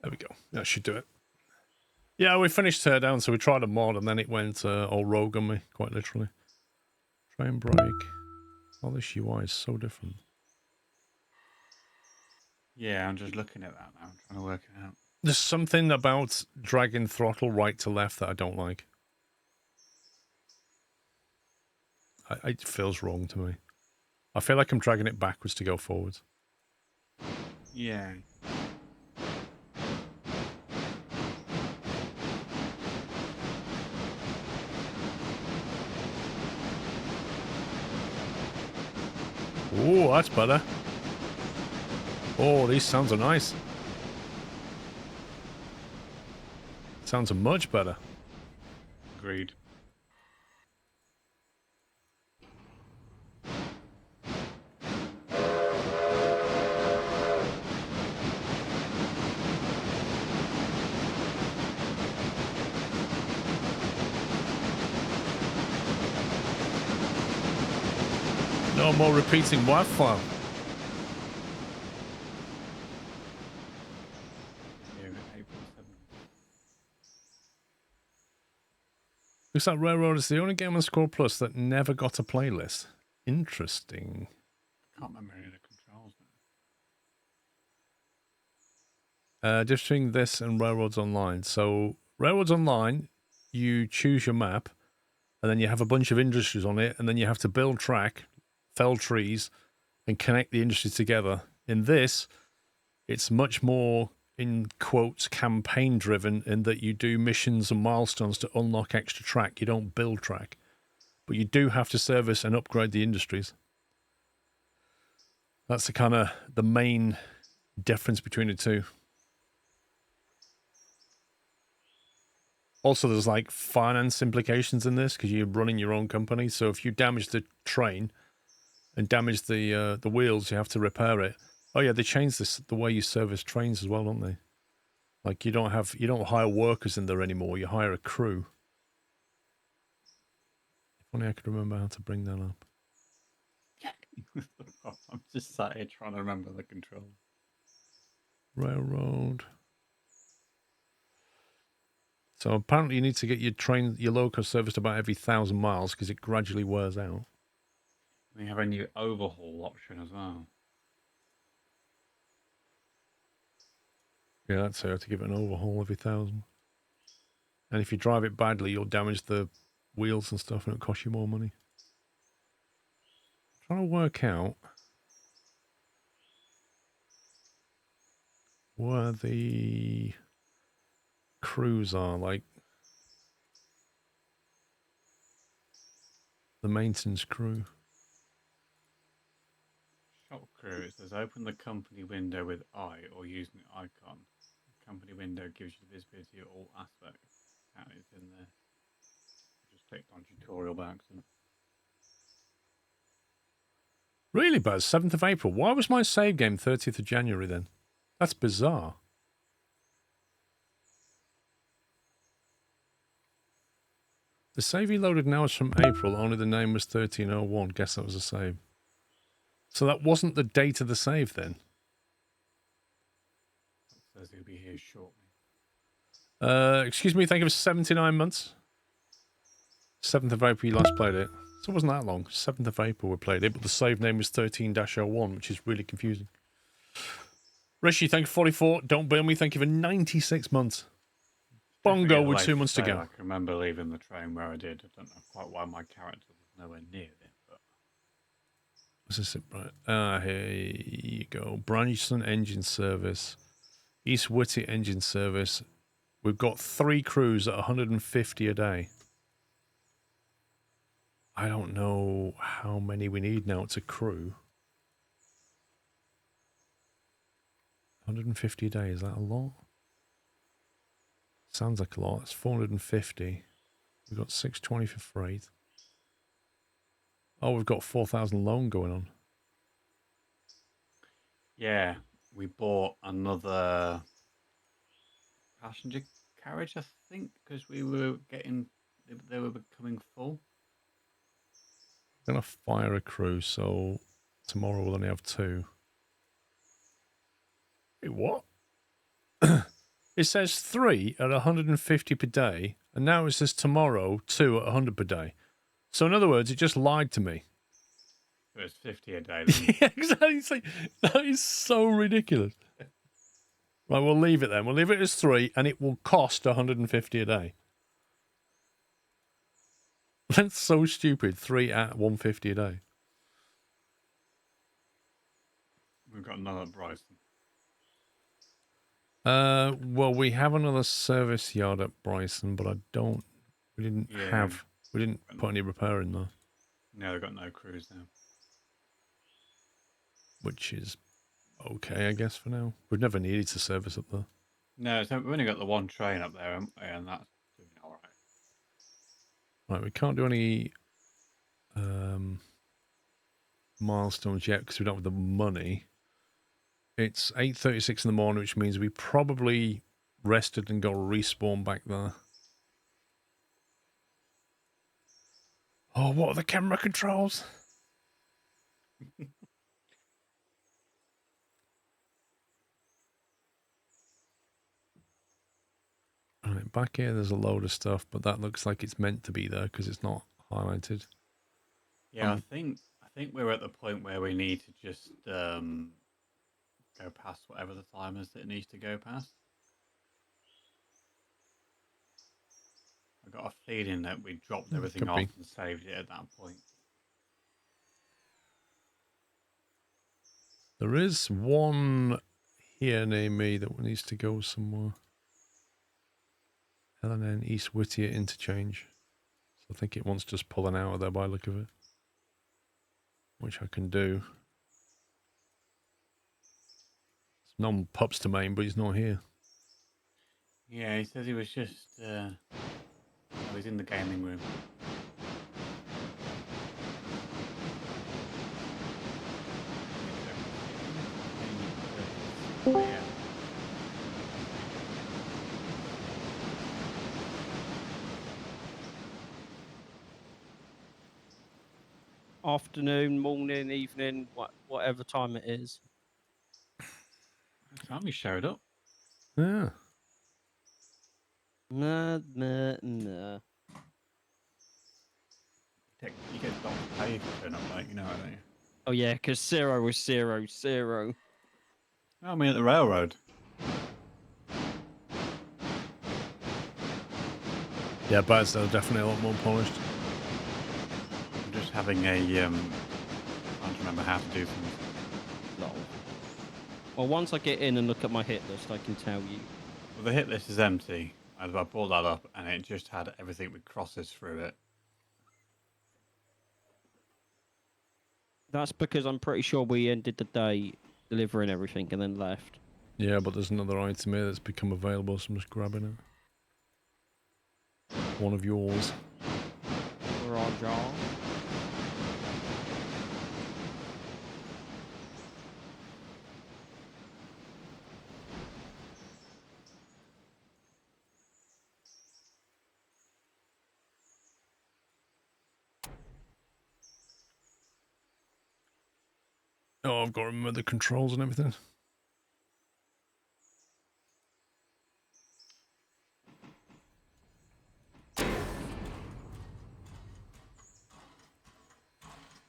There we go. That should do it. Yeah, we finished teardown, so we tried a mod, and then it went all rogue on me, quite literally. Train brake. Oh, this UI is so different. Yeah, I'm just looking at that now. I'm trying to work it out. There's something about dragging throttle right to left that I don't like. It feels wrong to me. I feel like I'm dragging it backwards to go forwards. Yeah. Oh, that's better. Oh, these sounds are nice. Sounds are much better. Agreed. No more repeating WAV file. Here at April 7th. Looks like Railroad is the only game on SquirrelPlus that never got a playlist. Interesting. I can't remember any of the controls Difference between this and Railroads Online. So Railroads Online, you choose your map, and then you have a bunch of industries on it, and then you have to build track, fell trees, and connect the industries together. In this, it's much more, in quotes, campaign driven in that you do missions and milestones to unlock extra track. You don't build track, but you do have to service and upgrade the industries. That's the kind of the main difference between the two. Also, there's like finance implications in this because you're running your own company. So if you damage the train and damage the wheels, you have to repair it. Oh yeah, they changed this the way you service trains as well, don't they? Like you don't hire workers in there anymore. You hire a crew. If only I could remember how to bring that up. I'm just sat here trying to remember the controls. Railroad. So apparently you need to get your loco serviced about every 1,000 miles because it gradually wears out. We have a new overhaul option as well. Yeah, that's how to give it an overhaul every 1,000. And if you drive it badly, you'll damage the wheels and stuff, and it'll cost you more money. I'm trying to work out where the crews are, like the maintenance crew. Shop crew, it says open the company window with I or using the icon. The company window gives you visibility of all aspects. And it's in there. I just clicked on tutorial by accident. Really, Buzz? 7th of April. Why was my save game 30th of January then? That's bizarre. The save you loaded now is from April, only the name was 1301. Guess that was a save. So that wasn't the date of the save then? It says he'll be here shortly. Excuse me, thank you for 79 months. 7th of April you last played it. So it wasn't that long. 7th of April we played it, but the save name was 13-01, which is really confusing. Rishi, thank you for 44. Don't burn me, thank you for 96 months. Bongo with 2 months to go. I can remember leaving the train where I did. I don't know quite why my character was nowhere near it, but What's this? Right. Here you go. Branchson engine service. East Whitty engine service. We've got 3 crews at 150 a day. I don't know how many we need now. It's a crew. 150 a day, is that a lot? Sounds like a lot. It's 450. We've got 620 for freight. Oh, we've got 4,000 loan going on. yeah, we bought another passenger carriage, I think, because we were they were becoming full. I'm going to fire a crew, so tomorrow we'll only have 2. Wait, what? It says 3 at 150 per day, and now it says tomorrow 2 at 100 per day. So in other words, it just lied to me. So it's 50 a day then. Yeah, exactly. It's like, that is so ridiculous. Right, we'll leave it then. We'll leave it as 3, and it will cost 150 a day. That's so stupid. 3 at 150 a day. We've got another at Bryson. Well, we have another service yard at Bryson, but we didn't put any repair in there. No, they've got no crews now. Which is okay, I guess, for now. We've never needed to service up there. No, so we've only got the one train up there, and that's doing all right. Right, we can't do any milestones yet because we don't have the money. It's 8:36 in the morning, which means we probably rested and got respawn back there. Oh, what are the camera controls? Right, back here there's a load of stuff, but that looks like it's meant to be there because it's not highlighted. Yeah, I think we're at the point where we need to just go past whatever the time is that it needs to go past. I got a feeling that we dropped everything off and saved it at that point. There is one here near me that needs to go somewhere. L&N East Whittier interchange. So I think it wants just pulling out of there by the look of it. Which I can do. It's non-pups to main, but he's not here. Yeah, he says he was just... he's in the gaming room. Yeah. Afternoon, morning, evening, whatever time it is. Finally showed up. Yeah. Nah. You get Dr. Pay to turn up, like, you know, don't you? Oh yeah, because 0 was 0, 0. I mean, at the railroad. Yeah, birds are definitely a lot more polished. I'm just having a I can't remember how to do things. Lol. Well, once I get in and look at my hit list, I can tell you. Well, the hit list is empty. I pulled that up, and it just had everything with crosses through it. That's because I'm pretty sure we ended the day delivering everything and then left. Yeah, but there's another item here that's become available, so I'm just grabbing it. One of yours. Roger. Oh, I've got to remember the controls and everything.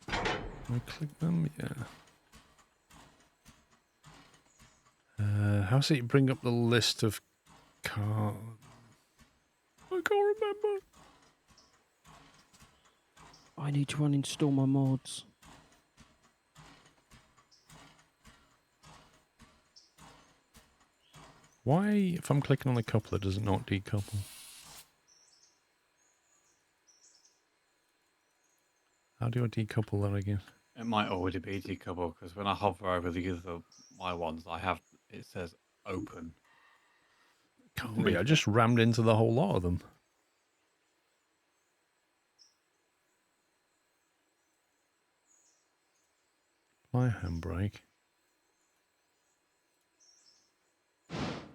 Can I click them? Yeah. How's it bring up the list of cars? I can't remember. I need to uninstall my mods. Why, if I'm clicking on the coupler, does it not decouple? How do I decouple that again? It might already be decoupled because when I hover over my ones, it says open. Can't be. I just rammed into the whole lot of them. My handbrake.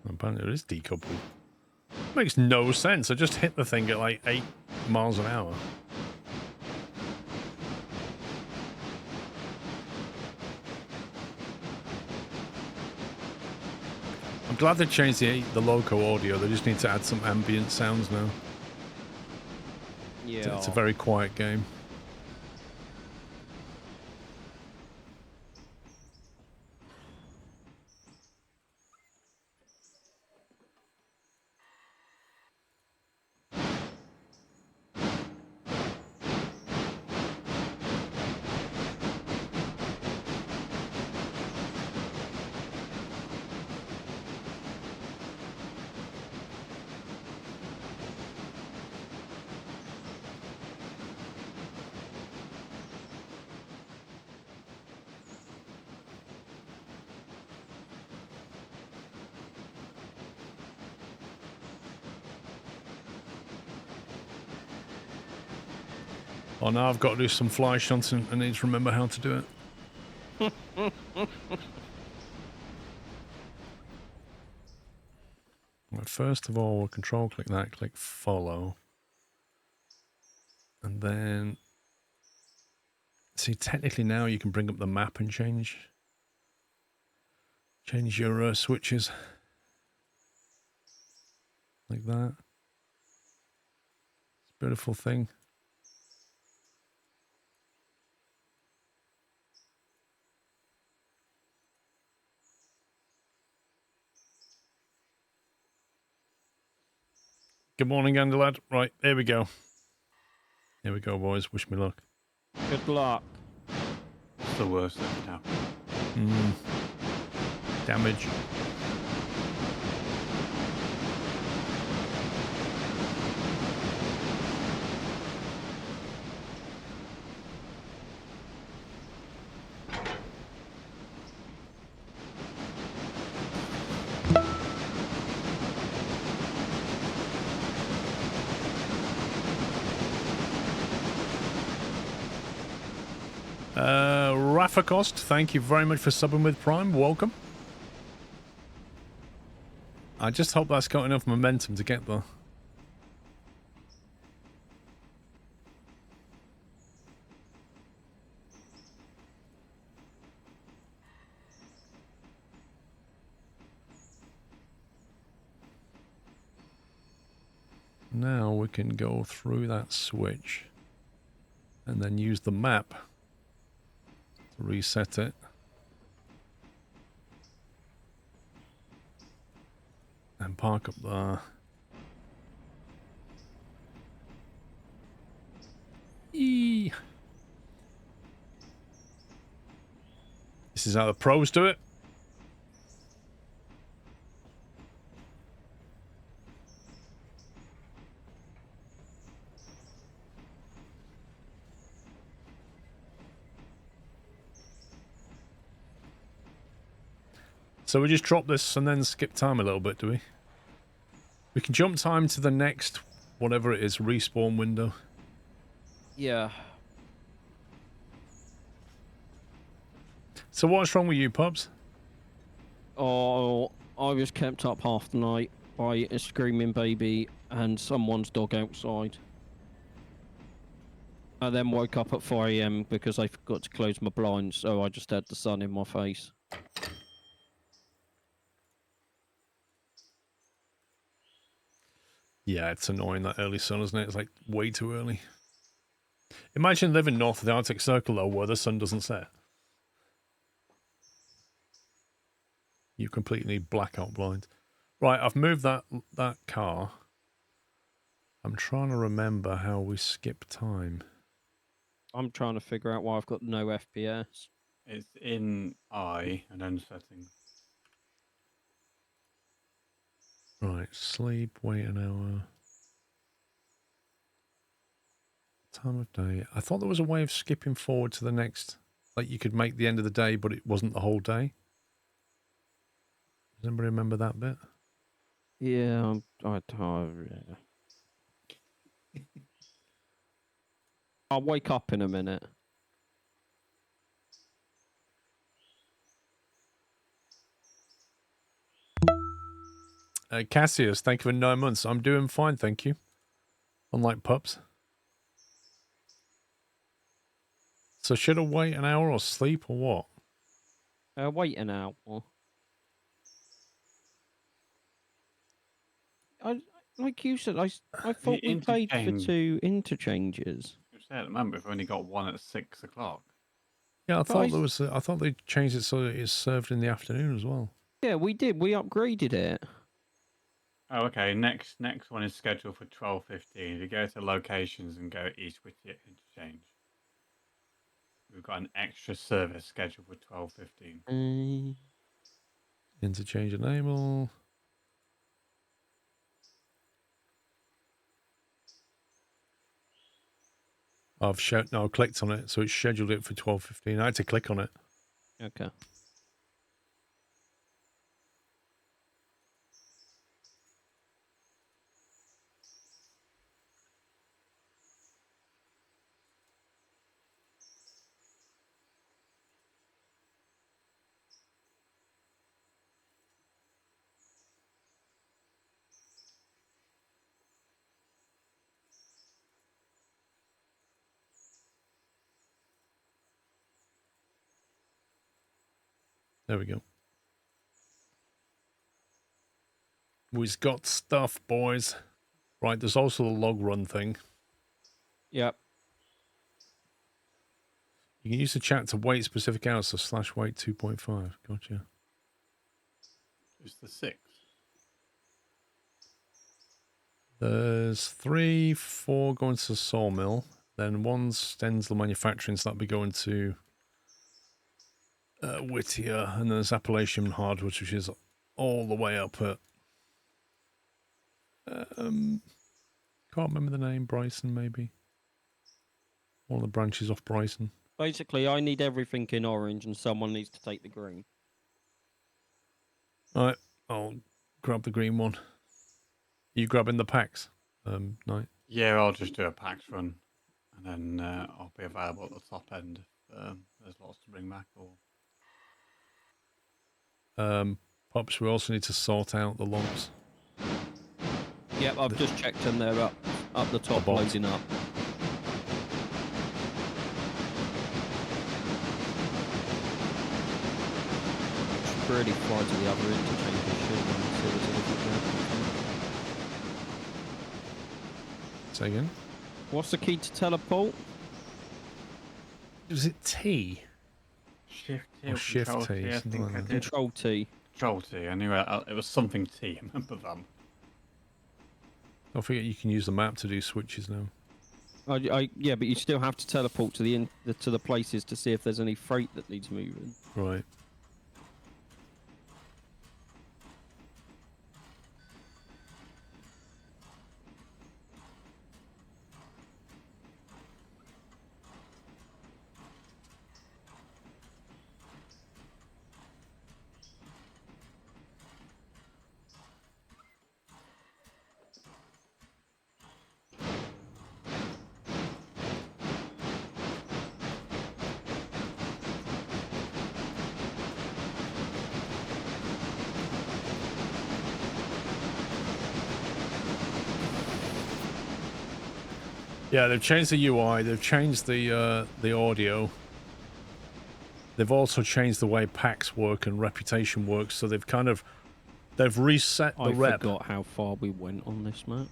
Apparently it is decoupled. Makes no sense. I just hit the thing at like 8 miles an hour. I'm glad they changed the loco audio. They just need to add some ambient sounds now. Yeah. It's a very quiet game. Oh, now I've got to do some fly shunting. I need to remember how to do it. Right, first of all, we'll control click that, click follow. And then, see, technically now you can bring up the map and change your switches. Like that. It's a beautiful thing. Good morning, Andy lad. Right, here we go. Here we go, boys. Wish me luck. Good luck. What's the worst that could happen? Damage. Rafacost, thank you very much for subbing with Prime. Welcome. I just hope that's got enough momentum to get there. Now we can go through that switch and then use the map to reset it. And park up there. Eee. This is how the pros do it. So we just drop this and then skip time a little bit, do we? We can jump time to the next, whatever it is, respawn window. Yeah. So what's wrong with you, Pubs? Oh, I was kept up half the night by a screaming baby and someone's dog outside. I then woke up at 4 AM because I forgot to close my blinds, so I just had the sun in my face. Yeah, it's annoying, that early sun, isn't it? It's like way too early. Imagine living north of the Arctic Circle, though, where the sun doesn't set. You completely blackout blind. Right, I've moved that car. I'm trying to remember how we skip time. I'm trying to figure out why I've got no FPS. It's in I and then settings. Right, sleep, wait an hour. Time of day. I thought there was a way of skipping forward to the next. Like you could make the end of the day, but it wasn't the whole day. Does anybody remember that bit? Yeah, I'll wake up in a minute. Cassius, thank you for 9 months. I'm doing fine, thank you. Unlike pups. So should I wait an hour or sleep or what? Wait an hour. Like you said, I The thought we paid for interchange. 2 interchanges. You say at the moment we've only got one at 6 o'clock. Yeah, I But thought there was. I thought they changed it so it's served in the afternoon as well. Yeah, we did. We upgraded it. Oh, okay. Next one is scheduled for 12:15. If you go to locations and go East Whittier Interchange, we've got an extra service scheduled for 12:15. Interchange enable. I've clicked on it, so it's scheduled it for 12:15. I had to click on it. Okay. There we go. We've got stuff, boys. Right, there's also the log run thing. Yep. You can use the chat to wait specific hours, so /wait 2.5. Gotcha. It's the 6th. There's 3, 4 going to the sawmill. Then one's Stensel Manufacturing, so that'll be going to Whittier. And then there's Appalachian Hardwoods, which is all the way up at... can't remember the name. Bryson, maybe. One of the branches off Bryson. Basically, I need everything in orange, and someone needs to take the green. All right, I'll grab the green one. You grabbing the packs, Knight? Yeah, I'll just do a PAX run, and then I'll be available at the top end if there's lots to bring back. Or Pops, we also need to sort out the logs. Yep, I've just checked and they're up the top, loading up. Should really fly to the other interchange and see if there's anything there. Say again? What's the key to teleport? Was it T? Shift T Or or Shift Control T, T, I something think like I that. did. Control T. Control T. I knew it was something T. I remember that. Don't forget you can use the map to do switches now. Yeah, but you still have to teleport to the places to see if there's any freight that needs moving. Right. Yeah, they've changed the UI. They've changed the audio. They've also changed the way packs work and reputation works. So they've reset the I rep. forgot how far we went on this map.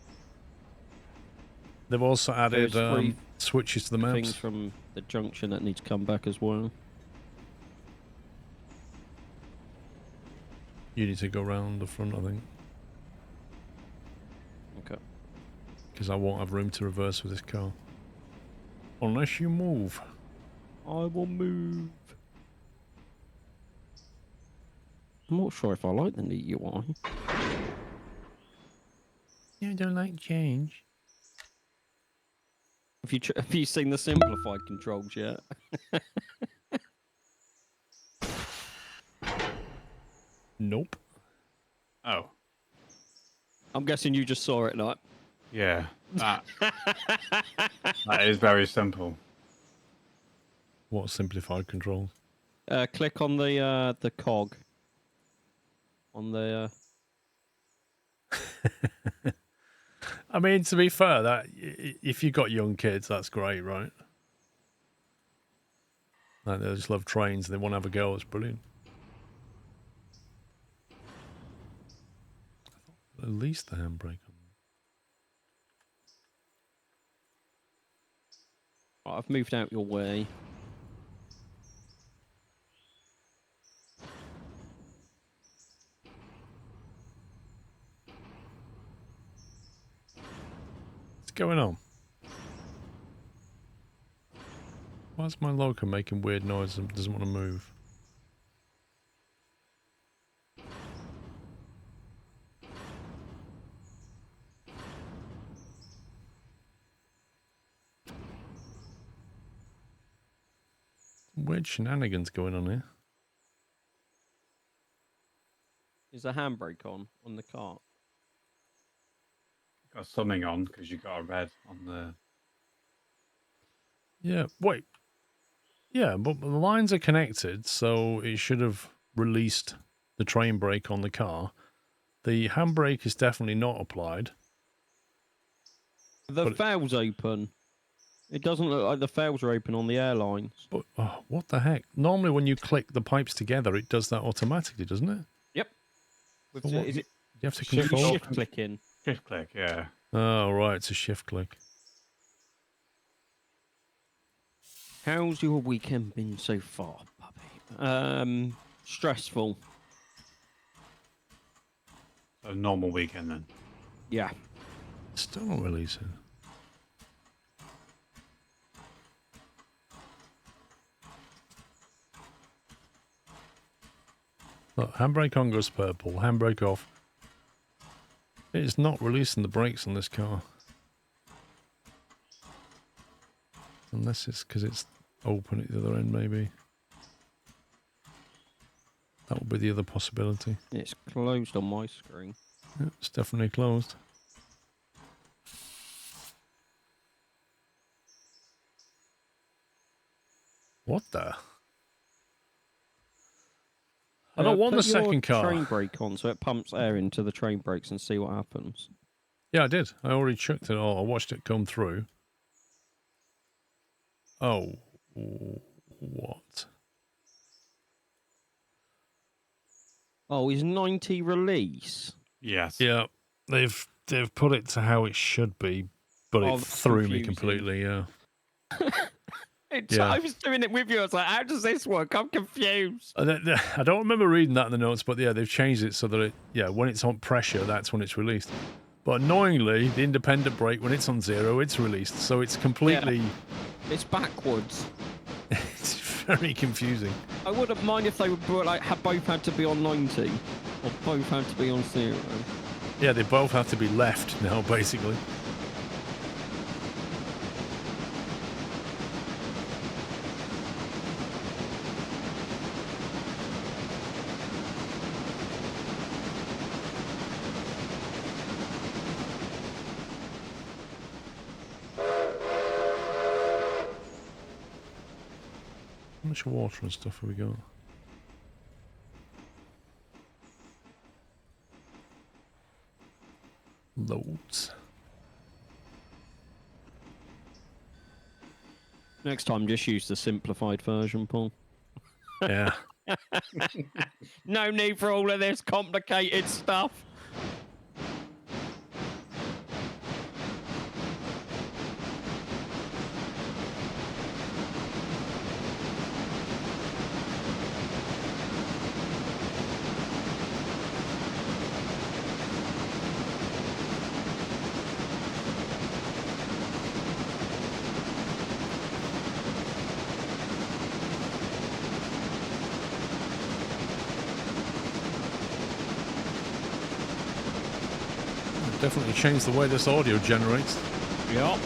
They've also added There's 3 switches to the maps. things from the junction that need to come back as well. You need to go round the front, I think, Okay. because I won't have room to reverse with this car unless you move. I will move. I'm not sure if I like the new UI. You don't like change. Have you seen the simplified controls yet? Nope. Oh, I'm guessing you just saw it, not. yeah. That is very simple. What simplified controls? Click on the cog. On the. I mean, to be fair, that if you got young kids, that's great, right? Like, they just love trains. They want to have a go. It's brilliant. At least the handbrake on. I've moved out your way. What's going on? Why's my loco making weird noise and doesn't want to move? Weird shenanigans going on here. Is the handbrake on the cart? Got something on because you got a red on the. Yeah, wait. Yeah, but the lines are connected, so it should have released the train brake on the car. The handbrake is definitely not applied. The valve's open. It doesn't look like the valves are open on the airlines. But what the heck? Normally when you click the pipes together, it does that automatically, doesn't it? Yep. So what, Is it you have to Shift control? shift clicking? Shift click, yeah. Oh, right, it's a shift click. How's your weekend been so far, puppy? Stressful. A normal weekend then. Yeah. Still not releasing. Look, handbrake on goes purple, handbrake off. It's not releasing the brakes on this car. Unless it's because it's open at the other end, maybe. That would be the other possibility. It's closed on my screen. Yeah, it's definitely closed. What the? I don't want the second car. Train brake on so it pumps air into the train brakes and see what happens. Yeah, I did. I already chucked it all. I watched it come through. Oh, what? Oh, is 90 release? Yes. Yeah, they've put it to how it should be, but Oh, it that's threw me confusing. completely. Yeah. I was doing it with you. I was like, how does this work? I'm confused. I don't remember reading that in the notes, but yeah, they've changed it so that when it's on pressure, that's when it's released. But annoyingly, the independent brake, when it's on 0, it's released. So it's completely... Yeah. It's backwards. It's very confusing. I wouldn't mind if they would both had to be on 90 or both had to be on 0. Yeah, they both have to be left now, basically. How much water and stuff have we got? Loads. Next time, just use the simplified version, Paul. Yeah. No need for all of this complicated stuff. Definitely changed the way this audio generates. Yeah.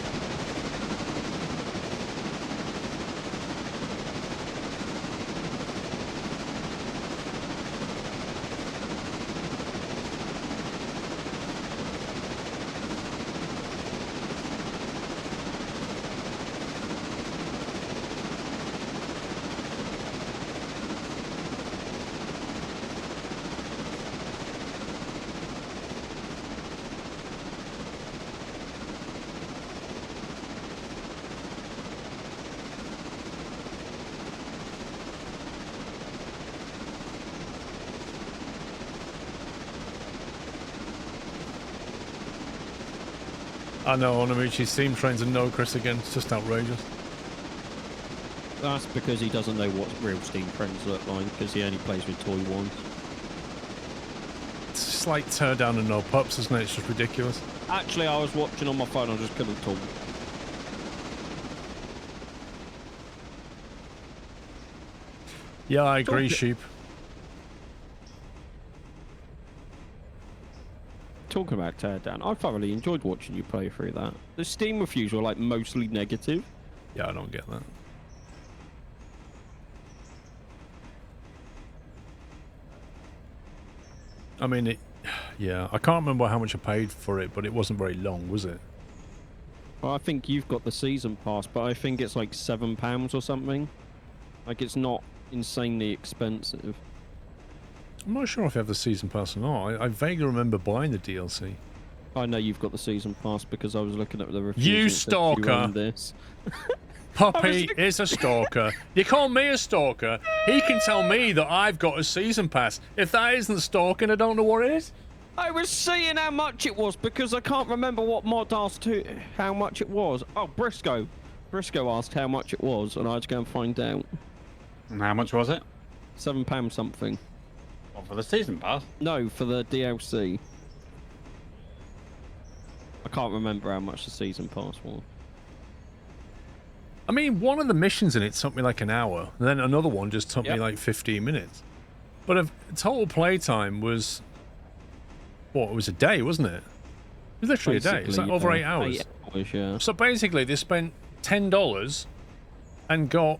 I know, Onamuchi's steam trains and no Chris again. It's just outrageous. That's because he doesn't know what real Steam friends look like, because he only plays with toy ones. It's just like tear down and no pups, isn't it? It's just ridiculous. Actually, I was watching on my phone, I just couldn't talk. Yeah, I agree, Talk- Sheep. Talking about Teardown, I thoroughly enjoyed watching you play through that. The Steam reviews were like mostly negative. Yeah, I don't get that. I mean, yeah, I can't remember how much I paid for it, but it wasn't very long, was it? Well, I think you've got the season pass, but I think it's like £7 or something. Like, it's not insanely expensive. I'm not sure if I have the season pass or not. I vaguely remember buying the DLC. I know you've got the season pass because I was looking at the reviews. You and it said stalker! You own this. Poppy is a stalker. You call me a stalker? He can tell me that I've got a season pass. If that isn't stalking, I don't know what it is. I was seeing how much it was because I can't remember what mod asked how much it was. Oh, Briscoe. Briscoe asked how much it was, and I had to go and find out. And how much was it? £7 something. What, for the season pass? No, for the DLC. I can't remember how much the season pass was. I mean, one of the missions in it took me like an hour, and then another one just took me like 15 minutes. But total playtime was, what, it was a day, wasn't it? It was literally a day. It's like over 8 hours. 8 hours, yeah. So basically, they spent $10 and got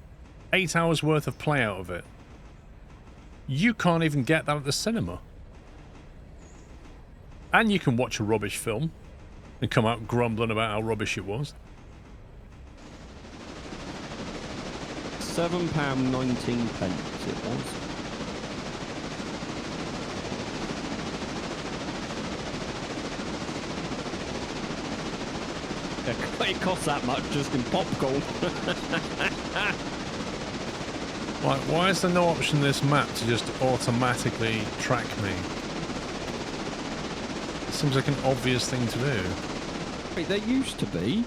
8 hours worth of play out of it. You can't even get that at the cinema. And you can watch a rubbish film and come out grumbling about how rubbish it was. £7.19 it was. It costs that much just in popcorn. Why is there no option in this map to just automatically track me? It seems like an obvious thing to do. Wait, there used to be.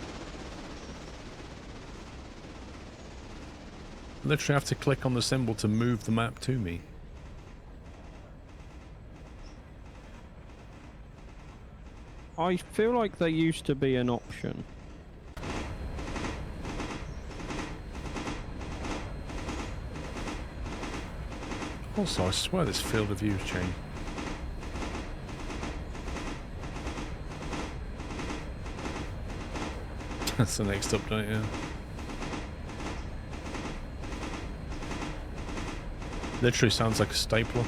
Literally have to click on the symbol to move the map to me. I feel like there used to be an option. Also, I swear this field of view has changed. That's the next update, yeah. Literally sounds like a stapler.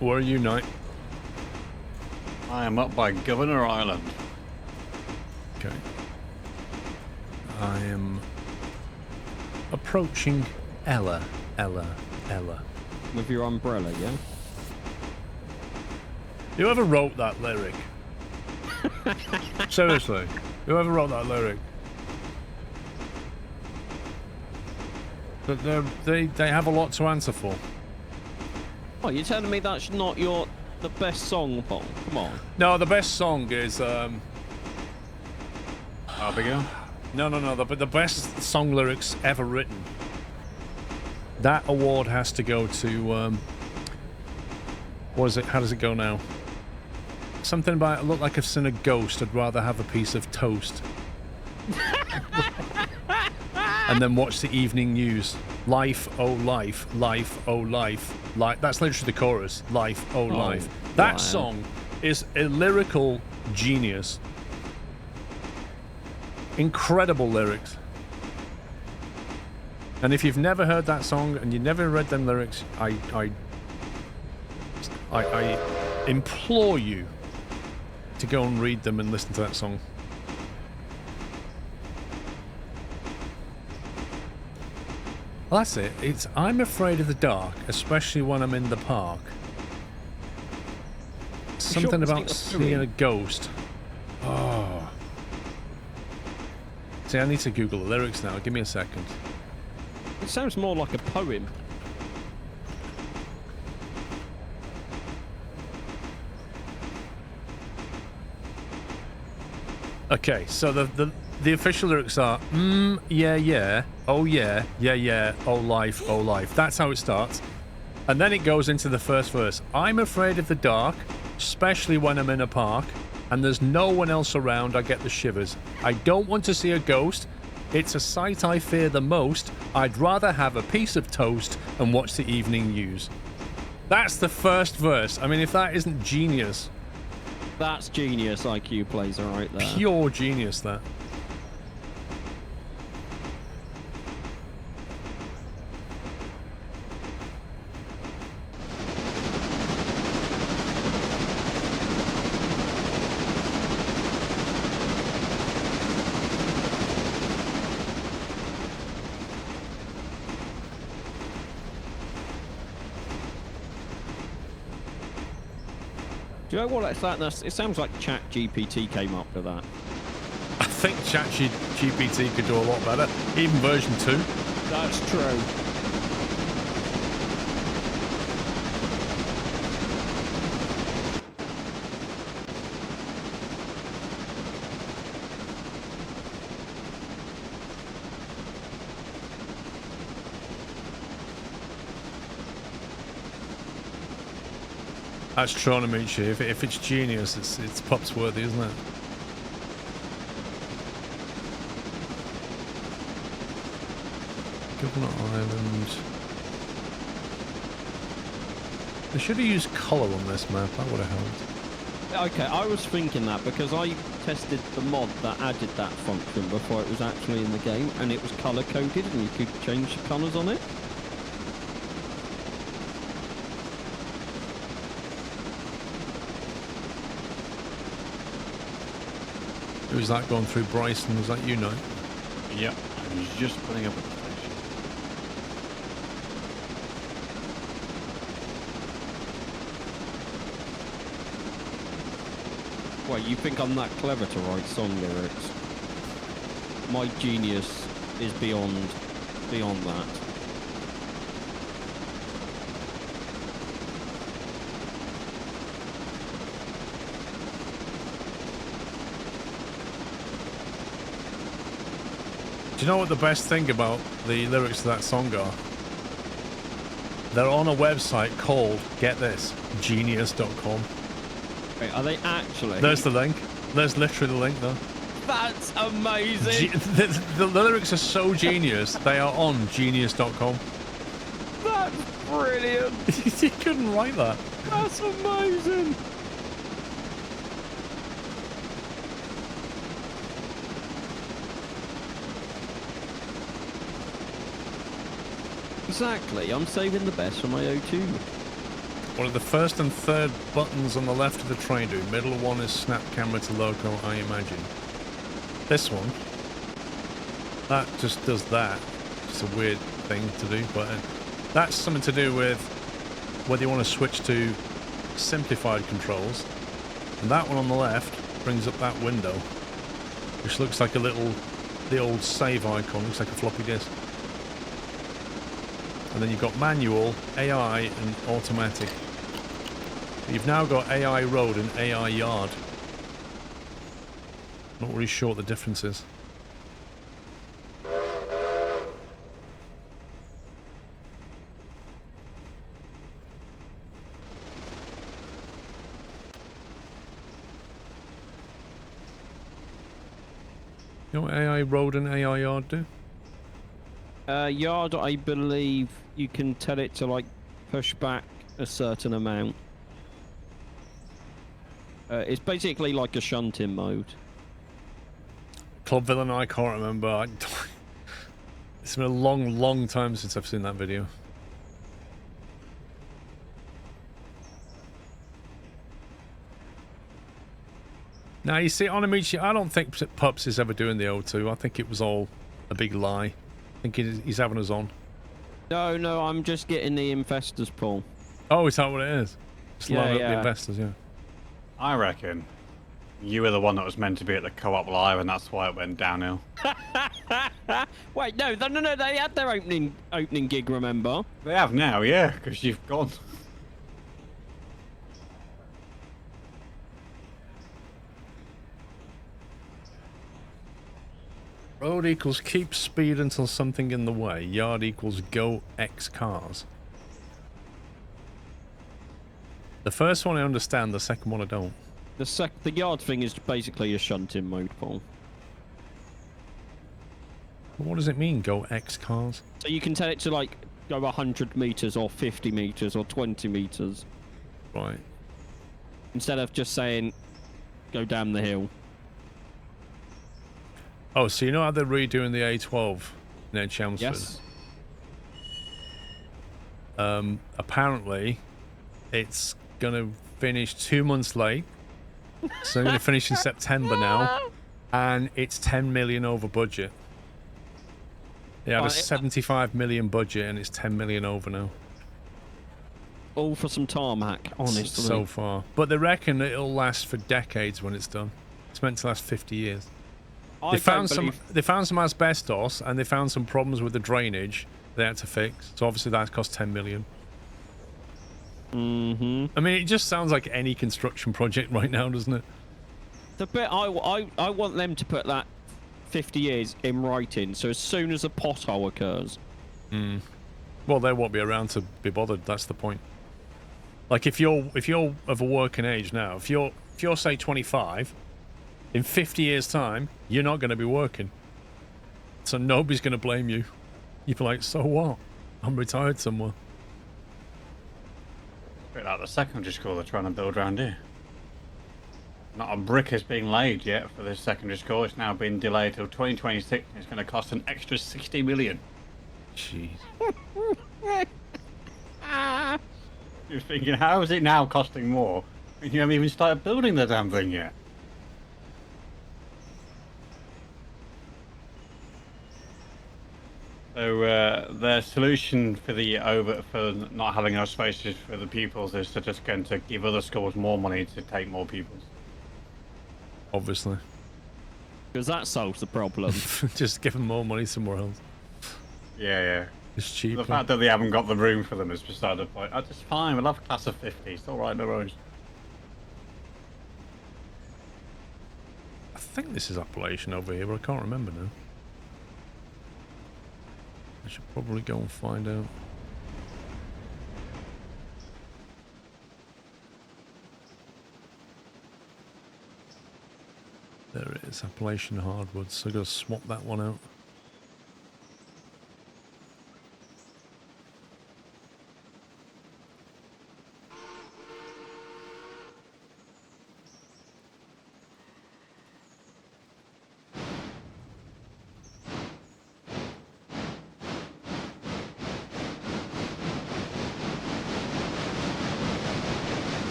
Where are you, Knight? I am up by Governor Island. Okay. I am approaching Ella. With your umbrella, yeah? Whoever wrote that lyric? Seriously, whoever wrote that lyric? But they have a lot to answer for. Oh, you're telling me that's not the best song, Paul? Come on. No, the best song is Abigail? No, the best song lyrics ever written. That award has to go to what is it? How does it go now? Something about I look like I've seen a ghost. I'd rather have a piece of toast. And then watch the evening news. Life, oh life, life, oh life. That's literally the chorus. Life, oh life. That wow. song is a lyrical genius. Incredible lyrics. And if you've never heard that song and you've never read them lyrics, I implore you to go and read them and listen to that song. Well, that's it. It's I'm afraid of the dark, especially when I'm in the park. Something about seeing a ghost. Oh. See, I need to Google the lyrics now. Give me a second. It sounds more like a poem. Okay, so the official lyrics are yeah, yeah, oh yeah, oh life. That's how it starts. And then it goes into the first verse. I'm afraid of the dark, especially when I'm in a park, and there's no one else around, I get the shivers. I don't want to see a ghost. It's a sight I fear the most. I'd rather have a piece of toast and watch the evening news. That's the first verse. I mean, if that isn't genius. That's genius IQ plays right there. Pure genius, that. Do you know what it's like? It sounds like ChatGPT came up with that. I think ChatGPT could do a lot better. Even version 2. That's true. That's Tronomichi. If it's genius, it's Pups worthy, isn't it? Governor Island. They should have used colour on this map. That would have helped. Okay, I was thinking that because I tested the mod that added that function before it was actually in the game, and it was color coded, and you could change the colors on it. Who's that going through Bryson? Was that you, Knight? Yep, I was just putting up at the station. Wait, you think I'm that clever to write song lyrics? My genius is beyond that. Do you know what the best thing about the lyrics to that song are? They're on a website called, get this, genius.com. Wait, are they actually? There's the link. There's literally the link there. That's amazing. The lyrics are so genius, they are on genius.com. That's brilliant. You couldn't write that. That's amazing. Exactly, I'm saving the best for my O2. What are the first and third buttons on the left of the train do? Middle one is snap camera to loco, I imagine. This one, that just does that. It's a weird thing to do, but that's something to do with whether you want to switch to simplified controls. And that one on the left brings up that window, which looks like the old save icon, looks like a floppy disk. And then you've got manual, AI, and automatic. You've now got AI road and AI yard. Not really sure what the difference is. You know what AI road and AI yard do? Yard, I believe you can tell it to like push back a certain amount. It's basically like a shunting mode. Club Villain, I can't remember. It's been a long time since I've seen that video. Now, you see, Onamichi, I don't think Pups is ever doing the O2. I think it was all a big lie. I think he's having us on. No, I'm just getting the investors pool. Oh, is that what it is? Just Yeah, line up the yeah. investors, yeah. I reckon you were the one that was meant to be at the co-op live, and that's why it went downhill. Wait, no, they had their opening gig, remember? They have now, yeah, because you've gone. Road equals keep speed until something in the way. Yard equals go X cars. The first one I understand, the second one I don't. The yard thing is basically a shunting mode, Paul. But what does it mean, go X cars? So you can tell it to like go 100 meters or 50 meters or 20 meters Right. instead of just saying go down the hill. Oh, so you know how they're redoing the A12 near Chelmsford? Yes. Apparently, it's gonna finish 2 months late. So they're gonna finish in September now, and it's 10 million over budget. They had a 75 million budget, and it's 10 million over now. All for some tarmac, honestly. So far, but they reckon it'll last for decades when it's done. It's meant to last 50 years. They found some asbestos, and they found some problems with the drainage they had to fix. So obviously that cost 10 million. Mm-hmm. I mean, it just sounds like any construction project right now, doesn't it? The bit I want them to put that 50 years in writing, so as soon as a pothole occurs. Well, they won't be around to be bothered. That's the point. Like if you're of a working age now, if you're say 25, in 50 years' time, you're not going to be working. So nobody's going to blame you. You'd be like, so what? I'm retired somewhere. Bit like the secondary school they're trying to build around here. Not a brick is being laid yet for this secondary school. It's now been delayed till 2026. It's going to cost an extra 60 million. Jeez. You're thinking, how is it now costing more? And you haven't even started building the damn thing yet. So their solution for not having enough spaces for the pupils is to just going to give other schools more money to take more pupils. Obviously. Because that solves the problem. Just give them more money somewhere else. Yeah. It's cheaper. The fact that they haven't got the room for them is beside the point. That's fine, we'll have a class of 50. It's alright, no worries. I think this is Appalachian over here, but I can't remember now. I should probably go and find out. There it is, Appalachian hardwoods. So I've got to swap that one out.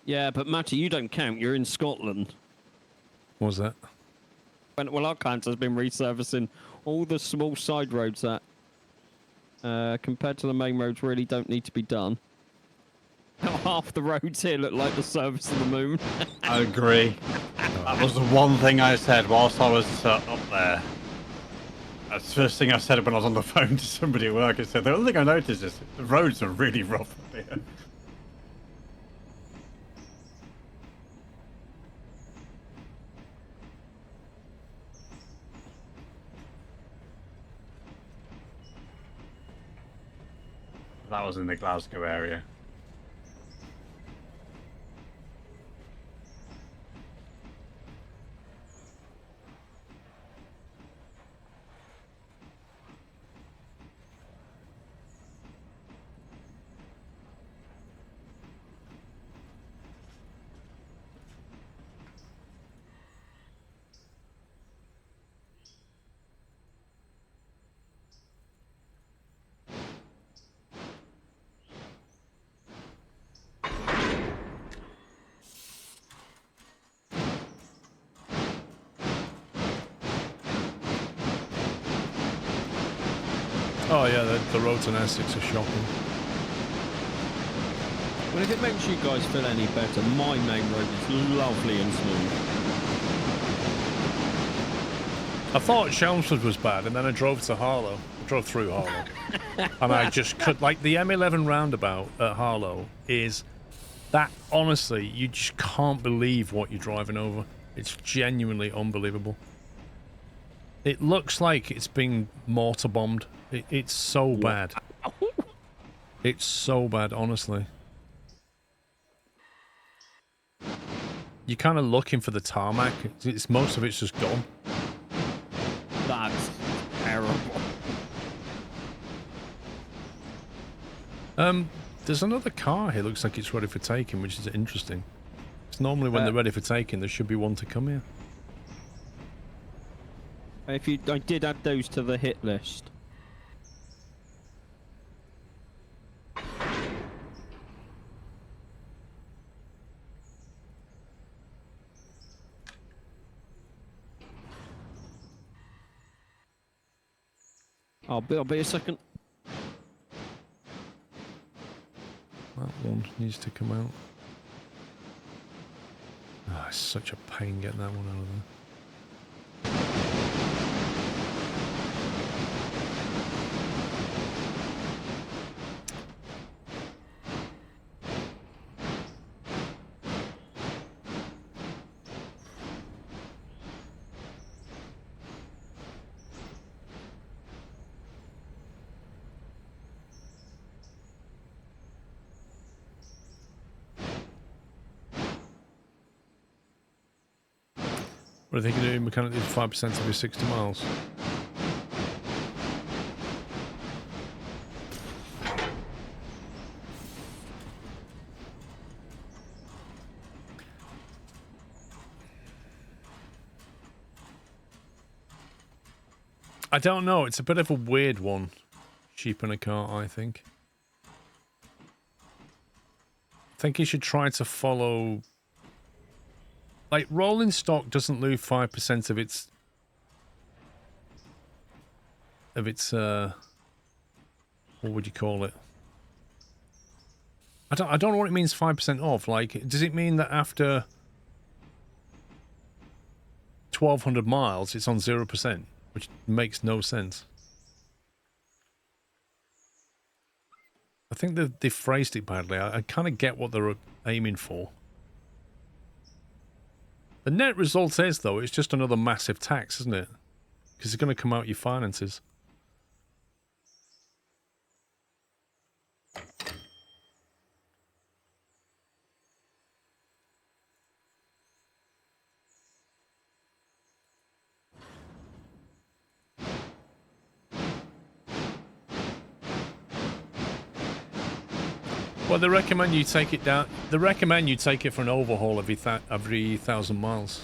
Yeah, but Matty, you don't count. You're in Scotland. What was that? Well, our council has been resurfacing all the small side roads that, compared to the main roads, really don't need to be done. Half the roads here look like the surface of the moon. I agree. That was the one thing I said whilst I was up there. That's the first thing I said when I was on the phone to somebody at work. I said, the only thing I noticed is the roads are really rough up here. That was in the Glasgow area. Oh yeah, the roads in Essex are shocking. Well, if it makes you guys feel any better, my main road is lovely and smooth. I thought Chelmsford was bad, and then I drove to Harlow. I drove through Harlow. And I just could, like, the M11 roundabout at Harlow is that, honestly, you just can't believe what you're driving over. It's genuinely unbelievable. It looks like it's been mortar bombed. It's so bad. It's so bad, honestly. You're kind of looking for the tarmac. Most of it's just gone. That's terrible. There's another car here. Looks like it's ready for taking, which is interesting. It's normally when they're ready for taking, there should be one to come here. I did add those to the hit list. I'll be a second. That one needs to come out. Oh, it's such a pain getting that one out of there. What do you think of doing mechanically 5% of your 60 miles? I don't know. It's a bit of a weird one. Sheep in a car, I think. I think you should try to follow... Like, rolling stock doesn't lose 5% of its... what would you call it? I don't know what it means 5% off. Like, does it mean that after 1,200 miles, it's on 0%? Which makes no sense. I think they phrased it badly. I kind of get what they're aiming for. The net result is, though, it's just another massive tax, isn't it? Because it's going to come out your finances. Well, they recommend you take it down. They recommend you take it for an overhaul every 1,000 miles.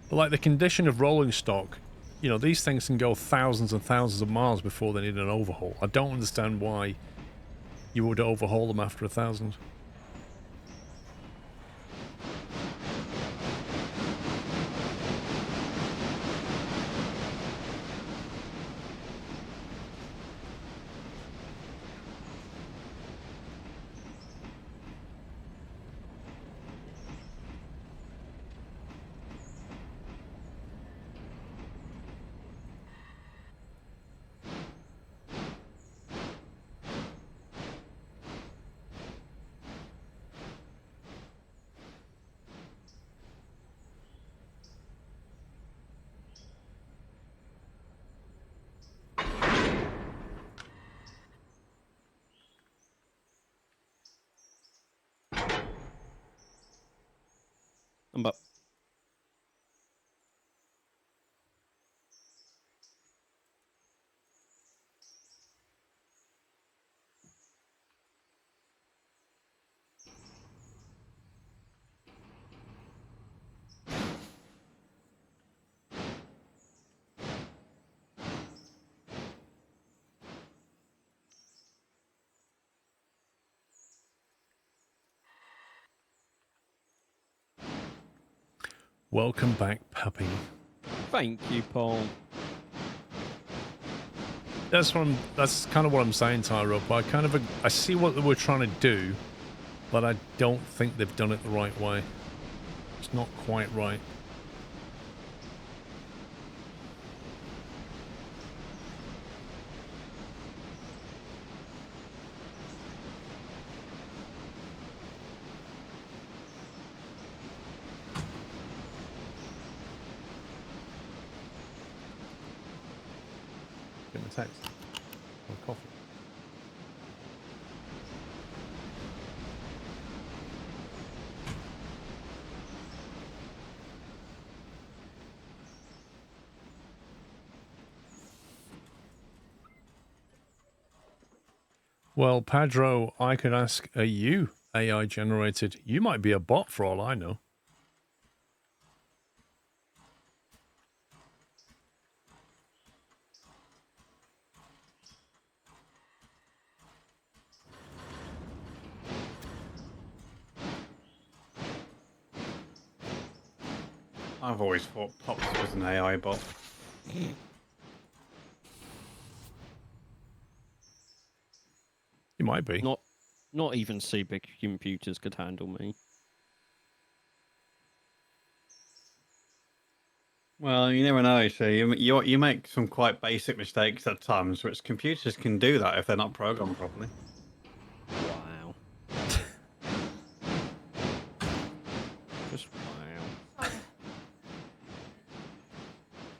But like the condition of rolling stock, you know, these things can go thousands and thousands of miles before they need an overhaul. I don't understand why you would overhaul them after 1,000. I'm up. Welcome back, puppy. Thank you, Paul. That's kind of what I'm saying, Tyro. But I see what they were trying to do, but I don't think they've done it the right way. It's not quite right. Get my text. Or coffee. Well, Pedro, I could ask, are you AI generated? You might be a bot for all I know. I've always thought Pops was an AI bot. You might be. Not even big computers could handle me. Well, you never know. So you make some quite basic mistakes at times, which computers can do that if they're not programmed properly. Wow. Just wow.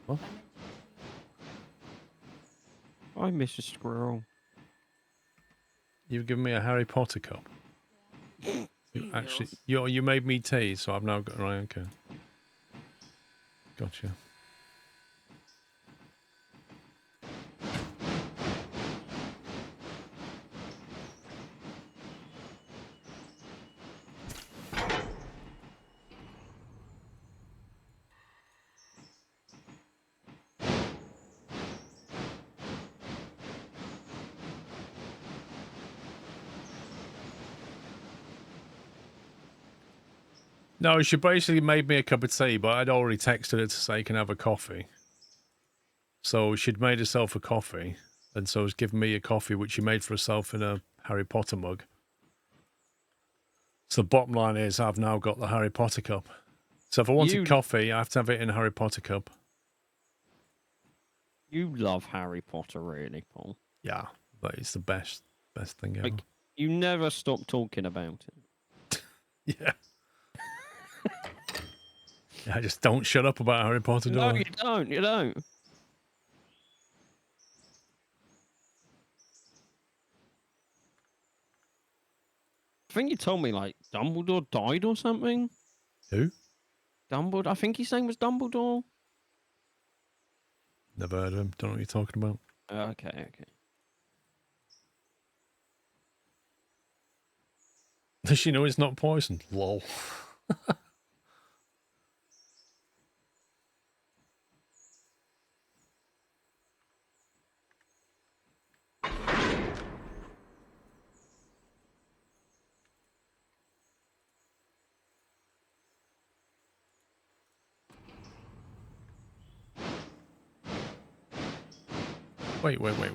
What? Hi, Mrs. Squirrel. You've given me a Harry Potter cup. Actually, you made me tea, so I've now got right. Okay. Gotcha. No, she basically made me a cup of tea, but I'd already texted her to say, can I have a coffee? So she'd made herself a coffee, and so has given me a coffee, which she made for herself in a Harry Potter mug. So the bottom line is I've now got the Harry Potter cup. So if I wanted coffee, I have to have it in a Harry Potter cup. You love Harry Potter, really, Paul. Yeah, but it's the best thing ever. Like, you never stop talking about it. Yeah. Yeah, I just don't shut up about Harry Potter, do No, I? you don't. You don't. I think you told me, like, Dumbledore died or something. Who? Dumbledore. I think his name was Dumbledore. Never heard of him. Don't know what you're talking about. Okay. Does she know it's not poison? Lol. Wait a minute.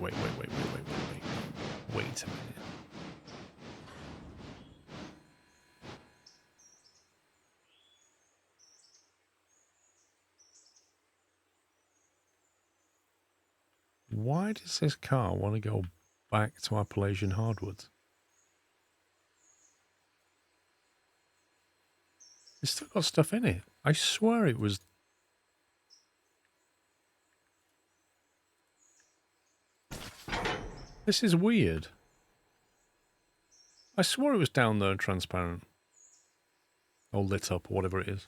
Why does this car want to go back to Appalachian hardwoods? It's still got stuff in it. I swear it was... This is weird. I swore it was down there transparent. Or lit up, or whatever it is.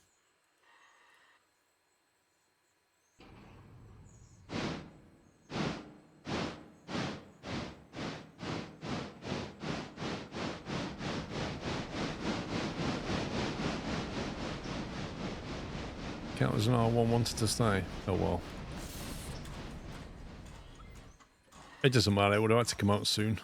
Count as an R1 wanted to stay. Oh well. It doesn't matter, it would have had to come out soon.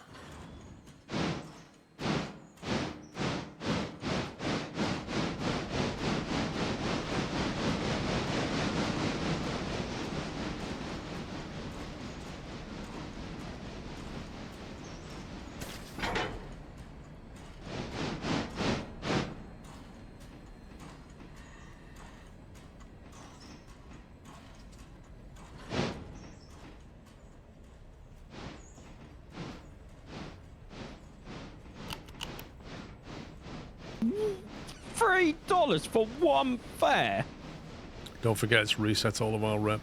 $3 for one fare. Don't forget it's reset all of our rep.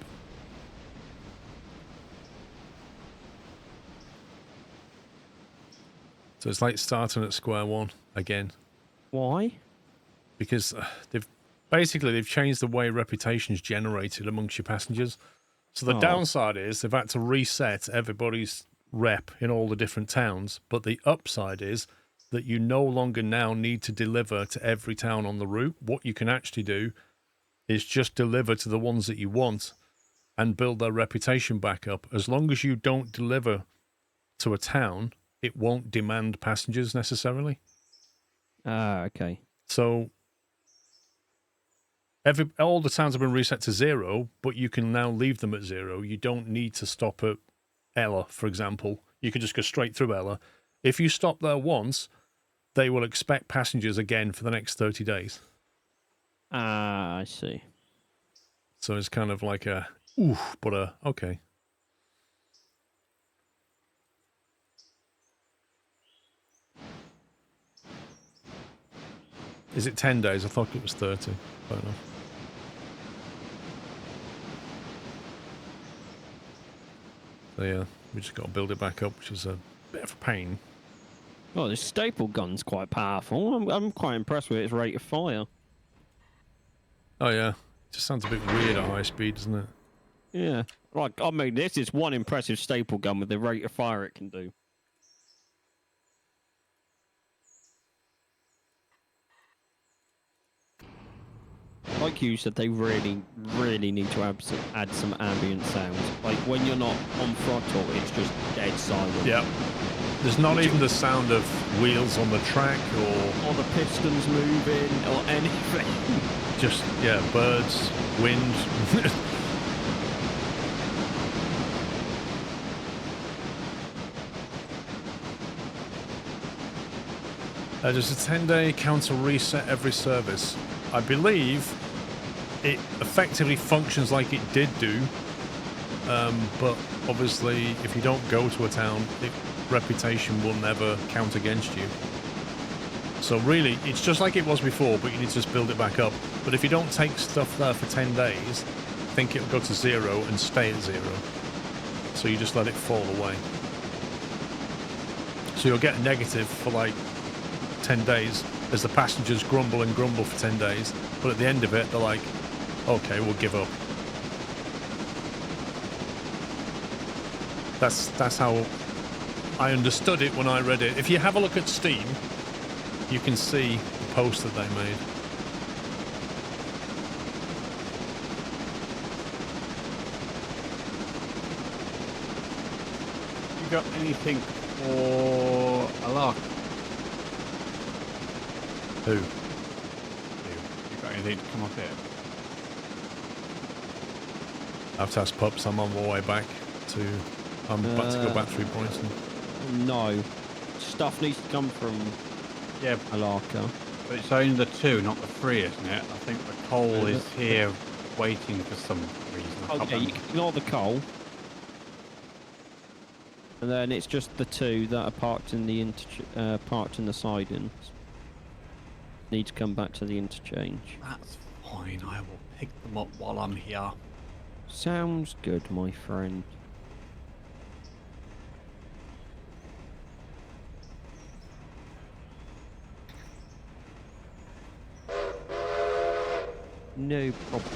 So it's like starting at square one again. Why? Because they've changed the way reputation's generated amongst your passengers. So the downside is they've had to reset everybody's rep in all the different towns, but the upside is that you no longer now need to deliver to every town on the route. What you can actually do is just deliver to the ones that you want and build their reputation back up. As long as you don't deliver to a town, it won't demand passengers necessarily. Okay. So all the towns have been reset to 0, but you can now leave them at 0. You don't need to stop at Ella, for example. You can just go straight through Ella. If you stop there once, they will expect passengers again for the next 30 days. I see. So it's kind of like okay. Is it 10 days? I thought it was 30. I don't know. So yeah, we just got to build it back up, which is a bit of a pain. Well, this staple gun's quite powerful. I'm quite impressed with its rate of fire. Oh yeah, it just sounds a bit weird at high speed, doesn't it? Yeah. Like, I mean, this is one impressive staple gun with the rate of fire it can do. Like you said, they really, really need to add some ambient sounds. Like, when you're not on throttle, it's just dead silent. Yeah. There's not even the sound of wheels on the track or the pistons moving or anything. Just, yeah, birds, wind. There's a 10-day counter reset every service. I believe it effectively functions like it did do, but obviously if you don't go to a town, reputation will never count against you. So really, it's just like it was before, but you need to just build it back up. But if you don't take stuff there for 10 days, I think it'll go to 0 and stay at 0. So you just let it fall away. So you'll get a negative for like 10 days as the passengers grumble and grumble for 10 days. But at the end of it, they're like, okay, we'll give up. That's how I understood it when I read it. If you have a look at Steam, you can see the post that they made. You got anything for Alark? Who? You got anything to come up here? I've tasked pups. I'm on my way back to... I'm about to go back through Pointon. No. Stuff needs to come from Alarka. But it's only the 2, not the 3, isn't it? I think the coal is here waiting for some reason. Okay, you can ignore the coal. And then it's just the 2 that are parked in the parked in the sidings. Need to come back to the interchange. That's fine. I will pick them up while I'm here. Sounds good, my friend. No problem.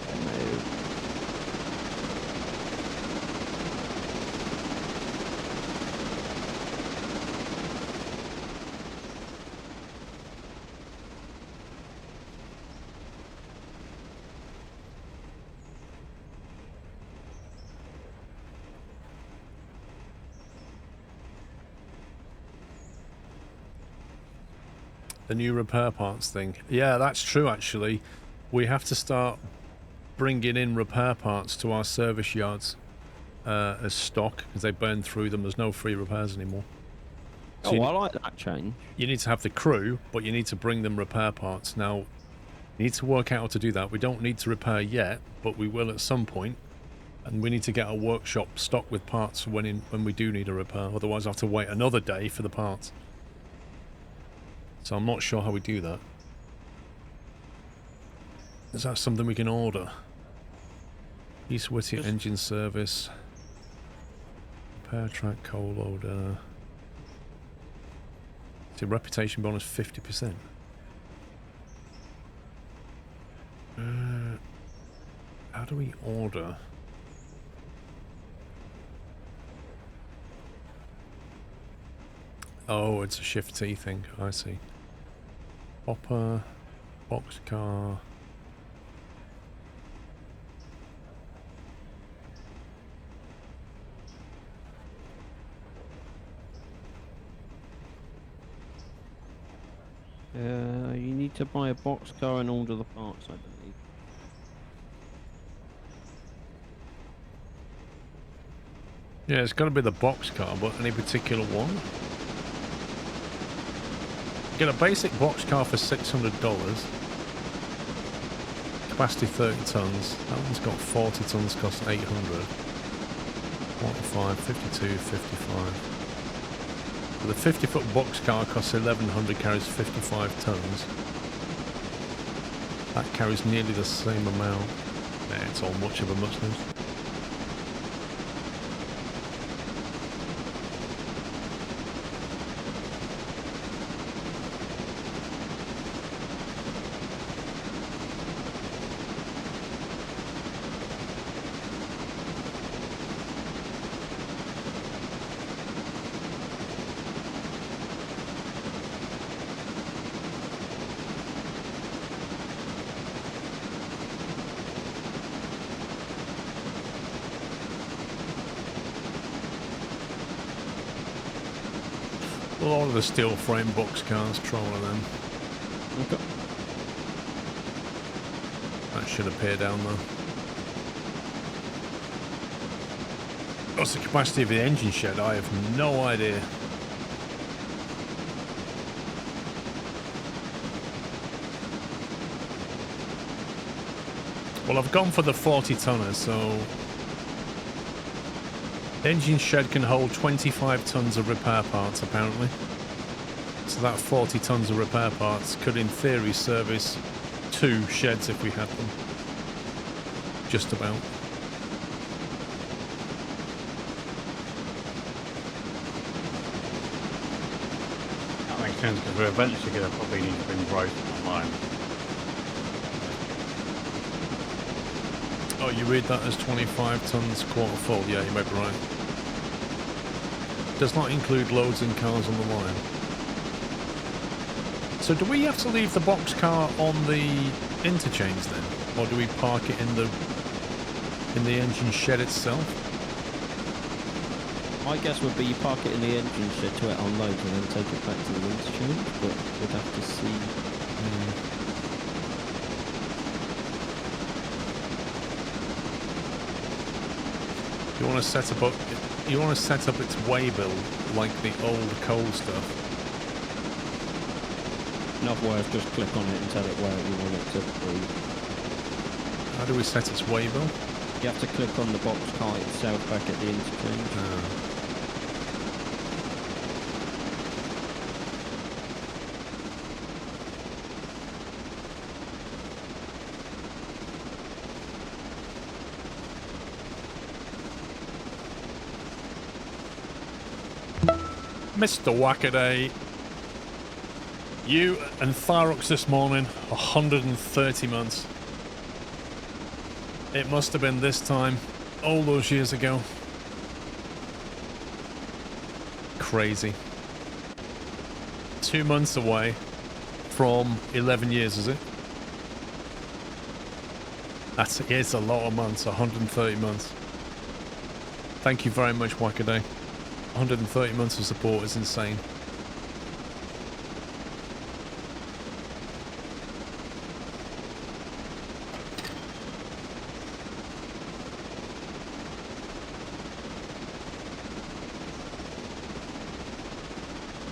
The new repair parts thing. Yeah, that's true, actually. We have to start bringing in repair parts to our service yards as stock, because they burn through them. There's no free repairs anymore. So I like that change. You need to have the crew, but you need to bring them repair parts. Now, you need to work out how to do that. We don't need to repair yet, but we will at some point. And we need to get our workshop stocked with parts when we do need a repair. Otherwise, I have to wait another day for the parts. So I'm not sure how we do that. Is that something we can order? East Whittier Just- engine service. Repair track coal loader. See, reputation bonus 50%. How do we order? Oh, it's a shift T thing. I see. Hopper, boxcar. You need to buy a boxcar and order the parts, I believe. Yeah, it's got to be the boxcar, but any particular one? Get a basic boxcar for $600. Capacity 30 tons. That one's got 40 tons, costs 800. 45, 52, 55. The 50-foot boxcar costs 1,100, carries 55 tons. That carries nearly the same amount. Nah, it's all much of a muchness. A lot of the steel frame boxcars, try one of them. Okay. That should appear down there. What's the capacity of the engine shed? I have no idea. Well, I've gone for the 40 tonner, so the engine shed can hold 25 tons of repair parts, apparently. So that 40 tons of repair parts could, in theory, service 2 sheds if we had them. Just about. That makes sense because we're eventually going to probably need to bring growth online. Oh, you read that as 25 tons quarter full? Yeah, you may be right. Does not include loads and cars on the line. So do we have to leave the boxcar on the interchange then? Or do we park it in the engine shed itself? My guess would be you park it in the engine shed to it unload and then take it back to the interchange, but we'd have to see. You want to set up its way build like the old coal stuff. In other words, just click on it and tell it where you want it to be. How do we set its way build? You have to click on the boxcar itself back at the interchange. Mr. Wackaday, you and Thyrox this morning, 130 months. It must have been this time, all those years ago. Crazy. 2 months away from 11 years, is it? It's a lot of months, 130 months. Thank you very much, Wackaday. 130 months of support is insane.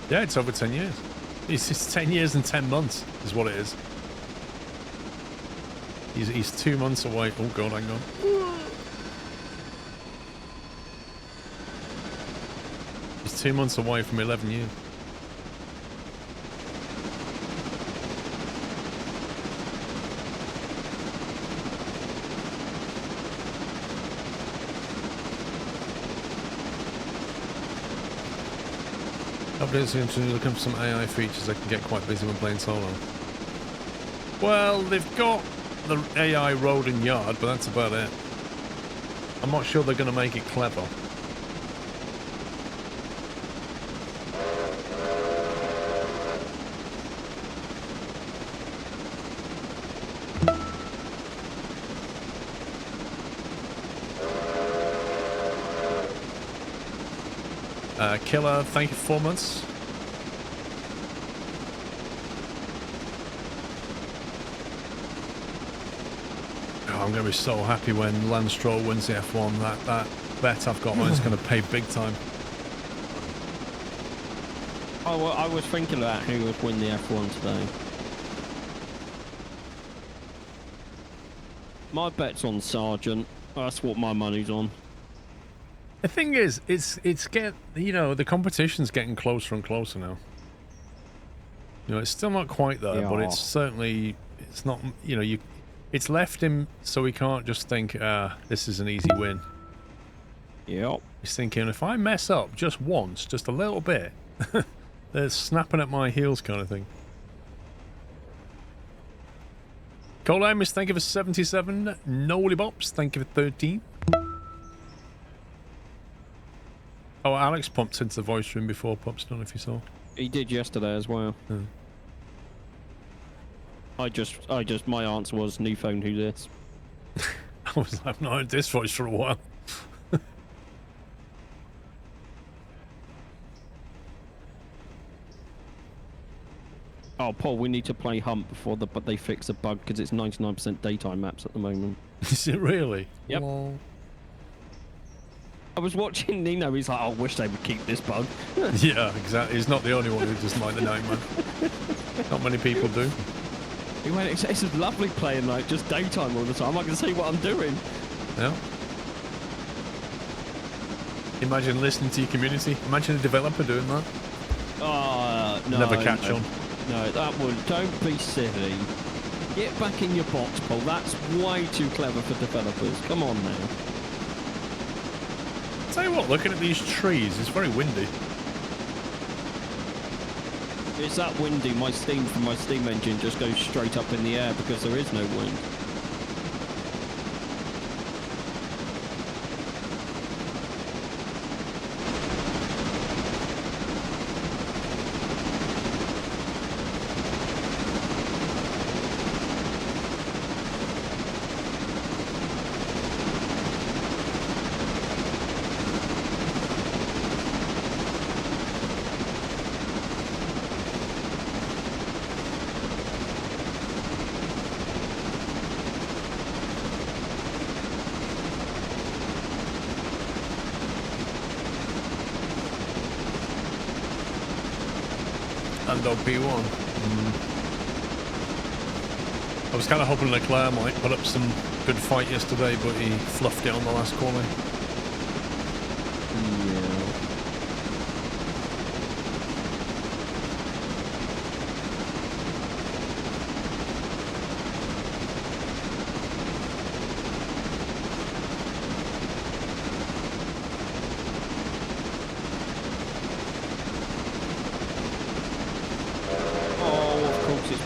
Yeah, it's over 10 years. It's 10 years and 10 months is what it is. He's 2 months away. Oh god, hang on. He's 2 months away from 11 years. Updates seem to be looking for some AI features that can get quite busy when playing solo. Well, they've got the AI road and yard, but that's about it. I'm not sure they're going to make it clever. Killer, thank you for 4 months. Oh, I'm going to be so happy when Lance Stroll wins the F1. That bet I've got on is going to pay big time. Oh, well, I was thinking about who would win the F1 today. My bet's on Sargent. That's what my money's on. The thing is, the competition's getting closer and closer now. You know, it's still not quite there, but it's certainly, it's not, it's left him so he can't just think, this is an easy win. Yep. He's thinking, if I mess up just once, just a little bit, they're snapping at my heels kind of thing. Cole Amos, thank you for 77. Nolly Bops, thank you for 13. Oh, Alex pumped into the voice room before Pops, don't know if you saw. He did yesterday as well. My answer was new phone, who this? I was like, I've not heard this voice for a while. Oh, Paul, we need to play Hump before they fix a bug because it's 99% daytime maps at the moment. Is it really? Yep. Well... I was watching Nino, he's like, I wish they would keep this bug. Yeah, exactly. He's not the only one who doesn't like the night map. Not many people do. He went, it's lovely playing like just daytime all the time. I can see what I'm doing. Yeah. Imagine listening to your community. Imagine a developer doing that. Oh, no. Never catch on. No, that would. Don't be silly. Get back in your box, Paul. That's way too clever for developers. Come on now. Tell you what, looking at these trees, it's very windy. It's that windy. My steam from my steam engine just goes straight up in the air because there is no wind. P1. I was kind of hoping Leclerc might put up some good fight yesterday, but he fluffed it on the last corner. Yeah.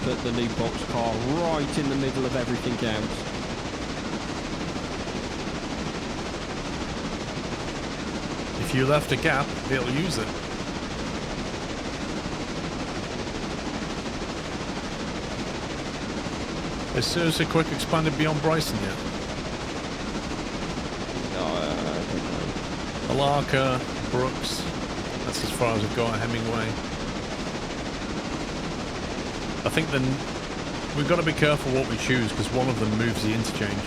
Put the new box car right in the middle of everything else. If you left a gap, it'll use it. Is seriously quick expanded beyond Bryson yet? No, I don't know. Alarka, Brooks, that's as far as I've got at Hemingway. I think then we've got to be careful what we choose because one of them moves the interchange.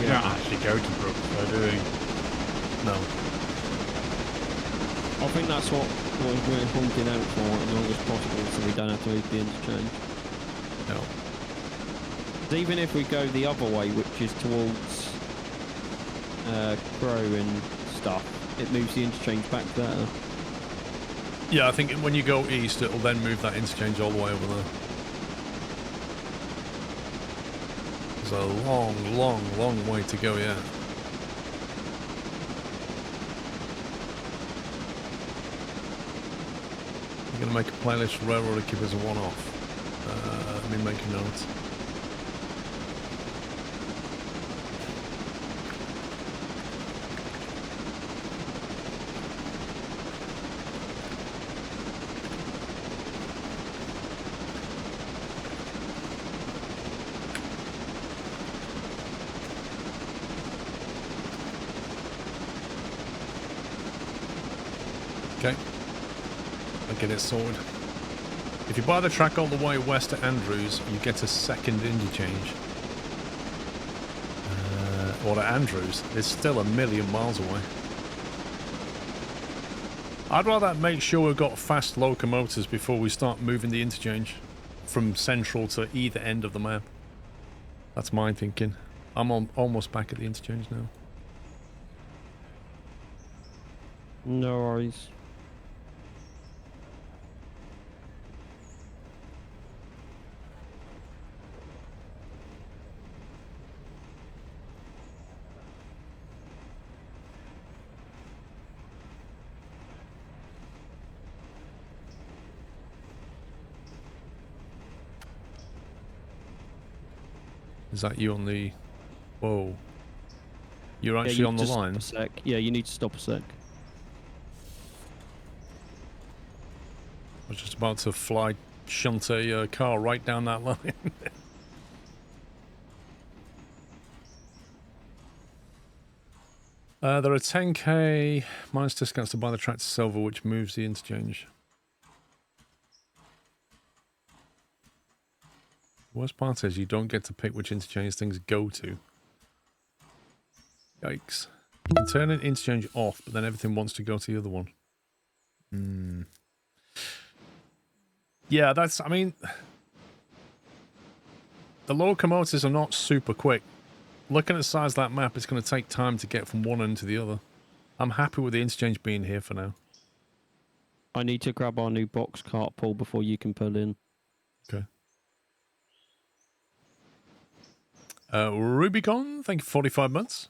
You don't actually go to Brooks, though, do you? No. I think that's what we're hunting out for as long as possible so we don't have to move the interchange. No. Even if we go the other way, which is towards Crow and stuff, it moves the interchange back there. Yeah, I think when you go east, it'll then move that interchange all the way over there. There's a long, long, long way to go yet. You're going to make a playlist for Railroad to keep as a one-off. Let me make a note. Okay. I'll get it sorted. If you buy the track all the way west to Andrews, you get a second interchange. Or to Andrews. It's still 1,000,000 miles away. I'd rather make sure we've got fast locomotives before we start moving the interchange from central to either end of the map. That's my thinking. I'm almost back at the interchange now. No worries. Is that you on the... Whoa. You're actually you on the just line? stop a sec. Yeah, you need to stop a sec. I was just about to shunt a car right down that line. There are 10k minus discounts to buy the track to silver, which moves the interchange. The worst part is you don't get to pick which interchange things go to. Yikes. You can turn an interchange off, but then everything wants to go to the other one. Yeah, that's... I mean... The locomotives are not super quick. Looking at the size of that map, it's going to take time to get from one end to the other. I'm happy with the interchange being here for now. I need to grab our new box cart, Paul, before you can pull in. Okay. Rubicon, thank you for 45 months.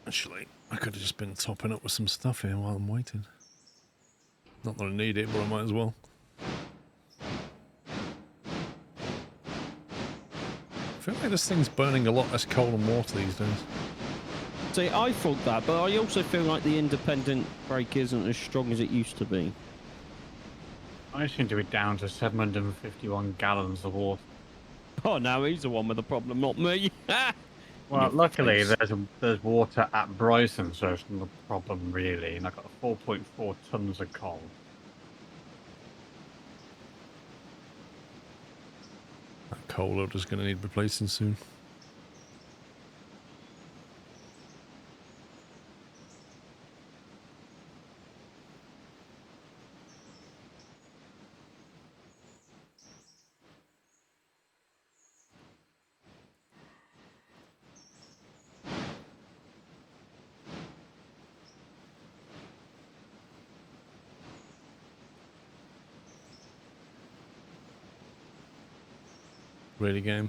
Actually, I could have just been topping up with some stuff here while I'm waiting. Not that I need it, but I might as well. I feel like this thing's burning a lot less coal and water these days. See, I thought that, but I also feel like the independent brake isn't as strong as it used to be. I seem to be down to 751 gallons of water. Oh, now he's the one with the problem, not me. Well, luckily there's water at Bryson, so it's not a problem really. And I've got 4.4 tons of coal. That coal loader's going to need replacing soon. Really game.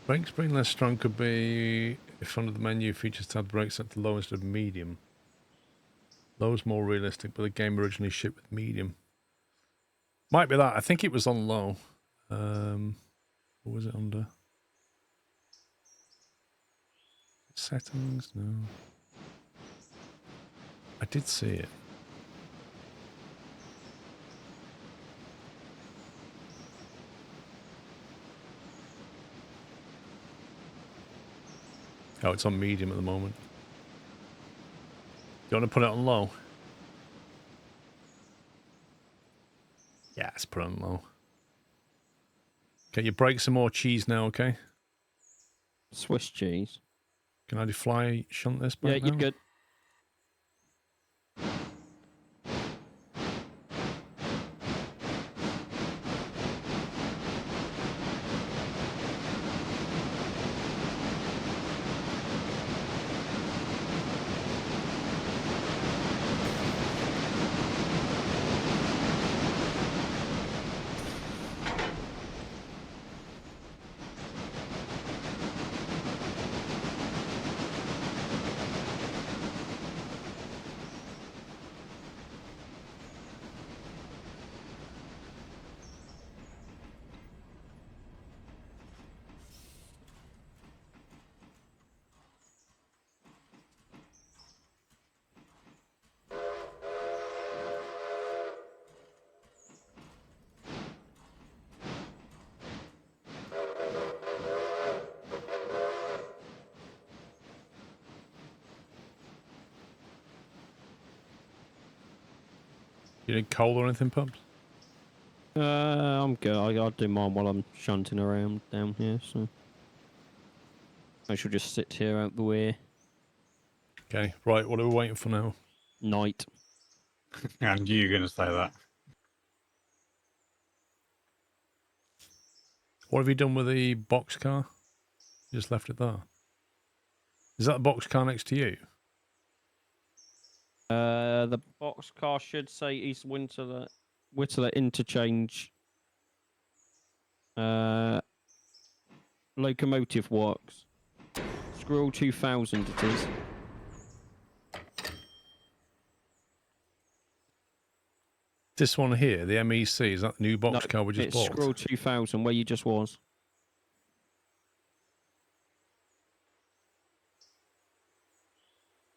Brakes being less strong could be if under the menu features tab brakes at the lowest of medium. Low's more realistic, but the game originally shipped with medium. Might be that. I think it was on low. What was it under? Settings? No. I did see it. Oh, it's on medium at the moment. Do you want to put it on low? Yeah, let's put it on low. Okay, you break some more cheese now, okay? Swiss cheese. Can I fly shunt this back Yeah, you're now? good. You need coal or anything, Pubs? I'm good. I'll do mine while I'm shunting around down here, so I shall just sit here out the way. Okay, right, what are we waiting for now? Night. I knew you were going to say that. What have you done with the box car? You just left it there. Is that the box car next to you? The box car should say East Whittler Interchange. Locomotive Works. Squirrel 2000 it is. This one here, the MEC, is that the new box car we just it's bought? Squirrel 2000 where you just was.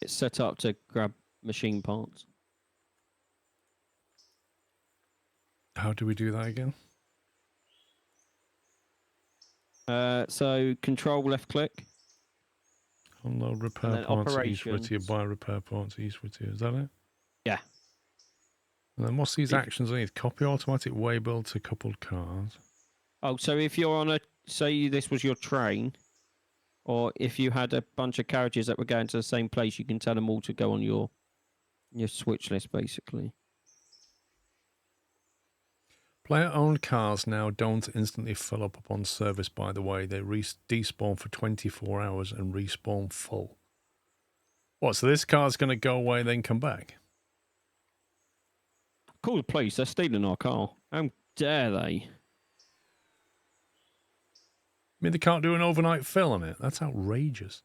It's set up to grab machine parts. How do we do that again? So control left click. Unload repair then parts, East Whittier, operations. buy repair parts, East Whittier. Is that it? Yeah. And then what's these actions underneath? Copy automatic way build to coupled cars. Oh, so if you're on a, say this was your train, or if you had a bunch of carriages that were going to the same place, you can tell them all to go on your switch list, basically. Player-owned cars now don't instantly fill up upon service, by the way. They despawn for 24 hours and respawn full. What, so this car's going to go away then come back? Call the police, they're stealing our car. How dare they? I mean, they can't do an overnight fill on it. That's outrageous.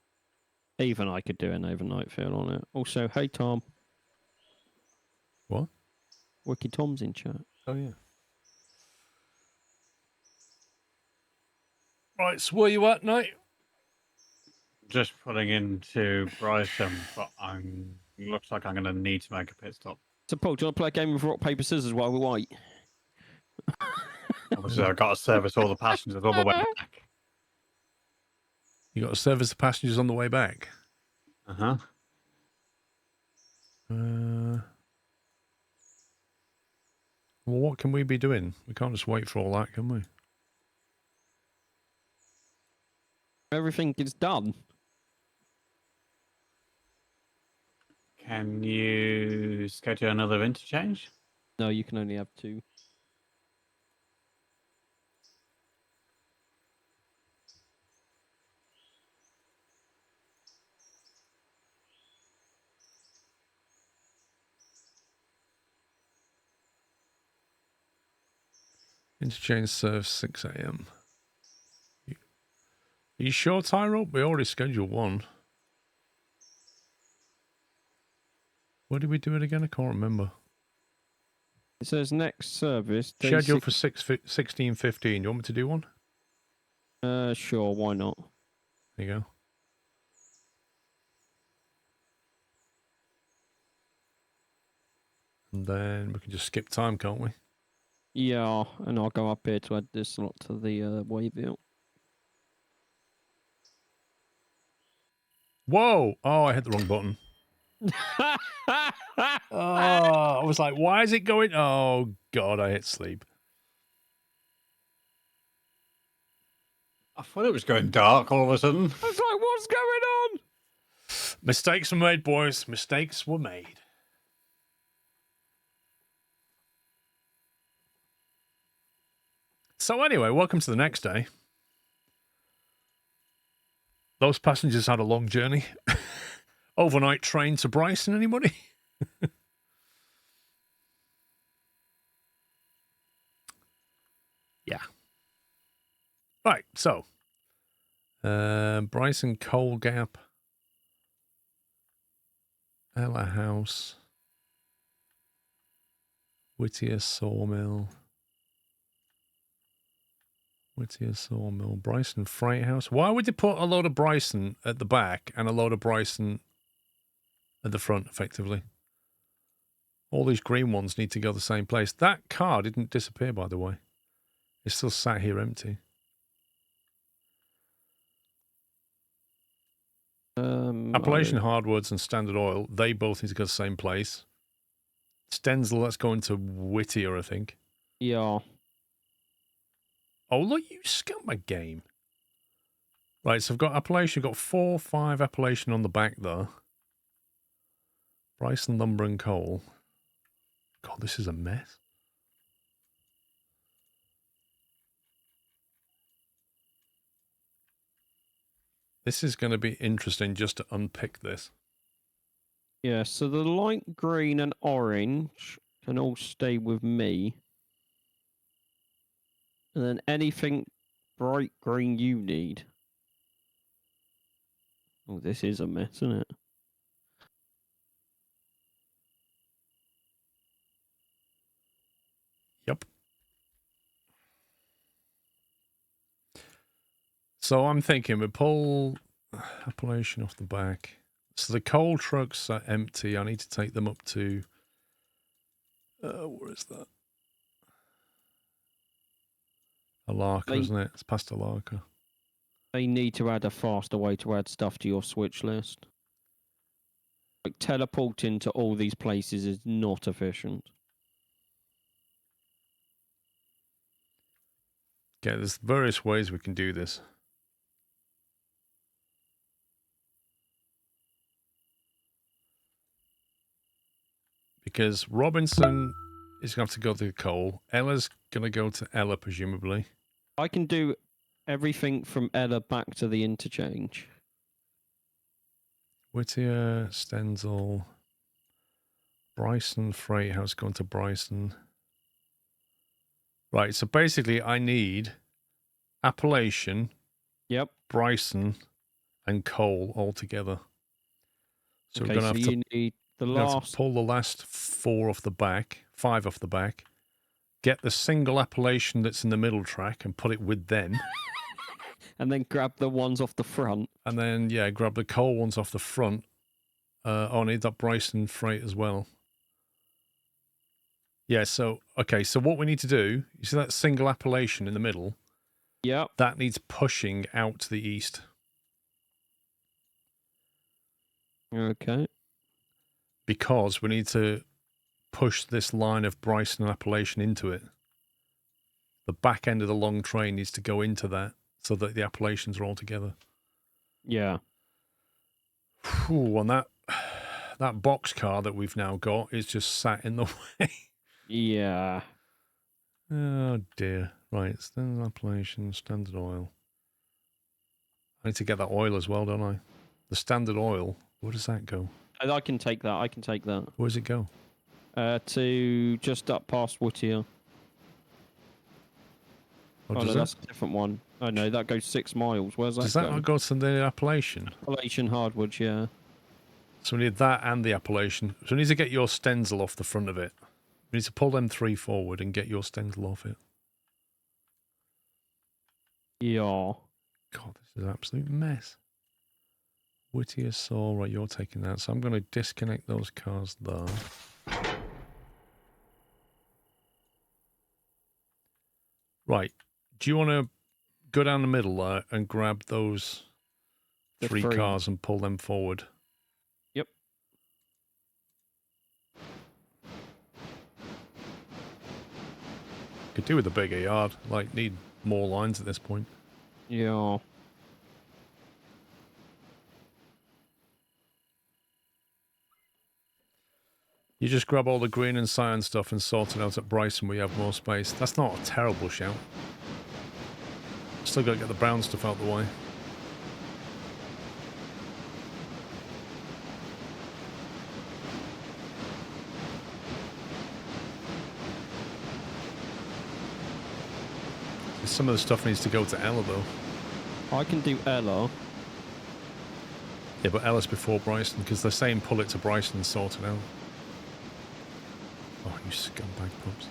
Even I could do an overnight fill on it. Also, hey Tom. What? Wiki Tom's in chat. Oh, yeah. Right, so where you at, Knight? Just putting into Bryson, but looks like I'm going to need to make a pit stop. So Paul, do you want to play a game of rock, paper, scissors while we wait? Obviously, I've got to service all the passengers all the way back. You got to service the passengers on the way back. Uh-huh. Well, what can we be doing? We can't just wait for all that, can we? Everything is done. Can you schedule another interchange? No, you can only have 2. Interchange serves 6 a.m. Are you sure, Tyro? We already scheduled one. Where did we do it again? I can't remember. It says next service. Scheduled for 16:15. You want me to do one? Sure, why not? There you go. And then we can just skip time, can't we? Yeah, and I'll go up here to add this slot to the waybill. Whoa! Oh, I hit the wrong button. Oh, I was like, why is it going? Oh, God, I hit sleep. I thought it was going dark all of a sudden. I was like, what's going on? Mistakes were made, boys. Mistakes were made. So anyway, welcome to the next day. Those passengers had a long journey. Overnight train to Bryson, anybody? Yeah. Right, so. Bryson Coal Gap. Ella House. Whittier Sawmill. Whittier Sawmill. Bryson Freight House. Why would they put a load of Bryson at the back and a load of Bryson at the front, effectively? All these green ones need to go the same place. That car didn't disappear, by the way. It's still sat here empty. Appalachian Hardwoods and Standard Oil, they both need to go to the same place. Stenzel, that's going to Whittier, I think. Yeah. Oh, look, you scumbag game. Right, so I've got Appalachian, got 4, 5 Appalachian on the back there. Bryson, lumber and coal. God, this is a mess. This is going to be interesting just to unpick this. Yeah, so the light green and orange can all stay with me. And then anything bright green you need. Oh, this is a mess, isn't it? Yep. So I'm thinking we pull Appalachian off the back. So the coal trucks are empty. I need to take them up to... where is that? Alarka, isn't it? It's past Alarka. They need to add a faster way to add stuff to your switch list. Like teleporting to all these places is not efficient. Okay, there's various ways we can do this. Because Robinson is going to have to go to coal. Ella's going to go to Ella, presumably. I can do everything from Ella back to the interchange. Whittier, Stenzel, Bryson, Freight House going to Bryson. Right, so basically I need Appalachian, Yep. Bryson, and coal all together. So Okay, we're going to have to you need the We're going to have last... to pull the last 4 off the back, 5 off the back, get the single Appalachian that's in the middle track and put it with them. and then grab the ones off the front. And then, yeah, grab the coal ones off the front. I need that Bryson freight as well. Yeah, so, okay, so what we need to do, you see that single Appalachian in the middle? Yep. That needs pushing out to the east. Okay. Because we need to push this line of Bryson and Appalachian into it. The back end of the long train needs to go into that so that the Appalachians are all together. Yeah. Whew, and that box car that we've now got is just sat in the way. Yeah. Oh dear. Right, standard Appalachian, standard oil. I need to get that oil as well, don't I? The standard oil, where does that go? I can take that. I can take that. Where does it go? To just up past Whittier. Oh, no, does that's a different one. Oh no, that goes 6 miles. Where's that does that go? not go to the Appalachian? Appalachian hardwood, yeah. So we need that and the Appalachian. So we need to get your Stenzel off the front of it. We need to pull them 3 forward and get your Stenzel off it. Yeah. God, this is an absolute mess. Whittier saw, right, you're taking that. So I'm going to disconnect those cars there. Right. Do you want to go down the middle there and grab those The 3 three. cars and pull them forward? Yep. Could do with a bigger yard. Like, need more lines at this point. Yeah. You just grab all the green and cyan stuff and sort it out at Bryson where you have more space. That's not a terrible shout. Still got to get the brown stuff out the way. Some of the stuff needs to go to Ella, though. I can do Ella. Yeah, but Ella's before Bryson, because they're saying pull it to Bryson and sort it out. Oh, you scumbag pups.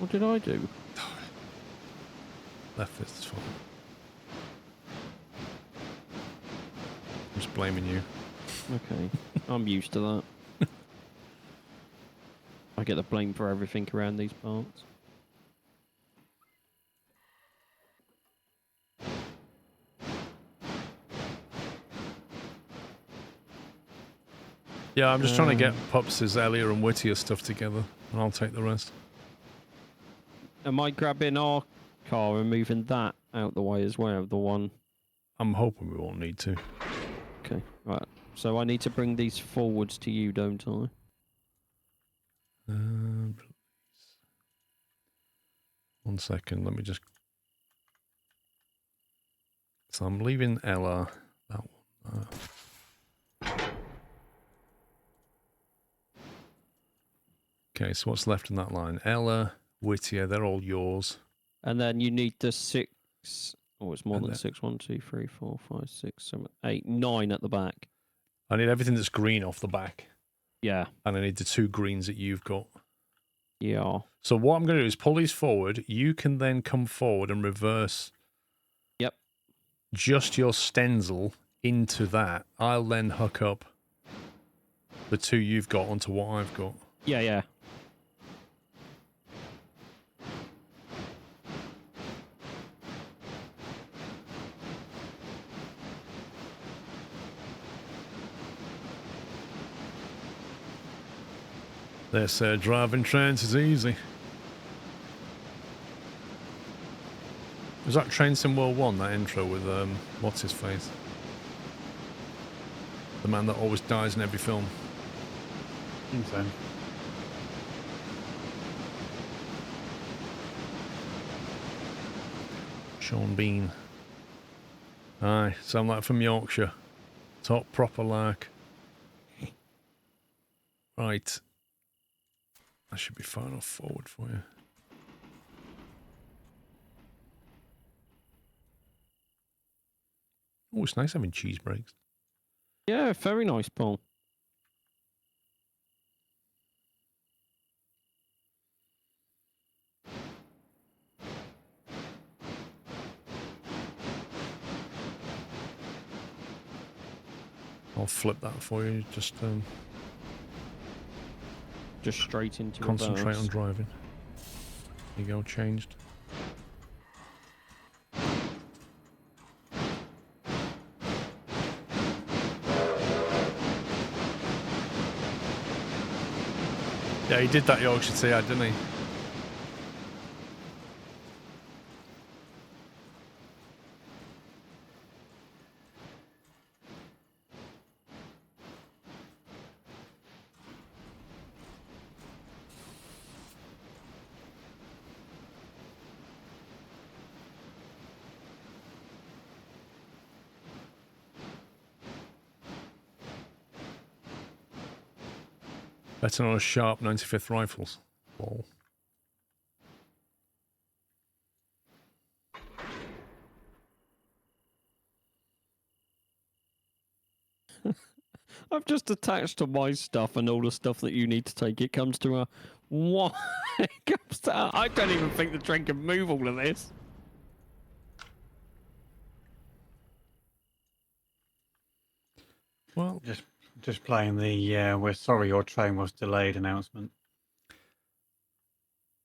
What did I do? Left fist's fine. I'm just blaming you. Okay. I'm used to that. I get the blame for everything around these parts. Yeah, I'm just trying to get Pups' Elliot and Whittier stuff together, and I'll take the rest. Am I grabbing our car and moving that out the way as well? The one. I'm hoping we won't need to. Okay, right. So I need to bring these forwards to you, don't I? Please. 1 second, let me just... So I'm leaving Ella, that one. Okay, so what's left in that line? Ella, Whittier, they're all yours. And then you need the 6. Oh, it's more And than then- 6. 1, 2, 3, 4, 5, 6, 7, 8, 9 at the back. I need everything that's green off the back. Yeah. And I need the 2 greens that you've got. Yeah. So what I'm going to do is pull these forward. You can then come forward and reverse. Yep. Just your stencil into that. I'll then hook up the 2 you've got onto what I've got. Yeah, yeah. They say driving trains is easy. Was that Train Sim World 1, that intro with, what's his face? The man that always dies in every film. I think so. Sean Bean. Aye, sound like from Yorkshire. Top proper lark. Right. That should be far enough forward for you. Oh, it's nice having cheese breaks. Yeah, very nice, Paul. I'll flip that for you. Just Straight into concentrate reverse. on driving. There you go, changed. Yeah, he did that Yorkshire tea, didn't he? Better on a sharp 95th rifles. Lol. I've just attached to my stuff and all the stuff that you need to take. It comes to a what? It comes to I don't even think the train can move all of this. Well, Just playing the we're sorry your train was delayed announcement.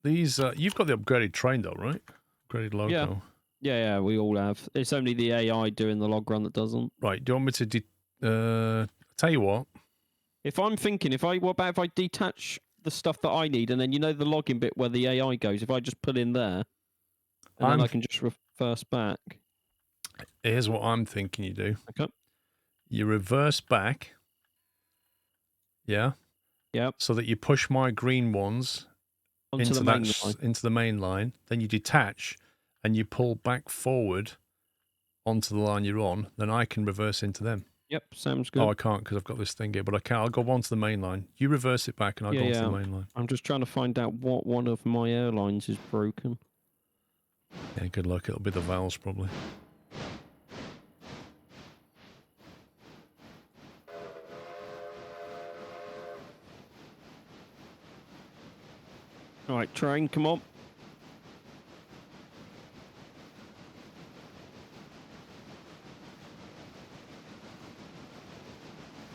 these you've got the upgraded train though, right? Upgraded logo. Yeah, we all have. It's only the AI doing the log run that doesn't. Right. Do you want me to tell you what? What about if I detach the stuff that I need and then the login bit where the AI goes, if I just put in there and then I can just reverse back. Here's what I'm thinking you do. Okay. You reverse back. Yeah. Yep. So that you push my green ones Onto the main line. into the main line. Then you detach and you pull back forward onto the line you're on. Then I can reverse into them. Yep, sounds good. Oh, I can't because I've got this thing here, but I can. I'll go onto the main line. You reverse it back and I'll go onto the main line. I'm just trying to find out what one of my airlines is broken. Yeah, good luck. It'll be the valves probably. All right, train, come on.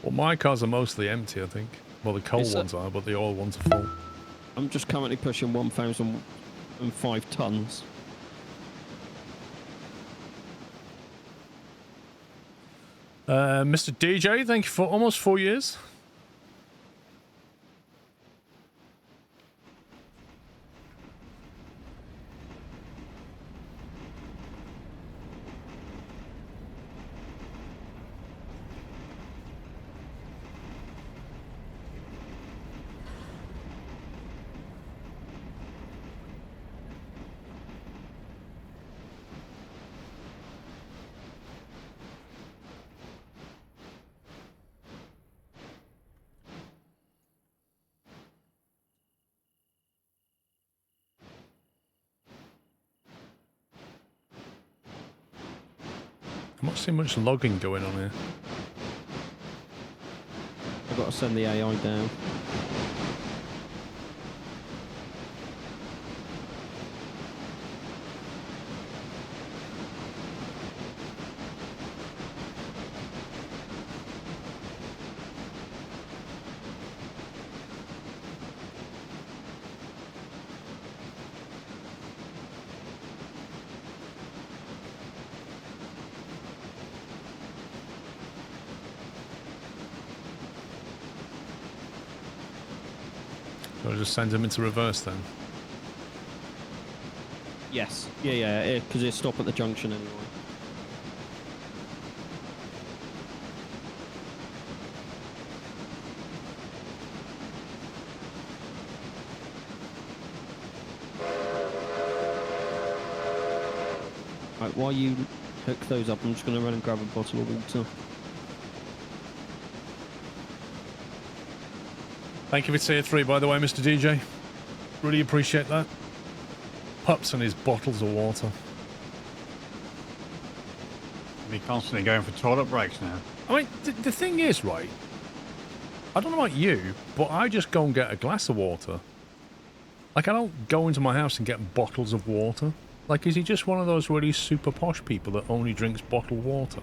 Well, my cars are mostly empty, I think. Well, the coal ones are, but the oil ones are full. I'm just currently pushing 1,005 tons. Mr. DJ, thank you for almost 4 years. I'm not seeing much logging going on here. I've got to send the AI down. So I'll just send him into reverse then. Yes. Yeah, because it stopped at the junction anyway. Right, while you hook those up, I'm just going to run and grab a bottle of water. Thank you for tier 3, by the way, Mr. DJ. Really appreciate that. Pups and his bottles of water. Be constantly going for toilet breaks now. I mean, the thing is, right, I don't know about you, but I just go and get a glass of water. Like, I don't go into my house and get bottles of water. Like, is he just one of those really super posh people that only drinks bottled water?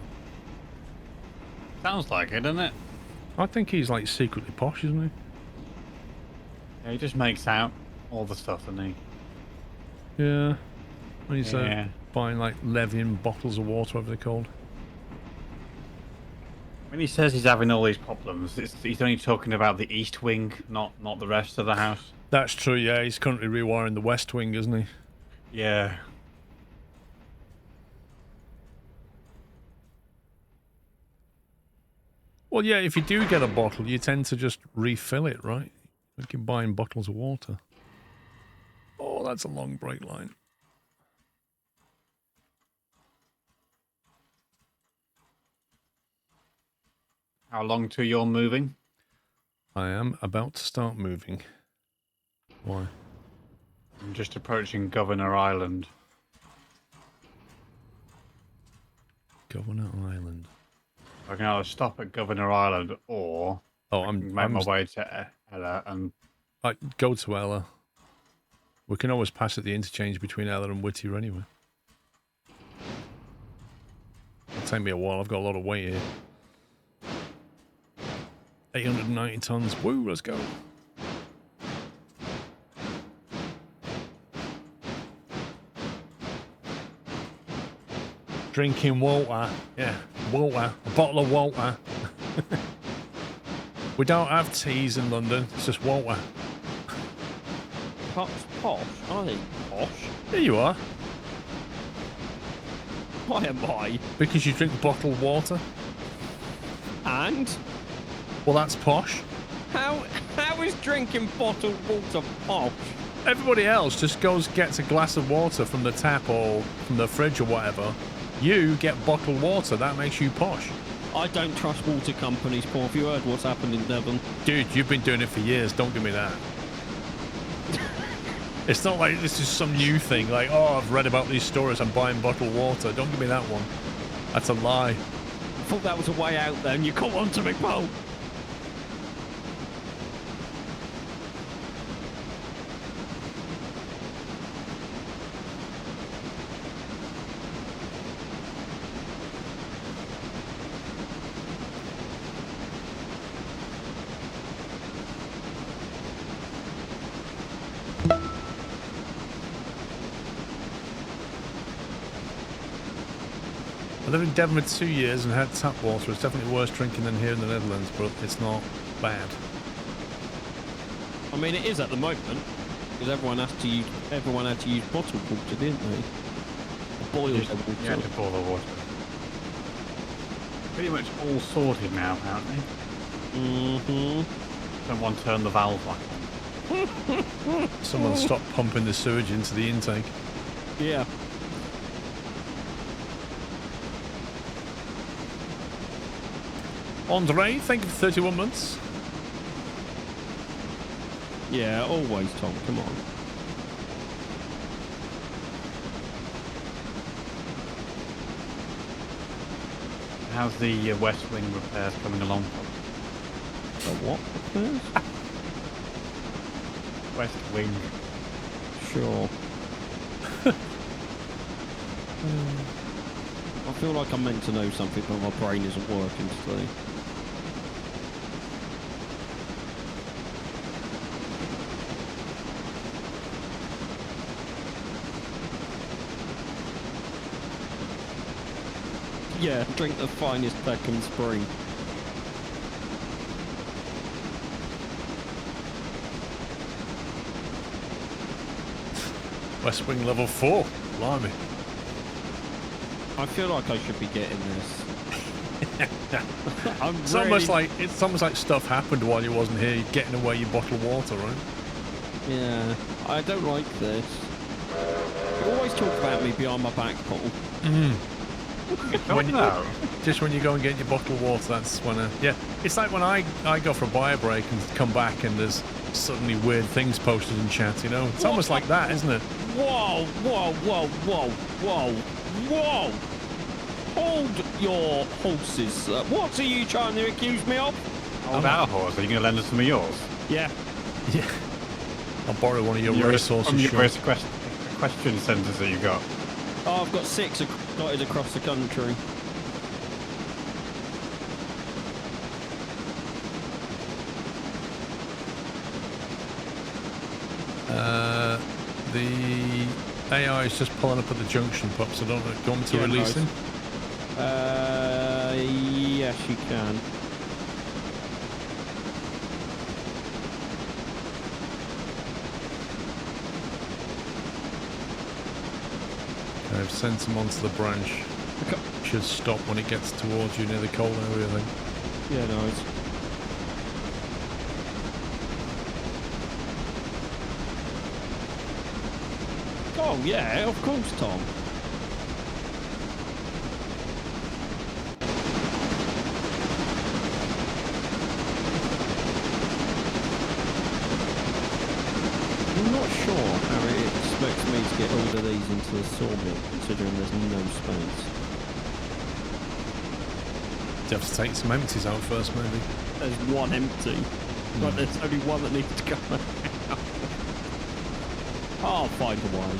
Sounds like it, doesn't it? I think he's, like, secretly posh, isn't he? Yeah, he just makes out all the stuff, doesn't he? Yeah. He's Yeah. buying, like, Levian bottles of water, whatever they're called. When he says he's having all these problems, he's only talking about the east wing, not the rest of the house. That's true, yeah. He's currently rewiring the west wing, isn't he? Yeah. Well, yeah, if you do get a bottle, you tend to just refill it, right? Like you're buying bottles of water. Oh, that's a long brake line. How long till you're moving? I am about to start moving. Why? I'm just approaching Governor Island. Governor Island. I can either stop at Governor Island or I'm make my way to Ella and go to Ella. We can always pass at the interchange between Ella and Whittier anyway. It'll take me a while. I've got a lot of weight here. 890 tons. Woo, let's go. Drinking water. Yeah, water. A bottle of water. We don't have teas in London. It's just water. Posh? I think posh. There you are. Why am I? Because you drink bottled water. And? Well, that's posh. How is drinking bottled water posh? Everybody else just gets a glass of water from the tap or from the fridge or whatever. You get bottled water. That makes you posh. I don't trust water companies, Paul. Have you heard what's happened in Devon? Dude, you've been doing it for years. Don't give me that. It's not like this is some new thing. Like, oh, I've read about these stories. I'm buying bottled water. Don't give me that one. That's a lie. I thought that was a way out then. You caught on to me, Paul. I lived in Devon for 2 years and had tap water. It's definitely worse drinking than here in the Netherlands, but it's not bad. I mean, it is at the moment because everyone had to use bottled water, didn't they? Boiled water. You had to boil the water. Pretty much all sorted now, apparently. Someone turned the valve back on. Someone stopped pumping the sewage into the intake. Yeah. Andre, thank you for 31 months. Yeah, always, Tom. Come on. How's the West Wing repairs coming along? The what? West Wing. Sure. I feel like I'm meant to know something, but my brain isn't working today. Yeah, drink the finest Peckham Spring. West Wing level 4. Blimey. I feel like I should be getting this. It's almost like stuff happened while you wasn't here. You're getting away your bottled water, right? Yeah, I don't like this. You always talk about me behind my back, Paul. Just when you go and get your bottled water, that's when yeah. It's like when I go for a bio break and come back and there's suddenly weird things posted in chat, you know? It's almost like that, isn't it? Whoa, whoa, whoa, whoa, whoa, whoa! Hold your horses. What are you trying to accuse me of? Hold our horse. Are you going to lend us some of yours? Yeah. Yeah. I'll borrow one of your resources. From your question centres that you got. Oh, I've got 6 dotted across the country. The AI is just pulling up at the junction, pups. I don't know. Do you want me to release him? Yes, you can. I've sent him onto the branch. Okay. Should stop when it gets towards you near the coal area, I think. Yeah, nice. Oh, yeah, of course, Tom. I'm not sure how it expects me to get all of these into the sawmill, considering there's no space. You have to take some empties out first, maybe. There's one empty, but there's only one that needs to go out. I'll find a way.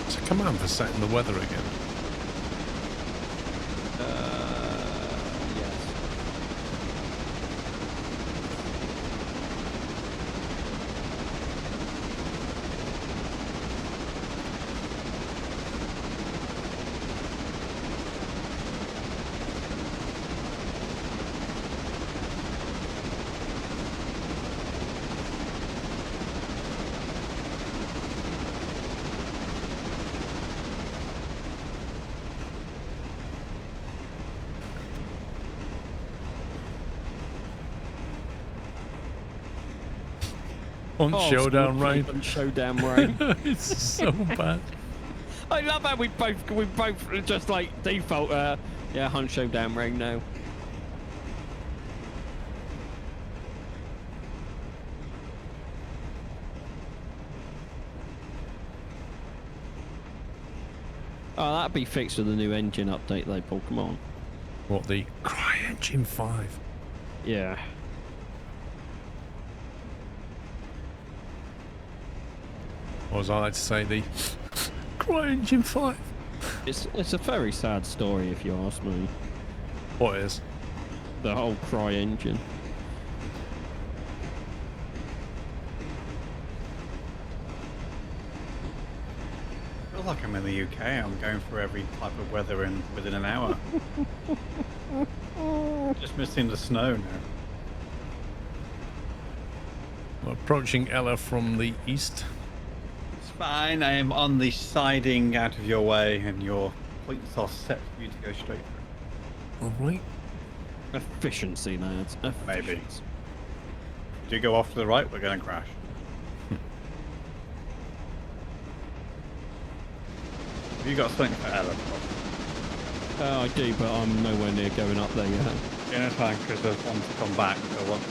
It's a command for setting the weather again. Yes. On Showdown Rain. On Showdown Rain. It's so bad. I love how we both just like default. Yeah, Hunt Showdown Rain now. Oh, that'd be fixed with the new engine update, though, Paul. Come on. What, the CryEngine 5? Yeah. Or as I like to say, the CryEngine 5. It's a very sad story, if you ask me. What is? The whole CryEngine. I feel like I'm in the UK. I'm going through every type of weather within an hour. Just missing the snow now. We're approaching Ella from the east. It's fine. I am on the siding out of your way, and your points are set for you to go straight through. Alright. Efficiency, lads. Maybe. Efficiency. If you go off to the right, we're going to crash. Have you got something for Ella? I do, but I'm nowhere near going up there yet. In a time, because there's one to come back. So once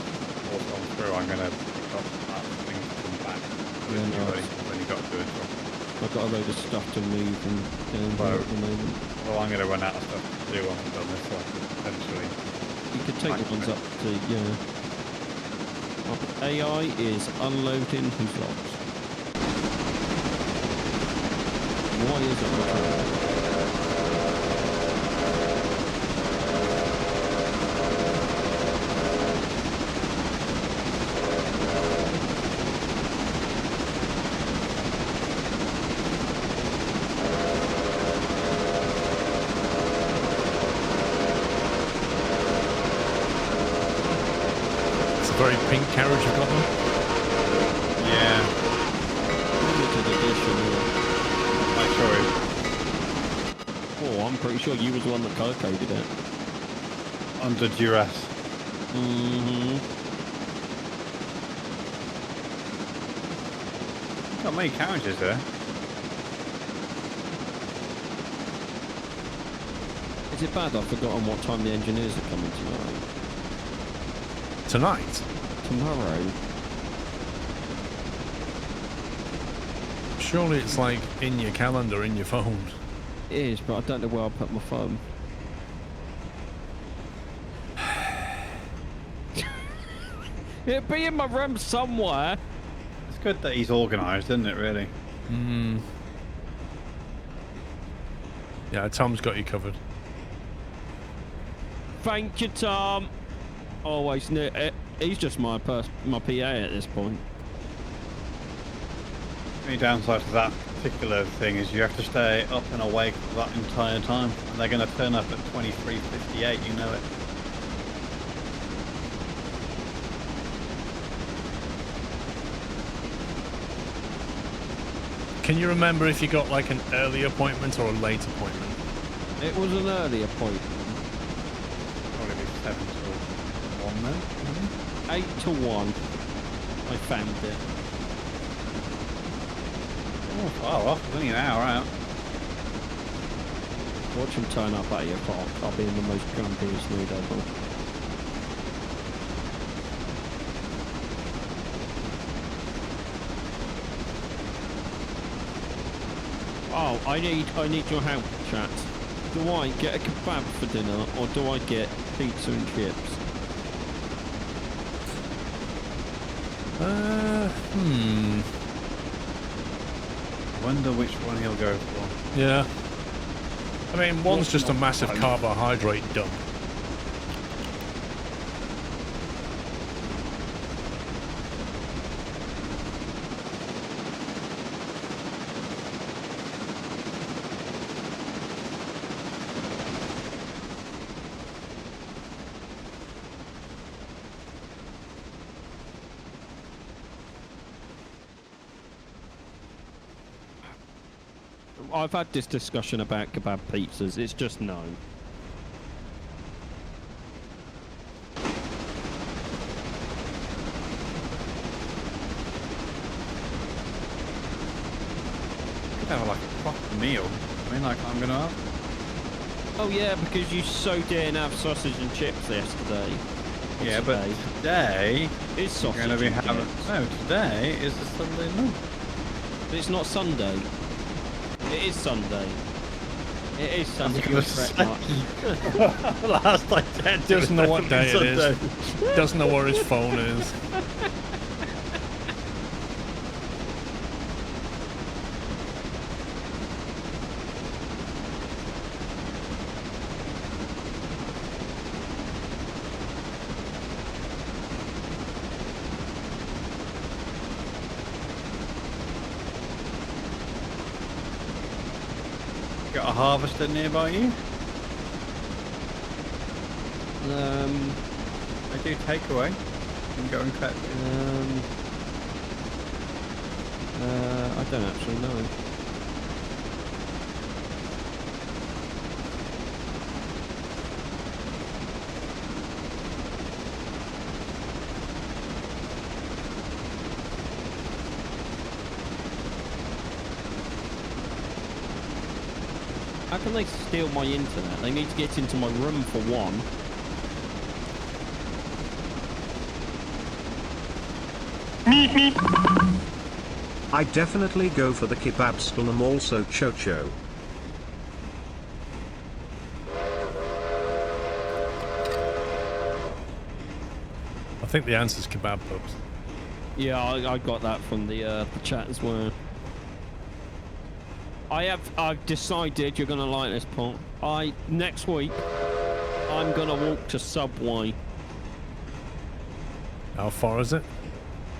all gone through, I'm going to pick up that thing to come back. So Yeah, that no, you've only got to do a job. I've got a load of stuff to move and Well, at the moment. Well, I'm going to run out of stuff to do once I've done this, so I could potentially. You could take the ones up to, yeah. AI is unloading his logs. Why is it not? Very pink carriage you've got there. Yeah. Limited edition. I show him. Oh, I'm pretty sure you was the one that color coded it. Under duress. Mm-hmm. Got many carriages there. Is it bad I've forgotten what time the engineers are coming tomorrow? Tonight? Tomorrow? Surely it's like in your calendar, in your phone. It is, but I don't know where I'll put my phone. It'll be in my room somewhere. It's good that he's organised, isn't it, really? Hmm. Yeah, Tom's got you covered. Thank you, Tom. Always knew it. He's just my PA at this point. The only downside to that particular thing is you have to stay up and awake for that entire time. And they're going to turn up at 23:58, you know it. Can you remember if you got like an early appointment or a late appointment? It was an early appointment. Probably be 7 till 1 then. 8 to 1. I found it. Oh, far off. It's only an hour out. Watch him turn up at 8 o'clock. I'll be in the most grumpiest mood ever. Oh, I need your help, chat. Do I get a kebab for dinner or do I get pizza and chips? I wonder which one he'll go for. Yeah. I mean, one's just a massive carbohydrate dump. I've had this discussion about kebab pizzas. It's just no. Could have like a proper meal. I mean, like I'm going to have. Oh yeah, because you so didn't have sausage and chips yesterday. Or Yeah, today. but today It's sausage you're going to be and having. chips. No, today is the Sunday lunch. But it's not Sunday. It is Sunday. It is Sunday. gonna You're correct, Mark. Last I checked, Doesn't know what day it Sunday. is. Doesn't know where his phone is. Got a harvester nearby you? I do takeaway. You can go and collect it. I don't actually know. How can they steal my internet? They need to get into my room for one. I definitely go for the kebab still. I'm also Chocho. I think the answer's kebab pubs. Yeah, I got that from the chat as well. I've decided you're gonna like this, Paul. Next week I'm gonna walk to Subway. How far is it?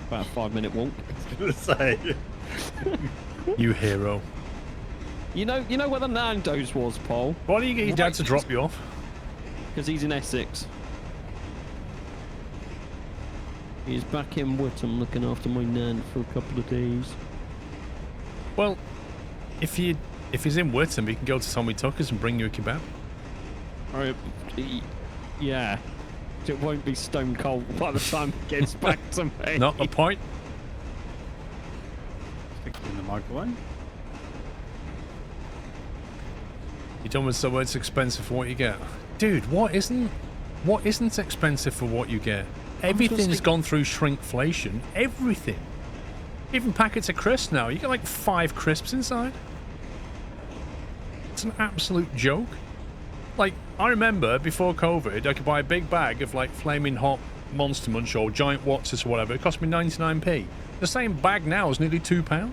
About a 5-minute walk. I was gonna say. You hero. You know where the Nando's was, Paul? Why don't you get your dad to drop you off? Because he's in Essex. He's back in Whittam looking after my nan for a couple of days. Well, if he's in Whittam, he can go to Tommy Tucker's and bring you a kebab. Yeah. It won't be stone cold by the time it gets back to me. Not the point. Stick it in the microwave. You done with Subway? It's expensive for what you get, dude. What isn't expensive for what you get? Everything's gone through shrinkflation. Everything. Even packets of crisps now. You get like 5 crisps inside. It's an absolute joke. Like, I remember before COVID, I could buy a big bag of like flaming hot Monster Munch or Giant Watsits or whatever. It cost me 99p. The same bag now is nearly £2.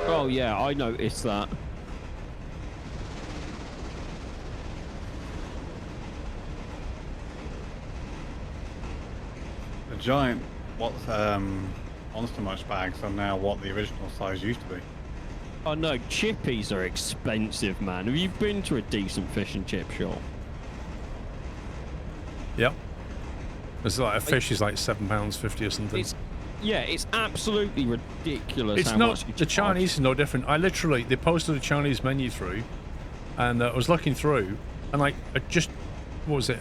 Oh yeah, I noticed that. The giant Monster Munch bags are now what the original size used to be. Oh no, chippies are expensive, man. Have you been to a decent fish and chip shop? Yep. It's like a fish is like £7.50 or something. It's absolutely ridiculous. It's how not, much you the charge. Chinese is no different. They posted a Chinese menu through, and I was looking through, and like, what was it,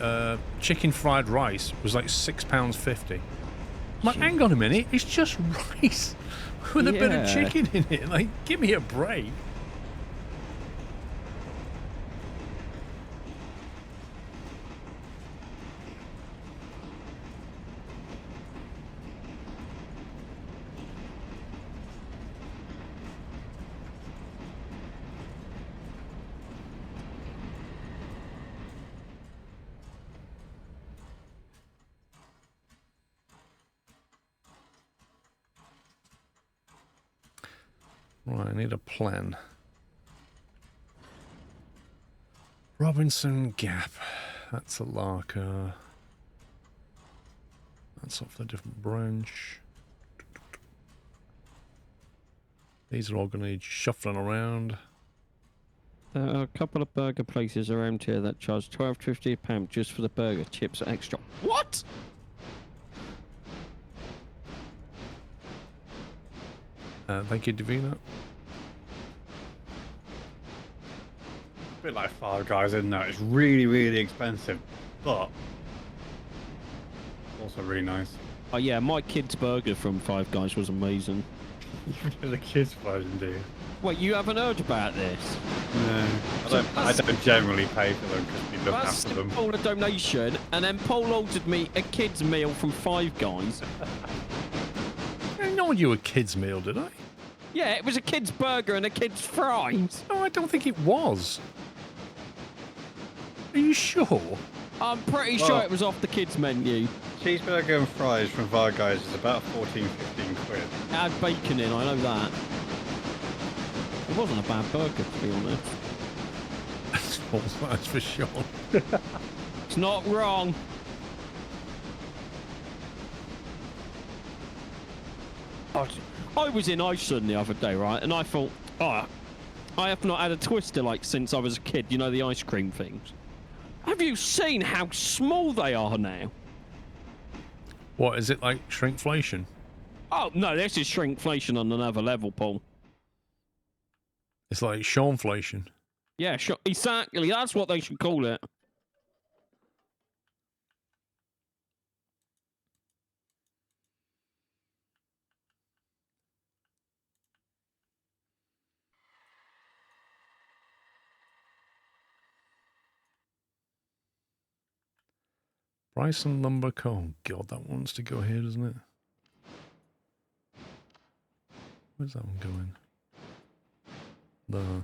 chicken fried rice was like £6.50. I'm like, hang on a minute, it's just rice with a bit of chicken in it. Like, give me a break. Right, I need a plan. Robinson Gap. That's a Larker. That's off the different branch. These are all going to need shuffling around. There are a couple of burger places around here that charge £12.50 a pound just for the burger. Chips are extra. What? Thank you, Davina. A bit like Five Guys, isn't it? It's really, really expensive, but also really nice. Oh yeah, my kid's burger from Five Guys was amazing. You the kids version, do you? Wait, you haven't heard about this? No, I don't generally pay for them because we look after them. Paul a donation, and then Paul ordered me a kid's meal from Five Guys. I didn't know you were a kid's meal, did I? Yeah, it was a kid's burger and a kid's fries. No, I don't think it was. Are you sure? I'm pretty sure it was off the kids' menu. Cheeseburger and fries from Five Guys is about 14, 15 quid. It had bacon in, I know that. It wasn't a bad burger, to be honest. That's for sure. It's not wrong. I was in Iceland the other day, right? And I thought, I have not had a Twister like since I was a kid. You know, the ice cream things. Have you seen how small they are now? What, is it like shrinkflation? Oh, no, this is shrinkflation on another level, Paul. It's like Seanflation. Yeah, sure. Exactly. That's what they should call it. Bryson Lumber Co. Oh, God, that wants to go here, doesn't it? Where's that one going? There.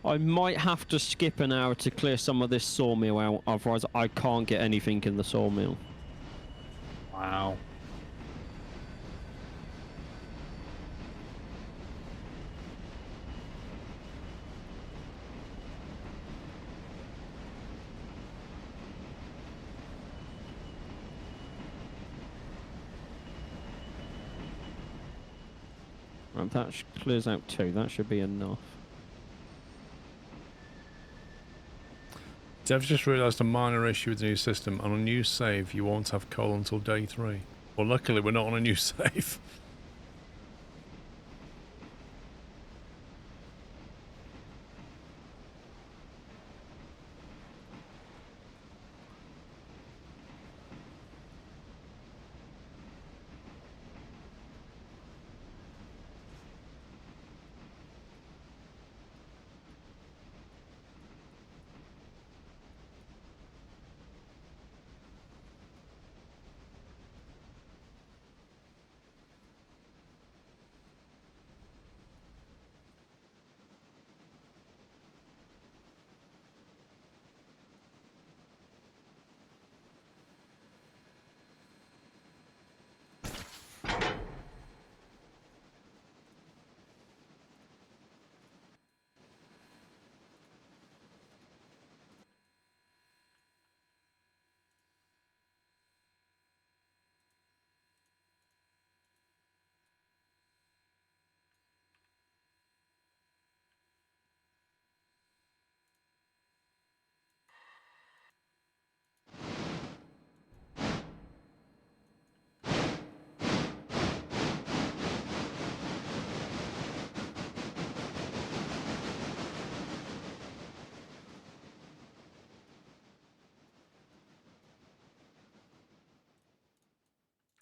I might have to skip an hour to clear some of this sawmill out, otherwise I can't get anything in the sawmill. Wow. Right, that clears out 2. That should be enough. Dev's just realised a minor issue with the new system. On a new save, you won't have coal until day 3. Well, luckily, we're not on a new save.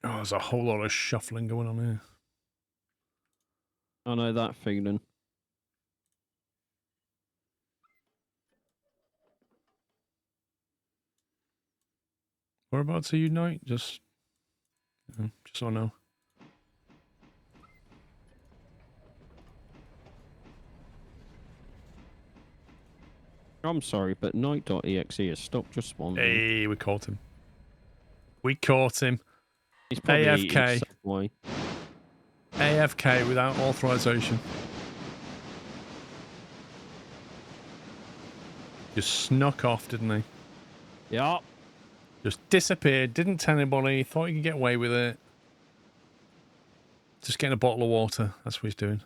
Oh, there's a whole lot of shuffling going on here. I know that feeling. Whereabouts are you, Knight? Just so I know. I'm sorry, but Night.exe has stopped responding. Hey, we caught him. We caught him. He's probably eating AFK. Subway. AFK without authorization. Just snuck off, didn't he? Yeah. Just disappeared, didn't tell anybody, thought he could get away with it. Just getting a bottle of water. That's what he's doing.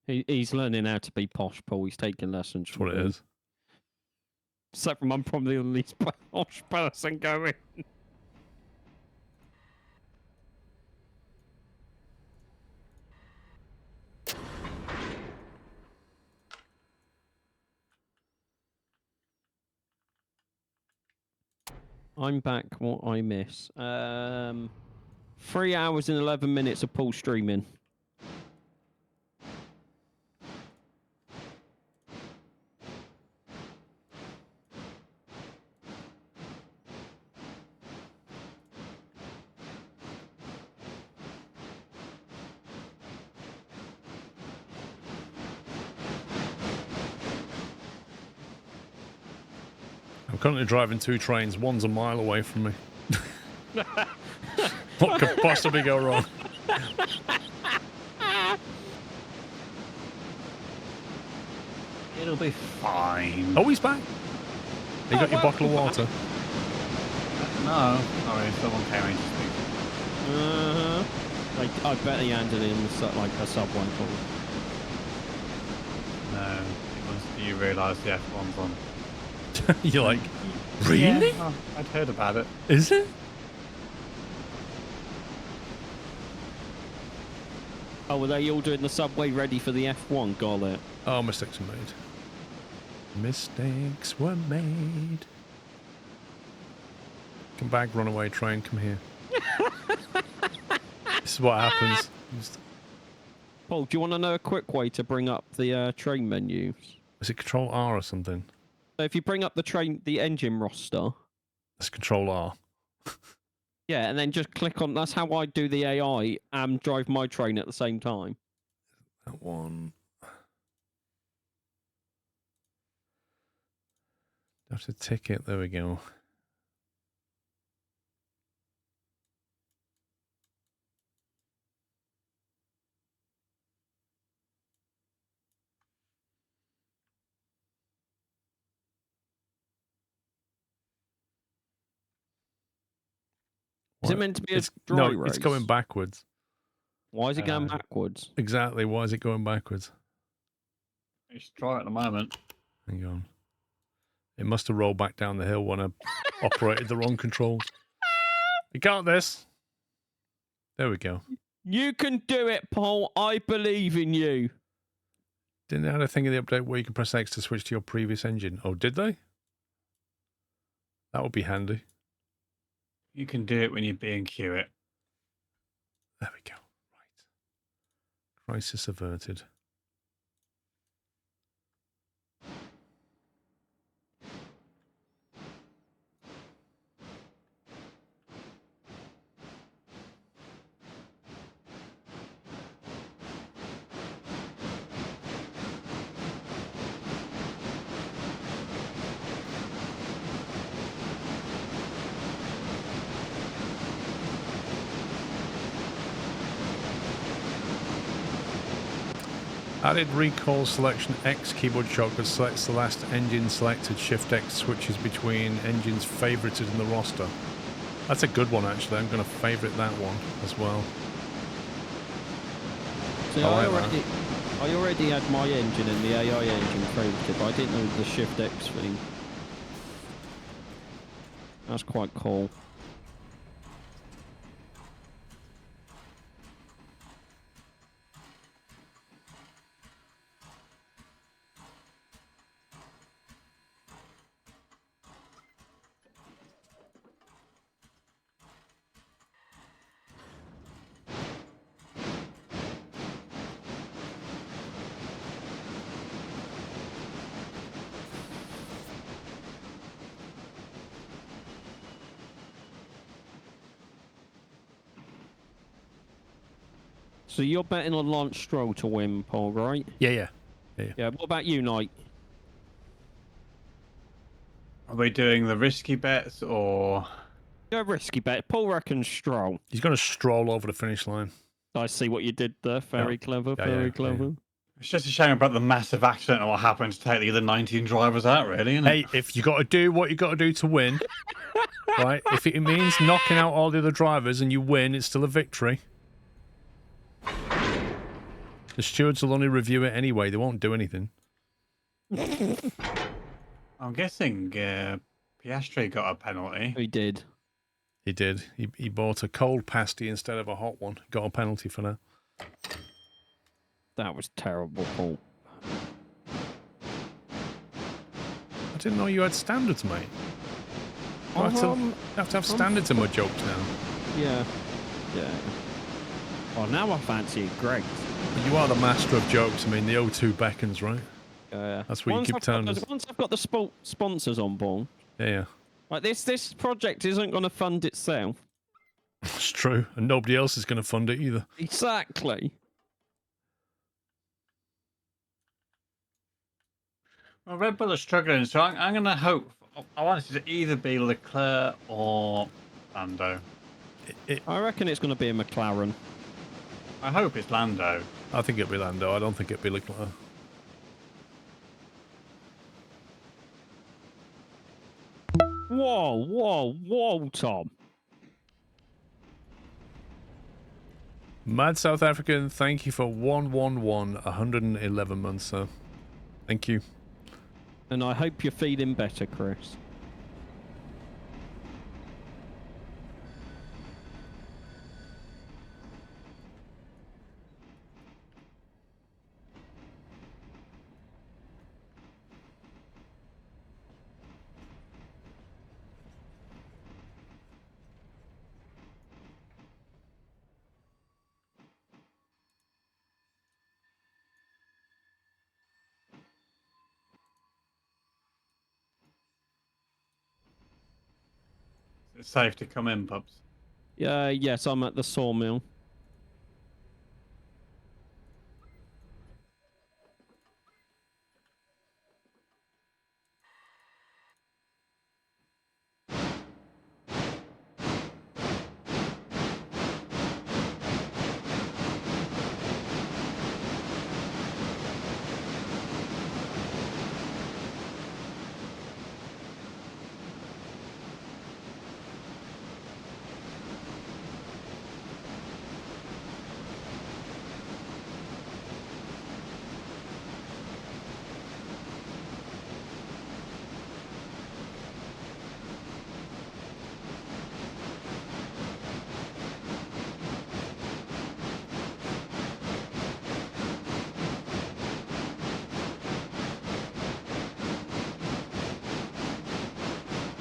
He's learning how to be posh, Paul. He's taking lessons That's from what it me. is. Except from I'm probably the least posh person going. I'm back. What I miss? 3 hours and 11 minutes of Paul streaming. I'm currently driving 2 trains. One's a mile away from me. What could possibly go wrong? It'll be fine. Oh, he's back. You got your bottle of water. No. Sorry, someone came in to speak. I bet he handed in like a subway call. No, once you realise the F1's on. You're like, really? Yeah, I'd heard about it. Is it? Oh, were they all doing the subway ready for the F1? Got it. Oh, mistakes were made. Mistakes were made. Come back, runaway train, come here. This is what happens. Paul, do you want to know a quick way to bring up the train menus? Is it Control R or something? So if you bring up the engine roster. That's Control R. Yeah, and then just click on. That's how I do the AI and drive my train at the same time. That one. Have to tick it. There we go. Is it meant to be a dry no, race? it's going backwards. Why is it going backwards? Exactly. Why is it going backwards? It's dry at the moment. Hang on. It must have rolled back down the hill when I operated the wrong controls. You got this. There we go. You can do it, Paul. I believe in you. Didn't they have a thing in the update where you can press X to switch to your previous engine? Oh, did they? That would be handy. You can do it when you B&Q it. There we go. Right. Crisis averted. Added recall selection X keyboard shortcut selects the last engine selected. Shift X switches between engines favorited in the roster. That's a good one, actually. I'm going to favorite that one as well. See, I I already had my engine in the AI engine favorited, but I didn't know the Shift X thing. That's quite cool. So you're betting on Lance Stroll to win, Paul, right? Yeah. Yeah, what about you, Knight? Are we doing the risky bets or... Go risky bet. Paul reckons Stroll. He's going to stroll over the finish line. I see what you did there. Very clever, very clever. Yeah. It's just a shame about the massive accident that will happen to take the other 19 drivers out, really, isn't it? Hey, if you got to do what you got to do to win, right? If it means knocking out all the other drivers and you win, it's still a victory. The stewards will only review it anyway. They won't do anything. I'm guessing Piastri got a penalty. He did. He did. He bought a cold pasty instead of a hot one. Got a penalty for that. That was terrible, Paul. I didn't know you had standards, mate. You have to have standards in my jokes now. Yeah. Well, now I fancy it, Greg. You are the master of jokes. I mean, the O2 beckons, right? That's what you keep telling us. Once I've got the sponsors on board. Yeah. Like this project isn't going to fund itself. It's true. And nobody else is going to fund it either. Exactly. Well, Red Bull are struggling, so I'm going to hope... I want it to either be Leclerc or Lando. I reckon it's going to be a McLaren. I hope it's Lando. I think it'll be Lando. I don't think it'll be Leclerc. Whoa, Tom. Mad South African, thank you for 111 months, sir. Thank you. And I hope you're feeling better, Chris. It's safe to come in, pups. Yes, I'm at the sawmill.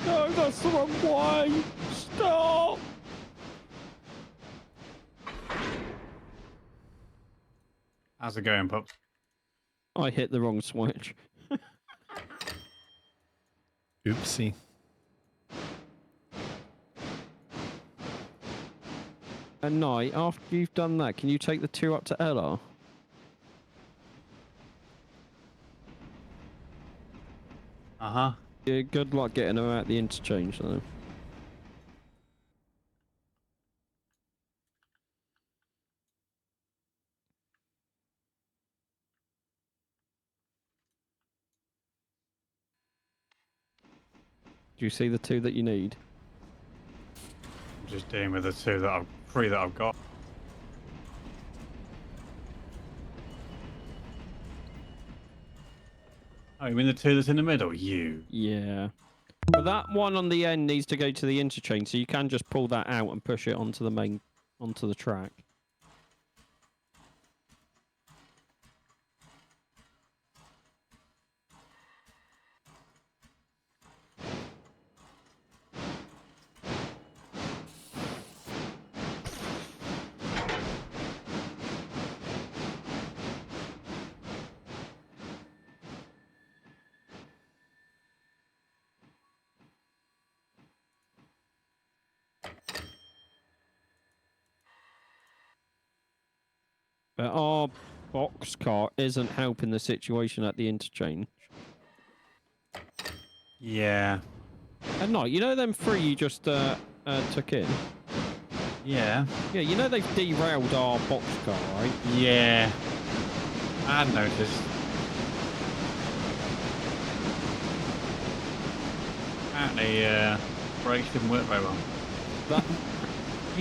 No, that's the wrong way. Stop. How's it going, pups? I hit the wrong switch. Oopsie. At night, after you've done that, can you take the 2 up to LR? Uh-huh. Yeah, good luck getting them out the interchange, though. Do you see the 2 that you need? I'm just dealing with the 3 that I've got. Oh, you mean the 2 that's in the middle? You. Yeah. But that one on the end needs to go to the interchange, so you can just pull that out and push it onto the track. But our box car isn't helping the situation at the interchange. Yeah. And no, you know them 3 you just took in? Yeah. Yeah, you know they've derailed our box car, right? Yeah. I hadn't noticed. Apparently, brakes didn't work very well. That...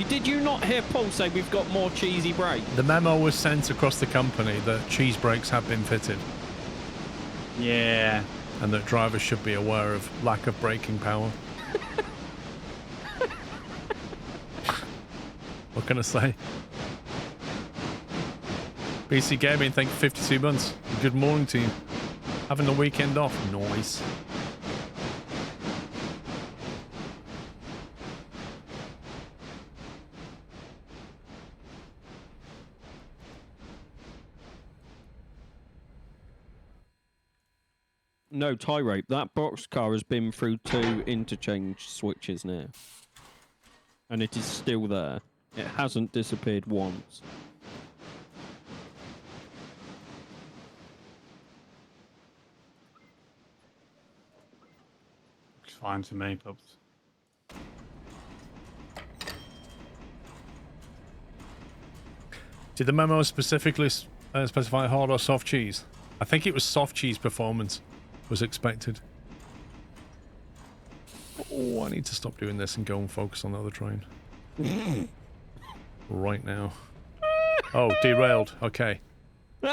Did you not hear Paul say we've got more cheesy brakes? The memo was sent across the company that cheese brakes have been fitted Yeah. and that drivers should be aware of lack of braking power. What can I say? BC Gaming, thank you for 52 months. Good morning to you. Having the weekend off. Nice. No, tie rope. That box car has been through 2 interchange switches now. And it is still there. It hasn't disappeared once. Looks fine to me, pups. Did the memo specifically specify hard or soft cheese? I think it was soft cheese performance was expected. Oh, I need to stop doing this and go and focus on the other train. Right now. Oh, derailed. Okay. See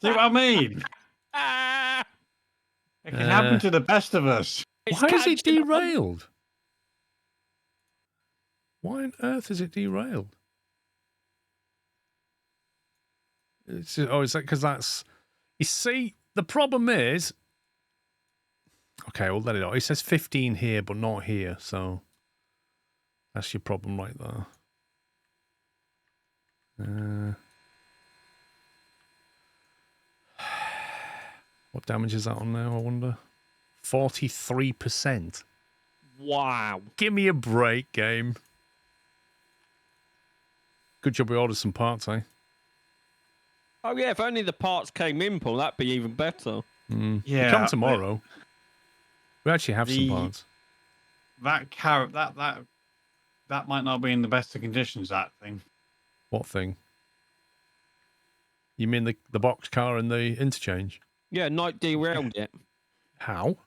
what I mean? It can happen to the best of us. Why is it catching on. derailed? Why on earth is it derailed? Is that because that's... You see, the problem is... Okay, we'll let it out. It says 15 here, but not here, so... That's your problem right there. What damage is that on now, I wonder? 43%. Wow. Give me a break, game. Good job we ordered some parts, eh? Oh yeah, if only the parts came in, Paul, that'd be even better. Yeah, come tomorrow. We actually have some parts. That carrot, that might not be in the best of conditions. That thing. What thing? You mean the box car and the interchange? Yeah, Knight derailed it. How?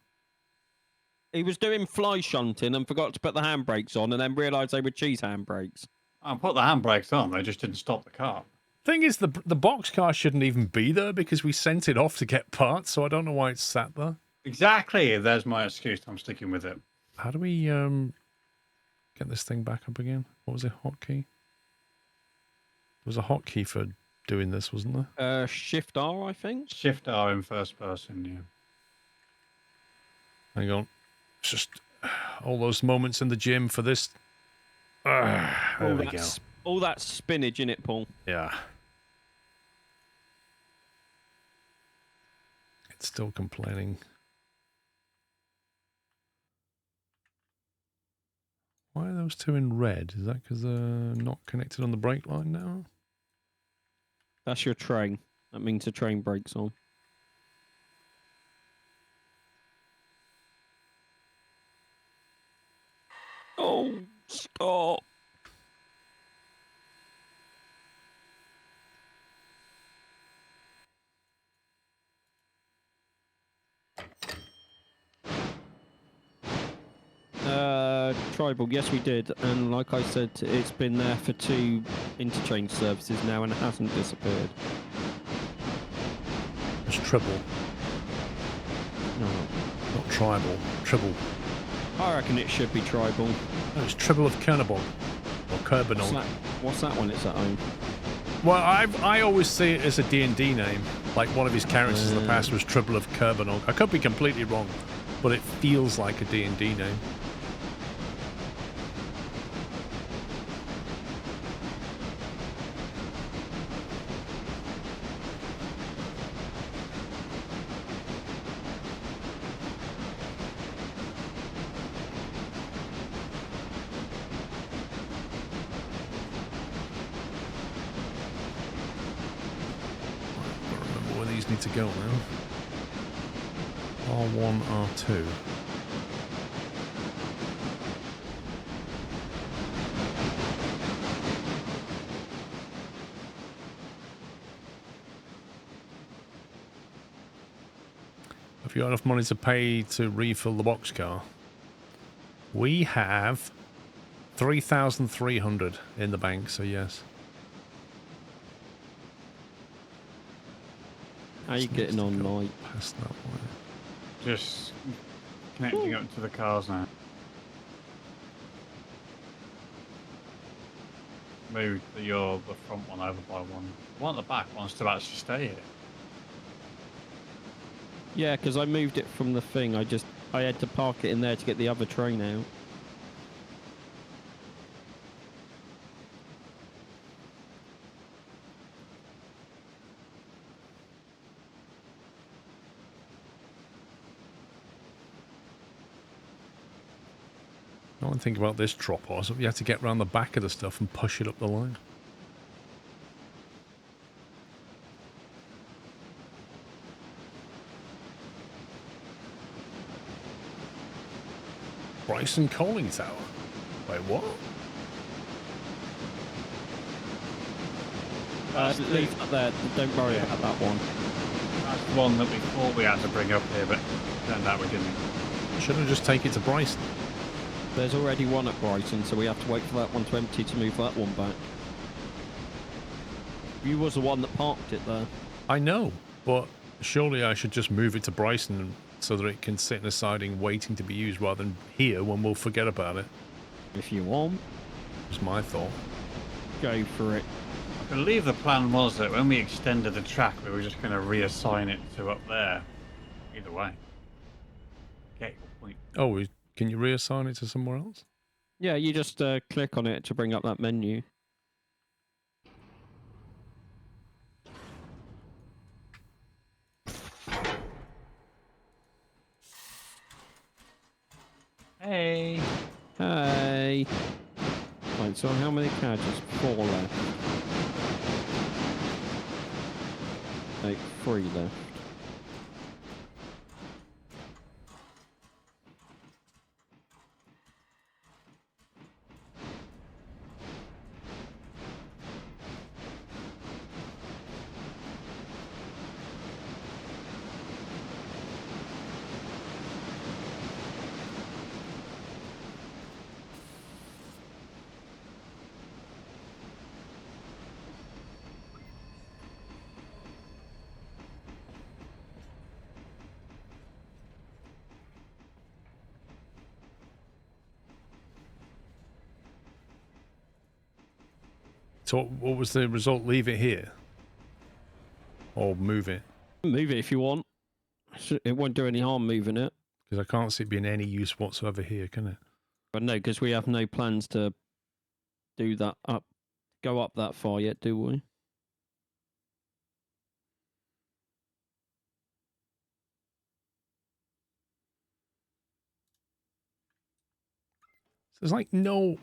He was doing fly shunting and forgot to put the handbrakes on, and then realised they were cheese handbrakes. I put the handbrakes on. They just didn't stop the car. Thing is, the box car shouldn't even be there because we sent it off to get parts, so I don't know why it's sat there. Exactly. There's my excuse. I'm sticking with it. How do we get this thing back up again? What was it? Hotkey? There was a hotkey for doing this, wasn't there? Shift R, I think. Shift R in first person. Yeah. Hang on. It's just all those moments in the gym for this. There we go. All that spinach in it, Paul. Yeah. It's still complaining. Why are those two in red? Is that because they're not connected on the brake line now? That's your train. That means the train brakes on. Oh, stop. Tribal, yes we did, and like I said, it's been there for 2 interchange services now and it hasn't disappeared. It's triple. No. Not tribal. Triple. I reckon it should be tribal. No, it's triple of Kernabog. Or Kerbinol. What's that one it's at home? Well, I always see it as a D&D name. Like one of his characters in the past was Triple of Kerbinol. I could be completely wrong, but it feels like a D&D name. Need to go now. R1, R2. Have you got enough money to pay to refill the box car? We have 3,300 in the bank, so yes. How are you getting on, Knight? Past that way. Just connecting up to the cars now. Move the front one over by one. The one at the back wants to actually stay here. Yeah, because I moved it from the thing. I had to park it in there to get the other train out. One thing about this drop was you had to get around the back of the stuff and push it up the line. Bryson Coaling Tower. Wait, what? Leave that there. Don't worry about that one. That's the one that we thought we had to bring up here, but turned out we didn't. Shouldn't have just take it to Bryson. There's already one at Brighton, so we have to wait for that one to empty to move that one back. You was the one that parked it there. I know, but surely I should just move it to Bryson so that it can sit in a siding waiting to be used rather than here when we'll forget about it. If you want, That's my thought. go for it. I believe the plan was that when we extended the track, we were just going to reassign it to up there. Either way. Get your point. Oh, can you reassign it to somewhere else? Yeah, you just click on it to bring up that menu. Hey. Hey. Right, so how many carriages? 4 left. No, 3 left. So what was the result? Leave it here? Or move it? Move it if you want. It won't do any harm moving it. Because I can't see it being any use whatsoever here, can it? But no, because we have no plans to do that go up that far yet, do we? So there's like no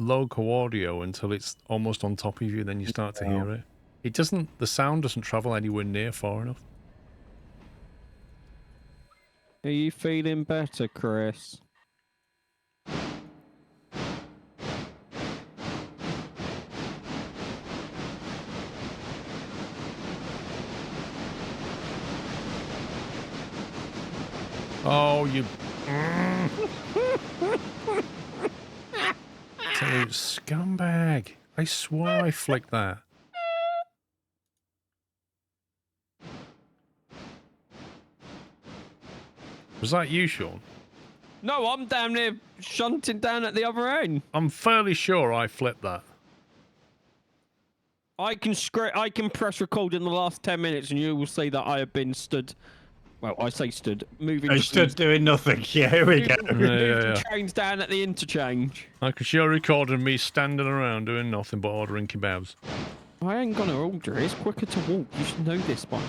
local audio until it's almost on top of you, then you start to hear it. It doesn't, the sound doesn't travel anywhere near far enough. Are you feeling better, Chris? Oh, you... Absolute scumbag. I swore I flicked that. Was that you, Sean? No, I'm down there shunting down at the other end. I'm fairly sure I flipped that. I can press record in the last 10 minutes and you will see that I have been stood. Well, I say stood. Moving. I stood doing nothing. Yeah, here we go. Moving trains down at the interchange. I can show a record of me standing around doing nothing but ordering kebabs. I ain't gonna order it. It's quicker to walk. You should know this by now.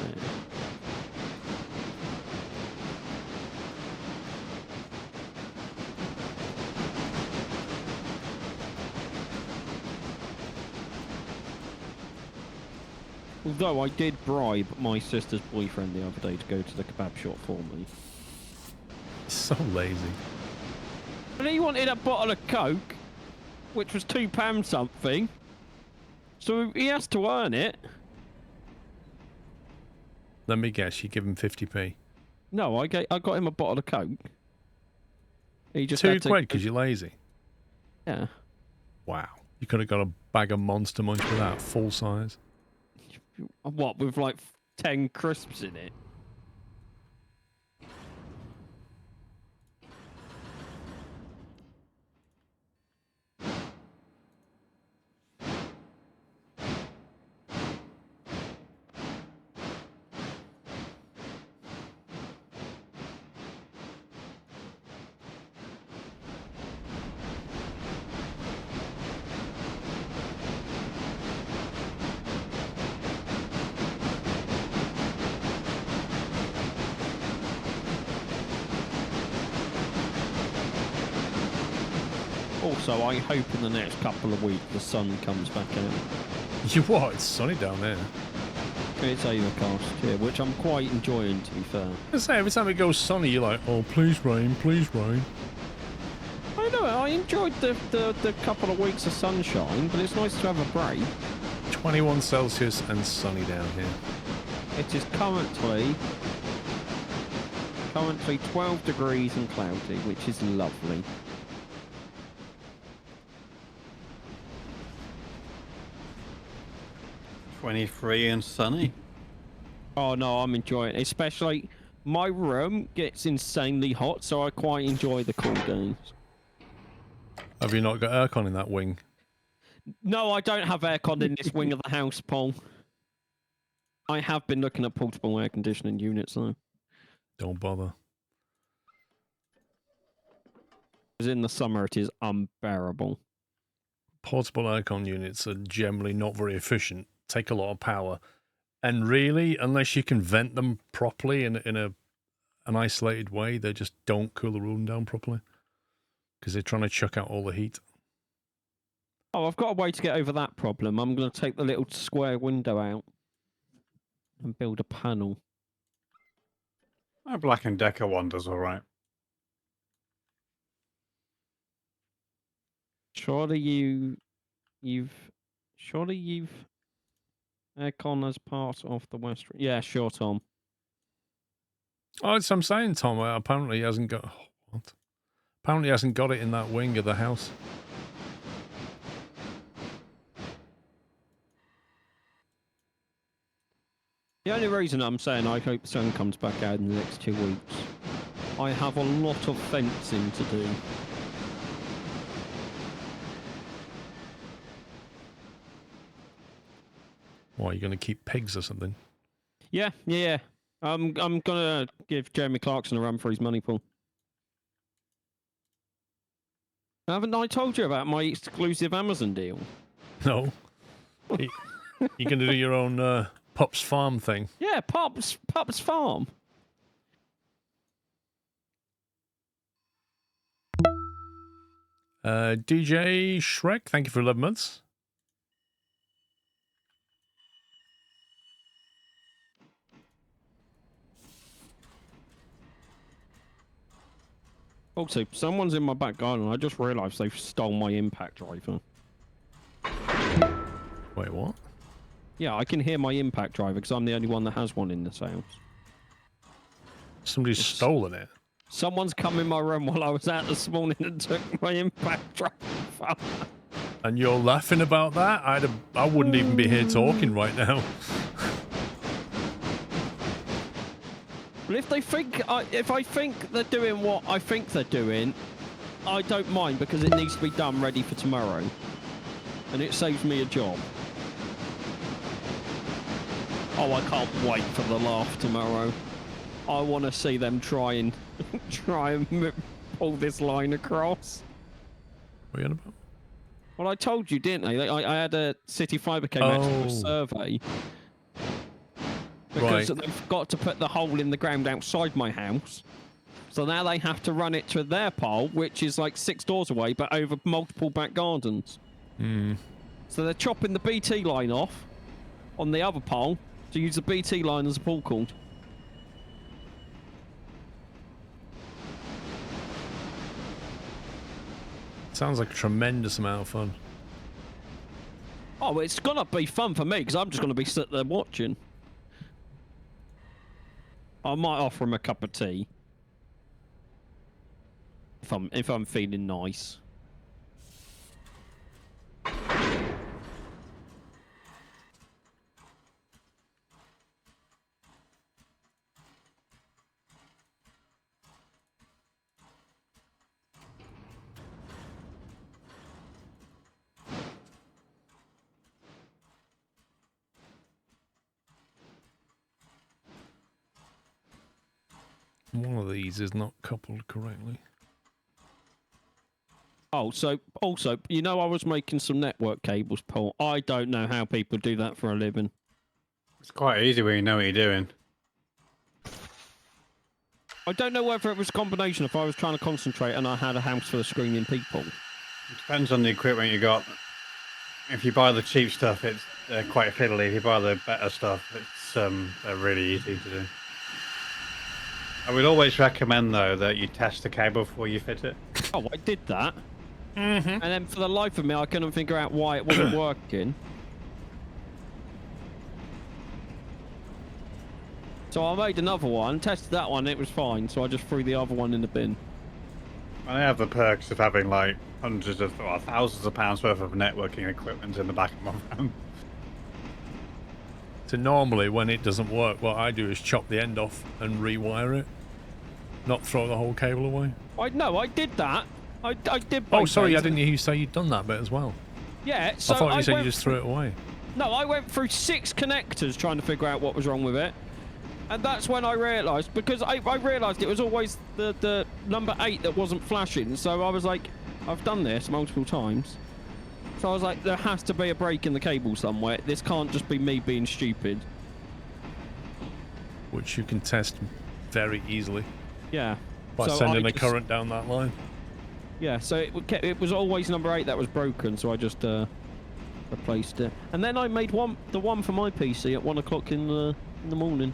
Although I did bribe my sister's boyfriend the other day to go to the kebab shop for me. So lazy. And he wanted a bottle of Coke, which was £2 something. So he has to earn it. Let me guess, you give him 50p. No, I got him a bottle of Coke. He just £2 had to- because you're lazy. Yeah. Wow. You could have got a bag of Monster Munch with that, full size. What, with like 10 crisps in it? Also, I hope in the next couple of weeks the sun comes back out. You what? It's sunny down there. It's overcast, yeah, which I'm quite enjoying, to be fair. I say, every time it goes sunny, you're like, oh, please rain, please rain. I know, I enjoyed the couple of weeks of sunshine, but it's nice to have a break. 21 Celsius and sunny down here. It is currently 12 degrees and cloudy, which is lovely. 23 and sunny. Oh no, I'm enjoying it. Especially my room gets insanely hot, so I quite enjoy the cool days. Have you not got aircon in that wing? No, I don't have aircon in this wing of the house, Paul. I have been looking at portable air conditioning units though. Don't bother. Because in the summer it is unbearable. Portable aircon units are generally not very efficient, take a lot of power, and really, unless you can vent them properly in an isolated way, they just don't cool the room down properly because they're trying to chuck out all the heat. Oh, I've got a way to get over that problem. I'm going to take the little square window out and build a panel. My Black & Decker one does all right. Surely you've aircon as part of the West. Yeah, sure, Tom. Oh, it's I'm saying, Tom. Apparently, he hasn't got what? Apparently, he hasn't got it in that wing of the house. The only reason I'm saying I hope the sun comes back out in the next 2 weeks, I have a lot of fencing to do. Why, are you going to keep pigs or something? Yeah. I'm gonna give Jeremy Clarkson a run for his money pool. Haven't I told you about my exclusive Amazon deal? No. You're going to do your own Pups Farm thing. Yeah, Pups Farm. DJ Shrek, thank you for 11 months. Also, someone's in my back garden. I just realised they've stolen my impact driver. Wait, what? Yeah, I can hear my impact driver because I'm the only one that has one in this house. Somebody's stolen it. Someone's come in my room while I was out this morning and took my impact driver. And you're laughing about that? I wouldn't even be here talking right now. Well, if I think they're doing what I think they're doing, I don't mind because it needs to be done ready for tomorrow. And it saves me a job. Oh, I can't wait for the laugh tomorrow. I want to see them try and pull this line across. What are you on about? Well, I told you, didn't I? I had a City Fibre came out to do a survey. Because they've got to put the hole in the ground outside my house. So now they have to run it to their pole, which is like 6 doors away, but over multiple back gardens. Hmm. So they're chopping the BT line off on the other pole to use the BT line as a pull cord. Sounds like a tremendous amount of fun. Oh, well, it's gonna be fun for me because I'm just gonna be sitting there watching. I might offer him a cup of tea if I'm feeling nice. One of these is not coupled correctly. Oh, so also, you know, I was making some network cables, Paul. I don't know how people do that for a living. It's quite easy when you know what you're doing. I don't know whether it was a combination if I was trying to concentrate and I had a house full of screaming people. It depends on the equipment you got. If you buy the cheap stuff, it's quite fiddly. If you buy the better stuff, it's they're really easy to do. I would always recommend, though, that you test the cable before you fit it. Oh, I did that. And then for the life of me, I couldn't figure out why it wasn't working. So I made another one, tested that one, it was fine. So I just threw the other one in the bin. I have the perks of having like thousands of pounds worth of networking equipment in the back of my van. So normally when it doesn't work, what I do is chop the end off and rewire it, not throw the whole cable away. I did that. I did. Oh, both sorry, I ways. didn't hear you say you'd done that bit as well. Yeah, so I thought you said you went just threw it away. No, I went through 6 connectors trying to figure out what was wrong with it. And that's when I realised, because I realised it was always the number 8 that wasn't flashing. So I was like, I've done this multiple times. So I was like, there has to be a break in the cable somewhere. This can't just be me being stupid. Which you can test very easily Yeah. by So sending I a just- current down that line. Yeah, so it was always number 8 that was broken, so I just replaced it. And then I made the one for my PC at 1 o'clock in the morning.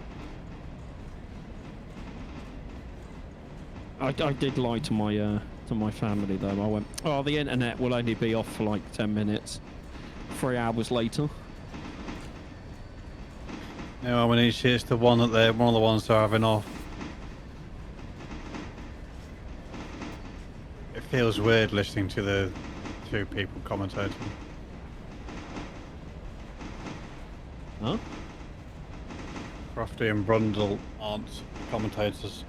I did lie to my family though. I went, oh, the internet will only be off for like 10 minutes. 3 hours later. No, when it's the one that they're one of the ones they're having off. It feels weird listening to the 2 people commentating. Huh? Crofty and Brundle aren't commentators.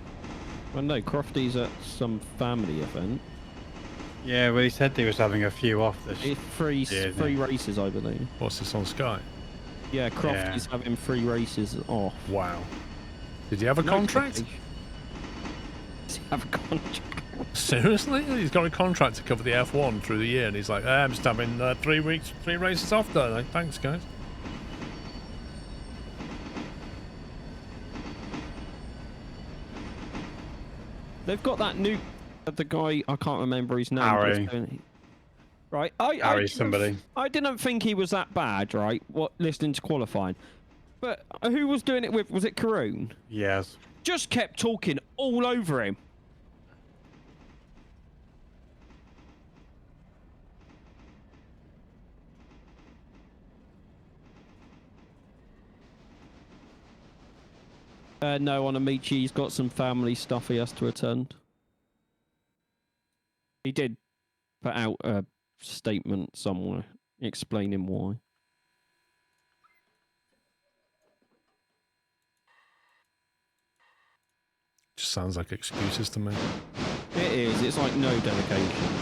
Well, no, Crofty's at some family event. Yeah, well, he said he was having a few off this. It's free races, I believe. What's this on Sky? Yeah, Crofty's having 3 races off. Wow. Did he have a contract? Does he have a contract? Seriously? He's got a contract to cover the F1 through the year, and he's like, I'm just having 3 races off though. Like, thanks, guys. They've got that new, the guy, I can't remember his name. Harry. Right, Harry somebody. I didn't think he was that bad, right? What, listening to qualifying. But who was doing it with? Was it Karoon? Yes. Just kept talking all over him. No, on Amici, he's got some family stuff he has to attend. He did put out a statement somewhere explaining why. Just sounds like excuses to me. It is. It's like no dedication.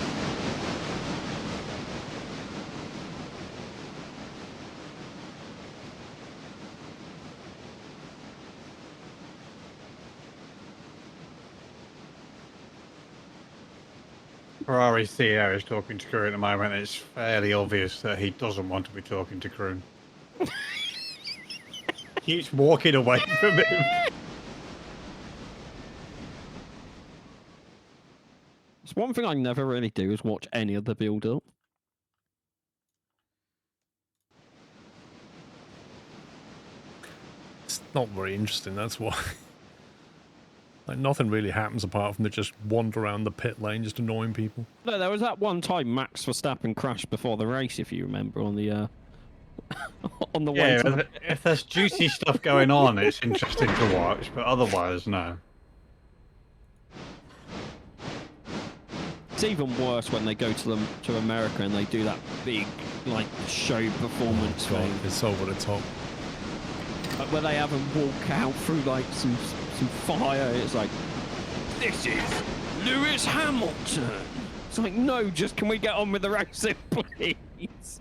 Ferrari CEO is talking to Kroon at the moment. It's fairly obvious that he doesn't want to be talking to Kroon. Keeps walking away from him. It's one thing I never really do is watch any of the build-up. It's not very interesting, that's why. Like, nothing really happens apart from they just wander around the pit lane just annoying people. No, there was that one time Max Verstappen crashed before the race, if you remember, on the on the way Yeah, to the... if there's juicy stuff going on, it's interesting to watch, but otherwise, no. It's even worse when they go to America and they do that big, like, show performance God, thing. it's over the top. Like, where they have them walk out through, like, some fire. It's like, this is Lewis Hamilton. It's like, no, just can we get on with the racing, please?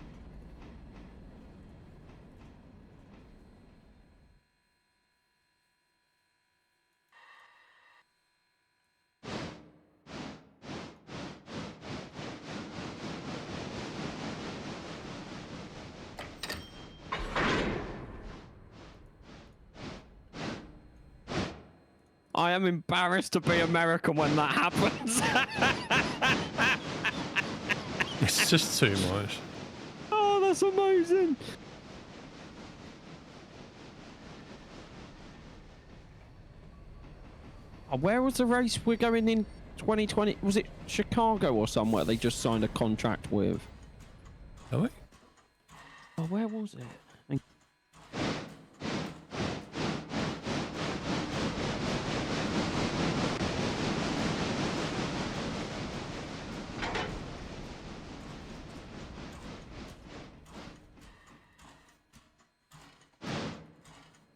I am embarrassed to be American when that happens. It's just too much. Oh, that's amazing. Oh, where was the race we're going in 2020? Was it Chicago or somewhere they just signed a contract with? Really? Oh, where was it?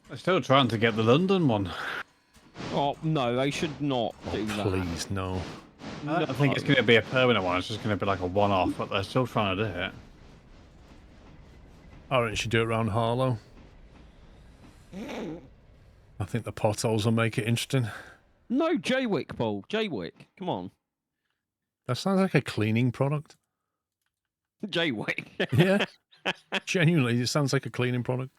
I'm still trying to get the London one. Oh no, they should not Oh, do that. please, no. I don't think it's going to be a permanent one. It's just going to be like a one-off, but they're still trying to do it. I reckon you should do it around Harlow. I think the potholes will make it interesting. No, Jaywick, Paul. Jaywick. Come on. That sounds like a cleaning product. Jaywick. Yeah. Genuinely, it sounds like a cleaning product.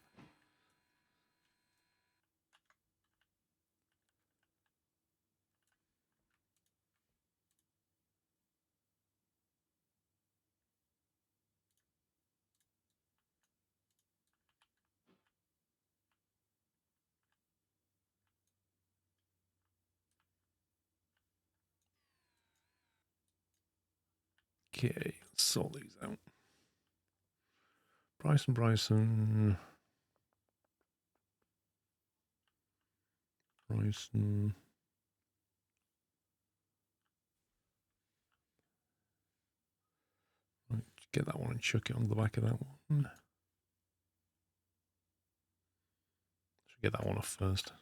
Okay, let's sort these out. Bryson. Bryson. Right, get that one and chuck it on the back of that one. Should get that one off first.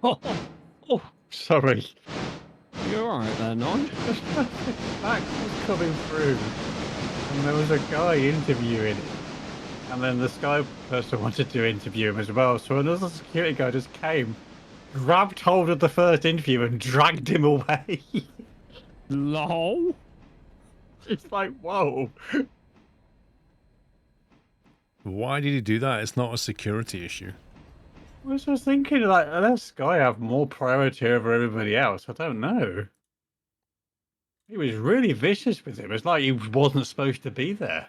Oh, sorry. You're alright there, Nige. Max was coming through, and there was a guy interviewing him. And then the Sky person wanted to interview him as well, so another security guy just came, grabbed hold of the first interview and dragged him away. LOL. It's like, whoa. Why did he do that? It's not a security issue. I was just thinking, like, unless Sky have more priority over everybody else, I don't know. He was really vicious with him. It's like he wasn't supposed to be there.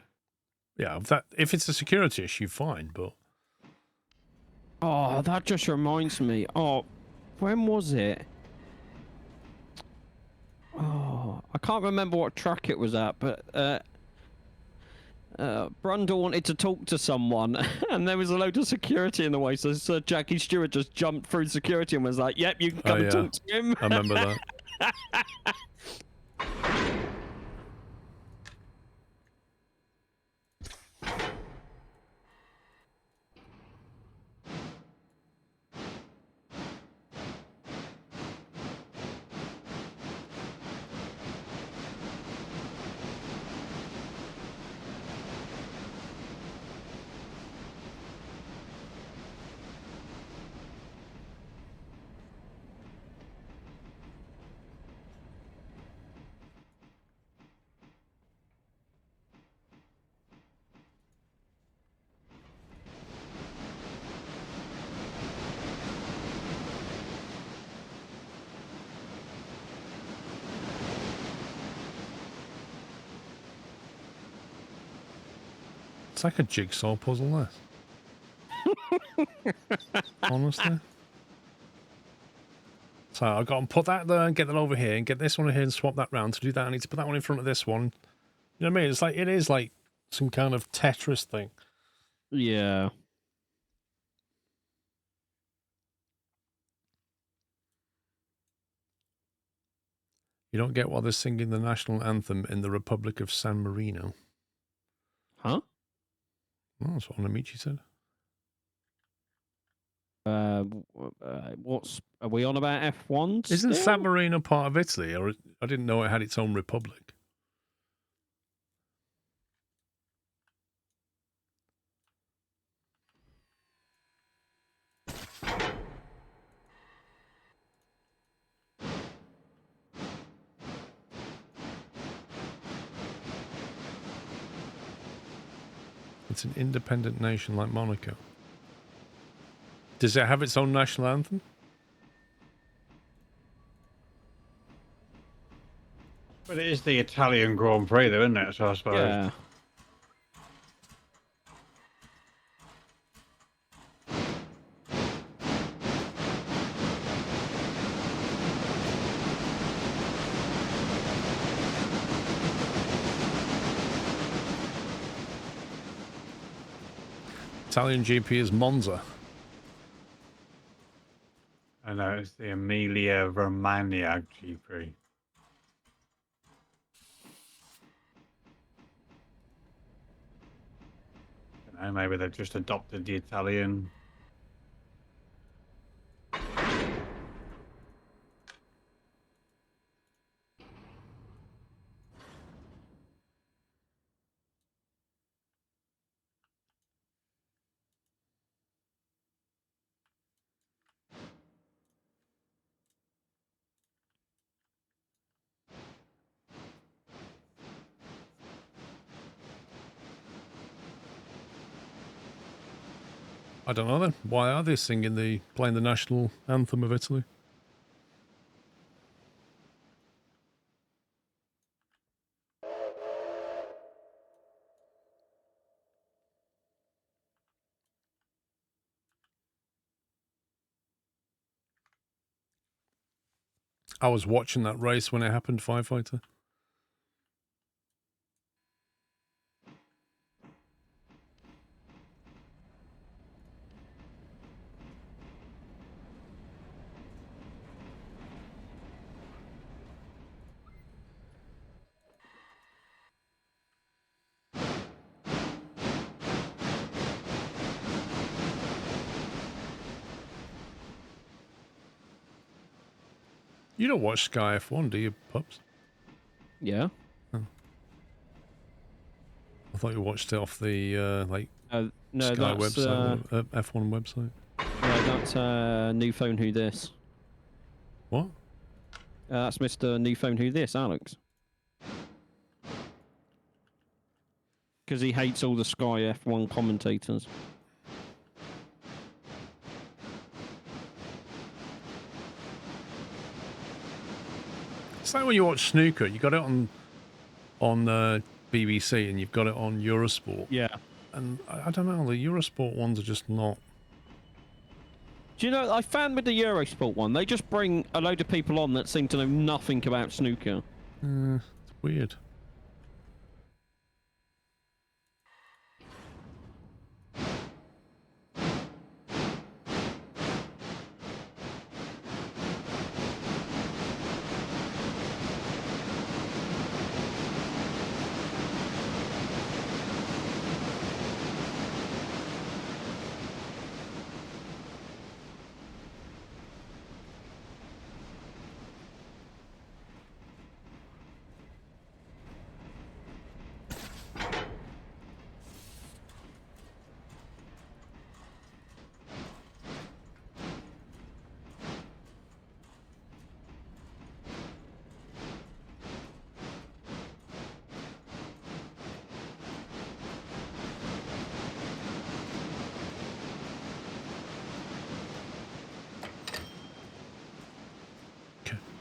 Yeah, if it's a security issue, fine, but... Oh, that just reminds me. Oh, when was it? Oh, I can't remember what track it was at, but Brundle wanted to talk to someone, and there was a load of security in the way, so Sir Jackie Stewart just jumped through security and was like, yep, you can come and talk to him. I remember that. It's like a jigsaw puzzle, this. Honestly. So I've got to put that there and get that over here and get this one here and swap that round. To do that, I need to put that one in front of this one. You know what I mean? It's like, it is like some kind of Tetris thing. Yeah. You don't get why they're singing the national anthem in the Republic of San Marino. Huh? Oh, that's what Onamichi said. Are we on about F1s? Isn't still? San Marino part of Italy? Or I didn't know it had its own republic. It's an independent nation like Monaco. Does it have its own national anthem? But it is the Italian Grand Prix, though, isn't it? So I suppose. Yeah. Italian GP is Monza. I know it's the Emilia Romagna GP. I don't know, maybe they've just adopted the Italian. I don't know then. Why are they playing the national anthem of Italy? I was watching that race when it happened, Firefighter. You don't watch Sky F1, do you, pups? Yeah. I thought you watched it off the No, Sky that's website, or F1 website. no, that's New Phone Who This. What? That's Mr. New Phone Who This, Alex. Because he hates all the Sky F1 commentators. It's like when you watch snooker, you got it on BBC and you've got it on Eurosport. Yeah. And I don't know, the Eurosport ones are just not. Do you know, I found with the Eurosport one, they just bring a load of people on that seem to know nothing about snooker. It's weird.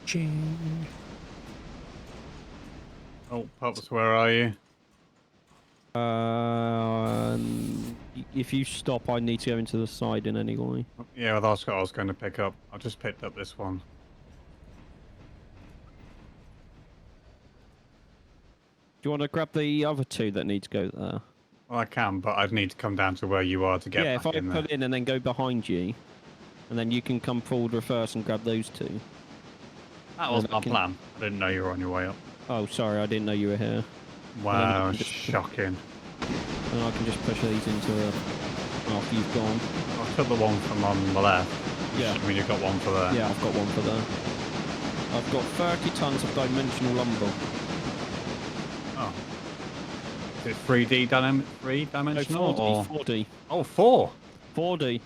Ching. Oh, Pops, where are you? If you stop, I need to go into the siding anyway. Yeah, well, that's what I was going to pick up. I just picked up this one. Do you want to grab the other two that need to go there? Well, I can, but I'd need to come down to where you are to get Yeah, back if I in pull there. in and then go behind you, and then you can come forward reverse and grab those two. That was then I my can- plan. I didn't know you were on your way up. Oh, sorry, I didn't know you were here. Wow, just- shocking. And I can just push these into the... after you've gone. I took the one from on the left. Yeah. I mean, you've got one for there. Yeah, I've got one for there. I've got 30 tons of dimensional lumber. Oh. Is it 3D-dimensional? No, 4D, or... 4D. Oh, 4! 4D.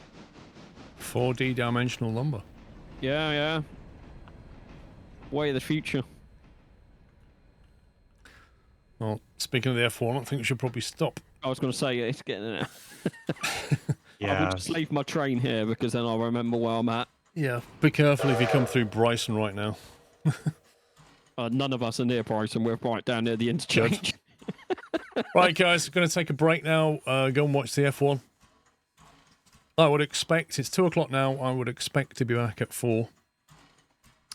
4D dimensional lumber. Yeah, yeah. Way of the future. Well, speaking of the F1, I think we should probably stop. I was going to say, it's getting it. I Yeah. will just leave my train here because then I'll remember where I'm at. Yeah, be careful if you come through Bryson right now. None of us are near Bryson. We're right down near the interchange. Right, guys, we're going to take a break now. Go and watch the F1. I would expect, it's 2 o'clock now, I would expect to be back at 4.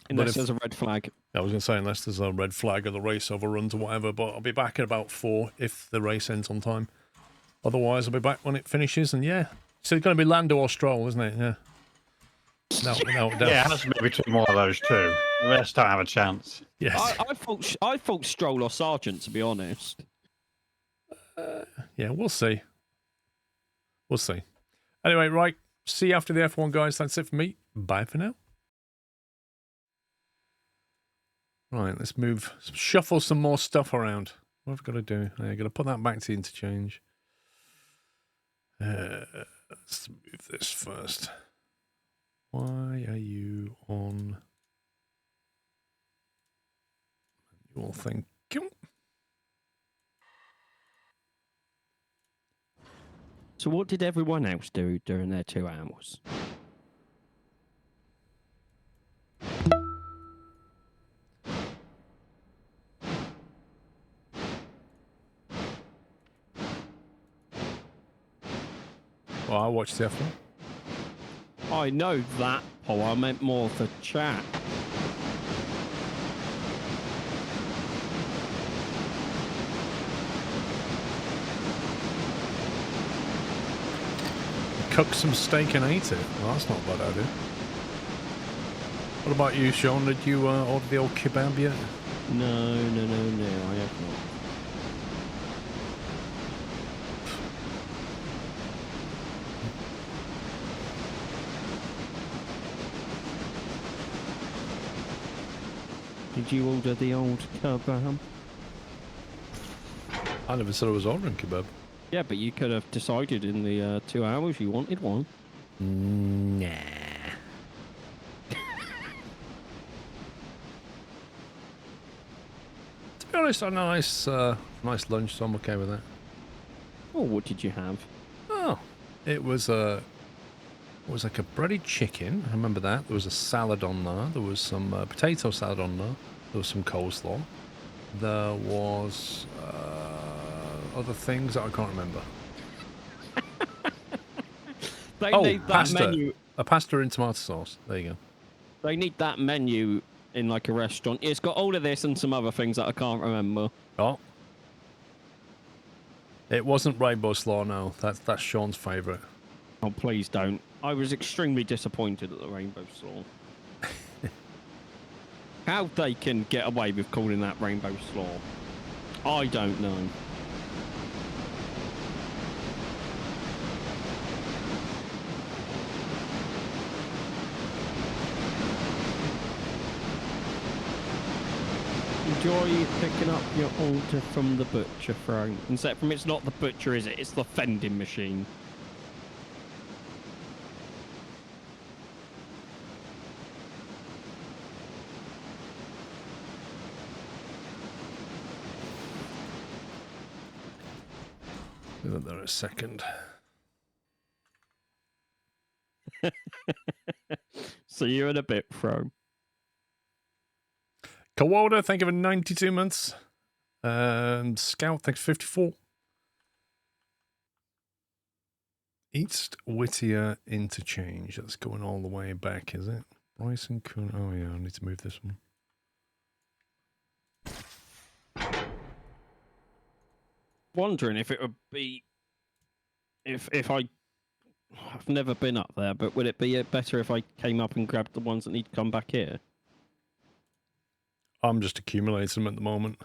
Unless if- there's a red flag. I was going to say, unless there's a red flag or the race overruns or whatever, but I'll be back at about 4 if the race ends on time. Otherwise, I'll be back when it finishes, and yeah. So it's going to be Lando or Stroll, isn't it? Yeah. No, no, no. Yeah, it has maybe 2 more of those too. The rest don't have a chance. Yes. I thought Stroll or Sergeant, to be honest. Yeah, we'll see. We'll see. Anyway, right. See you after the F1, guys. That's it for me. Bye for now. Right, let's shuffle some more stuff around. What have I got to do? I've got to put that back to the interchange. Let's move this first. Why are you on manual? Thank you. So what did everyone else do during their 2 hours? Well, I watched the F1. I know that, Paul. I meant more for chat. Cooked some steak and ate it. Well, that's not a bad idea. What about you, Sean? Did you order the old kebab yet? No, I have not. Did you order the old kebab? I never said I was ordering kebab. Yeah, but you could have decided in the 2 hours you wanted one. Nah. To be honest, I had a nice lunch, so I'm okay with that. Oh, what did you have? Oh, it was like a breaded chicken. I remember that. There was a salad on there. There was some potato salad on there. There was some coleslaw. There was other things that I can't remember. They Oh, need that pasta. menu. A pasta and tomato sauce. There you go. They need that menu in like a restaurant. It's got all of this and some other things that I can't remember. Oh. It wasn't rainbow slaw, no. That's Sean's favourite. Oh, please don't. I was extremely disappointed at the Rainbow Slaw. How they can get away with calling that Rainbow Slaw, I don't know. Enjoy picking up your order from the butcher, Frank. Except from it's not the butcher, is it? It's the vending machine. Give it there a second. See you in a bit, Fro. Kawada, thank you for 92 months. And Scout, thanks for 54. East Whittier Interchange. That's going all the way back, is it? Bryson Kuhn. Oh, yeah, I need to move this one. Wondering if it would be if I've never been up there, but would it be better if I came up and grabbed the ones that need to come back here? I'm just accumulating them at the moment.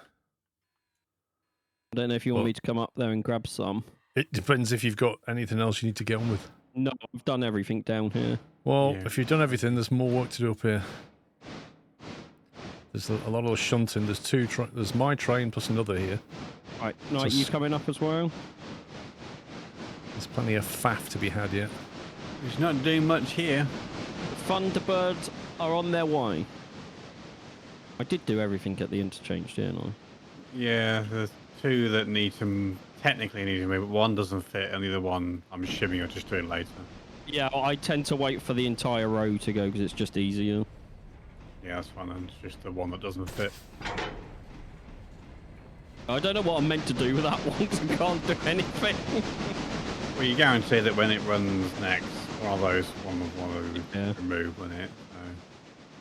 I don't know if you want me to come up there and grab some. It depends if you've got anything else you need to get on with. No, I've done everything down here. Well, Yeah. if you've done everything, there's more work to do up here. There's a lot of shunting. There's there's my train plus another here. Right, no, you coming up as well? There's plenty of faff to be had yet. He's not doing much here. Thunderbirds are on their way. I did do everything at the interchange, didn't I? Yeah, there's 2 that technically need to move, but 1 doesn't fit, and the other one I'm assuming you'll just do it later. Yeah, I tend to wait for the entire row to go because it's just easier. Yeah, that's fine, and it's just the one that doesn't fit. I don't know what I'm meant to do with that one because I can't do anything. Well, you guarantee that when it runs next, one of those one will remove, won't it? So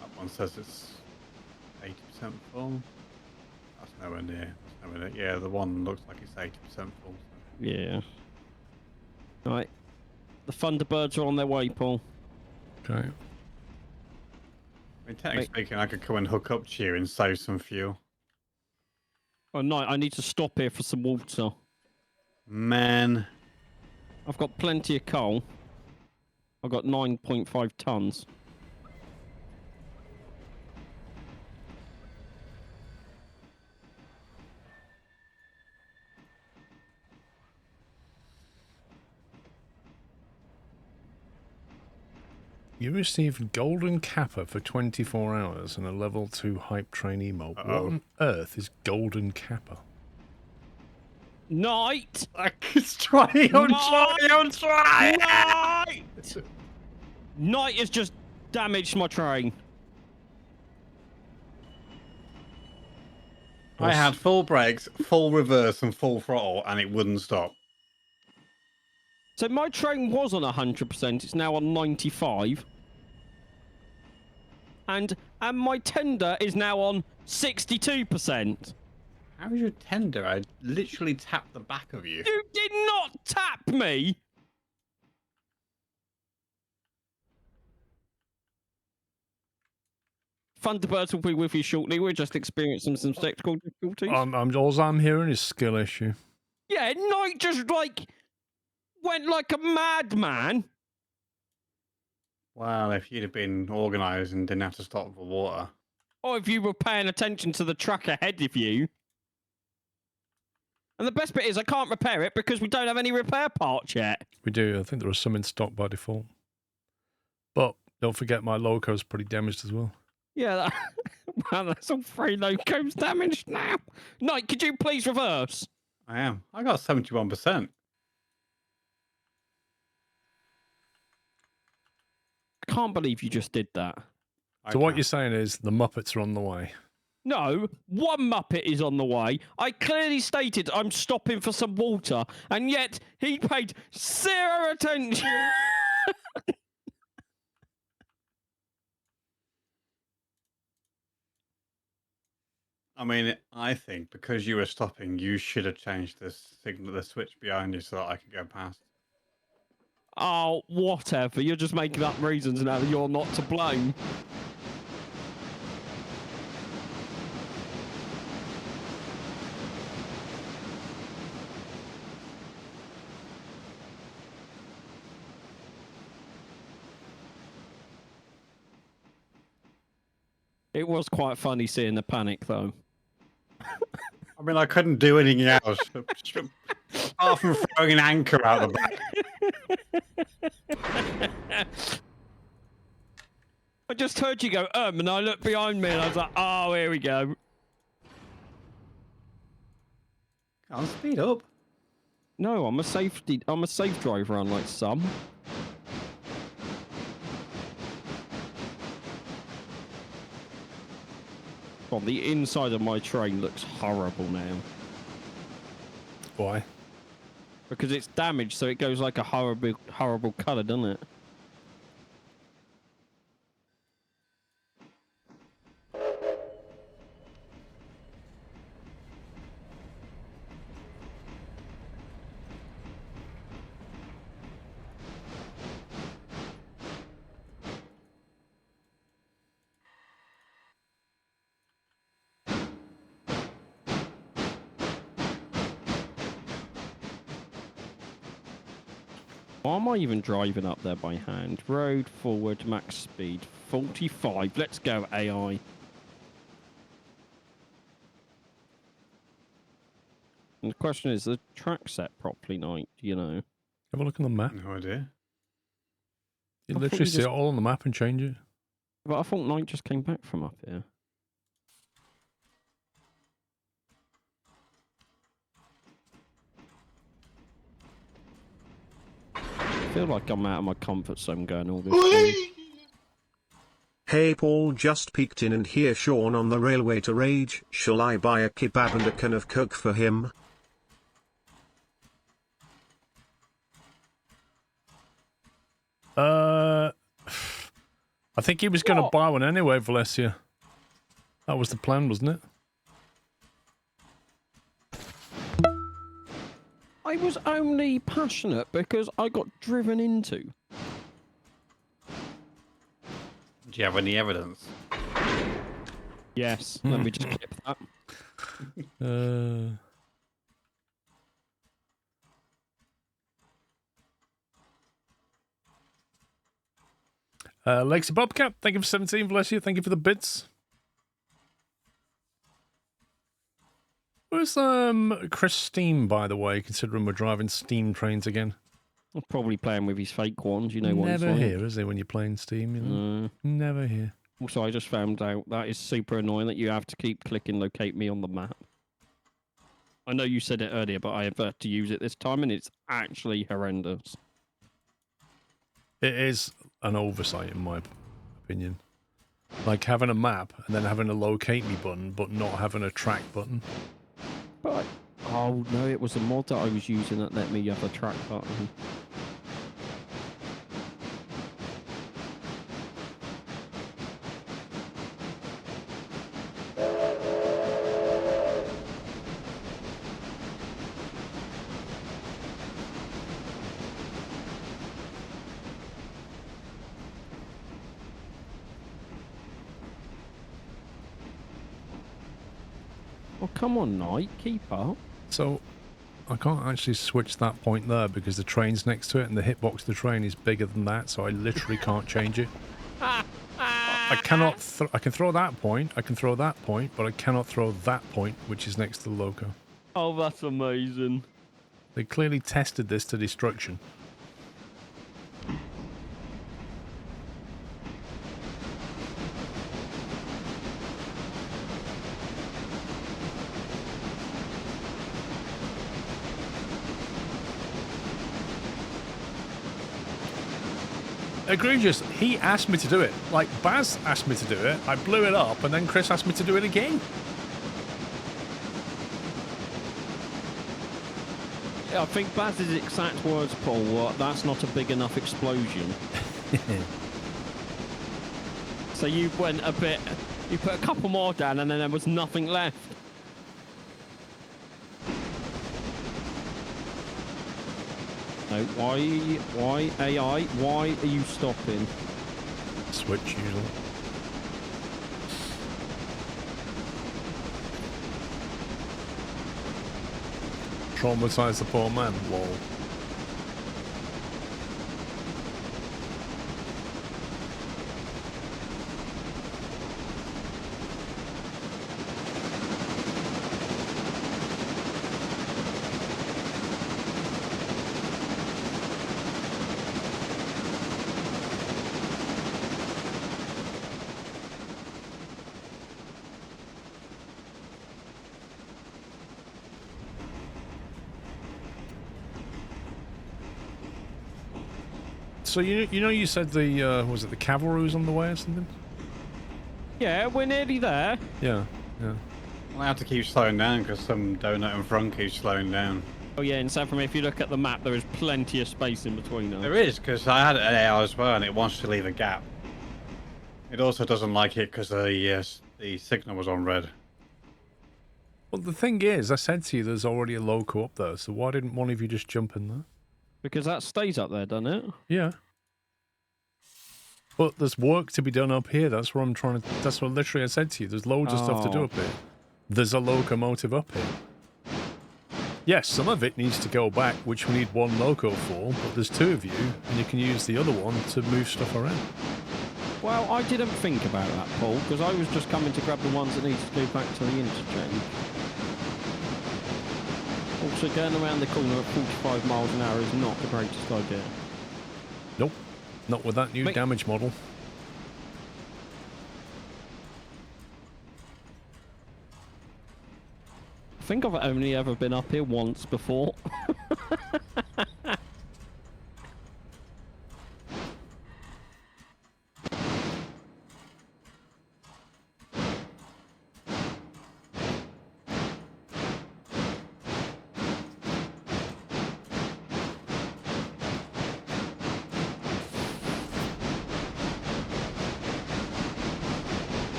that one says it's 80% full. That's nowhere near. Yeah, the one looks like it's 80% full. So. Yeah. Right. The Thunderbirds are on their way, Paul. Okay. I mean, technically speaking, I could come and hook up to you and save some fuel. Oh, no, I need to stop here for some water. Man. I've got plenty of coal. I've got 9.5 tons. You received Golden Kappa for 24 hours and a level 2 hype train emote. What on earth is Golden Kappa? Night! Try on. Night! Night has just damaged my train. I had full brakes, full reverse, and full throttle, and it wouldn't stop. So my train was on 100%. It's now on 95. And my tender is now on 62%. How is your tender? I literally tapped the back of you. You did not tap me! Thunderbirds will be with you shortly. We're just experiencing some technical difficulties. All I'm hearing is skill issue. Yeah, Night just like went like a madman. Well, if you'd have been organised and didn't have to stop for water. Or if you were paying attention to the truck ahead of you. And the best bit is I can't repair it because we don't have any repair parts yet. We do. I think there are some in stock by default. But don't forget my loco's pretty damaged as well. Yeah, well, that's all 3 locos damaged now. Night, could you please reverse? I am. I got 71%. I can't believe you just did that. So what you're saying is the Muppets are on the way. No, one Muppet is on the way. I clearly stated I'm stopping for some water, and yet he paid 0 attention. I mean, I think because you were stopping, you should have changed the signal, the switch behind you, so that I could go past. Oh, whatever. You're just making up reasons now that you're not to blame. It was quite funny seeing the panic, though. I mean, I couldn't do anything else apart from throwing an anchor out the back. I just heard you go, and I looked behind me and I was like, oh, here we go. Can't speed up. No, I'm a safe driver, unlike some. God, the inside of my train looks horrible now. Why? Because it's damaged, so it goes like a horrible colour, doesn't it? Why am I even driving up there by hand? Road forward, max speed 45. Let's go, AI. And the question is the track set properly, Night? Do you know? Have a look on the map. No idea. You I literally thought you see just- it all on the map and change it. But I thought Night just came back from up here. I feel like I'm out of my comfort zone going all this way. Hey Paul, just peeked in and hear Sean on the railway to rage. Shall I buy a kebab and a can of Coke for him? I think he was going to buy one anyway, Valencia. That was the plan, wasn't it? I was only passionate because I got driven into. Do you have any evidence? Yes. Let me just clip that. Legacy Bobcat, thank you for 17, bless you. Thank you for the bits. Where's Chris Steam, by the way, considering we're driving steam trains again? I'm probably playing with his fake ones, you know what he's Never like. here, is he, when you're playing Steam? You know? Never here. Also, I just found out that is super annoying that you have to keep clicking locate me on the map. I know you said it earlier, but I have to use it this time, and it's actually horrendous. It is an oversight, in my opinion. Like having a map and then having a locate me button, but not having a track button. But oh no, it was a mod that I was using that let me have a track button. Oh, come on, Knight, keep up. So, I can't actually switch that point there because the train's next to it and the hitbox of the train is bigger than that, so I literally can't change it. I cannot, I can throw that point, I can throw that point, but I cannot throw that point, which is next to the loco. Oh, that's amazing. They clearly tested this to destruction. Egregious. He asked me to do it. Like, Baz asked me to do it. I blew it up, and then Chris asked me to do it again. I think Baz's exact words, Paul, that's not a big enough explosion. So you went a bit, you put a couple more down and then there was nothing left. No, why AI, why are you stopping? Switch usually. Traumatize the poor man, lol. So you know you said the was it the cavalry was on the way or something? Yeah, we're nearly there. Yeah. Well, I have to keep slowing down because some donut in front keeps slowing down. Oh yeah, and so from if you look at the map, there is plenty of space in between us. There is, because I had an AI as well, and it wants to leave a gap. It also doesn't like it because the signal was on red. Well, the thing is, I said to you, there's already a loco up there, so why didn't one of you just jump in there? Because that stays up there, doesn't it? Yeah. But there's work to be done up here. That's what I'm trying to. That's what literally I said to you. There's loads of stuff to do up here. There's a locomotive up here. Yes, some of it needs to go back, which we need one loco for, but there's two of you, and you can use the other one to move stuff around. Well, I didn't think about that, Paul, because I was just coming to grab the ones that needed to go back to the interchange. Also, going around the corner at 45 miles an hour is not the greatest idea. Nope. Not with that new damage model. I think I've only ever been up here once before.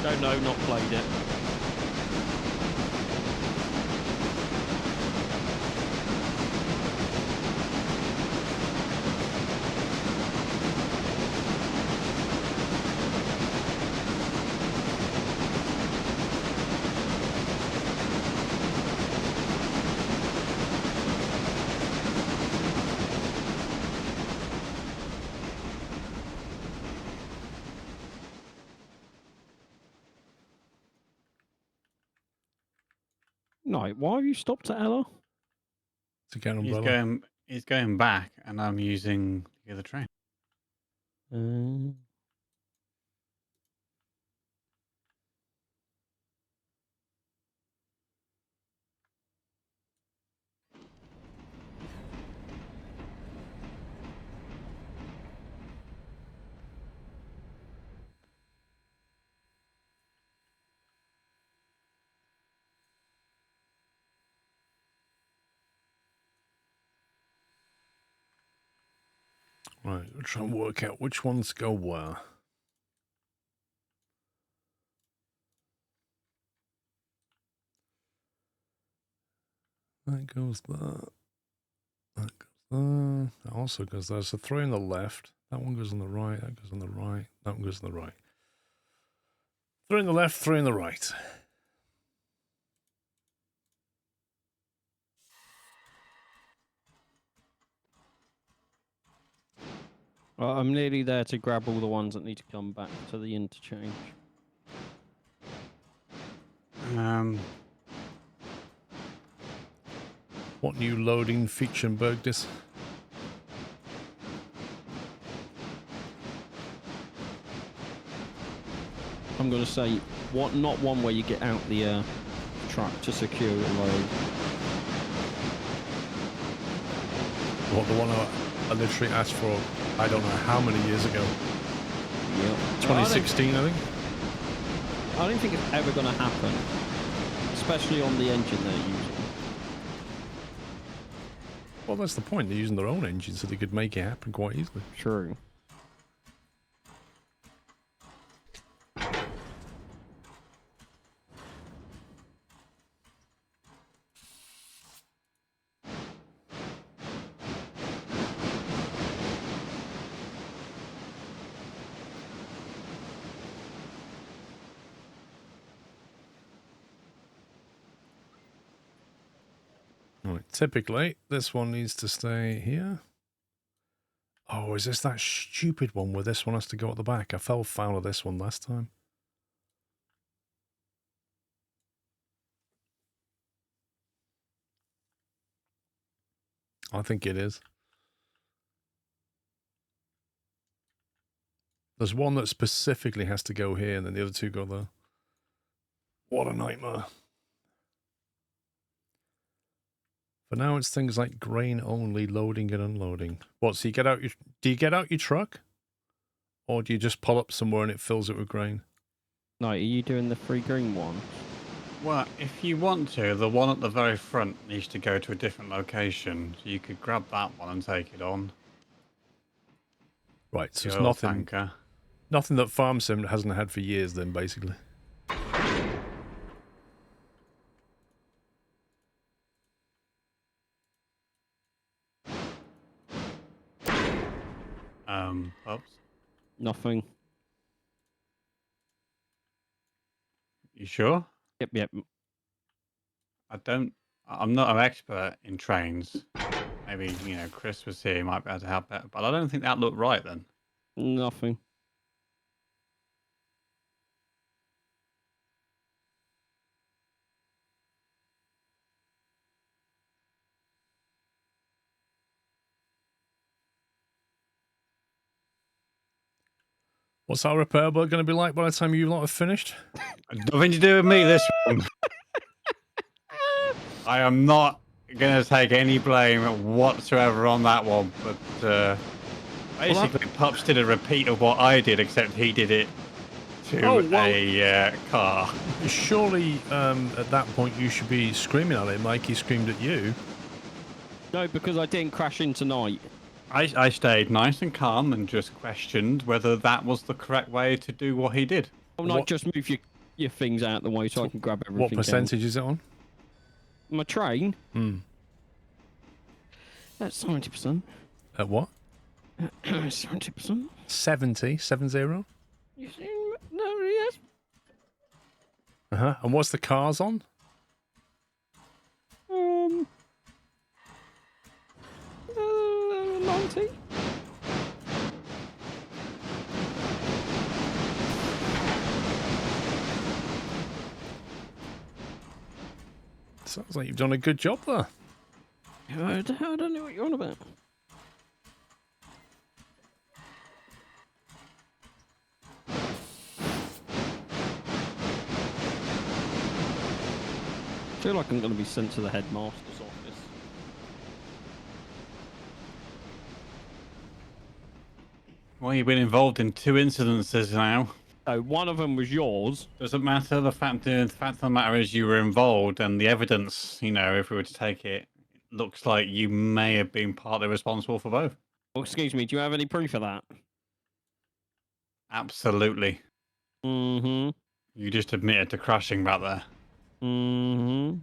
Don't know, not played it. No, why have you stopped at Ella? To get an He's umbrella. going back, and I'm using the other train. Right, we'll try and work out which ones go where. That goes there. That goes there. That also goes there. So 3 on the left. That one goes on the right. That goes on the right. That one goes on the right. 3 on the left, 3 on the right. I'm nearly there to grab all the ones that need to come back to the interchange. What new loading feature bugged this? I'm going to say, not one where you get out the truck to secure the load. What, the one I literally asked for, I don't know how many years ago. Yep. 2016, I think. I don't think it's ever going to happen, especially on the engine they're using. Well, that's the point. They're using their own engine, so they could make it happen quite easily. True. Right, typically, this one needs to stay here. Oh, is this that stupid one where this one has to go at the back? I fell foul of this one last time. I think it is. There's one that specifically has to go here, and then the other two go there. What a nightmare. For now, it's things like grain only, loading and unloading. What, so do you get out your truck? Or do you just pull up somewhere and it fills it with grain? No, are you doing the free green one? Well, if you want to, the one at the very front needs to go to a different location. So you could grab that one and take it on. Right, so The it's oil nothing, tanker. nothing that Farm Sim hasn't had for years then, basically. Oops. Nothing. You sure? Yep. I'm not an expert in trains. Maybe, Chris was here, he might be able to help out. But I don't think that looked right then. Nothing. What's our repair bill going to be like by the time you lot have finished? Nothing to do with me, this one. I am not going to take any blame whatsoever on that one. But basically, Pups did a repeat of what I did, except he did it to a car. Surely, at that point, you should be screaming at him like he screamed at you. No, because I didn't crash in tonight. I stayed nice and calm and just questioned whether that was the correct way to do what he did. Oh, no, just move your things out the way so I can grab everything. What percentage is it on? My train? Hmm. That's 70%. At what? 70%. 70? 70? You see? No, yes. Uh-huh. And what's the cars on? 90. Sounds like you've done a good job there. I don't know what you're on about. I feel like I'm going to be sent to the headmaster's office. Well, you've been involved in 2 incidences now. So one of them was yours. Doesn't matter. The fact of the matter is you were involved, and the evidence, you know, if we were to take it, looks like you may have been partly responsible for both. Oh, excuse me, do you have any proof of that? Absolutely. Mm-hmm. You just admitted to crashing back there. Mm-hmm.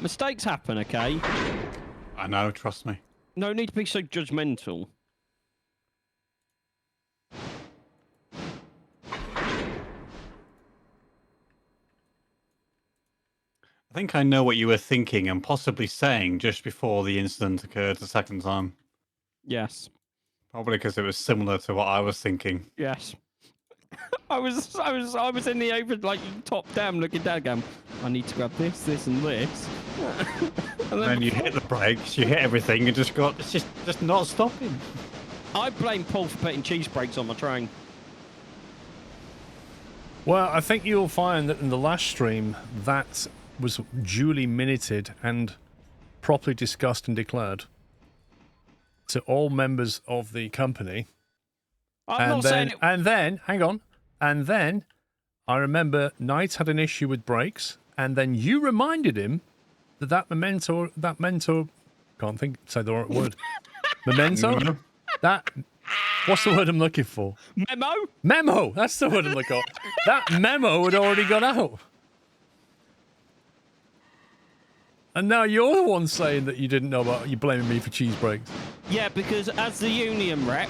Mistakes happen, okay? I know, trust me. No need to be so judgmental. I think I know what you were thinking and possibly saying just before the incident occurred the second time. Yes. Probably because it was similar to what I was thinking. Yes. I was in the over, like, top down looking down going, I need to grab this, this and this. And then you hit the brakes, you hit everything, and just got, it's just not stopping. I blame Paul for putting cheese brakes on my train. Well, I think you'll find that in the last stream, that was duly minuted and properly discussed and declared to all members of the company. I'm not saying it... And then, hang on, and then I remember Knight had an issue with brakes, and then you reminded him that mentor, can't think, say the right word, memento? That, what's the word I'm looking for? Memo? Memo, that's the word I'm looking for. That memo had already gone out. And now you're the one saying that you didn't know about, you're blaming me for cheese brakes. Yeah, because as the union rep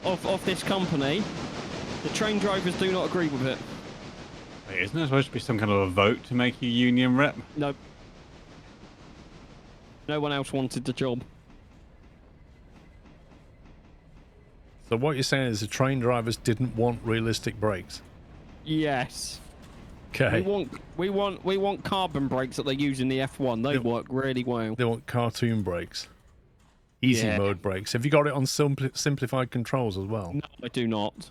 of this company, the train drivers do not agree with it. Wait, isn't there supposed to be some kind of a vote to make you union rep? No. No one else wanted the job. So what you're saying is the train drivers didn't want realistic brakes? Yes. Okay. We want carbon brakes that they use in the F1. They work really well. They want cartoon brakes. Easy mode brakes. Have you got it on simplified controls as well? No, I do not.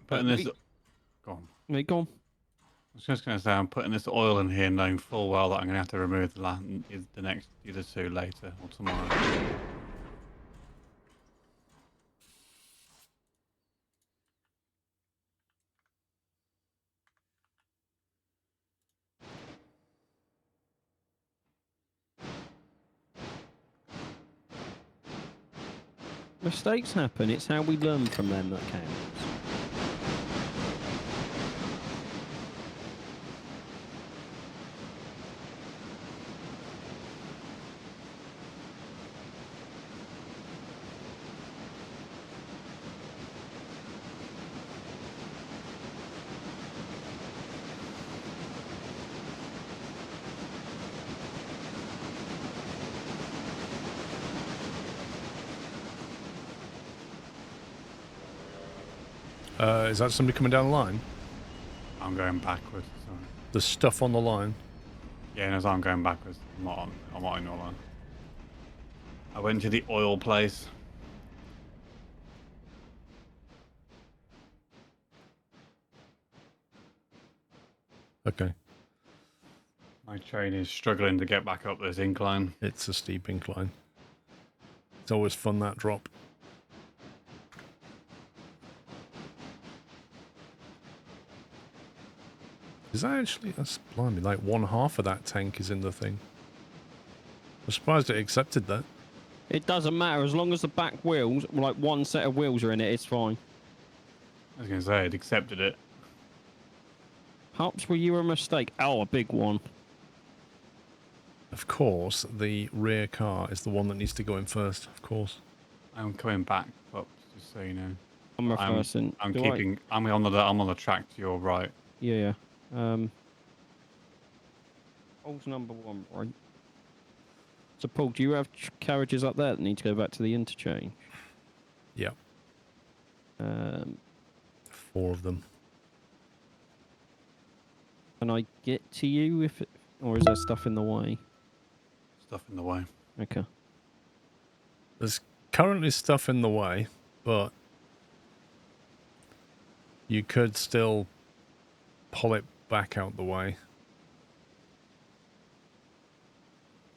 Putting this... Go on. Wait, go on. I was just going to say, I'm putting this oil in here knowing full well that I'm going to have to remove the next either 2 later or tomorrow. Mistakes happen. It's how we learn from them that counts. Is that somebody coming down the line? I'm going backwards. Sorry. The stuff on the line? Yeah, no, I'm going backwards. I'm not in your line. I went to the oil place. Okay. My train is struggling to get back up this incline. It's a steep incline. It's always fun, that drop. Is that actually... That's blimey, like 1/2 of that tank is in the thing. I'm surprised it accepted that. It doesn't matter as long as the back wheels, like one set of wheels are in it, it's fine. I was going to say, it accepted it. Perhaps were you a mistake? Oh, a big one. Of course, the rear car is the one that needs to go in first, of course. I'm coming back up, just so you know. I'm reversing. I'm on the track to your right. Yeah. Paul's number 1, right? So, Paul, do you have carriages up there that need to go back to the interchange? Yeah, Um, 4 of them. can I get to you if it, or is there stuff in the way? Stuff in the way. Okay. There's currently stuff in the way, but you could still pull it back out the way.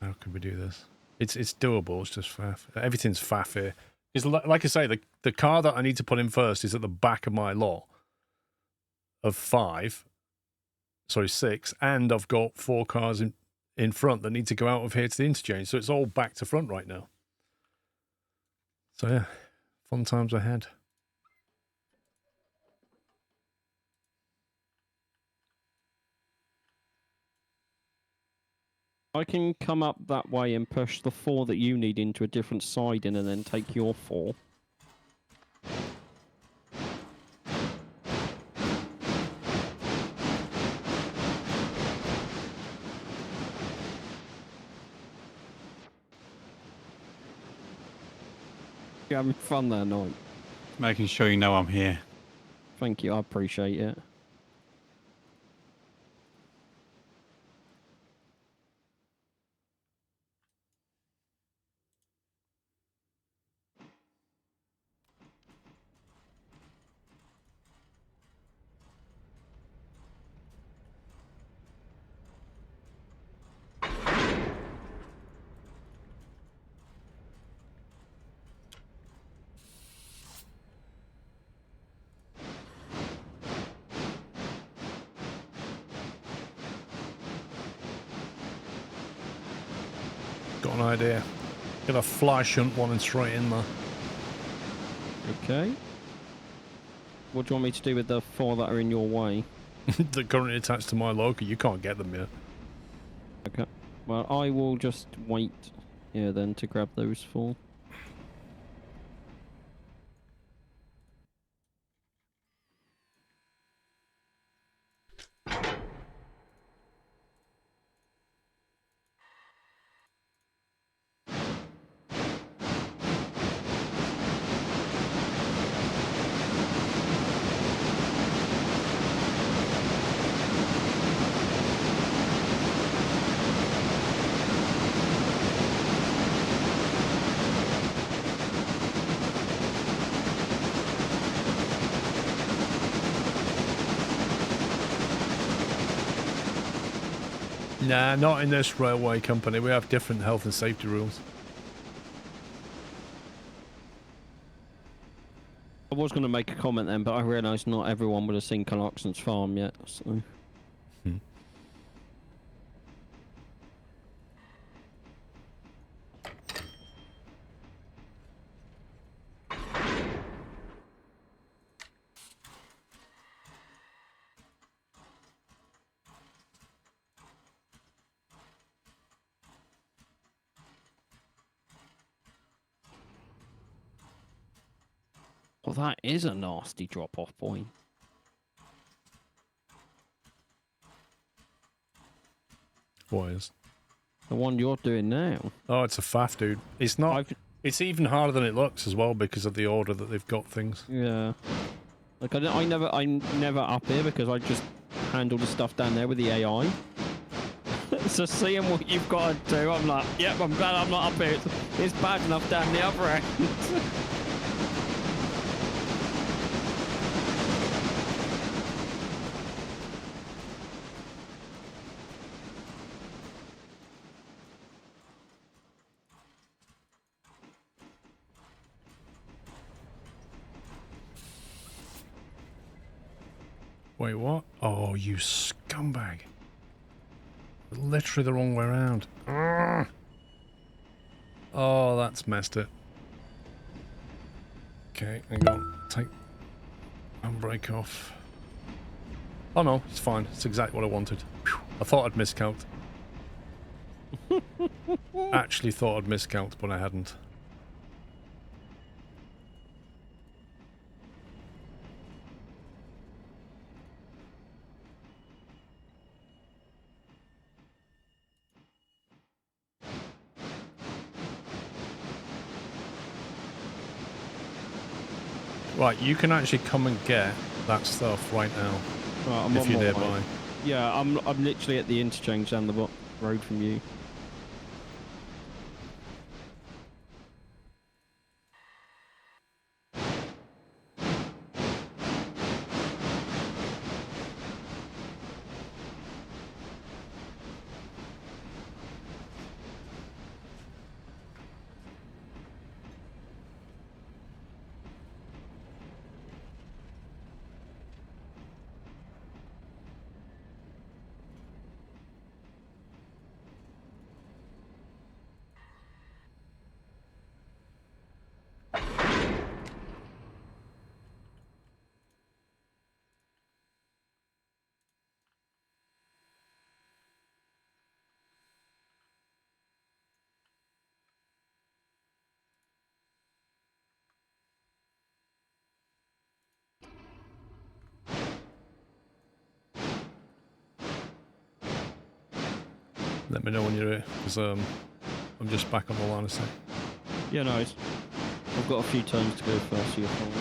How can we do this? It's doable. It's just faff. Everything's faff here. It's like I say, the car that I need to put in first is at the back of my lot of 6, and I've got 4 cars in front that need to go out of here to the interchange. So it's all back to front right now. So yeah, fun times ahead. I can come up that way and push the 4 that you need into a different siding and then take your 4. You're having fun there, Knight. Making sure you know I'm here. Thank you, I appreciate it. Got an idea. Get a fly shunt one and straight in there. Okay. What do you want me to do with the 4 that are in your way? They're currently attached to my logo. You can't get them yet. Okay. Well, I will just wait here then to grab those 4. Nah, not in this railway company. We have different health and safety rules. I was going to make a comment then, but I realised not everyone would have seen Clarkson's farm yet, so... Well, that is a nasty drop-off point. What is? The one you're doing now. Oh, it's a faff, dude. It's not. It's even harder than it looks as well because of the order that they've got things. Yeah. Like I'm never up here because I just handle the stuff down there with the AI. So seeing what you've got to do, I'm like, yep, I'm glad I'm not up here. It's bad enough down the other end. Wait, what? Oh, you scumbag. Literally the wrong way around. Urgh. Oh, that's messed it. Okay, hang on. Take handbrake off. Oh no, it's fine. It's exactly what I wanted. Whew. I thought I'd miscount. Actually thought I'd miscount, but I hadn't. Right, you can actually come and get that stuff right now Right, I'm if on you're my nearby. way. Yeah, I'm literally at the interchange down the road from you. Let me know when you're here, because I'm just back on the line a sec. Yeah, nice. I've got a few turns to go first, so you're fine.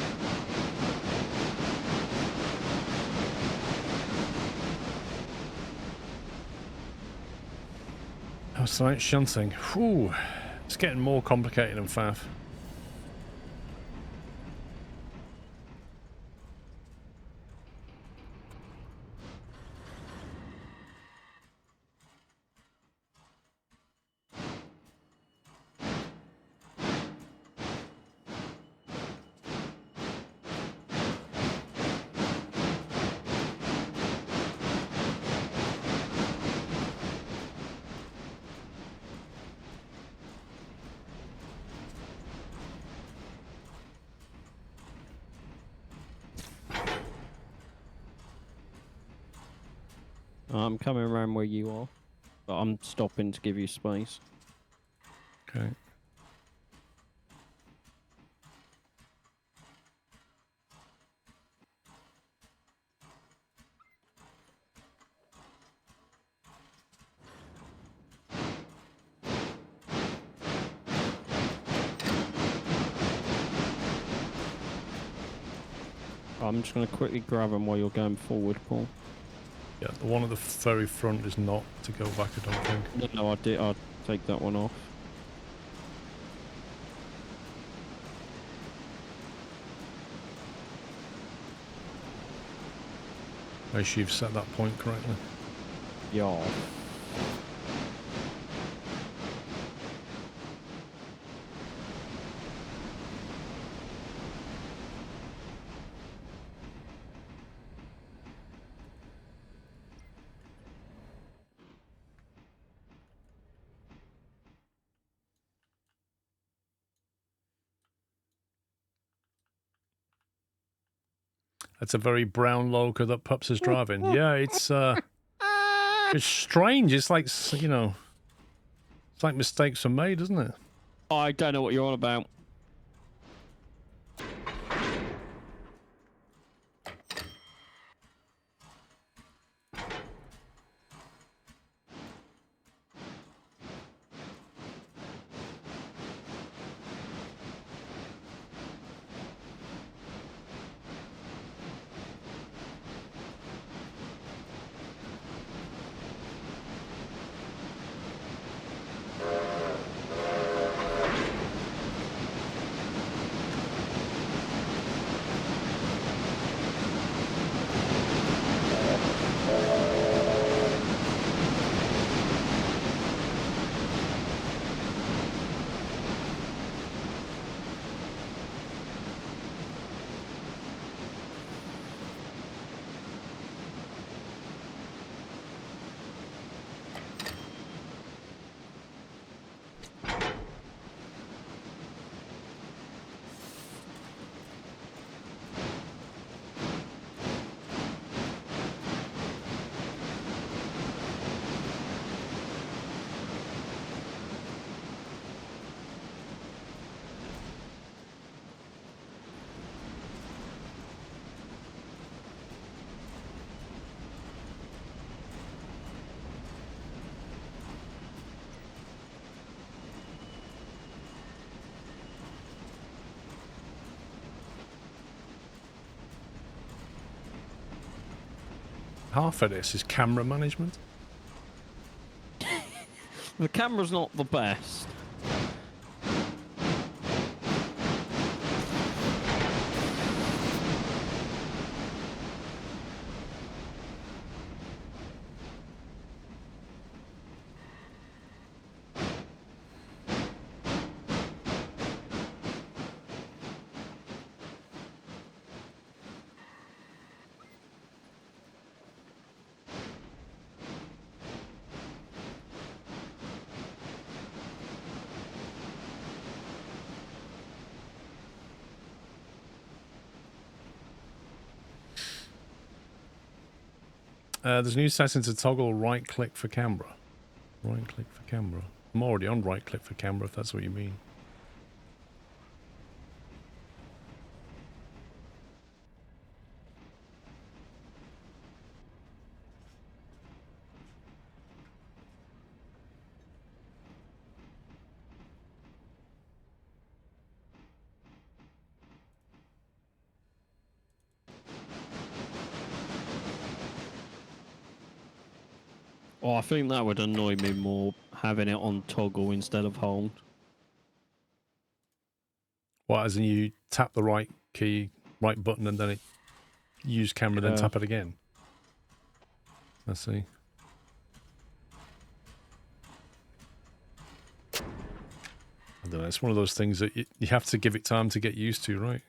Oh, so it's shunting. Whew. It's getting more complicated than faff. I'm coming around where you are, but I'm stopping to give you space. Okay. I'm just going to quickly grab them while you're going forward, Paul. Yeah, the one at the very front is not to go back, I don't think. No, I'll take that one off. Make sure you've set that point correctly. Yeah. That's a very brown loco that Pups is driving. Yeah, it's strange. It's like, you know, it's like mistakes are made, isn't it? I don't know what you're on about. half of this is camera management. The camera's not the best. There's a new setting to toggle right click for camera. Right click for camera. I'm already on right click for camera if that's what you mean. Oh, I think that would annoy me more, having it on toggle instead of hold. What, as in you tap the right key, right button, and then it use camera, then tap it again? I see. I don't know, it's one of those things that you have to give it time to get used to, right?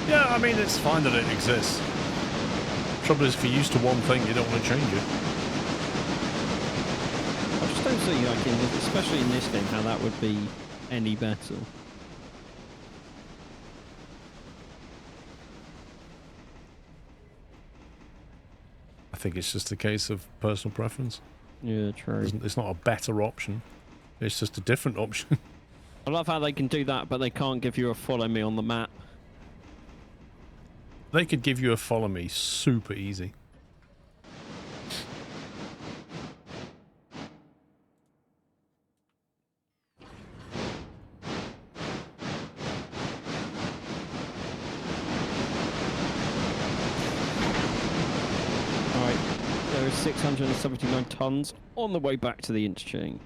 Yeah, I mean, it's fine that it exists. Trouble is, if you're used to one thing, you don't want to change it. I just don't see, like, especially in this game, how that would be any better. I think it's just a case of personal preference. Yeah, true. It's not a better option. It's just a different option. I love how they can do that, but they can't give you a follow me on the map. They could give you a follow me super easy. Alright, there is 679 tons on the way back to the interchange.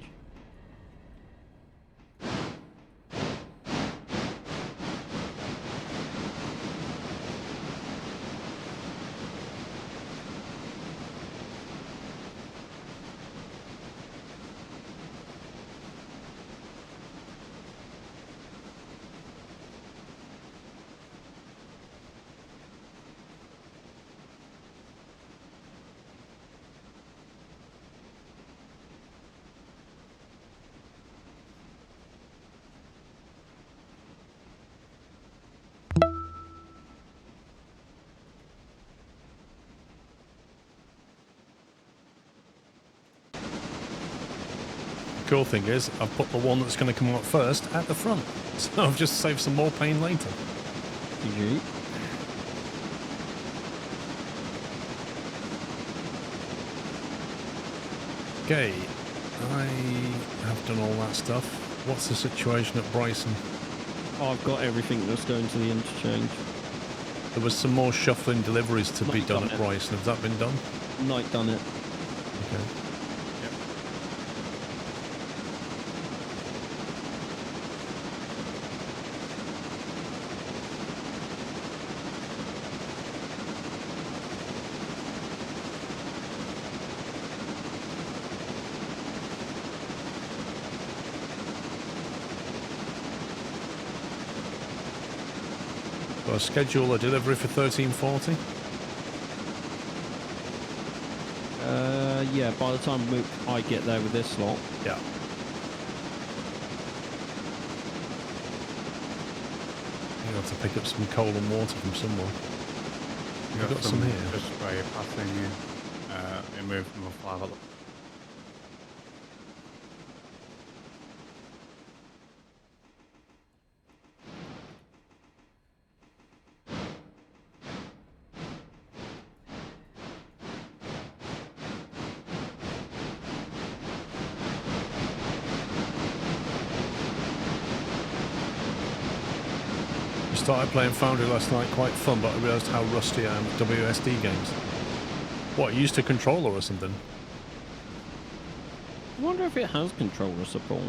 Cool thing is, I've put the one that's going to come out first at the front. So I've just saved some more pain later. GG. Okay, I have done all that stuff. What's the situation at Bryson? I've got everything that's going to the interchange. There was some more shuffling deliveries to be done at Bryson. Has that been done? Knight done it. Okay. So I schedule a delivery for 1340. Yeah, by the time I get there with this slot. Yeah. You have to pick up some coal and water from somewhere. You've got some here. Just where you're passing you move from a 5 up. Started playing Foundry last night, quite fun, but I realised how rusty I am at WSD games. What, used to controller or something? I wonder if it has controller support.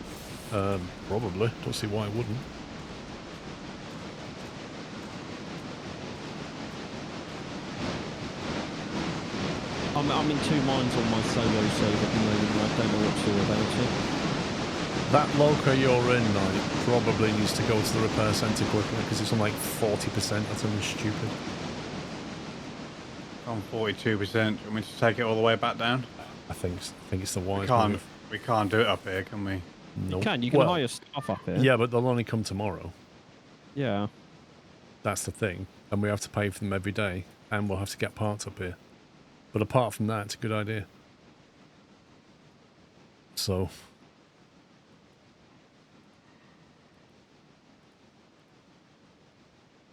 Probably. Don't see why it wouldn't. I'm in two minds on my solo save at the moment. I don't know what to do about it. That loco you're in, Knight, probably needs to go to the repair centre quickly because it's on like 40%. That's something stupid. On 42%. Do you want me to take it all the way back down? I think it's the wise move. We can't do it up here, can we? Nope. You can hire stuff up here. Yeah, but they'll only come tomorrow. Yeah. That's the thing. And we have to pay for them every day. And we'll have to get parts up here. But apart from that, it's a good idea. So...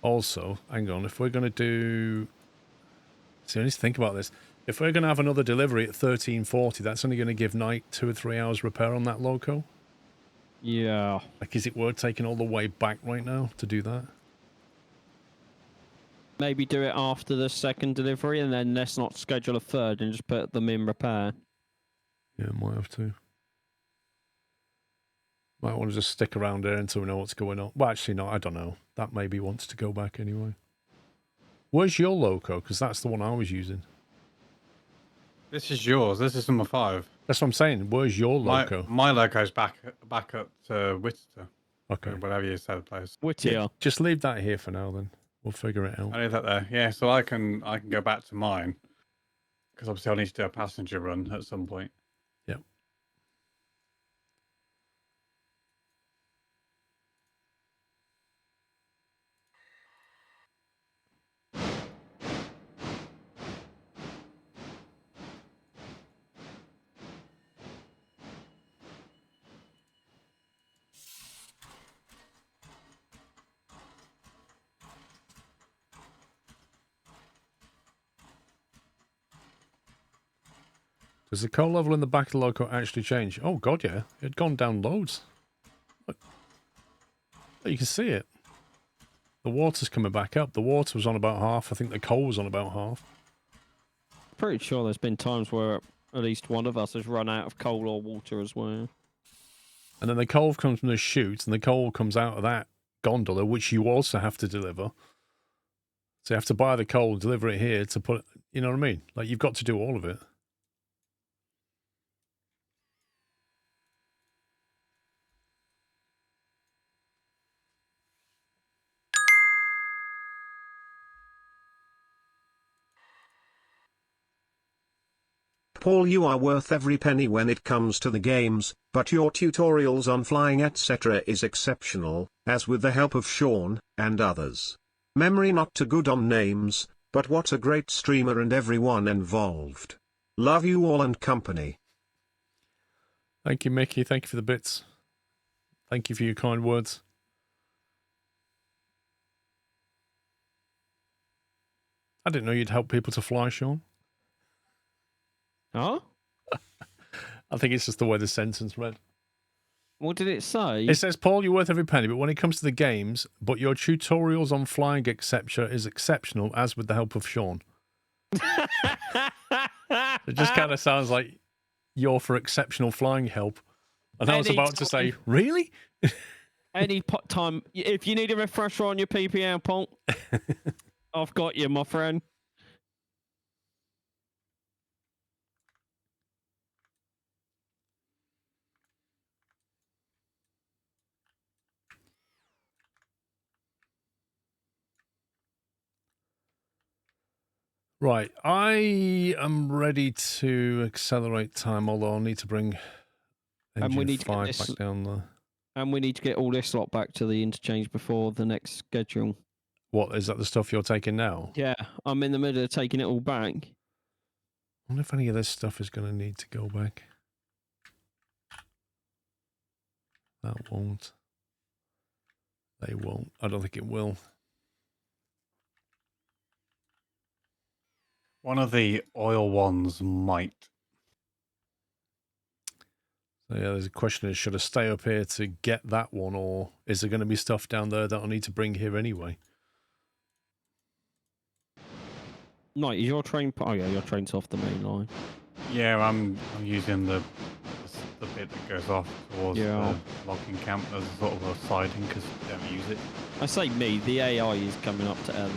Also, hang on, if we're going to do... See, I need to think about this. If we're going to have another delivery at 1340, that's only going to give Knight 2 or 3 hours repair on that loco. Yeah. Like, is it worth taking all the way back right now to do that? Maybe do it after the second delivery and then let's not schedule a third and just put them in repair. Yeah, might have to. Might want to just stick around here until we know what's going on. Well, actually, no, I don't know. That maybe wants to go back anyway. Where's your loco? Because that's the one I was using. This is yours. This is number 5. That's what I'm saying. Where's your loco? My loco's back at Wichita. Okay. Whatever you said the place. Whittier. Yeah, just leave that here for now then. We'll figure it out. I leave that there. Yeah, so I can go back to mine. Because obviously I'll need to do a passenger run at some point. Yep. Does the coal level in the back of the loco actually change? Oh, God, yeah. It had gone down loads. Look. You can see it. The water's coming back up. The water was on about half. I think the coal was on about half. Pretty sure there's been times where at least one of us has run out of coal or water as well. And then the coal comes from the chute, and the coal comes out of that gondola, which you also have to deliver. So you have to buy the coal, deliver it here to put... You know what I mean? Like, you've got to do all of it. Paul, you are worth every penny when it comes to the games, but your tutorials on flying etc. is exceptional, as with the help of Sean, and others. Memory not too good on names, but what a great streamer and everyone involved. Love you all and company. Thank you, Mickey. Thank you for the bits. Thank you for your kind words. I didn't know you'd help people to fly, Sean. Huh? I think it's just the way the sentence read. What did it say? It says, Paul, you're worth every penny, but when it comes to the games, but your tutorials on flying etc. is exceptional, as with the help of Sean. It just kind of sounds like you're for exceptional flying help. And I was about to say, really? Any time, if you need a refresher on your PPM, Paul, I've got you, my friend. Right, I am ready to accelerate time, although I'll need to bring engine 5 back down there. And we need to get all this lot back to the interchange before the next schedule. What, is that the stuff you're taking now? Yeah, I'm in the middle of taking it all back. I wonder if any of this stuff is going to need to go back. That won't. They won't. I don't think it will. One of the oil ones might. So yeah, there's a question is, should I stay up here to get that one, or is there going to be stuff down there that I need to bring here anyway? No, is your train? Oh yeah, your train's off the main line. Yeah, I'm using the bit that goes off towards Yeah. the logging camp as a sort of a siding because we don't use it. I say me. The AI is coming up to L.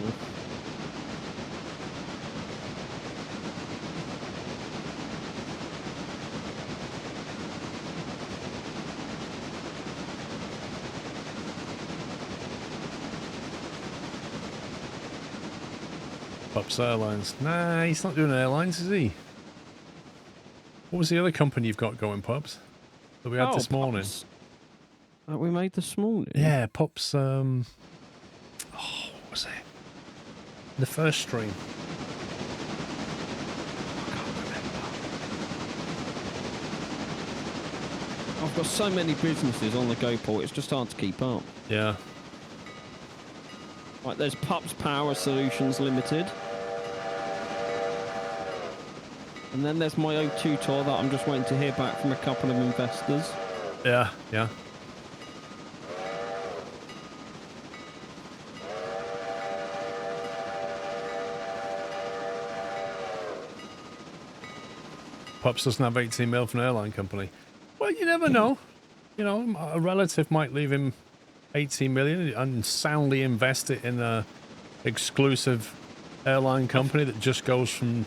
Pups Airlines. Nah, he's not doing airlines, is he? What was the other company you've got going, Pups? That we had this morning? Pops. That we made this morning. Yeah, Pups. Oh, what was it? The first stream. I can't remember. I've got so many businesses on the go, Paul. It's just hard to keep up. Yeah. Like, there's Pups Power Solutions Limited. And then there's my O2 tour that I'm just waiting to hear back from a couple of investors. Yeah, yeah. Pups doesn't have 18 mil from an airline company. Well, you never know. You know, a relative might leave him 18 million and soundly invest it in a exclusive airline company that just goes from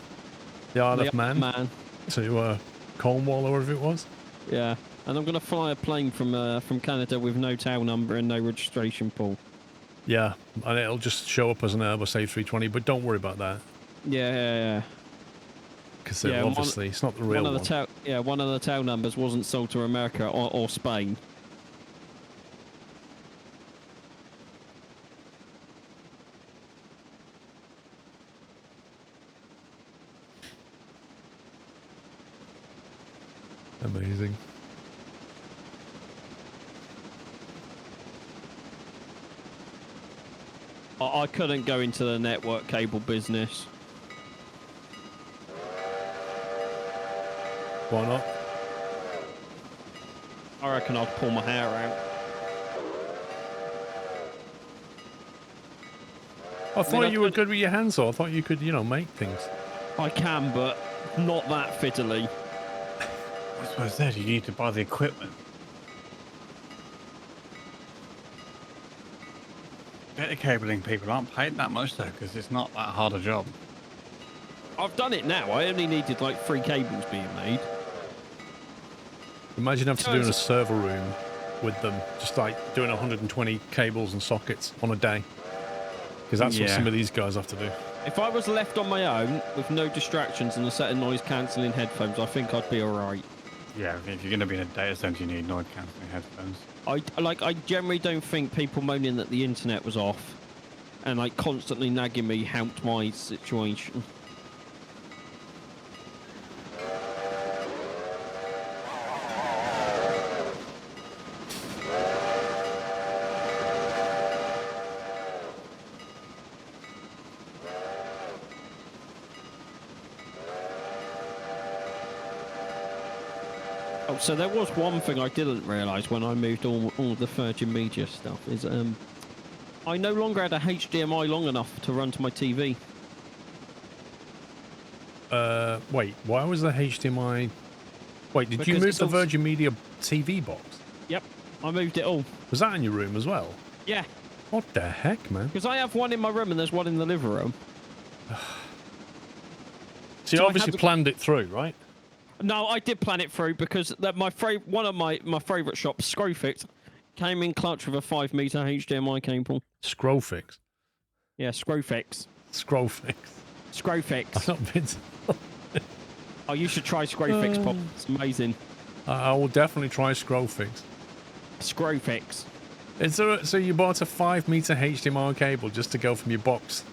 the Isle of Man to Cornwall or whatever it was. Yeah, and I'm going to fly a plane from Canada with no tail number and no registration, Paul. Yeah, and it'll just show up as an Airbus A320, but don't worry about that. Yeah. Because obviously it's not the real one. One of the tail numbers wasn't sold to America or Spain. Amazing. I couldn't go into the network cable business. Why not? I reckon I'd pull my hair out. I thought you were good with your hands, though. I thought you could, make things. I can, but not that fiddly. I suppose that you need to buy the equipment. Data cabling people aren't paid that much though, because it's not that hard a job. I've done it now. I only needed like 3 cables being made. Imagine having to do in a server room with them, just like doing 120 cables and sockets on a day. Because that's what some of these guys have to do. If I was left on my own with no distractions and a set of noise cancelling headphones, I think I'd be alright. Yeah, if you're going to be in a data center, you need noise cancelling headphones. I generally don't think people moaning that the internet was off and like constantly nagging me helped my situation. Oh, so there was one thing I didn't realise when I moved all the Virgin Media stuff is I no longer had a HDMI long enough to run to my TV. Wait, why was the HDMI... Wait, did you move the Virgin Media TV box? Yep, I moved it all. Was that in your room as well? Yeah. What the heck, man? Because I have one in my room and there's one in the living room. So you obviously planned it through, right? No, I did plan it through because one of my favourite shops, Scrowfix, came in clutch with a 5 metre HDMI cable. Scrowfix? Yeah, Scrowfix. Scrowfix. Scrowfix. I've not been to... Oh, you should try Scrowfix, Pop. It's amazing. I will definitely try Scrowfix. Scrowfix. So you bought a 5 metre HDMI cable just to go from your box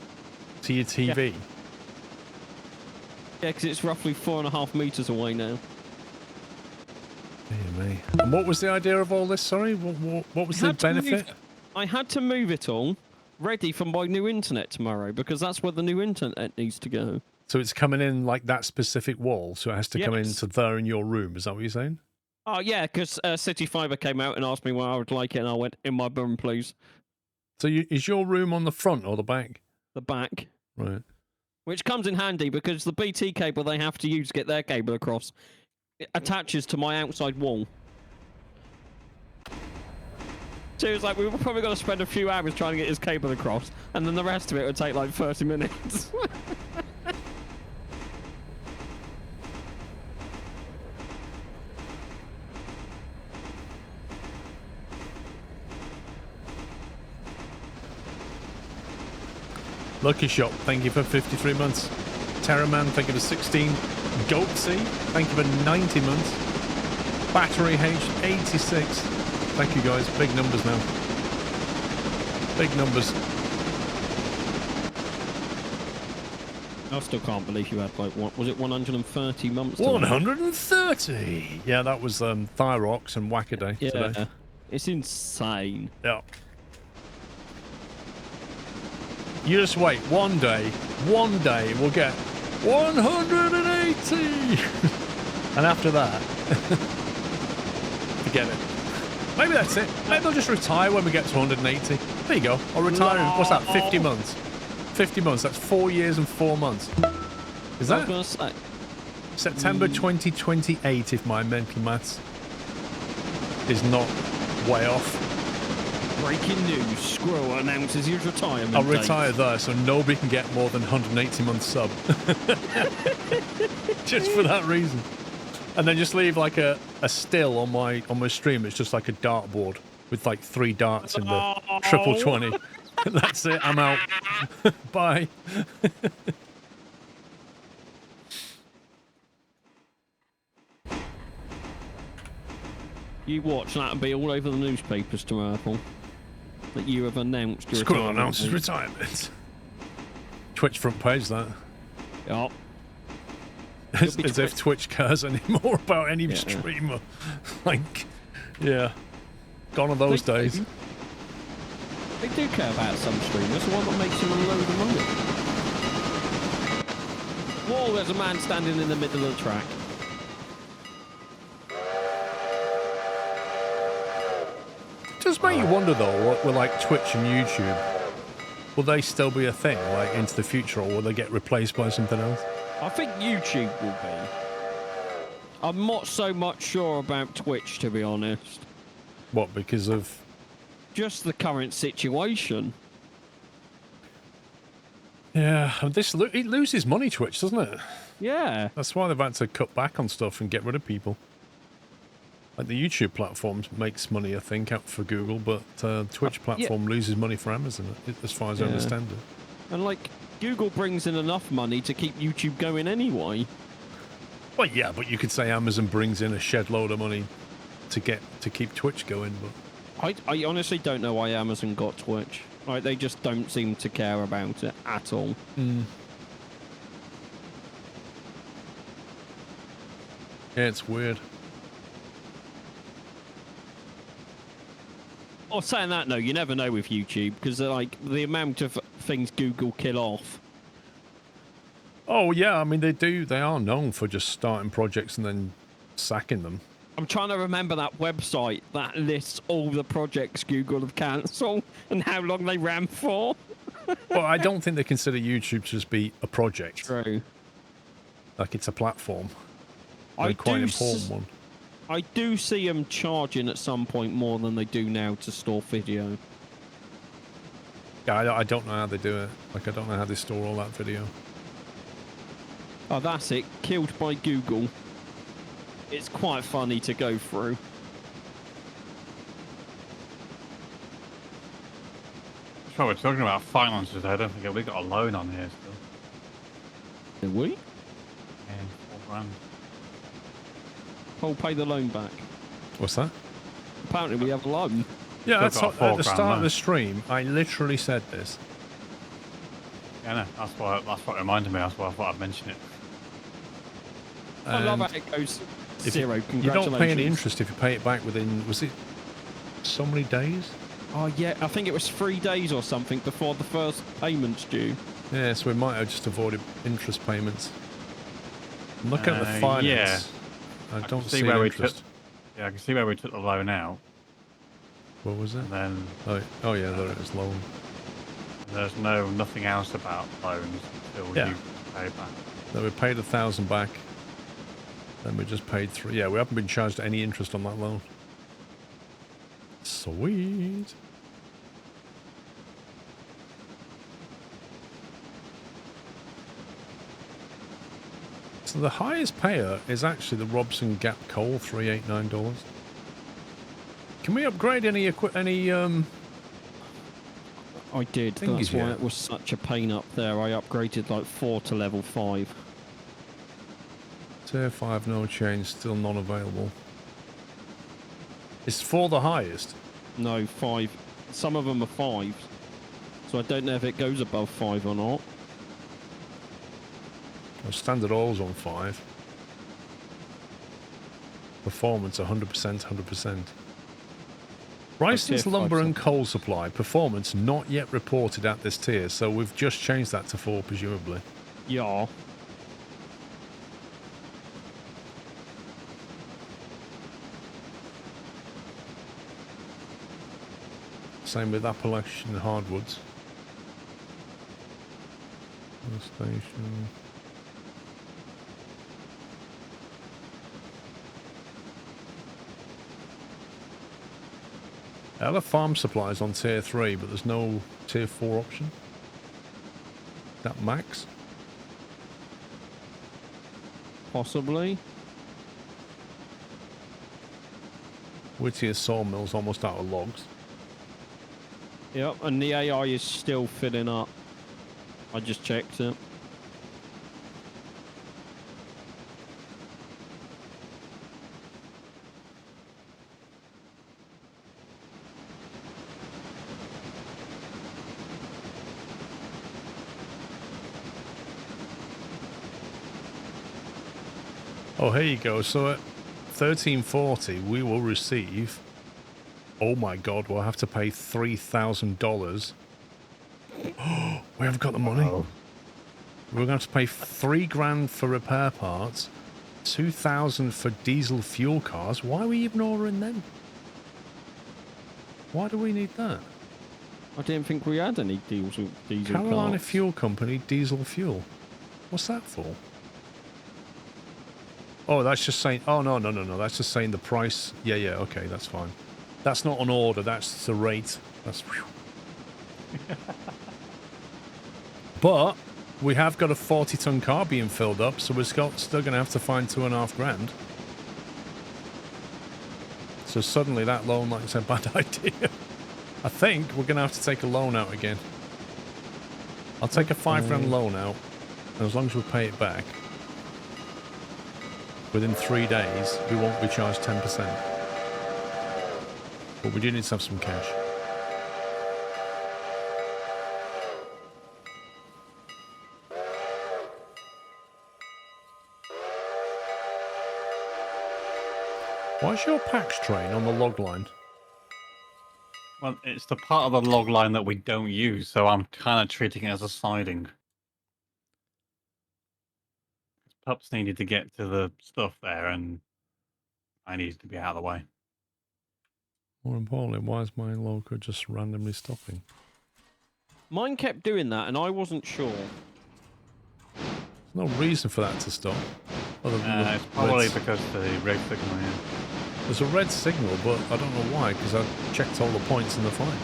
to your TV? Yeah, because it's roughly 4.5 metres away now. Dear me. And what was the idea of all this? Sorry, what was the benefit? I had to move it all ready for my new internet tomorrow because that's where the new internet needs to go. So it's coming in like that specific wall, so it has to come into there in your room. Is that what you're saying? Oh yeah, because City Fibre came out and asked me where I would like it, and I went in my room, please. So is your room on the front or the back? The back. Right. which comes in handy because the BT cable they have to use to get their cable across it attaches to my outside wall. So it was like we were probably going to spend a few hours trying to get his cable across, and then the rest of it would take like 30 minutes. Lucky Shop, thank you for 53 months. Terraman, thank you for 16. Goatsy, thank you for 90 months. Battery H, 86. Thank you guys, big numbers now. Big numbers. I still can't believe you had like, what was it, 130 months? 130! Yeah, that was Thyrox and Wackaday today. It's insane. Yeah. You just wait, one day we'll get 180! And after that, forget it. Maybe that's it. Maybe they'll just retire when we get to 180. There you go. I'll retire in, what's that, 50 months? 50 months, that's 4 years and 4 months. Is that? I was gonna say. September 2028, if my mental maths is not way off. Breaking news, Squirrel announces his retirement I'll date. retire there so nobody can get more than 180 months sub. Just for that reason. And then just leave like a still on my stream. It's just like a dartboard with like 3 darts in the triple 20. That's it, I'm out. Bye. You watch, that'll be all over the newspapers tomorrow, Paul. That you have announced your Squirrel retirement. announces retirement. Twitch front page, that. Yep. As if Twitch cares anymore about any streamer. Like, yeah. Gone are those days. They do care about some streamers, the one that makes them a load of money. Whoa, there's a man standing in the middle of the track. It does make you wonder though, what with like Twitch and YouTube, will they still be a thing like into the future, or will they get replaced by something else? I think YouTube will be. I'm not so much sure about Twitch, to be honest. What, because of just the current situation? Yeah, it loses money, Twitch, doesn't it? Yeah. That's why they've had to cut back on stuff and get rid of people. Like the YouTube platform makes money, I think, out for Google, but Twitch platform loses money for Amazon, as far as I understand it. And like, Google brings in enough money to keep YouTube going anyway. Well, yeah, but you could say Amazon brings in a shed load of money to keep Twitch going, but I honestly don't know why Amazon got Twitch. Like, they just don't seem to care about it at all. Yeah, it's weird. Or saying that, no, you never know with YouTube, because like the amount of things Google kill off. Oh yeah, I mean they are known for just starting projects and then sacking them. I'm trying to remember that website that lists all the projects Google have cancelled and how long they ran for. Well, I don't think they consider YouTube to just be a project. True. Like it's a platform. Quite an important one. I do see them charging at some point more than they do now to store video. Yeah, I don't know how they do it. Like, I don't know how they store all that video. Oh, that's it. Killed by Google. It's quite funny to go through. That's why we're talking about finances. I don't think we got a loan on here still. Did we? Yeah, £4,000. I'll pay the loan back. What's that? Apparently we have a loan. Yeah, that's got a at the £4,000 start of the loan. stream, I literally said this. Yeah, no, that's what reminded me. That's why I thought I'd mention it. I love And how it goes if zero. you Congratulations. don't pay any interest if you pay it back within, was it so many days? Oh yeah, I think it was 3 days or something before the first payment's due. Yeah, so we might have just avoided interest payments. I'm looking at the finance. Yeah. I don't see see where we interest. Yeah, I can see where we took the loan out. What was it? And then Oh yeah, there it is, loan. there's nothing else about loans until Yeah. you pay back. Then we paid 1,000 back. Then we just paid 3. Yeah, we haven't been charged any interest on that loan. Sweet. So the highest payer is actually the Robson Gap Coal, $389. Can we upgrade any I did. Thingies, That's why yeah. it was such a pain up there. I upgraded like 4 to level 5. Tier 5 no change, still non-available. It's for the highest. No, 5. Some of them are 5s. So I don't know if it goes above 5 or not. Well, standard oil's on 5. Performance 100%, 100%. Bryson's tier lumber 5 and coal supply. Performance not yet reported at this tier, so we've just changed that to 4, presumably. Yeah. Same with Appalachian hardwoods. Station. Other farm supplies on tier 3, but there's no tier 4 option. Is that max? Possibly. Whittier sawmill's almost out of logs. Yep, and the AI is still filling up. I just checked it. Oh, here you go. So at 1340, we will receive... Oh my god, we'll have to pay $3,000. Oh, we haven't got the money. Oh. We're going to have to pay $3,000 for repair parts, $2,000 for diesel fuel cars. Why are we even ordering them? Why do we need that? I didn't think we had any diesel Carolina cars. Fuel Company diesel fuel. What's that for? Oh, that's just saying... Oh, no. That's just saying the price. Yeah, okay, that's fine. That's not an order, that's the rate. That's... But we have got a 40-ton car being filled up, so we're still going to have to find $2,500. So suddenly that loan, like I said, bad idea. I think we're going to have to take a loan out again. I'll take a $5,000 loan out, and as long as we pay it back, within 3 days, we won't be charged 10%. But we do need to have some cash. Why's your PAX train on the log line? Well, it's the part of the log line that we don't use, so I'm kind of treating it as a siding. Pups needed to get to the stuff there, and I needed to be out of the way. More importantly, why is my loco just randomly stopping? Mine kept doing that, and I wasn't sure. There's no reason for that to stop. Other than the It's probably red- because the red signal here. There's a red signal, but I don't know why, because I checked all the points in the fight.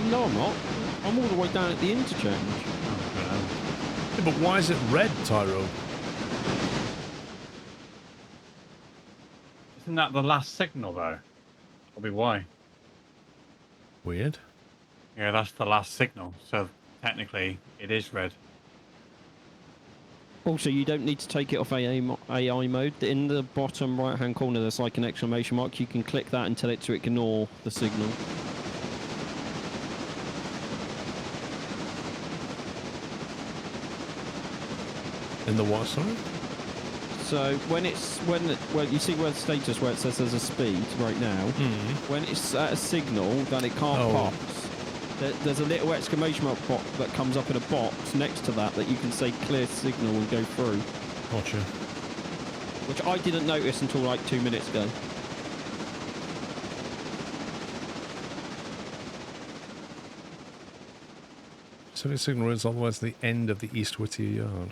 No, I'm not. I'm all the way down at the interchange. Yeah, but why is it red, Tyro? Isn't that the last signal, though? That'll be why. Weird. Yeah, that's the last signal, so technically it is red. Also, you don't need to take it off AI mode. In the bottom right-hand corner, there's like an exclamation mark. You can click that and tell it to ignore the signal. In the what, sorry? So when you see where the status where it says there's a speed right now, when it's at a signal that it can't pass, there's a little exclamation mark that comes up in a box next to that you can say clear signal and go through. Gotcha. Which I didn't notice until like 2 minutes ago. So Specific signal is otherwise the end of the East Whittier yard.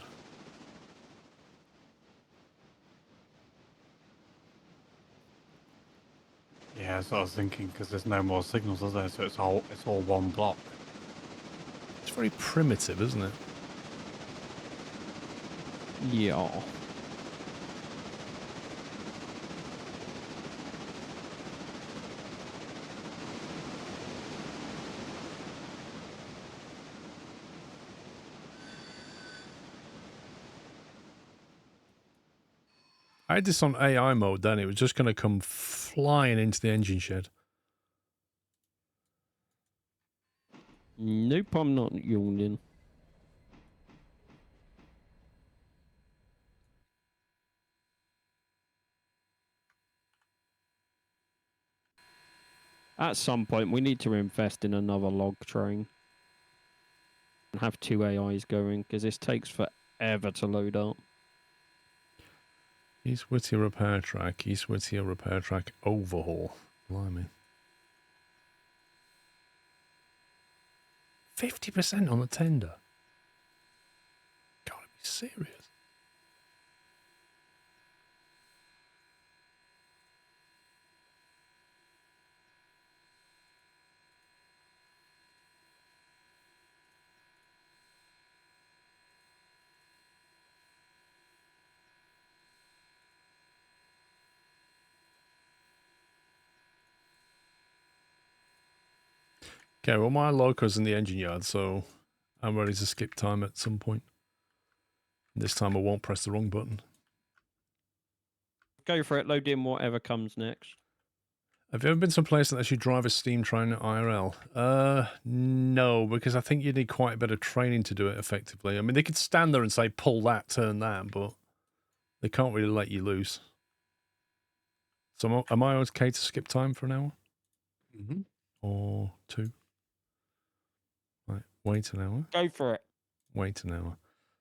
Yeah, that's what I was thinking, because there's no more signals, is there? So it's all one block. It's very primitive, isn't it? Yeah. I had this on AI mode then. It was just going to come flying into the engine shed. Nope, I'm not yawning. At some point, we need to invest in another log train. And have 2 AIs going, because this takes forever to load up. East Whittier repair track. East Whittier repair track overhaul. Blimey. 50% on the tender. Gotta be serious. Okay, well, my loco's in the engine yard, so I'm ready to skip time at some point. This time I won't press the wrong button. Go for it, load in whatever comes next. Have you ever been to a place that lets you drive a steam train at IRL? No, because I think you need quite a bit of training to do it effectively. I mean, they could stand there and say, pull that, turn that, but they can't really let you loose. So am I okay to skip time for an hour? Mm-hmm. Or 2? Right, wait an hour. Go for it. Wait an hour.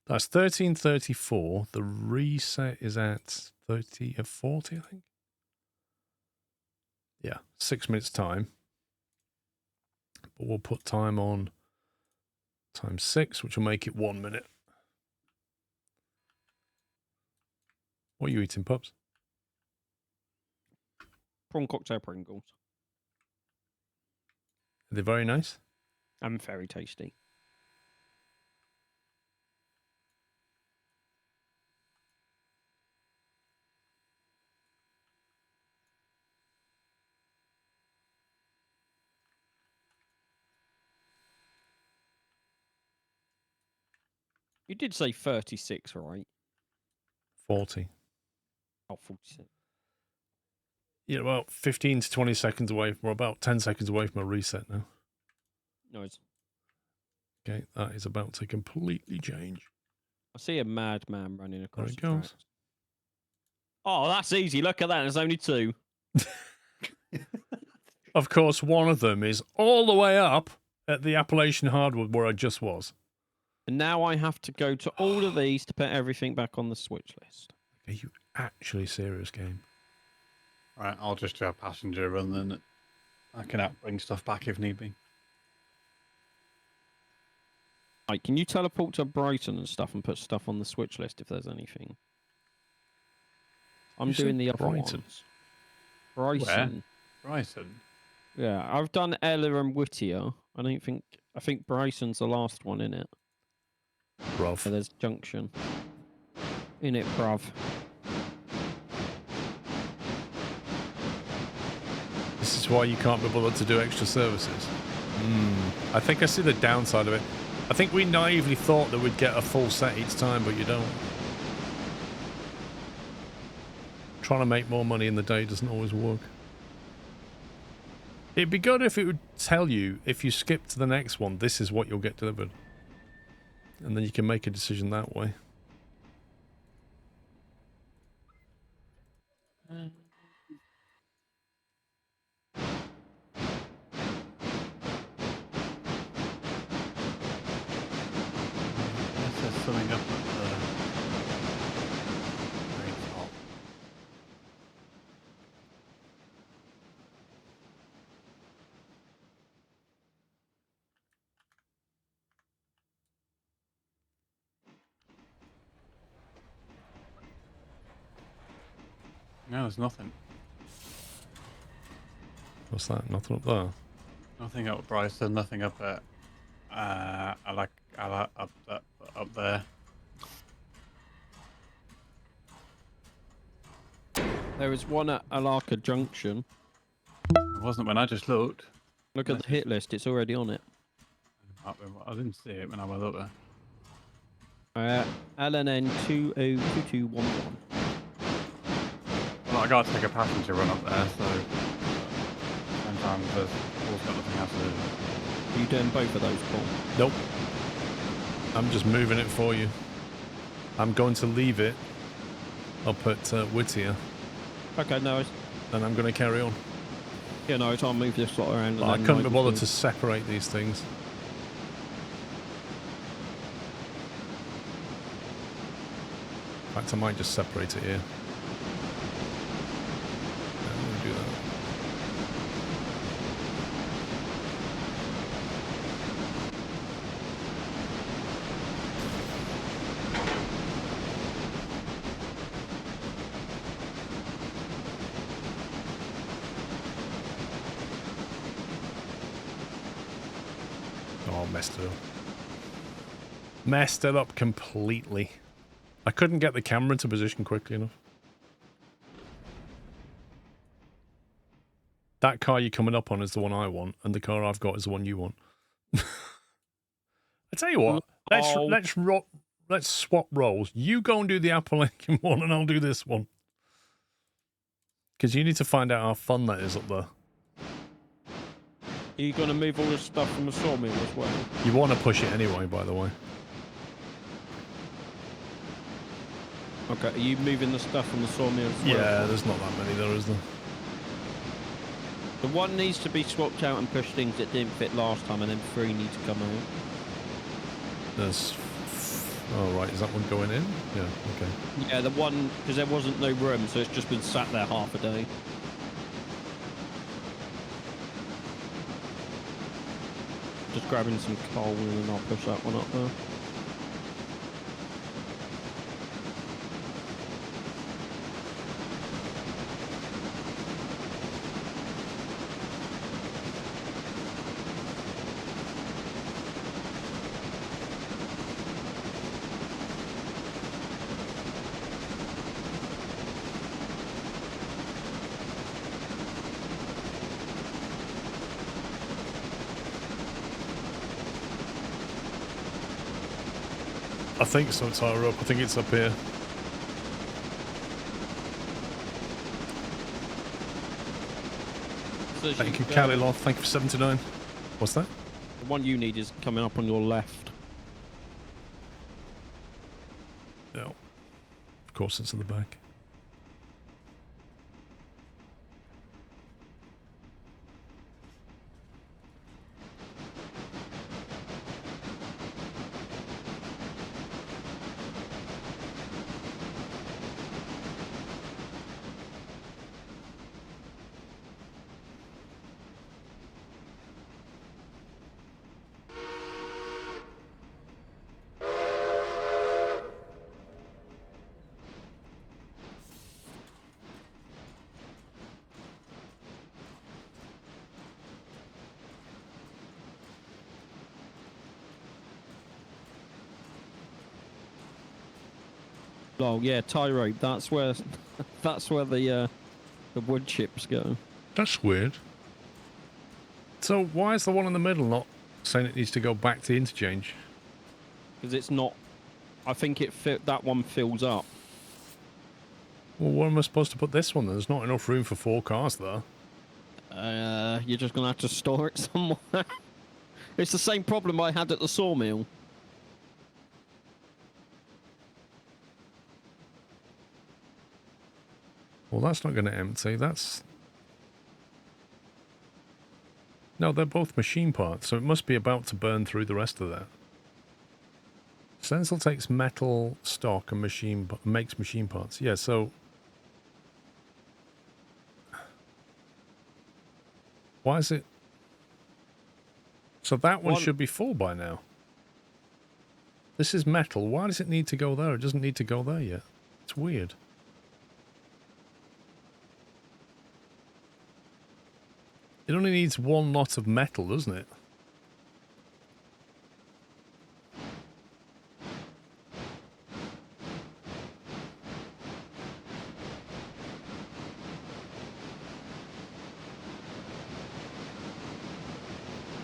That's 13:34. The reset is at 40, I think. Yeah, 6 minutes time. But we'll put time on times 6, which will make it 1 minute. What are you eating, pups? Prawn cocktail Pringles. Are they very nice? And very tasty. You did say 36, right? 40. Oh, 46. Yeah, about 15 to 20 seconds away. We're about 10 seconds away from a reset now. Nice. Okay, that is about to completely change. I see a madman running across it the goes. tracks. Oh, that's easy. Look at that. There's only 2. Of course, one of them is all the way up at the Appalachian Hardwood where I just was. And now I have to go to all of these to put everything back on the switch list. Are you actually serious, game? Right, I'll just do a passenger run then. I can bring stuff back if need be. Right, can you teleport to Brighton and stuff and put stuff on the switch list if there's anything? I'm You doing said the other Brighton? ones. Brighton. Brighton. Yeah, I've done Ella and Whittier. I think Brighton's the last one in it. Bruv. So there's Junction. In it, bruv. This is why you can't be bothered to do extra services. I think I see the downside of it. I think we naively thought that we'd get a full set each time, but you don't. Trying to make more money in the day doesn't always work. It'd be good if it would tell you, if you skip to the next one, this is what you'll get delivered. And then you can make a decision that way. There's something up at the very top. No, there's nothing. What's that? Nothing up there. Nothing up Bryson, nothing up at up there. There is one at Alaka Junction. It wasn't when I just looked. Look at the hit list, it's already on it. I didn't see it when I was up there. LNN 202211. Well, I gotta take a passenger run up there, so sometimes there's also got nothing else to do. Are you doing both of those, Paul? Nope. I'm just moving it for you. I'm going to leave it up at Whittier, Okay, no, and I'm going to carry on. yeah, no, I'll move this slot around. I couldn't be bothered to separate these things. In fact, I might just separate it here. Yeah, I'm going to do that. Oh, messed it up. Messed it up completely. I couldn't get the camera into position quickly enough. That car you're coming up on is the one I want, and the car I've got is the one you want. I tell you what, let's swap roles. You go and do the Apple Lincoln one, and I'll do this one. Because you need to find out how fun that is up there. Are you going to move all this stuff from the sawmill as well? You want to push it anyway, by the way. Okay, are you moving the stuff from the sawmill as well? Yeah, there's not that many there, is there? The one needs to be swapped out and pushed things that didn't fit last time, and then 3 need to come out. There's... Oh, right, is that one going in? Yeah, okay. Yeah, the one, because there wasn't no room, so it's just been sat there half a day. Just grabbing some coal and then I'll push that one up there. I think so, Tyra up. I think it's up here. So Thank you, Kaliloth. Thank you for 79. What's that? the one you need is coming up on your left. No. Of course it's in the back. Oh yeah, tie rope. That's where, that's where the wood chips go. That's weird. So why is the one in the middle not saying it needs to go back to interchange? Because it's not. I think that one fills up. Well, where am I supposed to put this one then? There's not enough room for 4 cars there. You're just gonna have to store it somewhere. It's the same problem I had at the sawmill. Well, that's not going to empty. That's... No, they're both machine parts, so it must be about to burn through the rest of that. Stencil takes metal stock and makes machine parts. Yeah, so... Why is it... So that one should be full by now. This is metal. Why does it need to go there? It doesn't need to go there yet. It's weird. It only needs one lot of metal, doesn't it?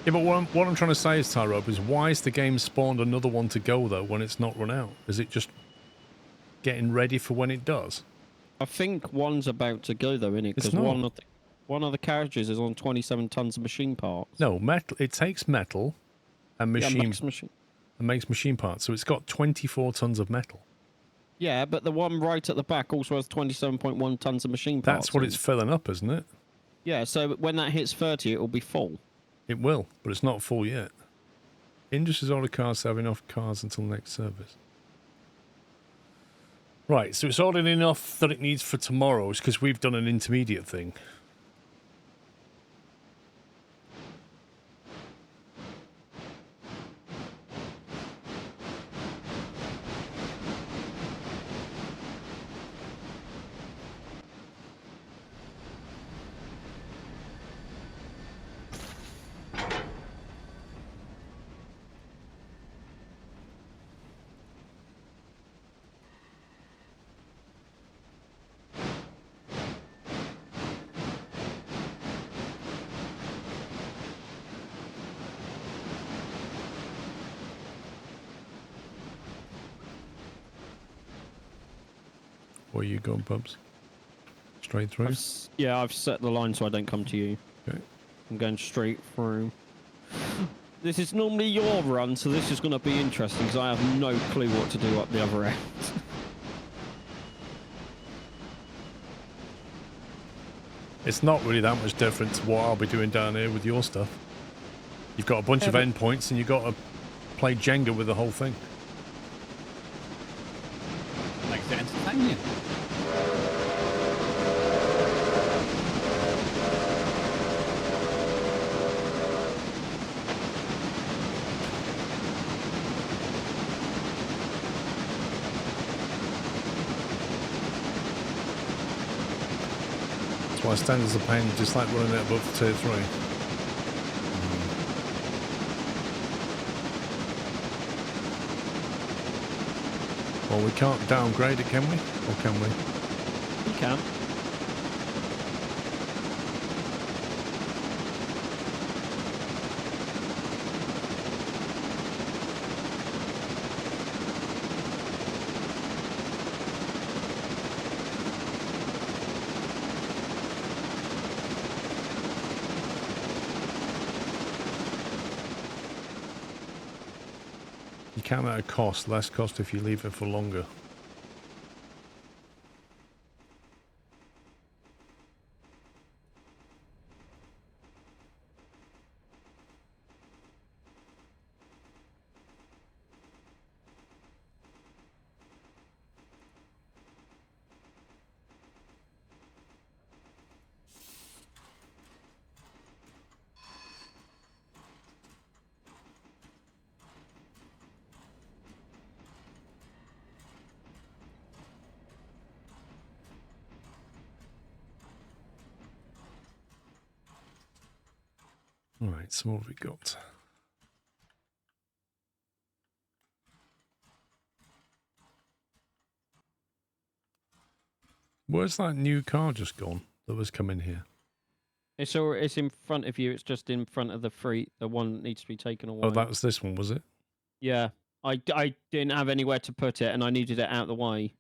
Yeah, but what I'm trying to say is, Tyrope, is why is the game spawned another one to go, though, when it's not run out? Is it just getting ready for when it does? I think one's about to go, though, isn't it? It's Because not. one of the carriages is on 27 tons of machine parts. No, metal. It takes metal and Yeah, machine and makes machine parts, so it's got 24 tons of metal. Yeah, but the one right at the back also has 27.1 tons of machine parts. That's what it's filling up, isn't it? Yeah, so when that hits 30, it will be full. It will, but it's not full yet. Industries order cars to have enough cars until next service. Right, so it's ordered enough that it needs for tomorrow. It's because we've done an intermediate thing. Where are you going, Bubs? Straight through? I've set the line so I don't come to you. Okay. I'm going straight through. This is normally your run, so this is going to be interesting because I have no clue what to do up the other end. It's not really that much different to what I'll be doing down here with your stuff. You've got a bunch of endpoints and you've got to play Jenga with the whole thing. Makes it entertaining. That's why standards are pain, just like running it above tier 3. Well, we can't downgrade it, can we? Or can we? You can. You can at a cost, less cost if you leave it for longer. Alright, so what have we got? Where's that new car just gone that was coming here? It's in front of you. It's just in front of the one that needs to be taken away. Oh, that was this one, was it? Yeah. I didn't have anywhere to put it and I needed it out of the way.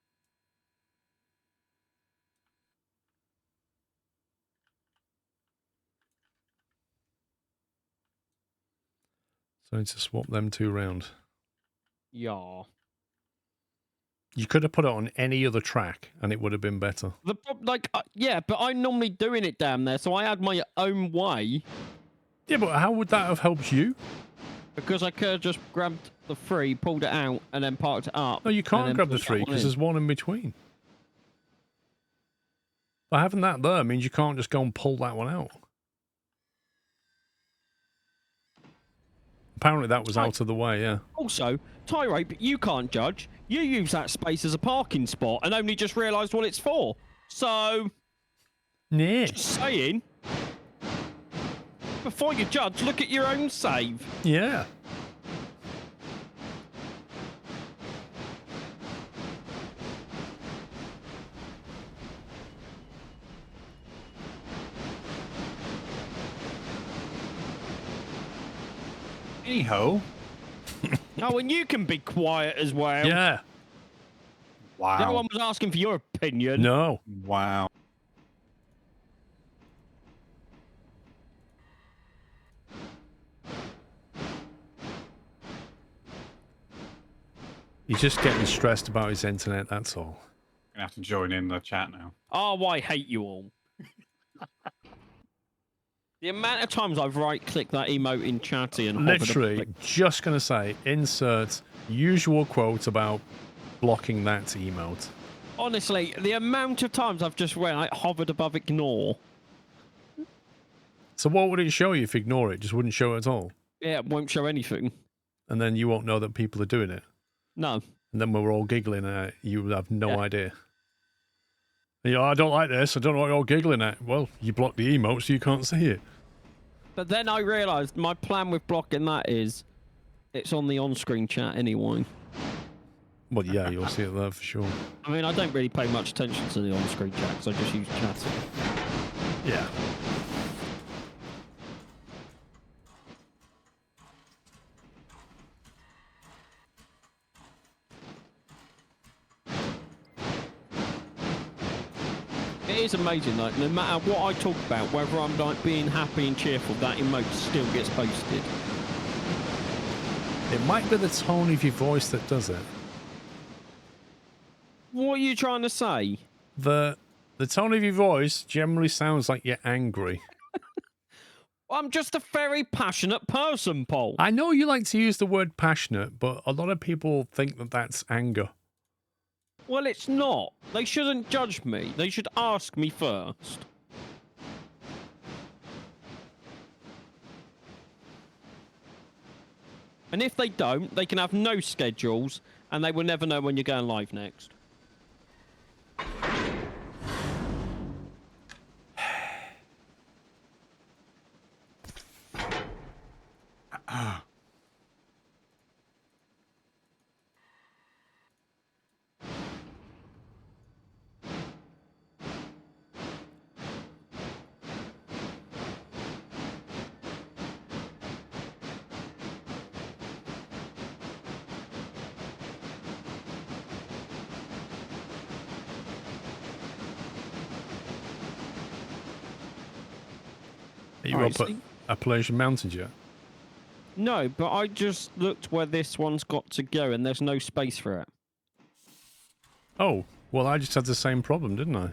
So I need to swap them two round. Yeah. You could have put it on any other track and it would have been better. Yeah, but I'm normally doing it down there, so I had my own way. Yeah, but how would that have helped you? Because I could have just grabbed the 3, pulled it out, and then parked it up. No, you can't grab the 3 because there's one in between. But having that there means you can't just go and pull that one out. Apparently that was out of the way, yeah. Also, Tyrope, you can't judge. You use that space as a parking spot and only just realised what it's for. So, Yeah. just saying. Before you judge, look at your own save. Yeah. Anyhow. Oh, and you can be quiet as well. Yeah. Wow. No one was asking for your opinion. No. Wow. He's just getting stressed about his internet, that's all. Gonna have to join in the chat now. Oh, I hate you all. The amount of times I've right-clicked that emote in chatty and Literally, just going to say, insert usual quote about blocking that emote. Honestly, the amount of times I've just hovered above ignore. So what would it show you if you ignore it? It just wouldn't show it at all. Yeah, it won't show anything. And then you won't know that people are doing it. No. And then we're all giggling at it. You would have no idea. You know, I don't like this. I don't know what you're giggling at. Well, you block the emote so you can't see it. But then I realised my plan with blocking that is it's on the on-screen chat anyway. Well, yeah, you'll see it there for sure. I mean, I don't really pay much attention to the on-screen chat because I just use chatty. Yeah. It is amazing, like, no matter what I talk about, whether I'm like being happy and cheerful, that emote still gets posted. It might be the tone of your voice that does it. What are you trying to say? The tone of your voice generally sounds like you're angry. I'm just a very passionate person, Paul. I know you like to use the word passionate, but a lot of people think that that's anger. Well, it's not. They shouldn't judge me. They should ask me first. And if they don't, they can have no schedules, and they will never know when you're going live next. Are you Alright, up at see? Appalachian Mountains yet? No, but I just looked where this one's got to go, and there's no space for it. Oh, well, I just had the same problem, didn't I?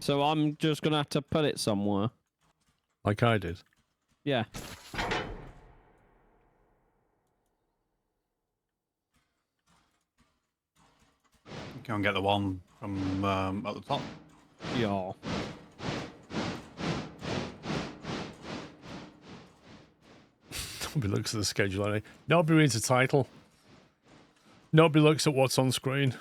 So I'm just going to have to put it somewhere. Like I did. Yeah. Go and get the one from at the top. Yeah. Nobody looks at the schedule, only. Nobody reads the title. Nobody looks at what's on screen.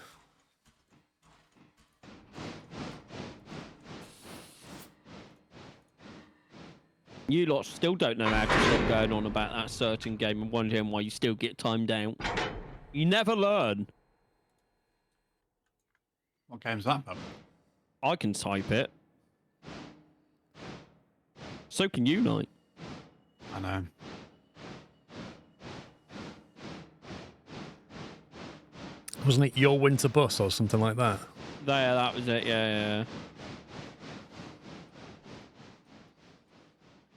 You lot still don't know how to stop going on about that certain game and wondering why you still get timed out. You never learn. What game's that, bub? I can type it. So can you, Knight. I know. Wasn't it Your Winter Bus or something like that? There, that was it, yeah.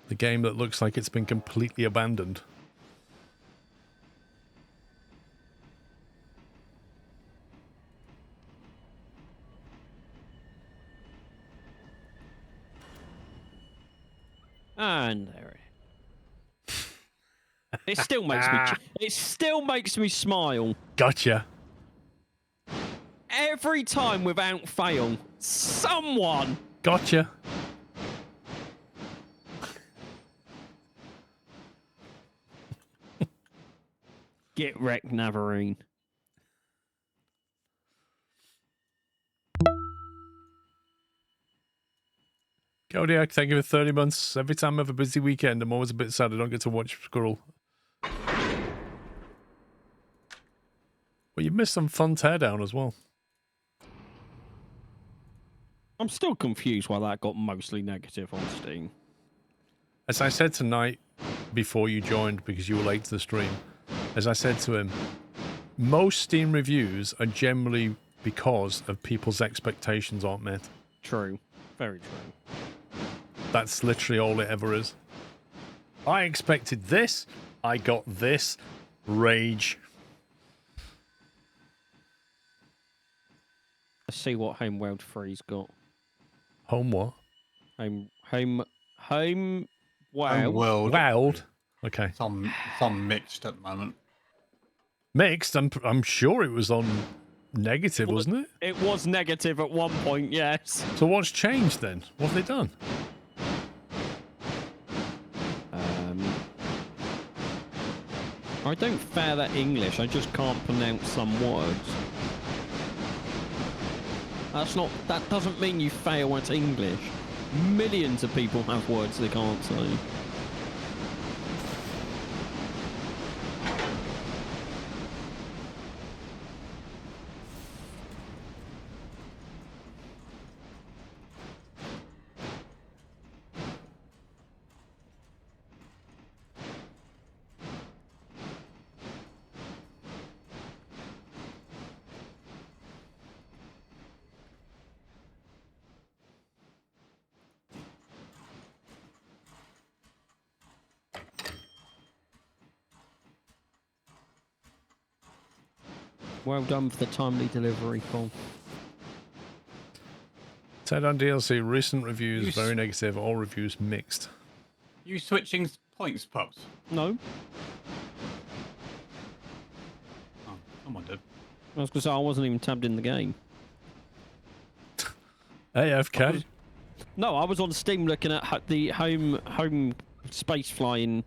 The game that looks like it's been completely abandoned. And there it is. It still makes me. It still makes me smile Gotcha. every time without fail. Someone. Gotcha. Get wrecked, Navarine. Kodiak, thank you for 30 months. Every time I have a busy weekend, I'm always a bit sad I don't get to watch Squirrel. Well, you missed some fun teardown as well. I'm still confused why that got mostly negative on Steam. As I said tonight, before you joined, because you were late to the stream, as I said to him, most Steam reviews are generally because of people's expectations aren't met. True. Very true. That's literally all it ever is. I expected this. I got this. Rage. Let's see what Homeworld 3's got. Home what? Home Wow. World. Wild. Okay. It's on mixed at the moment. Mixed. I'm sure it was on negative, wasn't it? It was negative at one point, yes. So what's changed then? What have they done? I don't fare that English. I just can't pronounce some words. That doesn't mean you fail at English. Millions of people have words they can't say. Well done for the timely delivery, Paul. Teardown DLC, recent reviews, very negative, all reviews mixed. You switching points, Pups? No. Oh, come on, dude. I was going to say, I wasn't even tabbed in the game. AFK? No, I was on Steam looking at the home space flying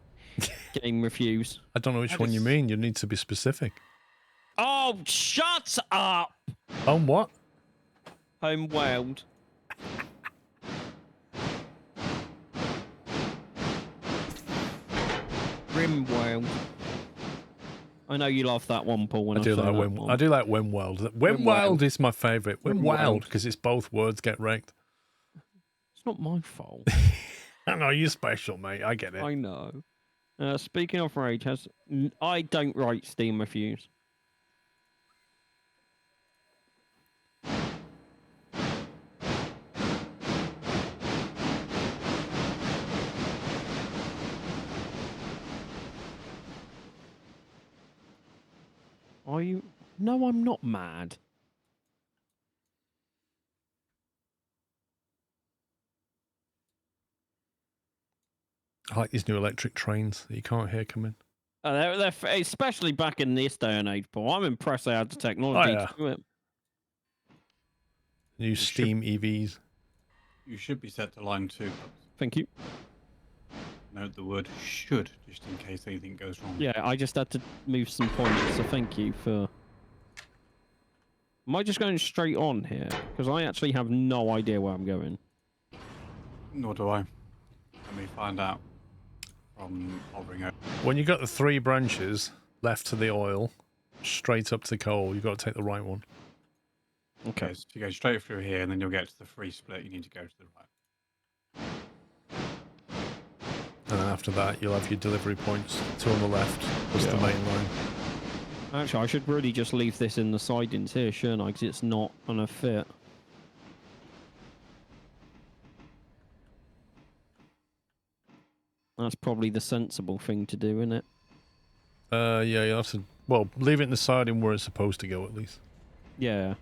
game reviews. I don't know which one you mean. You need to be specific. Oh, shut up! On what? Homeworld. Rimworld. I know you love that one, Paul. When I do like Wim. I do like Wimworld. Wimworld is my favourite. Wimworld because it's both words get wrecked. It's not my fault. I know you're special, mate. I get it. I know. Speaking of rage, I don't write Steam reviews. Are you? No, I'm not mad. I like these new electric trains that you can't hear coming. They're especially back in this day and age, Paul. I'm impressed they had the technology to do it. New Steam EVs. You should be set to line 2, Pups. Thank you. Note the word should, just in case anything goes wrong. Yeah, I just had to move some points, so thank you for... Am I just going straight on here? Because I actually have no idea where I'm going. Nor do I. Let me find out from hovering over. When you got the 3 branches left to the oil, straight up to the coal, you've got to take the right one. Okay, so you go straight through here, and then you'll get to the free split. You need to go to the right. And then after that, you'll have your delivery points, 2 on the left, plus the main line. Actually, I should really just leave this in the sidings here, shouldn't I? Because it's not on a fit. That's probably the sensible thing to do, isn't it? Yeah, you'll have to... Well, leave it in the siding where it's supposed to go, at least. Yeah.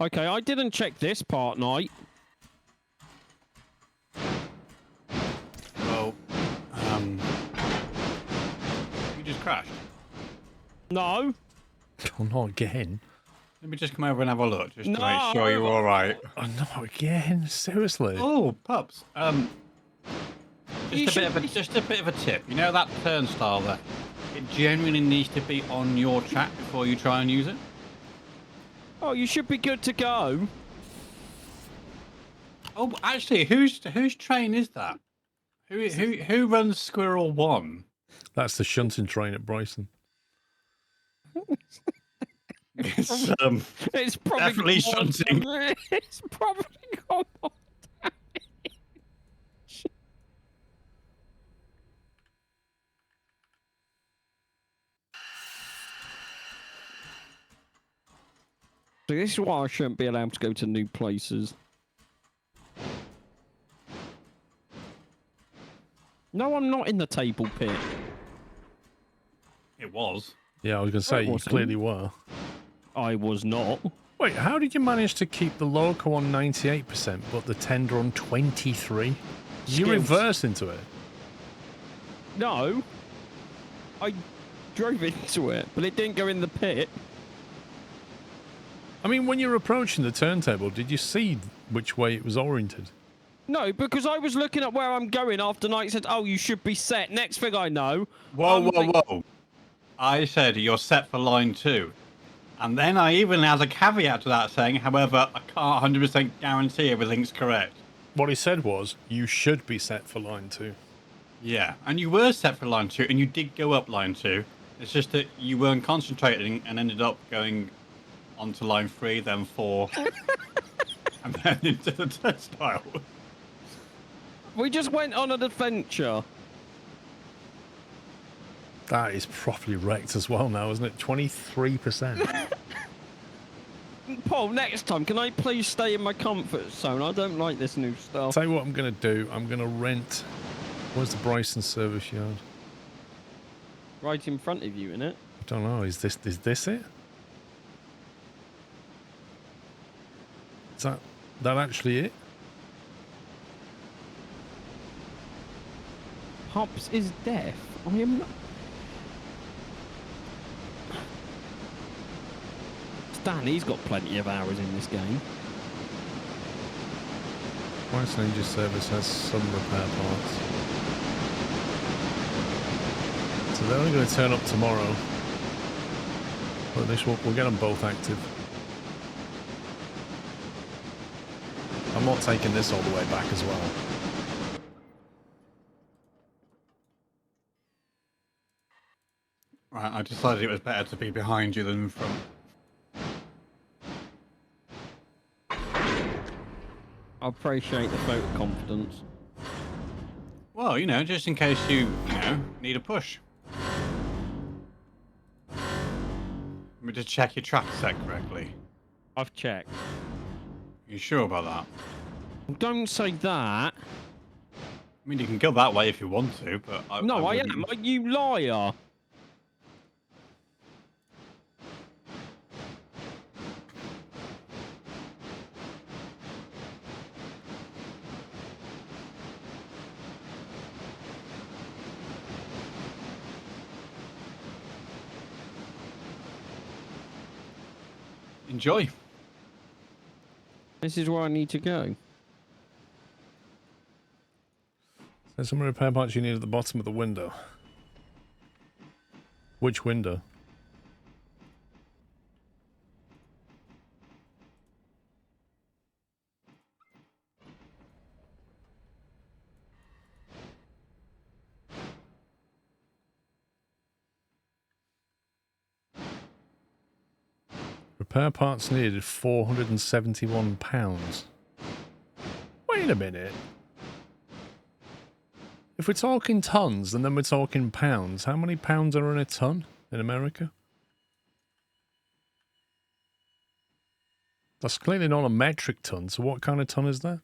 Okay, I didn't check this part, Knight. Well, you just crashed. No. Oh, not again. Let me just come over and have a look, just to make sure you're all right. Oh, not again. Seriously. Oh, Pups. Just a bit of a tip. You know that turnstile there? it genuinely needs to be on your track before you try and use it? Oh, you should be good to go. Oh, actually, whose train is that? Who runs Squirrel 1? That's the shunting train at Bryson. It's It's probably definitely got more shunting. damage. It's probably got more damage. So this is why I shouldn't be allowed to go to new places. No, I'm not in the table pit. It was. Yeah, I was going to say, you wasn't. clearly were. I was not. Wait, how did you manage to keep the loco on 98%, but the tender on 23? You Skills. reverse into it. No. I drove into it, but it didn't go in the pit. I mean, when you're approaching the turntable, did you see which way it was oriented? No, because I was looking at where I'm going after Knight said, oh, you should be set. Next thing I know... Whoa. I said you're set for line 2. And then I even had a caveat to that saying, however, I can't 100% guarantee everything's correct. What he said was, you should be set for line 2. Yeah, and you were set for line 2, and you did go up line 2. It's just that you weren't concentrating and ended up going onto line 3, then 4, and then into the turnstile. We just went on an adventure. That is properly wrecked as well now, isn't it? 23%. Paul, next time, can I please stay in my comfort zone? I don't like this new stuff. Tell you what I'm going to do. I'm going to rent... Where's the Bryson service yard? Right in front of you, innit? I don't know. Is this it? Is that actually it? Pops is deaf. I am not... Stan, he's got plenty of hours in this game. Bryson Engine Service has some repair parts. So they're only going to turn up tomorrow. But at least we'll get them both active. I'm not taking this all the way back as well. Right, I decided it was better to be behind you than in front. I appreciate the vote of confidence. Well, just in case you need a push. Let me just check your track set correctly. I've checked. You sure about that? Don't say that. I mean, you can go that way if you want to, but I am. wouldn't. Like, you liar. Enjoy. This is where I need to go. There's some repair parts you need at the bottom of the window. Which window? Repair parts needed £471. Wait a minute. If we're talking tons and then we're talking pounds, how many pounds are in a ton in America? That's clearly not a metric ton, so what kind of ton is that?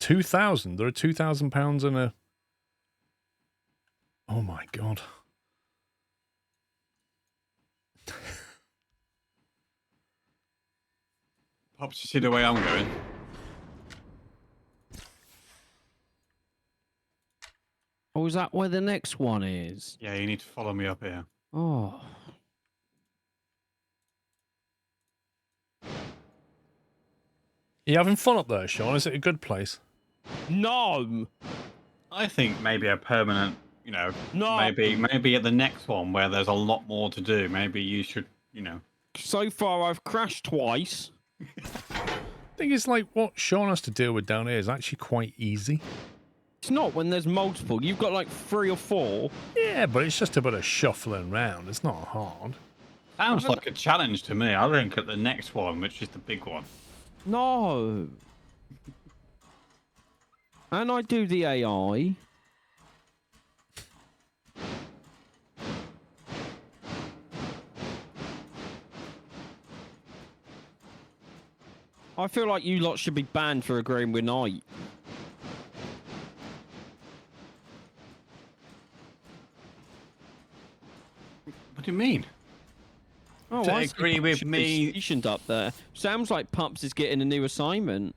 2,000? There are 2,000 pounds in a... Oh my god. Pops, you see the way I'm going? Oh, is that where the next one is? Yeah, you need to follow me up here. Oh. You having fun up there, Sean? Is it a good place? No! I think maybe a permanent, you know, No. maybe at the next one where there's a lot more to do, maybe you should, you know. So far, I've crashed twice. Thing is, like, what Sean has to deal with down here is actually quite easy. It's not when there's multiple. You've got like 3 or 4. Yeah, but it's just a bit of shuffling around. It's not hard. Sounds like a challenge to me. I think at the next one, which is the big one. No. And I do the AI. I feel like you lot should be banned for agreeing with Night. What do you mean? Oh, To I agree see with Pups should be me- stationed up there. Sounds like Pups is getting a new assignment.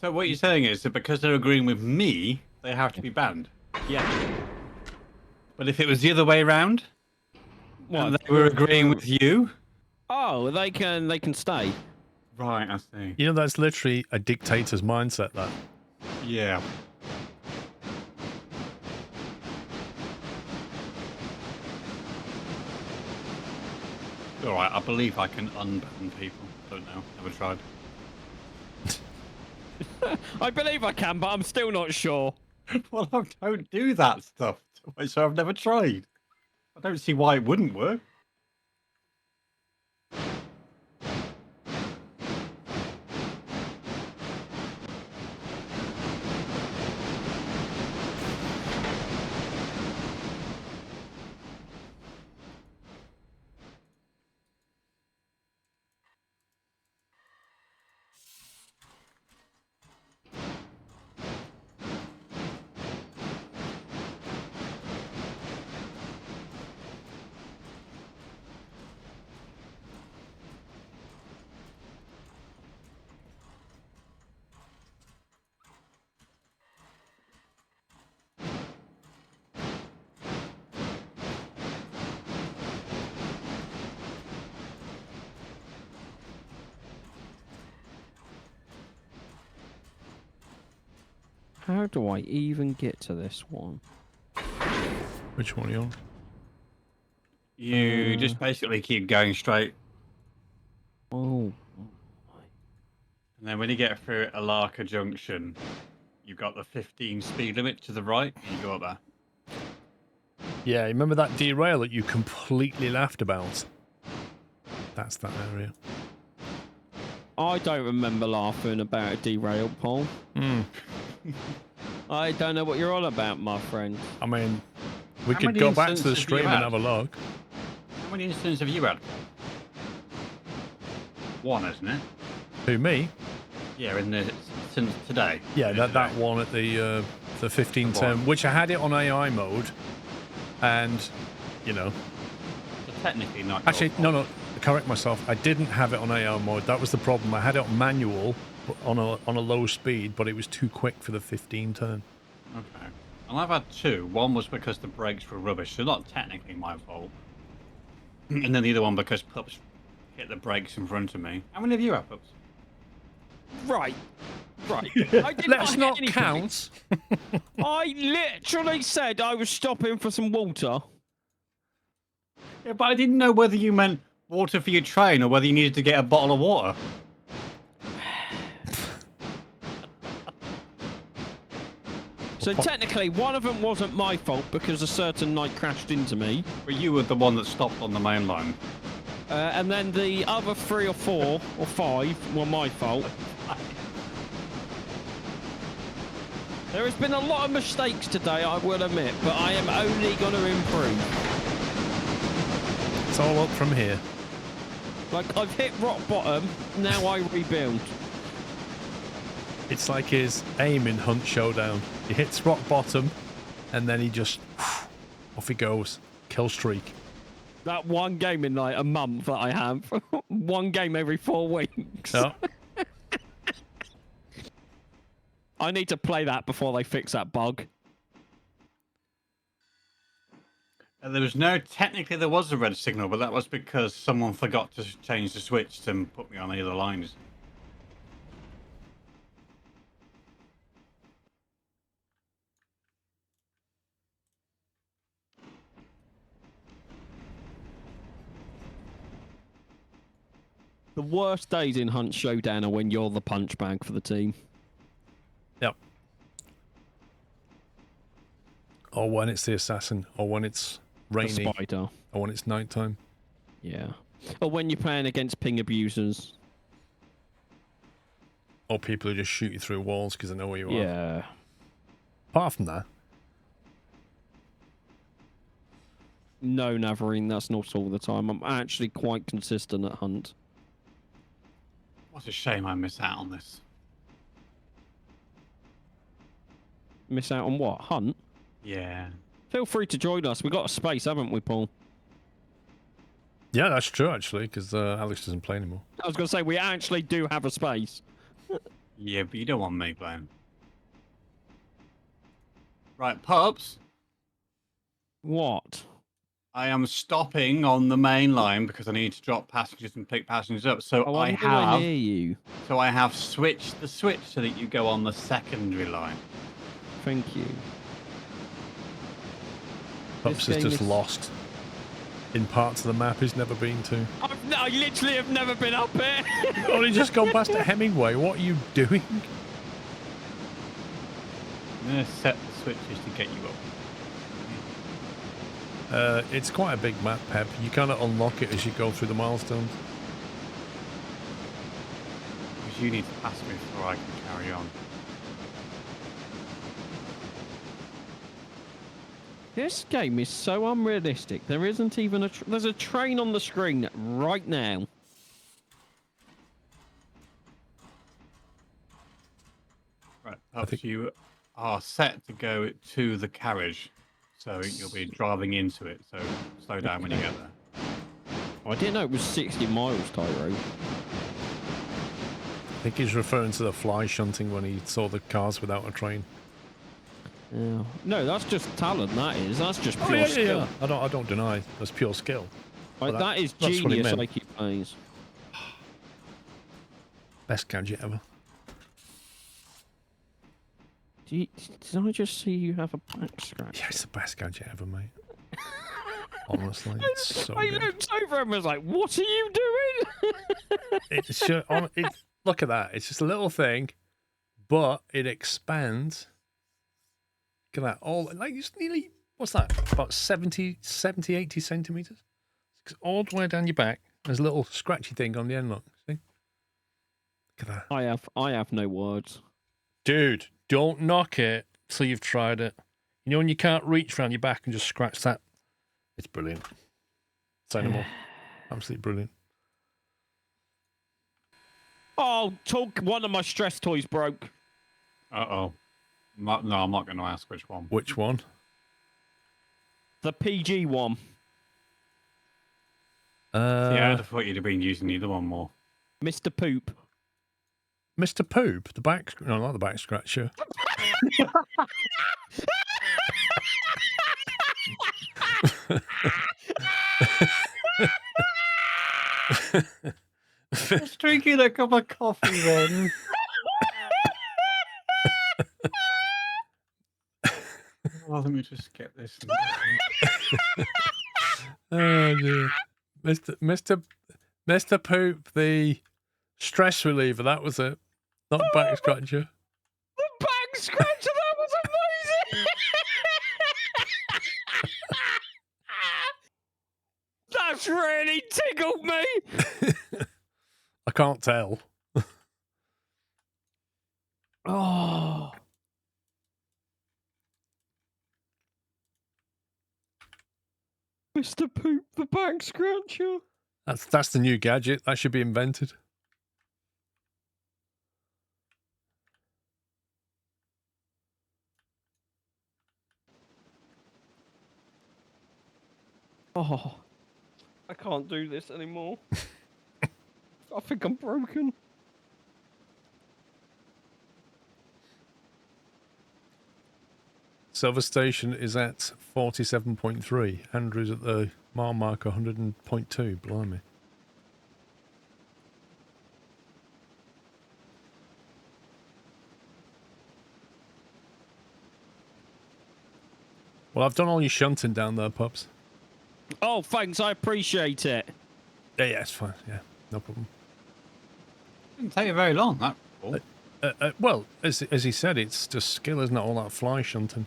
So what you're saying is that because they're agreeing with me, they have to be banned. Yeah. But if it was the other way around, What? and they were agreeing with you, Oh, they can stay. right? I see. You know, that's literally a dictator's mindset, that. Yeah. All right. I believe I can unban people. Don't know. Never tried. I believe I can, but I'm still not sure. Well, I don't do that stuff, so I've never tried. I don't see why it wouldn't work. How do I even get to this one? Which one are you on? You just basically keep going straight, Oh. and then when you get through Alarka Junction, you've got the 15 speed limit to the right, and you go up there. Yeah, remember that derail that you completely laughed about? That's that area. I don't remember laughing about a derail, Paul. I don't know what you're on about, my friend. I mean, we How could many go back to the instances have you stream and had? have a look. How many incidents have you had? One, isn't it? Who, me? Yeah, since today. Yeah, Today. that one at the 1510, One. which I had it on AI mode, and, you know... So technically not. your Actually, fault. no, correct myself. I didn't have it on AI mode. That was the problem. I had it on manual, but on a low speed, but it was too quick for the 15 turn. Okay. And I've had two. One was because the brakes were rubbish, so not technically my fault. And then the other one because Pups hit the brakes in front of me. How many of you have, Pups? Right. I did Let's hit not anything. count. I literally said I was stopping for some water. Yeah, but I didn't know whether you meant water for your train or whether you needed to get a bottle of water. So technically, one of them wasn't my fault because a certain night crashed into me. But you were the one that stopped on the main line. And then the other 3 or 4 or 5 were my fault. There has been a lot of mistakes today, I will admit, but I am only going to improve. It's all up from here. Like, I've hit rock bottom, now I rebuild. It's like his aim in Hunt Showdown. He hits rock bottom, and then he just... off he goes. Kill streak. That one game in like a month that I have. One game every 4 weeks. Oh, I need to play that before they fix that bug. There was no, technically there was a red signal, but that was because someone forgot to change the switch to put me on the other lines. The worst days in Hunt Showdown are when you're the punch bag for the team. Yep. Or when it's the assassin, or when it's The rainy, spider. or when it's nighttime. Yeah. Or when you're playing against ping abusers. Or people who just shoot you through walls because they know where you are. Yeah. Apart from that, No, Navarine, that's not all the time. I'm actually quite consistent at Hunt. What a shame I miss out on this. Miss out on what? Hunt? Yeah. Feel free to join us. We got a space, haven't we, Paul? yeah, that's true actually, because Alex doesn't play anymore. I was going to say, we actually do have a space. Yeah, but you don't want me playing. Right, pups. What? I am stopping on the main line because I need to drop passengers and pick passengers up. So Oh, I I'm nowhere have near you. So I have switched the switch so that you go on the secondary line. Thank you. Pups This is game just is- lost in parts of the map he's never been to. I literally have never been up here. Only just gone past a Hemingway. What are you doing? I'm going to set the switches to get you up. It's quite a big map, Pep. You kind of unlock it as you go through the milestones. Because you need to pass me before I can carry on. This game is so unrealistic. There isn't even there's a train on the screen right now. Right, pups, you are set to go to the carriage. So you'll be driving into it. So slow down when you get there. I didn't know it was 60 miles, Tyro. I think he's referring to the fly shunting when he saw the cars without a train. Yeah. No, that's just talent. That is. That's just Oh, pure yeah, skill. yeah. I don't deny that's pure skill. Like, But that is that's what he genius. meant. IQ plays. Best gadget ever. Did I just see you have a back scratch? Yeah, it's the best gadget ever, mate. Honestly, it's so I good. looked over and was like, "What are you doing?" It's just, look at that. It's just a little thing, but it expands. Look at that. All like it's nearly, what's that? About 70, 80 centimeters. It's all the way down your back. There's a little scratchy thing on the end. Look, see? Look at that. I have no words. Dude, don't knock it till you've tried it. You know when you can't reach around your back and just scratch that? It's brilliant. Say no more. Absolutely brilliant. Oh, one of my stress toys broke. Uh-oh. No, I'm not going to ask which one. Which one? The PG one. Yeah, I'd have thought you'd have been using either one more. Mr. Poop. Mr. Poop, the back, no, not the back scratcher. Just drinking a cup of coffee then. Oh, let me just get this. Oh dear. Mr. Poop, the stress reliever, that was it. Not back scratcher. The back scratcher, that was amazing! That's really tickled me! I can't tell. Oh. Mr. Poop, the back scratcher. That's the new gadget. That should be invented. Oh. I can't do this anymore. I think I'm broken. Silver Station is at 47.3. Andrew's at the mile mark 100.2. Blimey. Well, I've done all your shunting down there, pups. Oh, thanks. I appreciate it. Yeah, it's fine. Yeah, no problem. Didn't take you very long, that. Paul. Well, as he said, it's just skill, isn't it? All that fly shunting.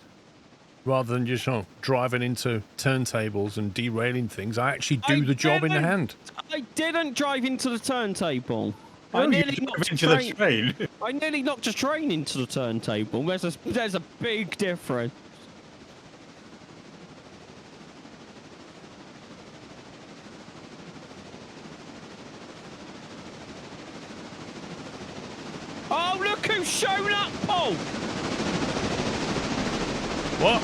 Rather than just driving into turntables and derailing things, I actually do the job in the hand. I didn't drive into the turntable. Oh, I you nearly drove knocked into the train. I nearly knocked a train into the turntable. There's a big difference. Oh, look who's shown up, Paul! What?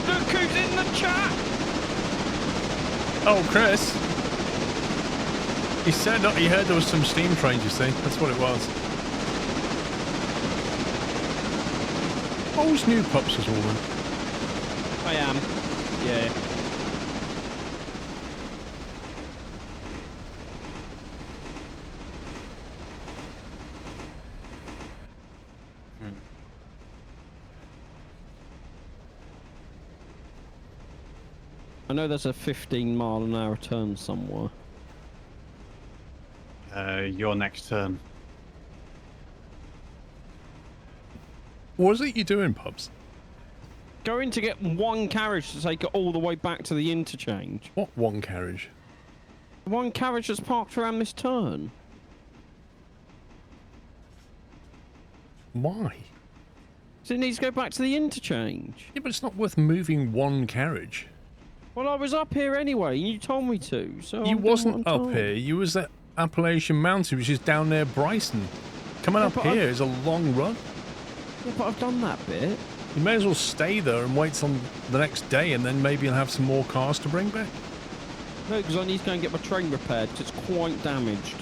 Look who's in the chat! Oh, Chris. He said he heard there was some steam trains, you see. That's what it was. Oh, who's new pups as woman? I am. Yeah. I know there's a 15-mile-an-hour turn somewhere. Your next turn. What is it you're doing, Pubs? Going to get one carriage to take it all the way back to the interchange. What one carriage? One carriage that's parked around this turn. Why? So it needs to go back to the interchange. Yeah, but it's not worth moving one carriage. Well, I was up here anyway, and you told me to, so You I'm doing wasn't what I'm up told. here. You was at Appalachian Mountain, which is down near Bryson. Coming Yeah, up but here is a long run. Yeah, but I've done that bit. You may as well stay there and wait till the next day, and then maybe you'll have some more cars to bring back. No, because I need to go and get my train repaired, because it's quite damaged.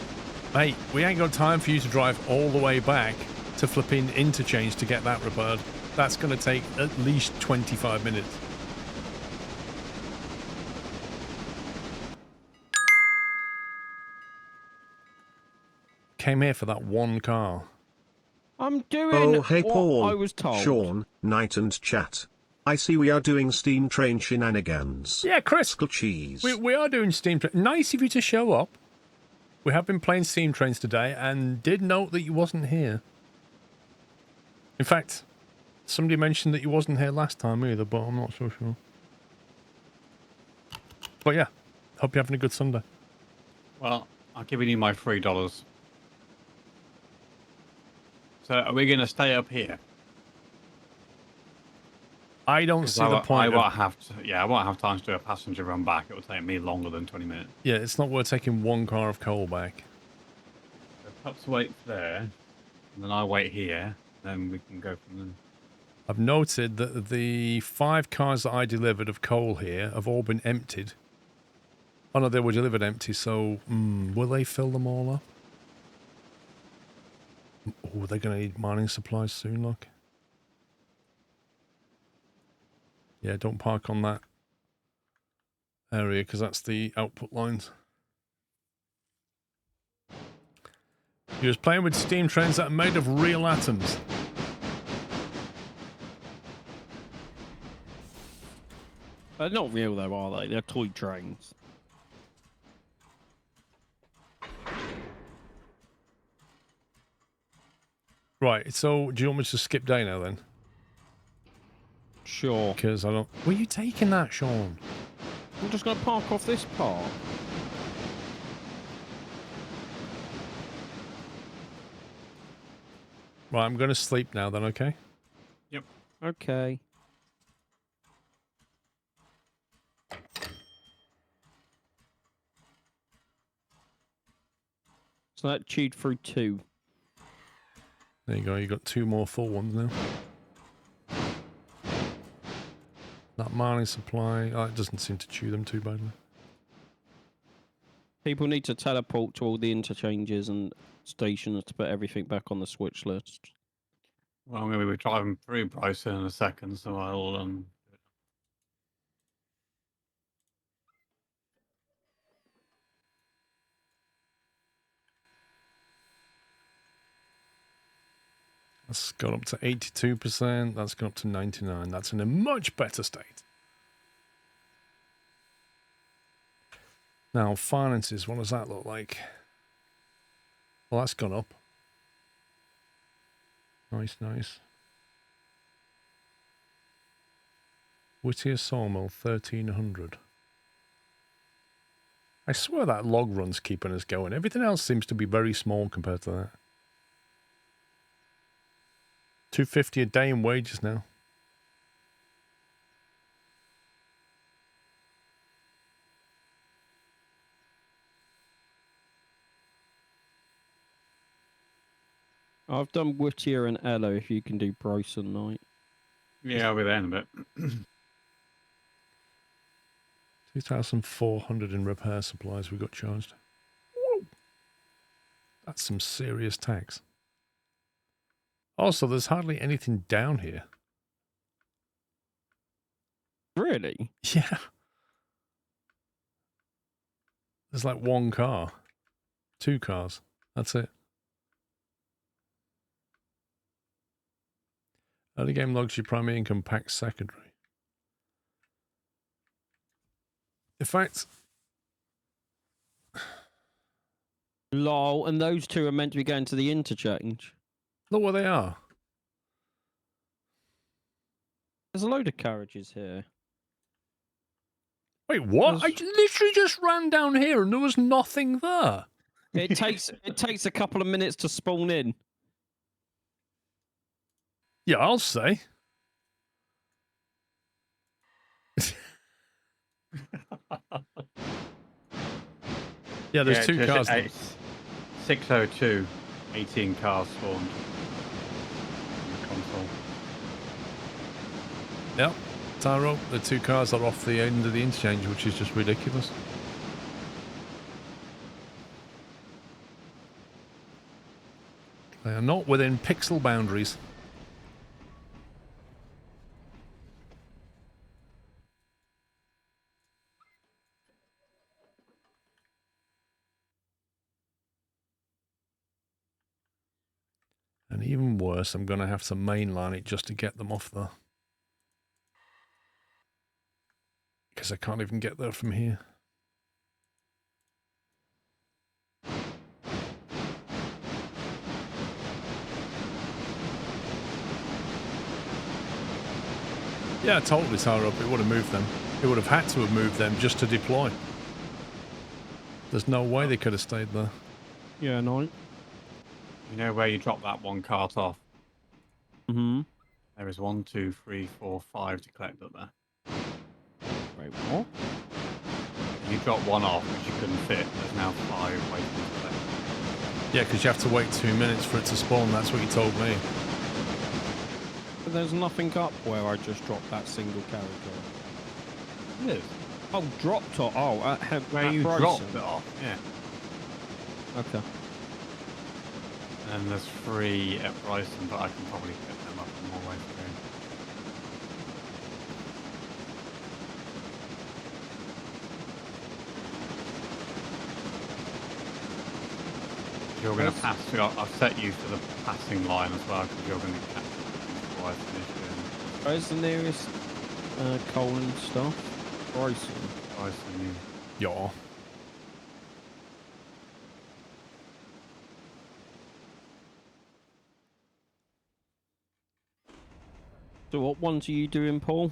Hey, we ain't got time for you to drive all the way back to flipping interchange to get that repaired. That's going to take at least 25 minutes. Came here for that one car. I'm doing Oh, hey what Paul, I was told. Sean, Knight and chat. I see we are doing steam train shenanigans. Yeah, Chris. Skull cheese. We are doing steam train. Nice of you to show up. We have been playing steam trains today and did note that you wasn't here. In fact, somebody mentioned that you wasn't here last time either, but I'm not so sure. But yeah, hope you're having a good Sunday. Well, I'm giving you my $3. So are we going to stay up here? I don't see the point. I won't have to. Yeah, I won't have time to do a passenger run back. It will take me longer than 20 minutes. Yeah, it's not worth taking one car of coal back. So perhaps wait there, and then I wait here. Then we can go from there. I've noted that the 5 cars that I delivered of coal here have all been emptied. Oh no, they were delivered empty, so will they fill them all up? Oh, they're going to need mining supplies soon, look. Yeah, don't park on that area because that's the output lines. You're just playing with steam trains that are made of real atoms. They're not real though, are they? They're toy trains. Right, so do you want me to skip day now then? Sure. Because I don't... Where are you taking that, Sean? I'm just going to park off this part. Right, I'm going to sleep now then, okay? Yep. Okay. So that chewed through 2. There you go, you got 2 more full ones now. That mining supply, oh, it doesn't seem to chew them too badly. People need to teleport to all the interchanges and stations to put everything back on the switch list. Well, I'm going to be driving through Bryson in a second, so I'll That's gone up to 82%, that's gone up to 99%. That's in a much better state. Now, finances, what does that look like? Well, that's gone up. Nice, nice. Whittier Sawmill, 1300. I swear that log run's keeping us going. Everything else seems to be very small compared to that. 250 a day in wages now. I've done Whittier and Ella if you can do Bryson night. Yeah, I'll be there in a bit. 2,400 in repair supplies we got charged. Whoa. That's some serious tax. Also, there's hardly anything down here. Really? Yeah. There's like one car. 2 cars. That's it. Early game logs your primary income, pack secondary. In fact... Lol, and those two are meant to be going to the interchange. Look where they are. There's a load of carriages here. Wait, what? There's- I literally just ran down here and there was nothing there. It takes a couple of minutes to spawn in. Yeah, I'll say. Yeah, there's 2 cars. 602, 18 cars spawned on the console. Yep. Tyro, the 2 cars are off the end of the interchange, which is just ridiculous. They are not within pixel boundaries. And even worse, I'm going to have to mainline it just to get them off there. Because I can't even get there from here. Yeah, totally, Tyro. It would have moved them. It would have had to have moved them just to deploy. There's no way they could have stayed there. Yeah, no. You know where you drop that one cart off? Mm-hmm. There is 1, 2, 3, 4, 5 to collect up there. Wait, what? You drop one off, which you couldn't fit. There's now 5 waiting to collect. Yeah, because you have to wait 2 minutes for it to spawn. That's what you told me. But there's nothing up where I just dropped that single carriage off. It is. Oh, dropped off. Oh, Where at you Bryson. dropped it off, yeah. Okay. And there's 3 at Bryson, but I can probably get them up and more way through. You're going to pass. I've set you for the passing line as well, because you're going to catch it before I finish doing Where's the nearest coal and stuff? Bryson. Bryson. Yeah. So what ones are you doing, Paul?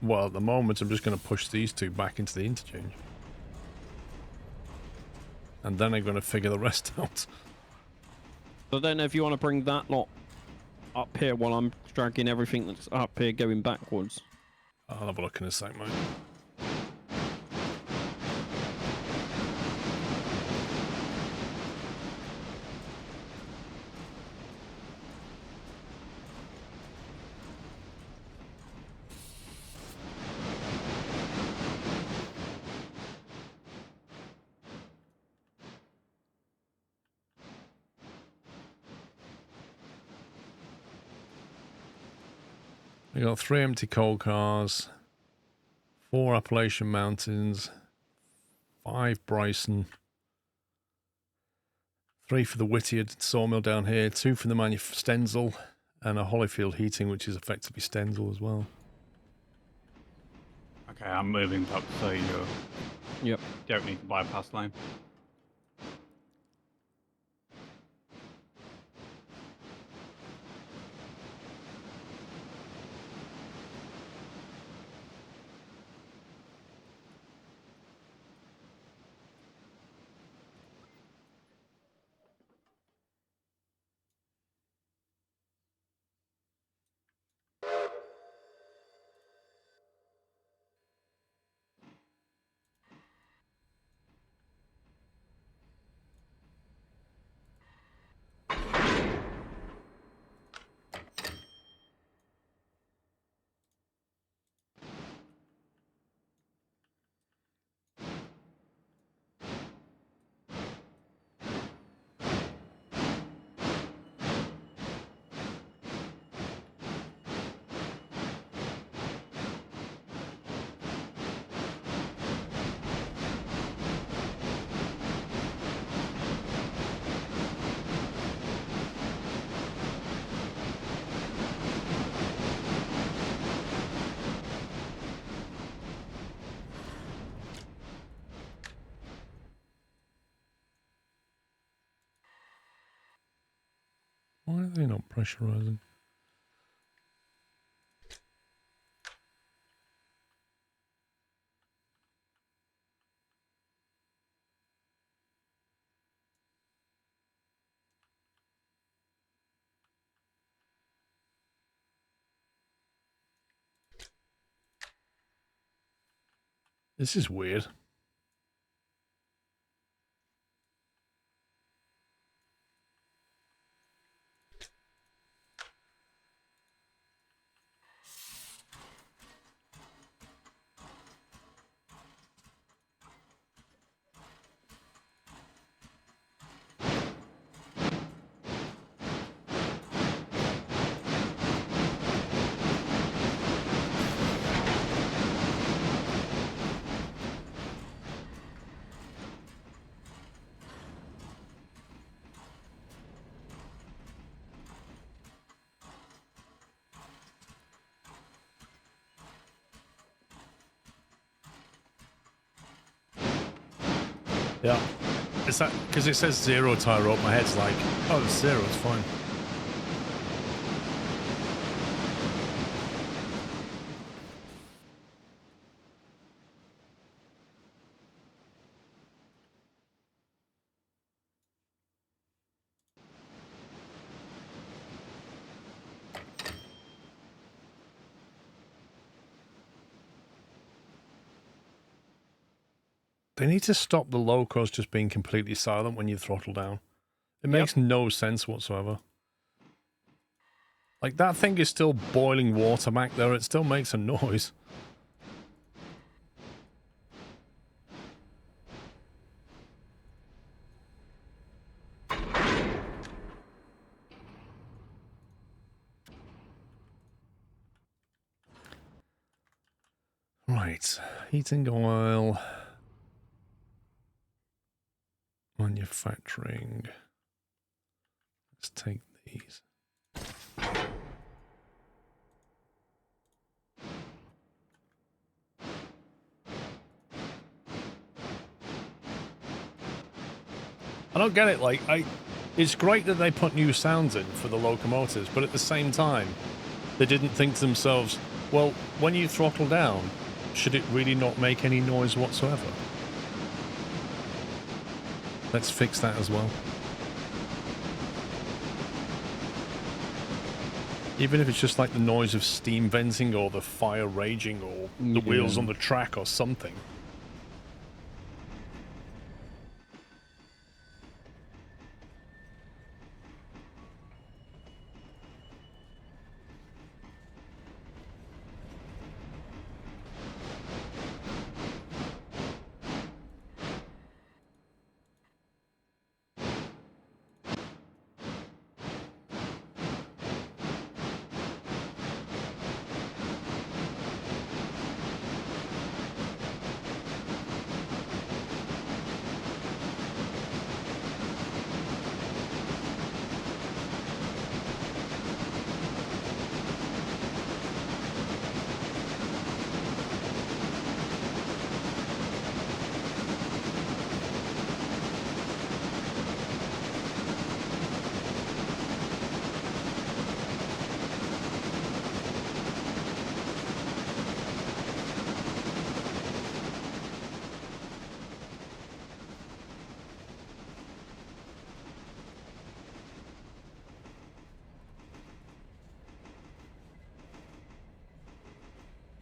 Well, at the moment, I'm just going to push these 2 back into the interchange. And then I'm going to figure the rest out. So I don't know if you want to bring that lot up here while I'm dragging everything that's up here going backwards. I'll have a look in a sec, mate. We got 3 empty coal cars, 4 Appalachian Mountains, 5 Bryson, 3 for the Whittier sawmill down here, 2 for the Stenzel, and a Holyfield heating, which is effectively Stenzel as well. Okay, I'm moving up so you Yep. don't need to bypass lane. Why are they not pressurizing? This is weird. Yeah. Is that because it says 0 tire up? My head's like, oh, it's 0, it's fine. They need to stop the locos just being completely silent when you throttle down. It makes no sense whatsoever. Like, that thing is still boiling water back there. It still makes a noise. Right. Heating oil. Manufacturing. Let's take these. I don't get it. Like, it's great that they put new sounds in for the locomotives, but at the same time, they didn't think to themselves, well, when you throttle down, should it really not make any noise whatsoever? Let's fix that as well. Even if it's just like the noise of steam venting or the fire raging or the wheels on the track or something.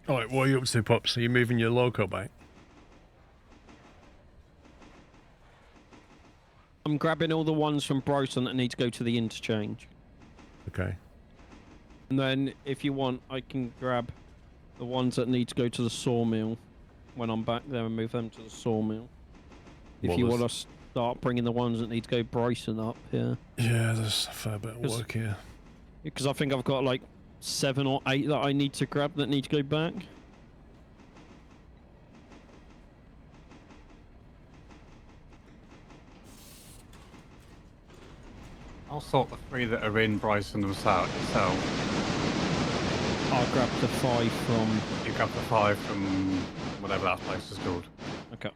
Alright, what are you up to, Pops? Are you moving your loco back? I'm grabbing all the ones from Bryson that need to go to the interchange. Okay. And then, if you want, I can grab the ones that need to go to the sawmill when I'm back there and move them to the sawmill. If Well, you want to start bringing the ones that need to go Bryson up here. Yeah, there's a fair bit of work here. Because I think I've got like 7 or 8 that I need to grab that need to go back. I'll sort the 3 that are in Bryson themselves. I'll grab the 5 from... You grab the 5 from whatever that place is called. Okay.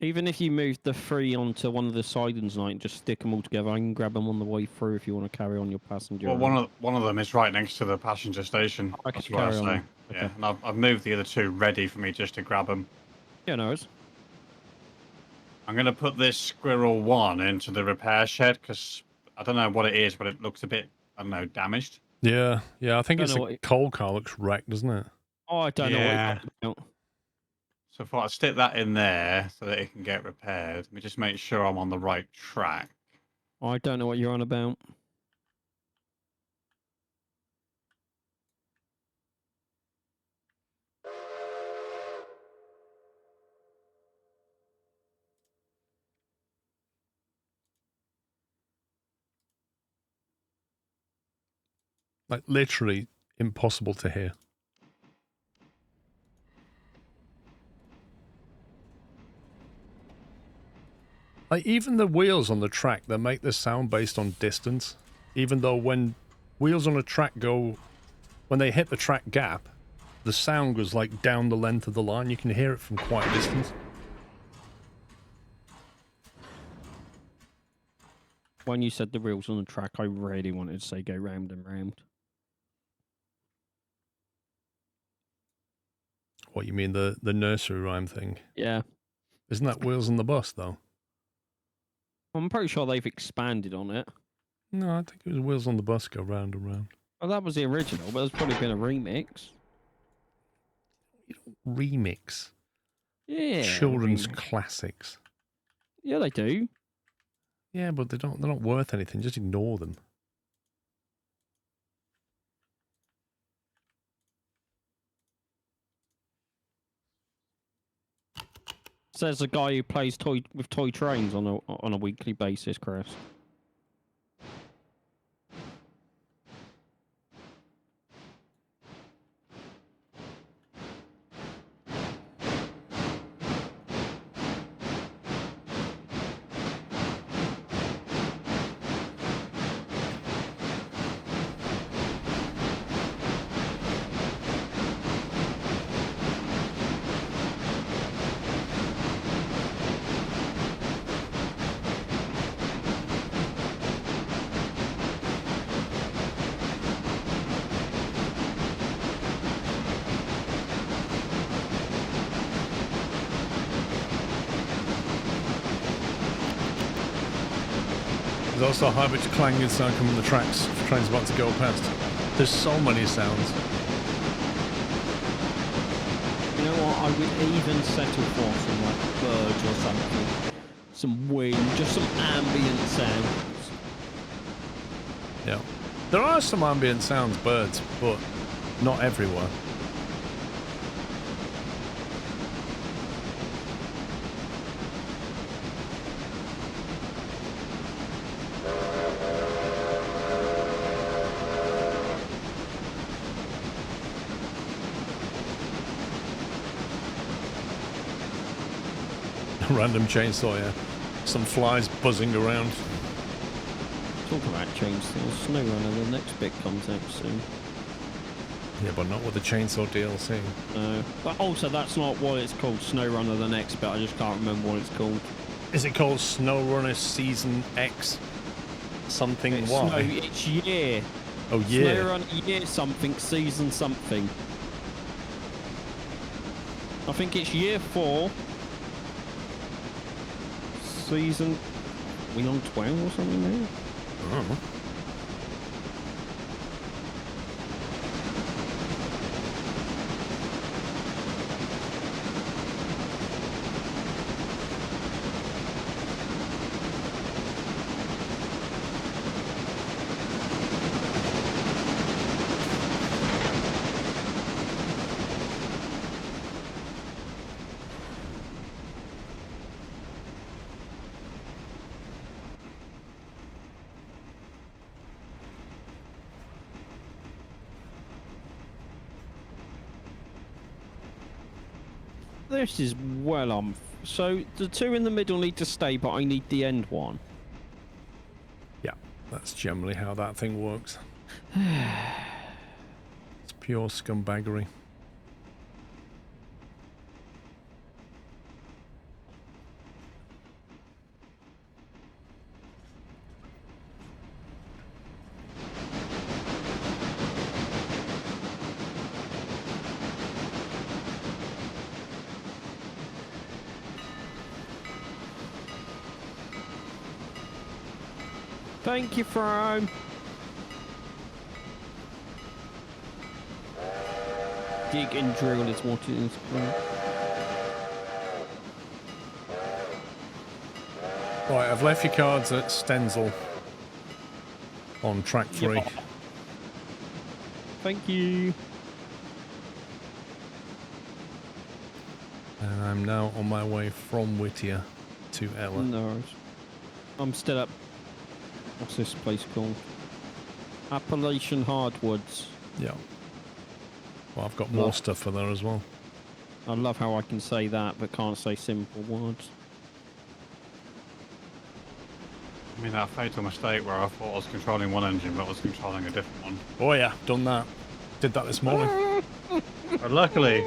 Even if you move the 3 onto one of the sidings tonight and just stick them all together, I can grab them on the way through if you want to carry on your passenger. Well, one of them is right next to the passenger station. I can That's what I was carry on. saying. Okay. Yeah, and I've moved the other 2 ready for me just to grab them. Yeah, no worries. I'm going to put this Squirrel 1 into the repair shed because I don't know what it is, but it looks a bit, I don't know, damaged. Yeah, I think Don't it's know a what it- coal car looks wrecked, doesn't it? Oh, I don't know what Yeah. you're talking about. So if I stick that in there so that it can get repaired, let me just make sure I'm on the right track. I don't know what you're on about. Like literally impossible to hear. Like even the wheels on the track, they make the sound based on distance. Even though when wheels on a track when they hit the track gap, the sound goes like down the length of the line. You can hear it from quite a distance. When you said the wheels on the track, I really wanted to say go round and round. What you mean, the nursery rhyme thing? Yeah. Isn't that wheels on the bus though? I'm pretty sure they've expanded on it. No, I think it was wheels on the bus go round and round. Well, that was the original, but there's probably been a remix. Remix. Yeah. Children's remix. classics. Yeah, they do. Yeah, but they're not worth anything. Just ignore them. Says a guy who plays with toy trains on a weekly basis, Chris. There's also a high-pitched clanging sound coming from the tracks. If the train's about to go past. There's so many sounds. You know what? I would even settle for some like birds or something. Some wind, just some ambient sounds. Yeah. There are some ambient sounds, birds, but not everywhere. Random chainsaw, yeah. Some flies buzzing around. Talk about chainsaws. SnowRunner, the next bit comes out soon. Yeah, but not with the chainsaw DLC. No. But also, that's not what it's called. SnowRunner, the next bit. I just can't remember what it's called. Is it called SnowRunner Season X? Something It's Y? it's year. Oh, yeah. SnowRunner year something, season something. I think it's year 4. Season... we on 12 or something now? Oh. This is well on. So the 2 in the middle need to stay, but I need the end one. Yeah, that's generally how that thing works. It's pure scumbaggery. Thank you, Fro. Dig and drill is what it is. Right, I've left your cards at Stenzel on track 3. Yeah. Thank you. And I'm now on my way from Whittier to Ella. No worries. I'm still up. What's this place called? Appalachian Hardwoods. Yeah. Well, I've got more stuff for there as well. I love how I can say that, but can't say simple words. I mean, that fatal mistake where I thought I was controlling one engine, but I was controlling a different one. Oh yeah, done that. Did that this morning. But luckily,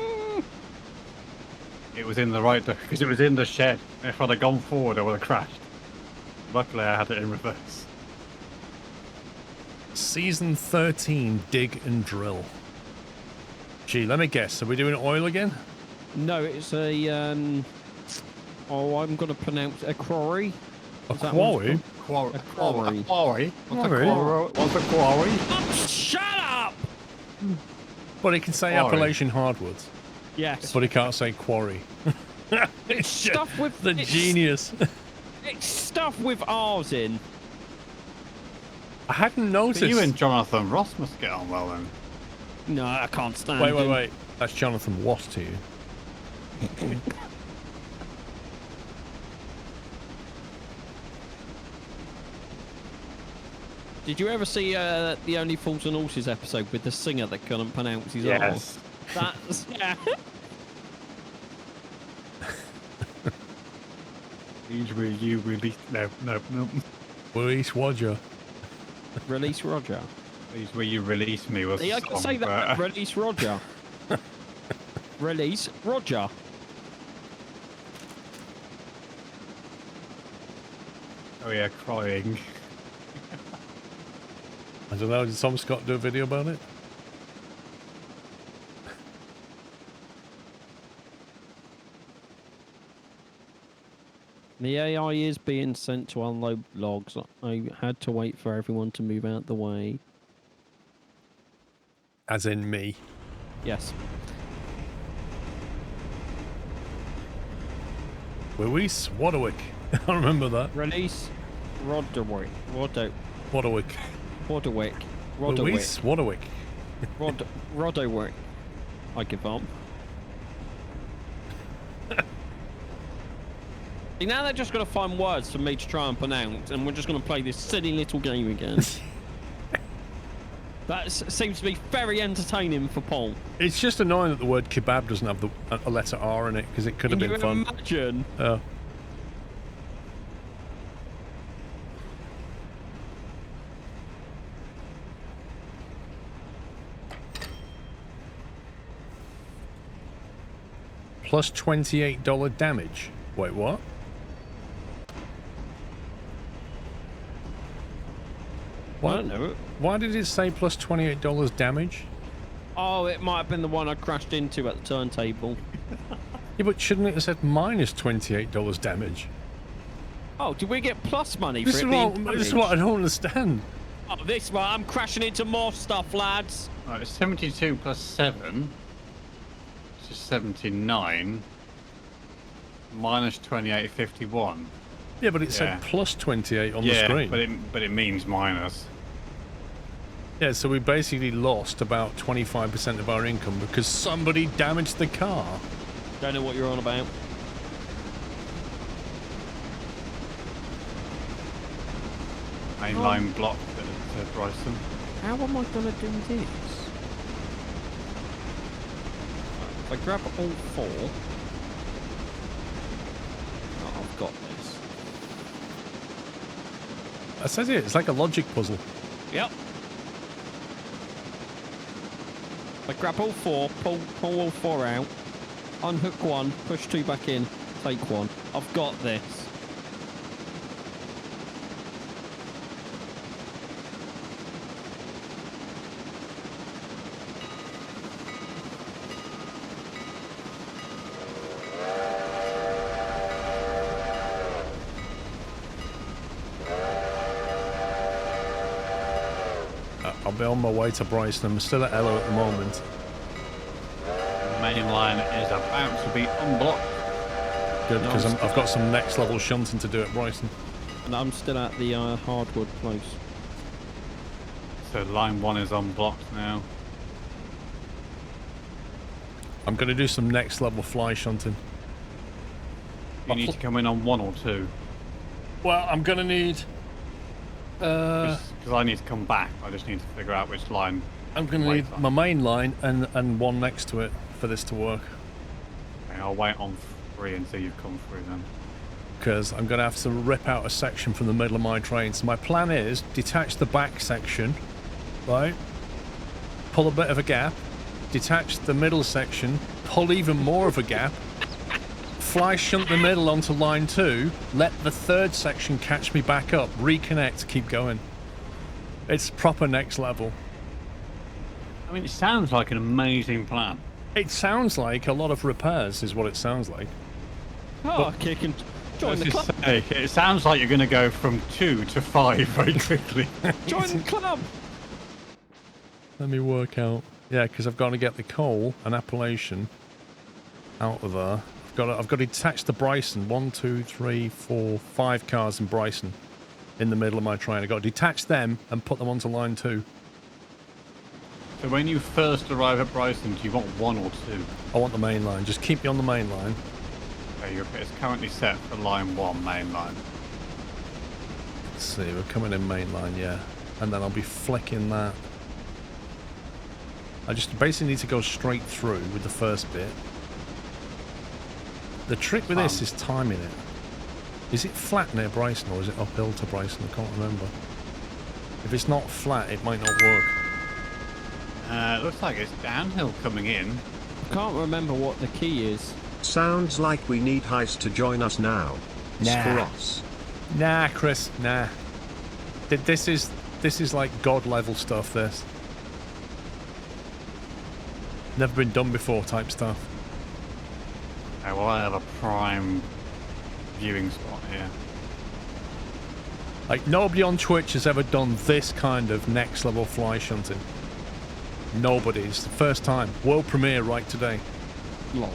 it was in the right, because it was in the shed. If I'd have gone forward, I would have crashed. Luckily, I had it in reverse. Season 13, dig and drill. Gee, let me guess. Are we doing oil again? No, it's a oh, I'm gonna pronounce a quarry. A Is that what it's quarry? A quarry. A quarry? What's a Quarry? quarry? What's a quarry? Oh, shut up! But he can say Quarry. Appalachian Hardwoods, Yes. but he can't say quarry. It's stuff with the it's- genius. It's stuff with R's in. I hadn't noticed. But you and Jonathan Ross must get on well then. No, I can't stand Wait. him. That's Jonathan Watt to you. Did you ever see the Only Fools and Horses episode with the singer that couldn't pronounce his R? That's yeah. These were you released. No. Maurice Roger. Release Roger. These were you released me was. Yeah, I can say that. Release Roger. Release Roger. Oh yeah, crying. I don't know. Did Tom Scott do a video about it? The AI is being sent to unload logs. I had to wait for everyone to move out the way. As in me. Yes. Louise Waterwick. I remember that. Release Roderick. Waterwick. Roderick. Louise Waterwick. Roderick. I give up. See, now they're just going to find words for me to try and pronounce, and we're just going to play this silly little game again. That seems to be very entertaining for Paul. It's just annoying that the word kebab doesn't have a letter R in it, because it could have Can been you fun. imagine? Plus $28 damage. Wait, what? I don't know. Why did it say plus $28 damage? Oh, it might have been the one I crashed into at the turntable. Yeah, but shouldn't it have said minus $28 damage? Oh, did we get plus money This for is, it what, being this is damaged? what I don't understand. Oh, this one, I'm crashing into more stuff, lads. Right, it's 72 plus 7, which is 79, minus 28.51. Yeah, but it Yeah. said plus 28 on the Yeah, screen. but it means minus. Yeah, so we basically lost about 25% of our income because somebody damaged the car. Don't know what you're on about. Mainline block at Bryson. How am I going to do this? If I grab all four... Oh, I've got this. I said it, it's like a logic puzzle. Yep. I grab all four, pull all four out, unhook one, push two back in, take one. I've got this. I'll be on my way to Bryson. I'm still at Elo at the moment. The main line is about to be unblocked. Good, because I've got some next level shunting to do at Bryson. And I'm still at the hardwood place. So line 1 is unblocked now. I'm going to do some next level fly shunting. You need to come in on 1 or 2. Well, I'm going to need... Because I need to come back. I just need to figure out which line. I'm going to need my main line and one next to it for this to work. Okay, I'll wait on 3 until you've come through then. Because I'm going to have to rip out a section from the middle of my train. So my plan is detach the back section, right? Pull a bit of a gap, detach the middle section, pull even more of a gap, fly shunt the middle onto line 2, let the third section catch me back up, reconnect, keep going. It's proper next level. I mean, it sounds like an amazing plan. It sounds like a lot of repairs is what it sounds like. Oh, kick and join the club. Say, it sounds like you're going to go from 2 to 5 very quickly. Join the club. Let me work out. Yeah, because I've got to get the coal and Appalachian out of there. I've got to detach the Bryson. 1, 2, 3, 4, 5 cars in Bryson in the middle of my train. I've got to detach them and put them onto line 2. So when you first arrive at Bryson, do you want 1 or 2? I want the main line. Just keep me on the main line. Okay, it's currently set for line 1 main line. Let's see, we're coming in main line, yeah. And then I'll be flicking that. I just basically need to go straight through with the first bit. The trick with this is timing it. Is it flat near Bryson or is it uphill to Bryson? I can't remember. If it's not flat, it might not work. It looks like it's downhill coming in. I can't remember what the key is. Sounds like we need Heist to join us now. Squirrels. Nah, Chris, nah. This is like God level stuff, this. Never been done before type stuff. Okay, well, I have a prime viewing spot here. Like, nobody on Twitch has ever done this kind of next level fly shunting. Nobody. It's the first time. World premiere right today. Lol.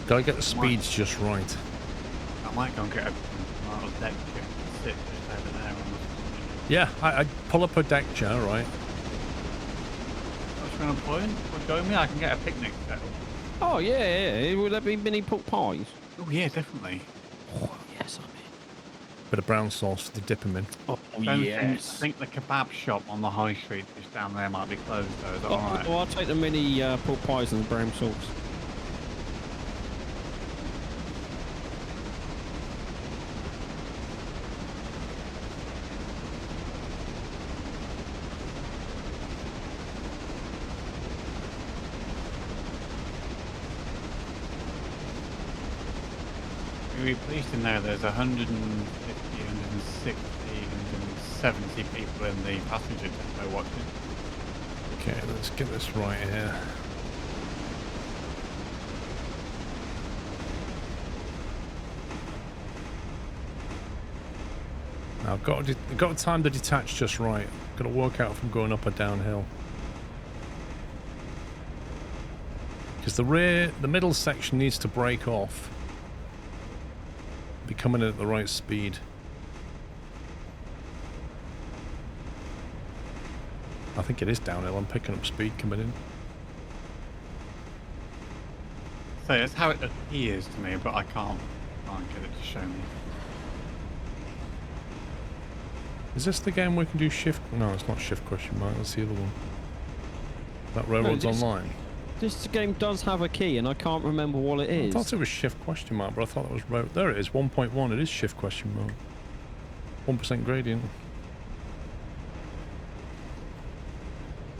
Gotta get the speeds just right. I might go and get a little deck chair and sit just over there. Yeah, I pull up a deck chair, right? What's going to point? What's going me? I can get a picnic table. Oh, yeah. Would there be mini pork pies? Oh, yeah, definitely. Oh, yes, I'm in. Bit of brown sauce to dip them in. Oh, I think the kebab shop on the high street just down there might be closed, though. Is that alright? I'll take the mini pork pies and the brown sauce. We're pleased to know there's 150, 160, 170 people in the passenger depot watching. Okay, let's get this right here. Now I've got time to detach just right. Got to work out if I'm going up or downhill. Because the middle section needs to break off. Be coming in at the right speed. I think it is downhill. I'm picking up speed coming in. So that's how it appears to me, but I can't get it to show me. Is this the game we can do shift? No, it's not shift question mark. That's the other one. That Railroads Online. This game does have a key, and I can't remember what it is. I thought it was shift question mark, but I thought that was there. It is 1.1. It is shift question mark. 1% gradient.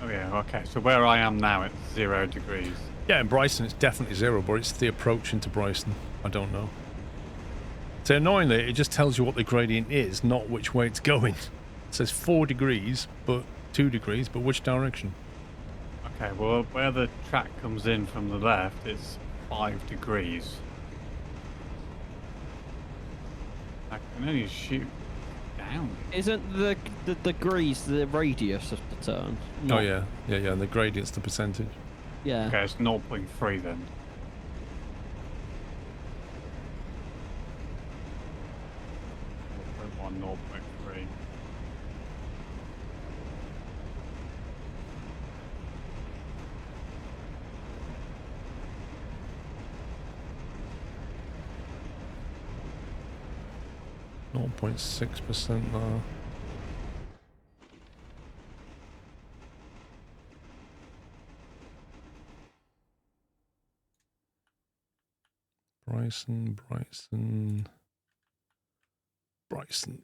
Oh yeah, okay. So where I am now, it's 0 degrees. Yeah, in Bryson it's definitely 0, but it's the approach into Bryson. I don't know. So annoyingly, it just tells you what the gradient is, not which way it's going. It says 4 degrees, but 2 degrees, but which direction? Okay, well, where the track comes in from the left, it's 5 degrees. I can only shoot down. Isn't the degrees the radius of the turn? Oh Not- yeah, and the gradient's the percentage. Yeah. Okay, it's 0.3 then. One 0.3. Zero 0.6% now. Bryson.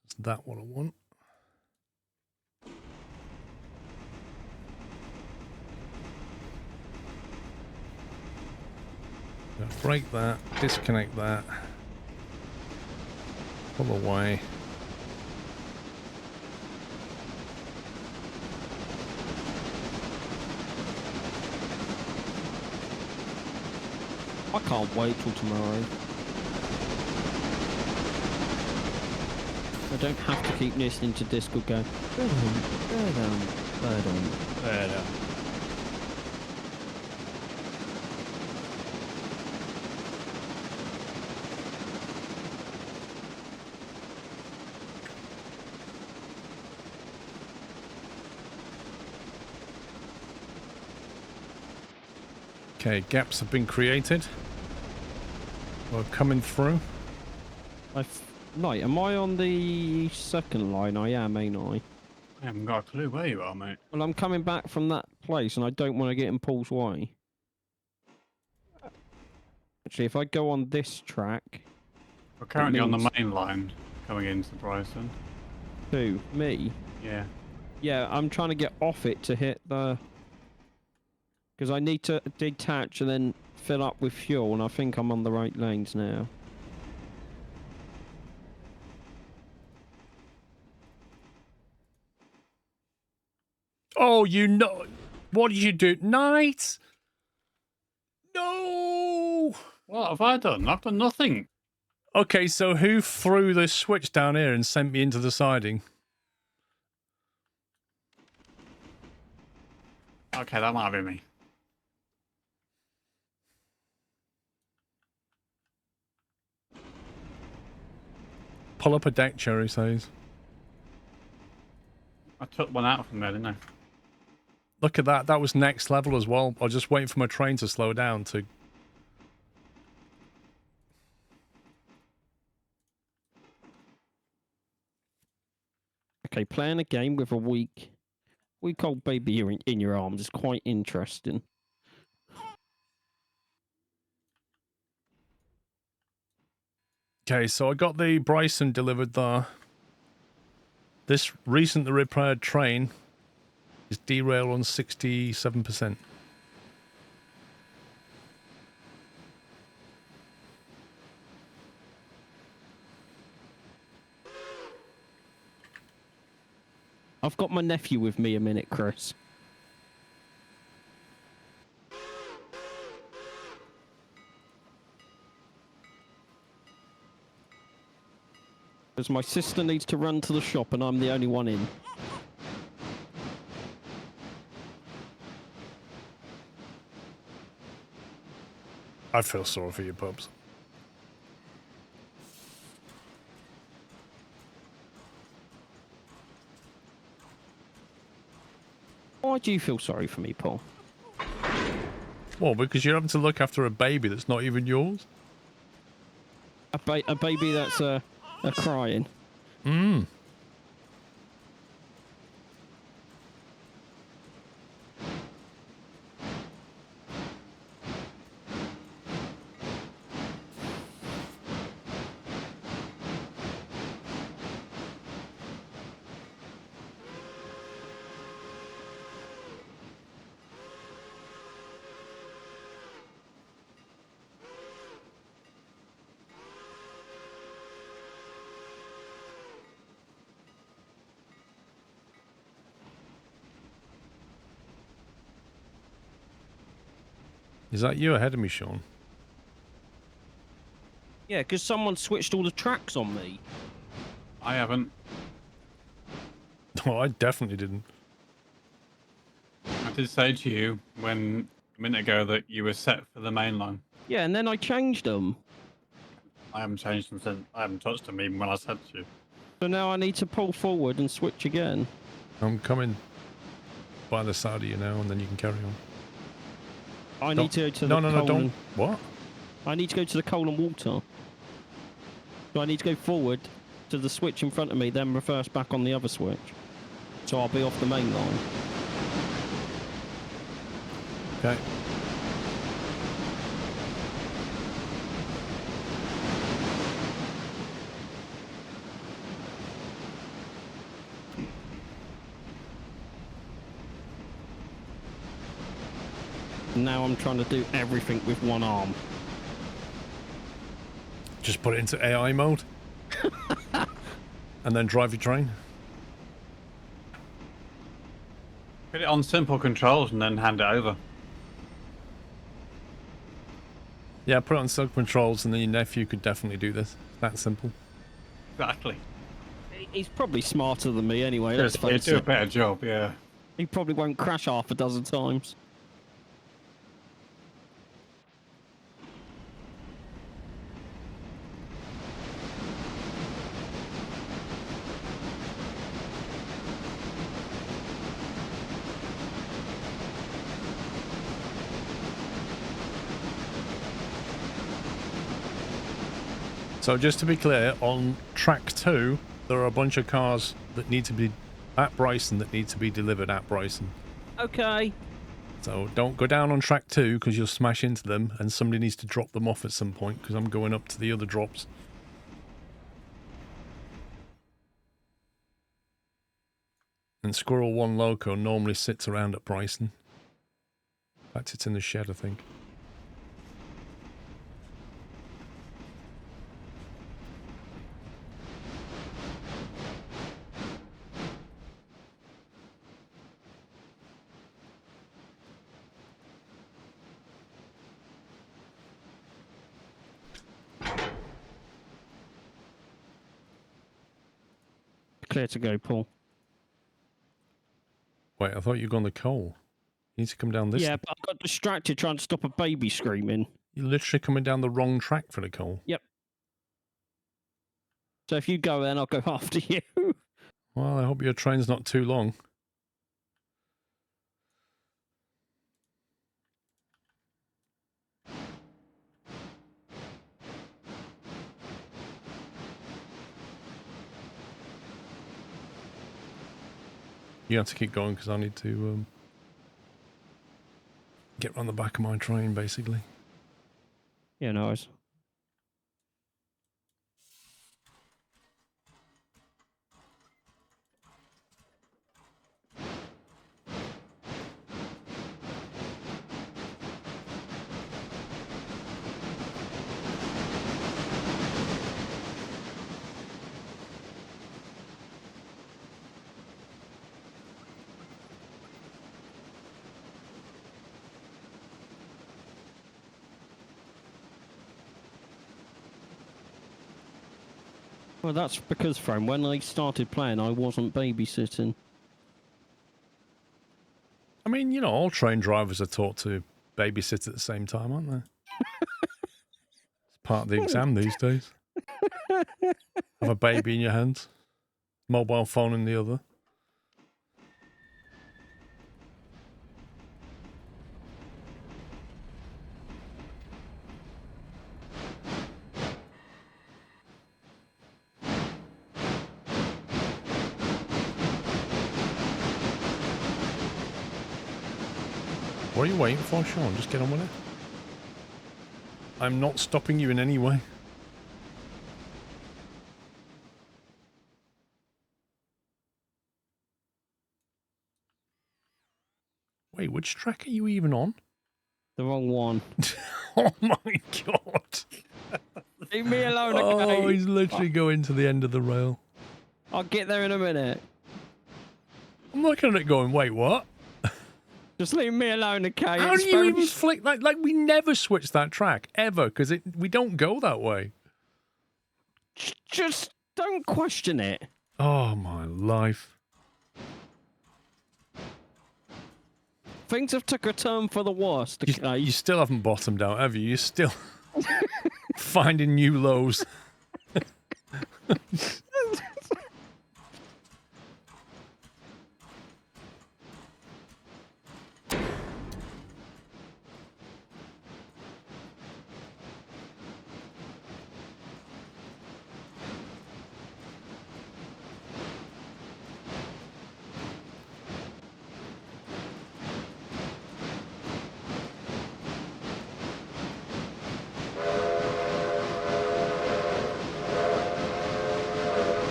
Is that what I want? Now break that, disconnect that, pull away. I can't wait till tomorrow. I don't have to keep listening to Discord going. Okay, gaps have been created. We're coming through. Right, am I on the second line? I am, ain't I? I haven't got a clue where you are, mate. Well, I'm coming back from that place and I don't want to get in Paul's way. Actually, if I go on this track... We're currently on the means- main line coming into Bryson. Who? Me? Yeah. Yeah, I'm trying to get off it to hit the... Because I need to detach and then fill up with fuel, and I think I'm on the right lanes now. Oh, you know. What did you do? Night? No! What have I done? I've done nothing. Okay, so who threw the switch down here and sent me into the siding? Okay, that might have been me. Pull up a deck, Cherry says. I took one out from there, didn't I? Look at that. That was next level as well. I was just waiting for my train to slow down to... Okay, playing a game with a week-old baby in your arms is quite interesting. Okay, so I got the Bryson delivered there. This recently repaired train is derailed on 67%. I've got my nephew with me a minute, Chris. Because my sister needs to run to the shop and I'm the only one in. I feel sorry for you, pups. Why do you feel sorry for me, Paul? Well, because you're having to look after a baby that's not even yours. A baby that's a crying. Mm. Is that you ahead of me, Sean? Yeah, because someone switched all the tracks on me. I haven't. No, I definitely didn't. I did say to you a minute ago that you were set for the main line. Yeah, and then I changed them. I haven't changed them since. I haven't touched them even when I said to you. So now I need to pull forward and switch again. I'm coming by the side of you now, and then you can carry on. I need to go to the No, coal don't. and- What? I need to go to the coal and water. So I need to go forward to the switch in front of me, then reverse back on the other switch. So I'll be off the main line. Okay. Now I'm trying to do everything with one arm. Just put it into AI mode. And then drive your train. Put it on simple controls and then hand it over. Yeah, put it on sub controls, and then your nephew could definitely do this. That simple. Exactly. He's probably smarter than me anyway, let's He'd face do a it. better job, yeah. He probably won't crash half a dozen times. So just to be clear, on track 2, there are a bunch of cars that need to be at Bryson that need to be delivered at Bryson. Okay. So don't go down on track 2 because you'll smash into them, and somebody needs to drop them off at some point because I'm going up to the other drops. And Squirrel 1 Loco normally sits around at Bryson. In fact, it's in the shed, I think. Clear to go, Paul. Wait, I thought you'd gone the coal. You need to come down this. Yeah, but I got distracted trying to stop a baby screaming. You're literally coming down the wrong track for the coal. Yep. So if you go then I'll go after you. Well, I hope your train's not too long. You have to keep going because I need to get round the back of my train, basically. Yeah, no worries. Well, that's because, friend, when I started playing, I wasn't babysitting. I mean, you know, all train drivers are taught to babysit at the same time, aren't they? It's part of the exam these days. Have a baby in your hands, mobile phone in the other. What are you waiting for, Sean? Just get on with it. I'm not stopping you in any way. Wait, which track are you even on? The wrong one. Oh my god. Leave me alone, Oh, okay? he's literally going to the end of the rail. I'll get there in a minute. I'm looking at it going, wait, what? Just leave me alone, okay? How It's do you very even flick like we never switch that track ever because we don't go that way. Just don't question it. Oh my life! Things have took a turn for the worst. Okay? You still haven't bottomed out, have you? You're still finding new lows.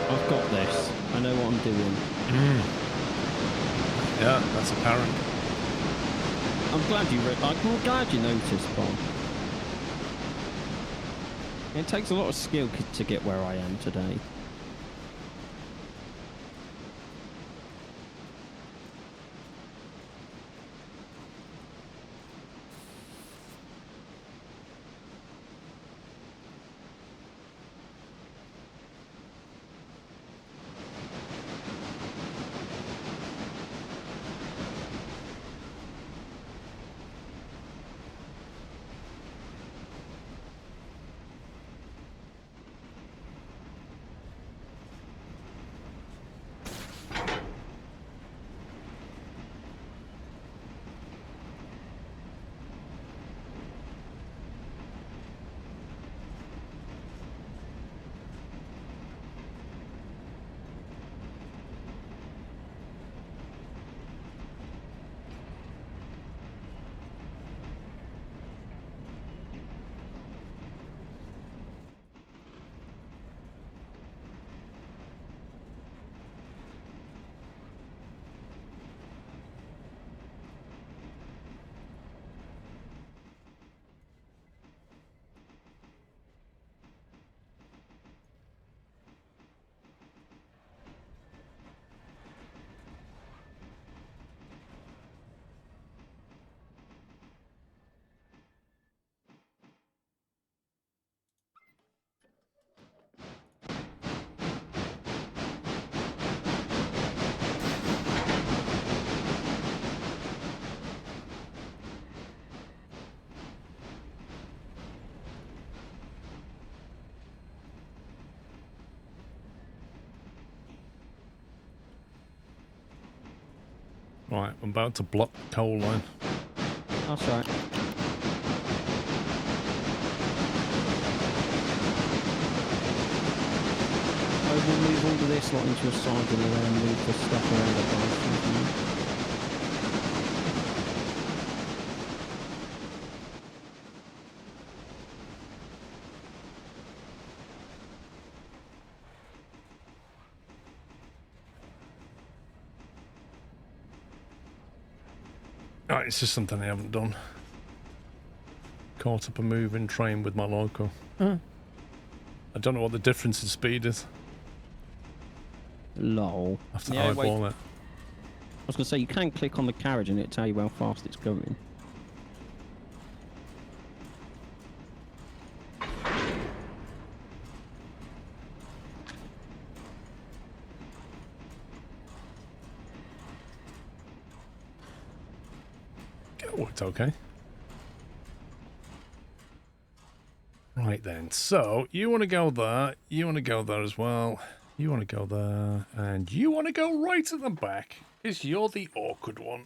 I've got this. I know what I'm doing. Yeah, that's apparent. I'm glad you noticed, Bob. It takes a lot of skill to get where I am today. Right, I'm about to block the coal line. That's right. I will move all of this lot into a side and then move the stuff around the bike. Right, it's just something I haven't done. Caught up a moving train with my local. I don't know what the difference in speed is. Lol. I have to Yeah, wait. eyeball it. I was going to say, you can click on the carriage and it'll tell you how fast it's going. It worked okay. Right then, so you want to go there, you want to go there as well, you want to go there, and you want to go right at the back, because you're the awkward one.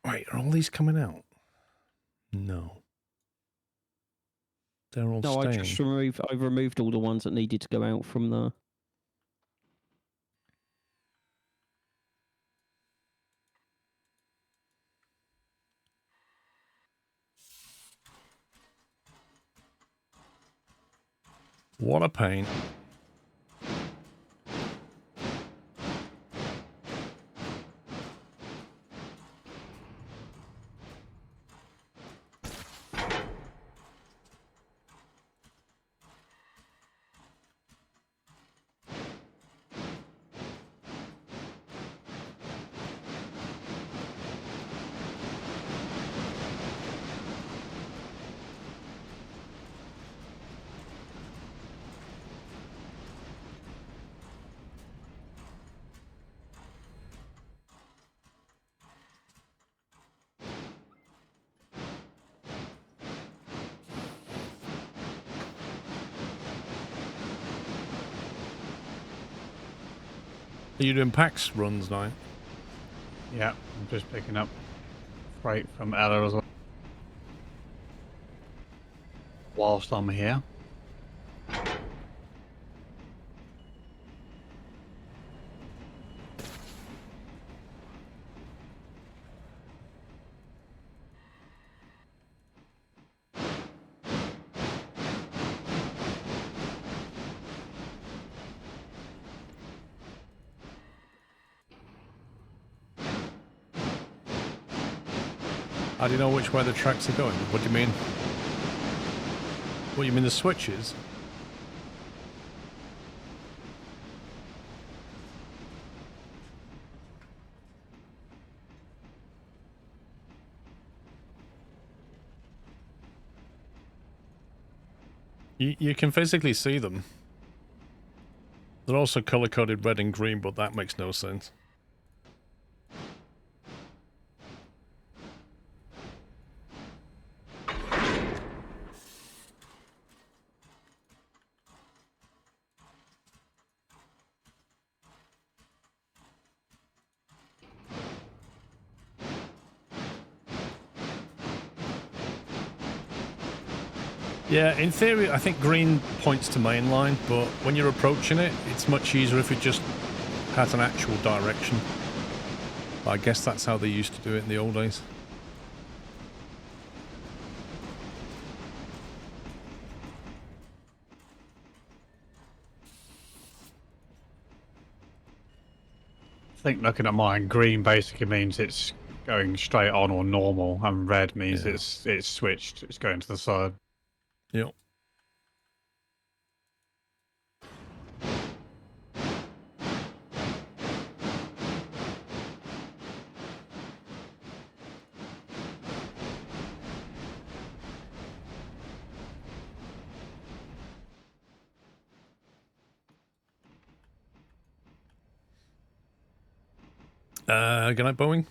Wait, are all these coming out? No. They're all No, staying. I've removed all the ones that needed to go out from the... What a pain. Are you doing PAX runs now? Yeah, I'm just picking up freight from Ella as well. Whilst I'm here. How do you know which way the tracks are going? What do you mean? What, you mean the switches? You can physically see them. They're also color-coded red and green, but that makes no sense. Yeah, in theory, I think green points to mainline, but when you're approaching it, it's much easier if it just has an actual direction. I guess that's how they used to do it in the old days. I think looking at mine, green basically means it's going straight on or normal, and red means it's switched, it's going to the side. Yep. Good night, Boeing.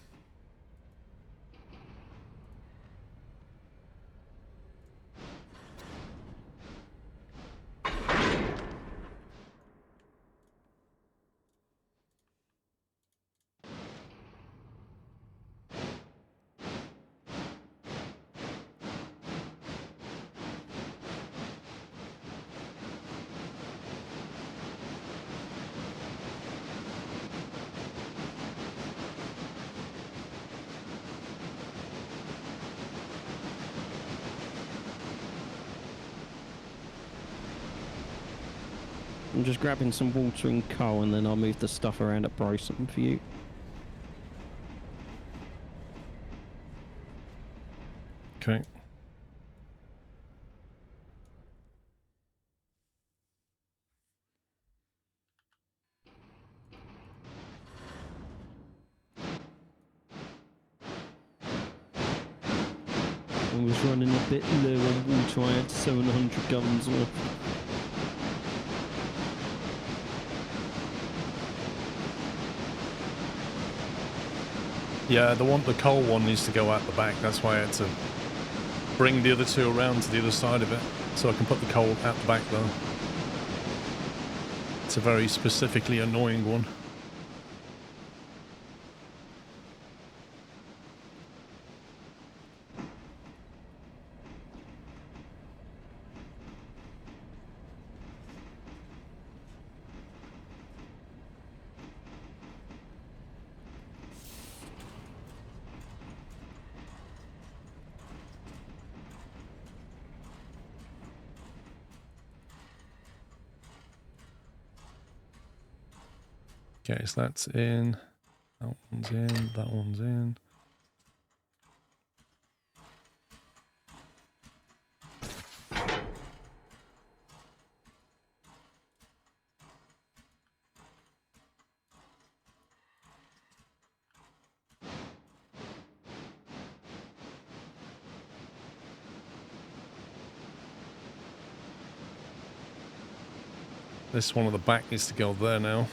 I'm just grabbing some water and coal, and then I'll move the stuff around at Bryson for you. Okay. I was running a bit low on water. I had 700 gallons left. Yeah, the coal one needs to go out the back. That's why I had to bring the other two around to the other side of it, so I can put the coal out the back though. It's a very specifically annoying one. Okay, so that's in. That one's in. That one's in. This one at the back needs to go there now.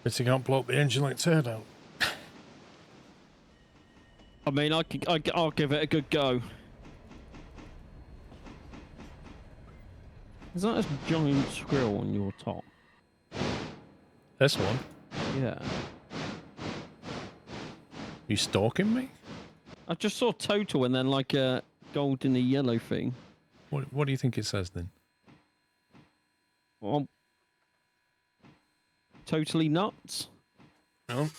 But you can't blow up the engine like teardown. I mean, I'll give it a good go. Is that a giant squirrel on your top? This one? Yeah. You stalking me? I just saw total and then like a gold and a yellow thing. What do you think it says then? Well, totally nuts. No.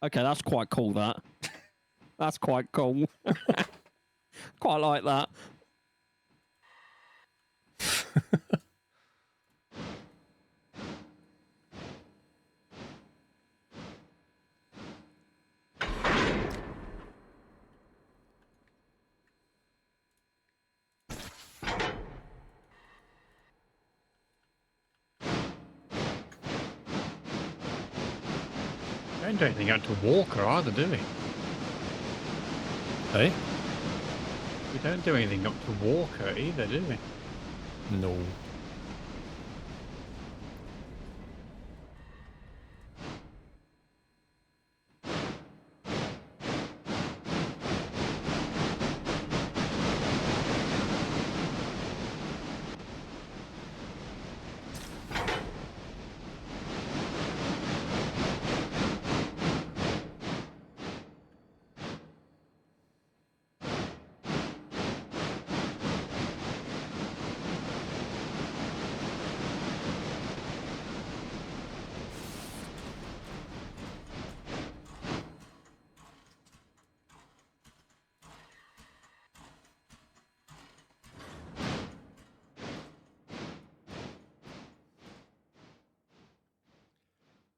Okay, that's quite cool, that. That's quite cool. Quite like that. We don't do anything out to Walker either, do we? Hey? We don't do anything up to Walker either, do we? No.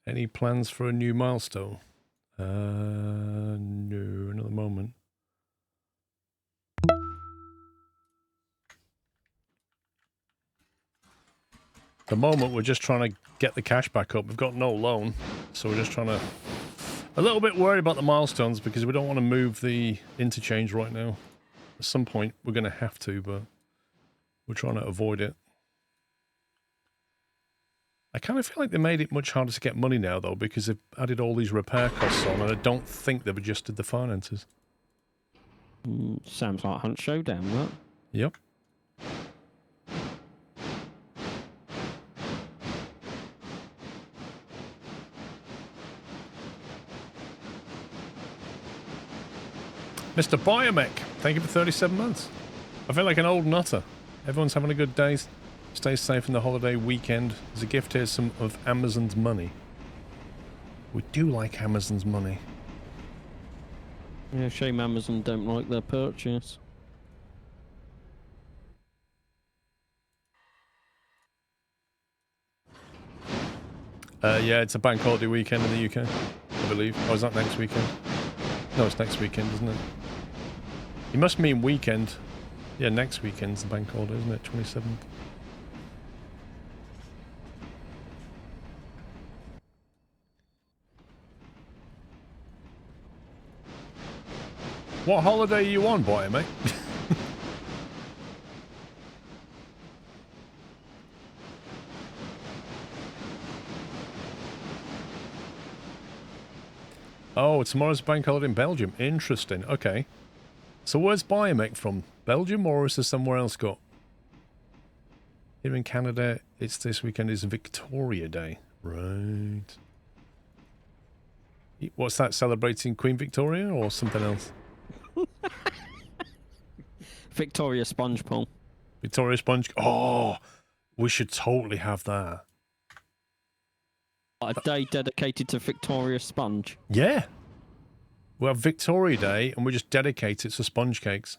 Any plans for a new milestone? No, not at the moment. At the moment, we're just trying to get the cash back up. We've got no loan, so we're just trying to... A little bit worried about the milestones because we don't want to move the interchange right now. At some point, we're going to have to, but we're trying to avoid it. I kind of feel like they made it much harder to get money now, though, because they've added all these repair costs on, and I don't think they've adjusted the finances. Sounds like Hunt Showdown, right? Yep. Mr. Biomech, thank you for 37 months. I feel like an old nutter. Everyone's having a good day. Stay safe in the holiday weekend. As a gift, here's some of Amazon's money. We do like Amazon's money. Yeah, shame Amazon don't like their purchase. Yeah, it's a bank holiday weekend in the UK, I believe. Or is that next weekend? No, it's next weekend, isn't it? You must mean weekend. Yeah, next weekend's the bank holiday, isn't it? 27th. What holiday are you on, boy, mate? Oh, tomorrow's bank holiday in Belgium. Interesting. Okay. So where's Biomech from? Belgium, or is there somewhere else got? Here in Canada, it's this weekend is Victoria Day. Right. What's that, celebrating Queen Victoria or something else? Victoria Sponge Pool. Victoria Sponge. Oh, we should totally have that. A day dedicated to Victoria Sponge. Yeah. We'll have Victoria Day and we just dedicate it to sponge cakes.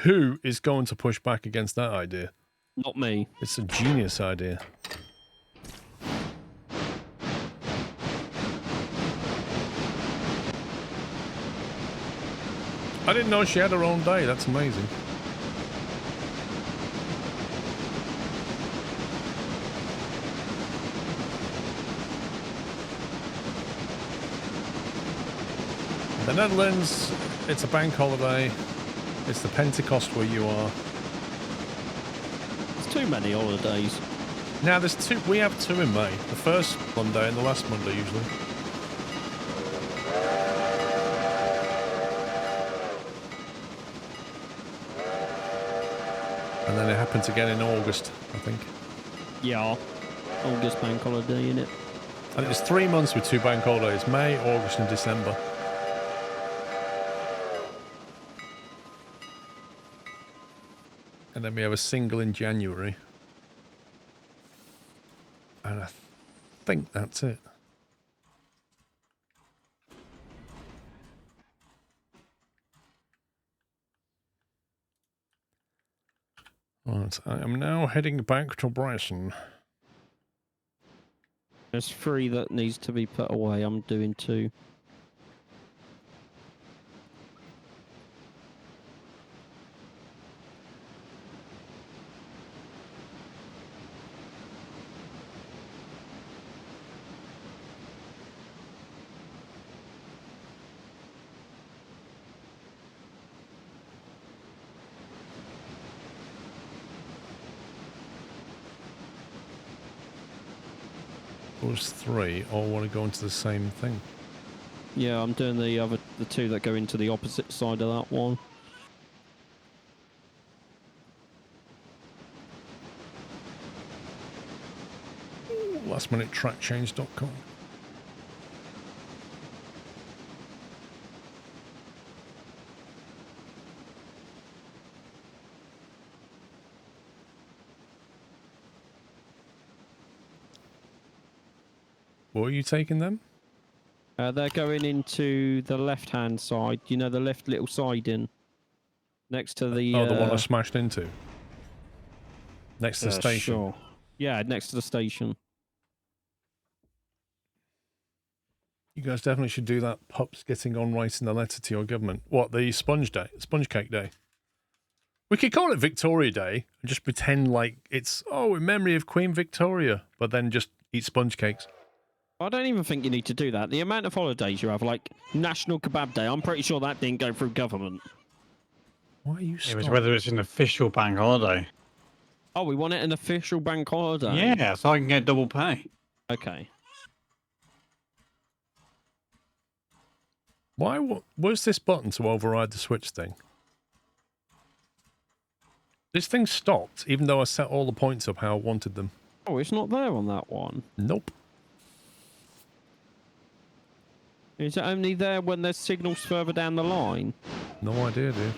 Who is going to push back against that idea? Not me. It's a genius idea. I didn't know she had her own day. That's amazing. The Netherlands, it's a bank holiday. It's the Pentecost where you are. too many holidays. Now there's two. We have two in May. The first Monday and the last Monday usually. And then it happens again in August, I think. Yeah. August bank holiday, innit? And it's 3 months with two bank holidays: May, August, and December. And then we have a single in January. And I think that's it. Right, I am now heading back to Bryson. There's 3 that needs to be put away. I'm doing 2. Those 3 all want to go into the same thing. Yeah, I'm doing the 2 that go into the opposite side of that one. LastMinuteTrackChange.com. Where are you taking them? They're going into the left-hand side. You know, the left little siding next to the. Oh, the one I smashed into. Next to the station. Sure. Yeah, next to the station. You guys definitely should do that. Pups getting on writing the letter to your government. What, the sponge cake day? We could call it Victoria Day and just pretend like it's, in memory of Queen Victoria, but then just eat sponge cakes. I don't even think you need to do that. The amount of holidays you have, like National Kebab Day, I'm pretty sure that didn't go through government. Why are you It was stopping? whether it's an official bank holiday. Oh, we want it an official bank holiday? Yeah, so I can get double pay. Okay. Where's this button to override the switch thing? This thing stopped, even though I set all the points up how I wanted them. Oh, it's not there on that one. Nope. Is it only there when there's signals further down the line? No idea, dude.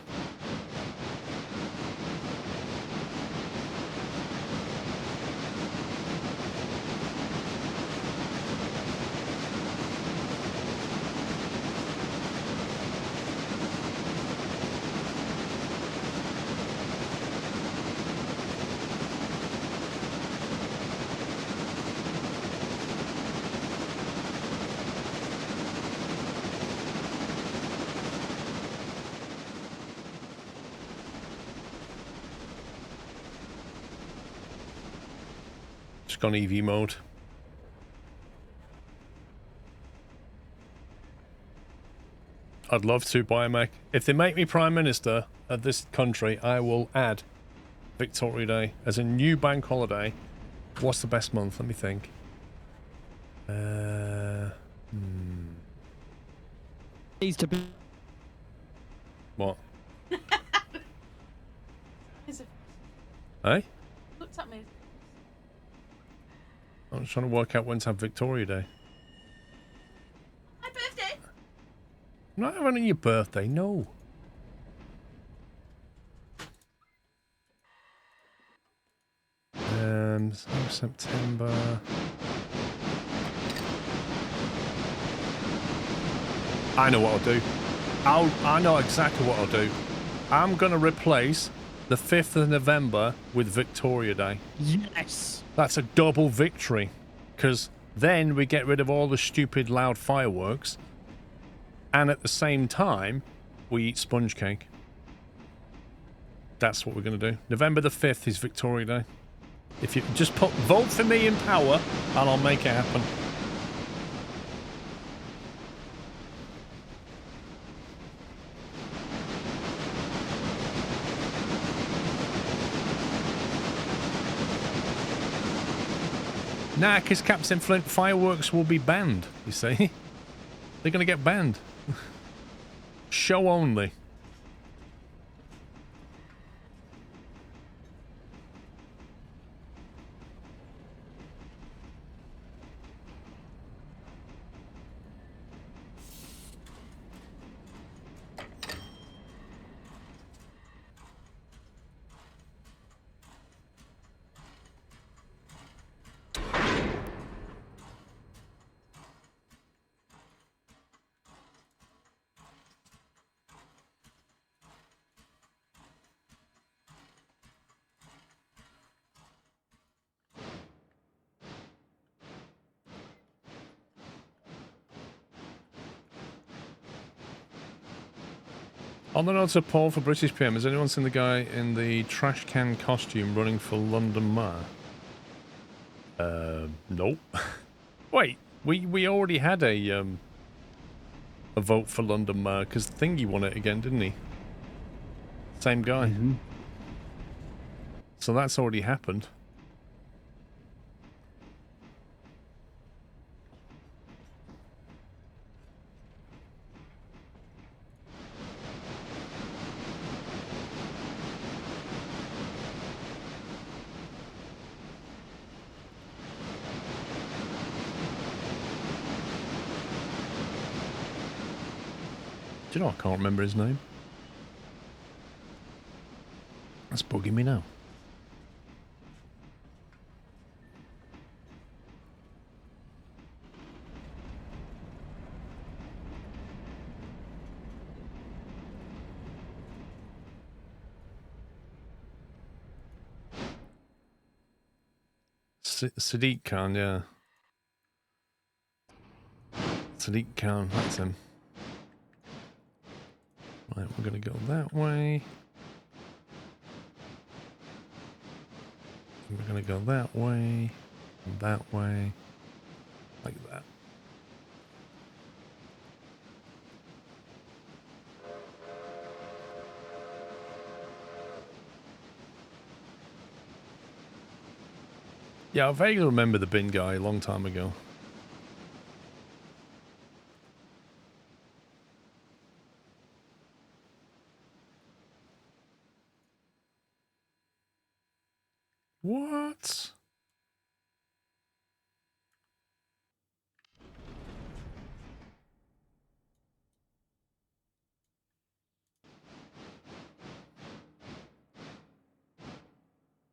Gone EV mode. I'd love to buy a Mac. If they make me Prime Minister of this country, I will add Victoria Day as a new bank holiday. What's the best month? Let me think. Needs to be. What? Is it? Hey? Looked at me. I'm trying to work out when to have Victoria Day. My birthday. I'm not having your birthday, no. September. I know what I'll do. I know exactly what I'll do. I'm going to replace the 5th of November with Victoria Day. Yes! That's a double victory, because then we get rid of all the stupid loud fireworks, and at the same time, we eat sponge cake. That's what we're going to do. November the 5th is Victoria Day. If you just vote for me in power, and I'll make it happen. Nah, because Captain Flint, fireworks will be banned, you see. They're going to get banned. Show only. On the notes of Paul for British PM, has anyone seen the guy in the trash can costume running for London Mayor? Nope. Wait, we already had a vote for London Mayor because Thingy won it again, didn't he? Same guy. Mm-hmm. So that's already happened. Do you know, I can't remember his name. That's bugging me now. Sadiq Khan, yeah. Sadiq Khan, that's him. Right, we're going to go that way. We're going to go that way, and that way, like that. Yeah, I vaguely remember the bin guy a long time ago. What?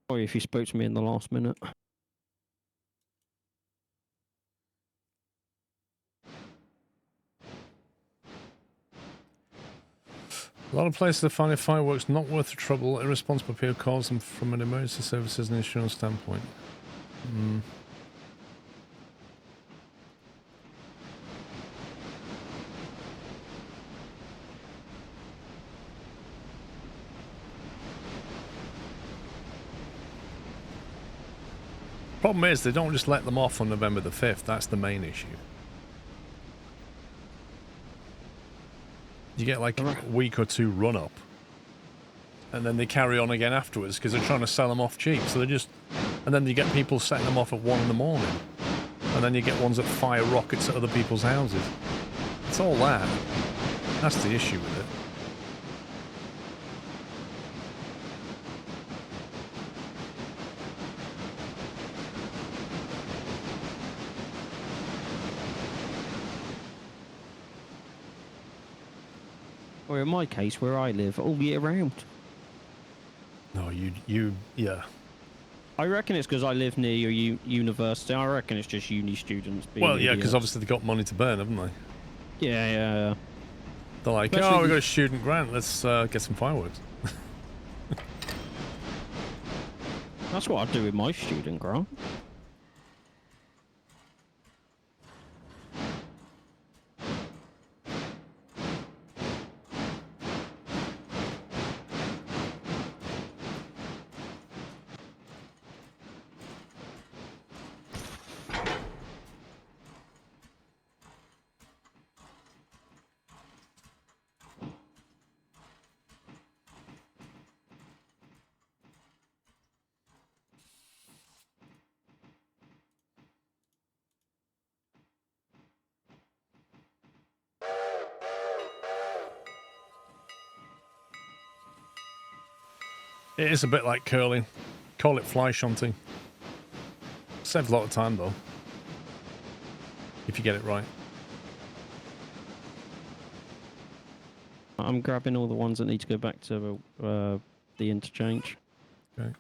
Sorry if you spoke to me in the last minute. A lot of places are finding fireworks not worth the trouble. Irresponsible people calls them from an emergency services and insurance standpoint. Problem is, they don't just let them off on November the 5th. That's the main issue. You get like a week or two run up, and then they carry on again afterwards because they're trying to sell them off cheap. So they just, and then you get people setting them off at 1 in the morning, and then you get ones that fire rockets at other people's houses. It's all that. That's the issue with it. Or in my case, where I live, all year round. No, yeah. I reckon it's because I live near your university. I reckon it's just uni students being Well, yeah, because idiots. obviously they've got money to burn, haven't they? Yeah. They're like, Especially oh, we've the- got a student grant, let's get some fireworks. That's what I do with my student grant. It is a bit like curling. Call it fly shunting. Saves a lot of time though, if you get it right. I'm grabbing all the ones that need to go back to the interchange. Okay.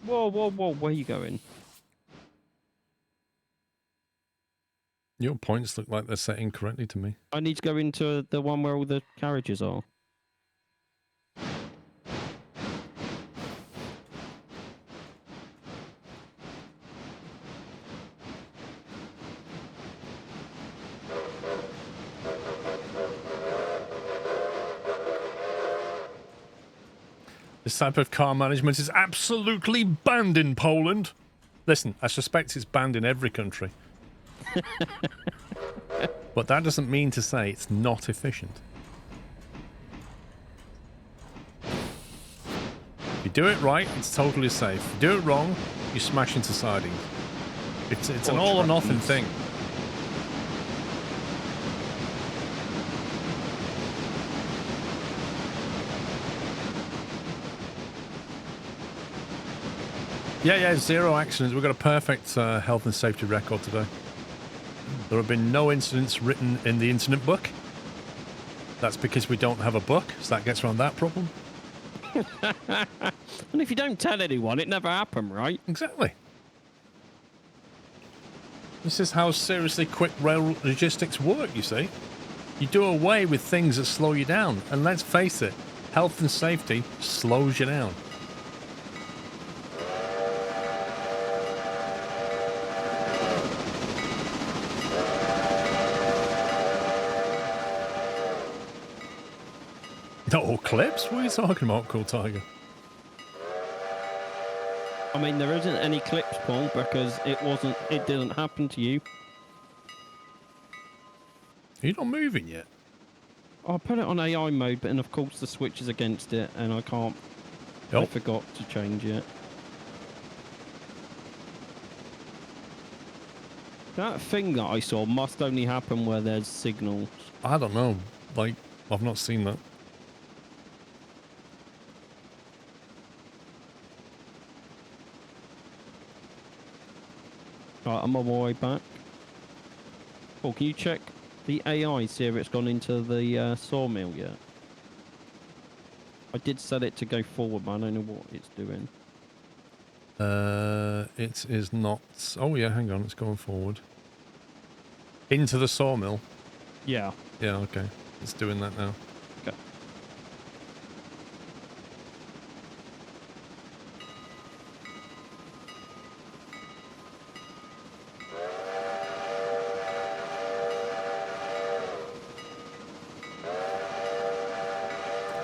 Whoa, whoa, whoa! Where are you going? Your points look like they're set incorrectly to me. I need to go into the one where all the carriages are. This type of car management is absolutely banned in Poland. Listen, I suspect it's banned in every country. But that doesn't mean to say it's not efficient. If you do it right, it's totally safe. If you do it wrong, you smash into sidings. It's an all or nothing thing. Yeah, 0 accidents. We've got a perfect health and safety record today. There have been no incidents written in the incident book. That's because we don't have a book, so that gets around that problem. And if you don't tell anyone, it never happened, right? Exactly. This is how seriously quick rail logistics work, you see. You do away with things that slow you down, and let's face it, health and safety slows you down. No clips? What are you talking about, Cool Tiger? I mean, there isn't any clips, Paul, because it didn't happen to you. Are you not moving yet? I put it on AI mode, but and of course the switch is against it, and I can't. I Nope. forgot to change it. That thing that I saw must only happen where there's signals. I don't know. Like, I've not seen that. Right, I'm on my way back. Paul, can you check the AI, see if it's gone into the sawmill yet? I did set it to go forward, but I don't know what it's doing. It is not... Oh, yeah, hang on. It's going forward. Into the sawmill. Yeah. Yeah, okay. It's doing that now. Okay.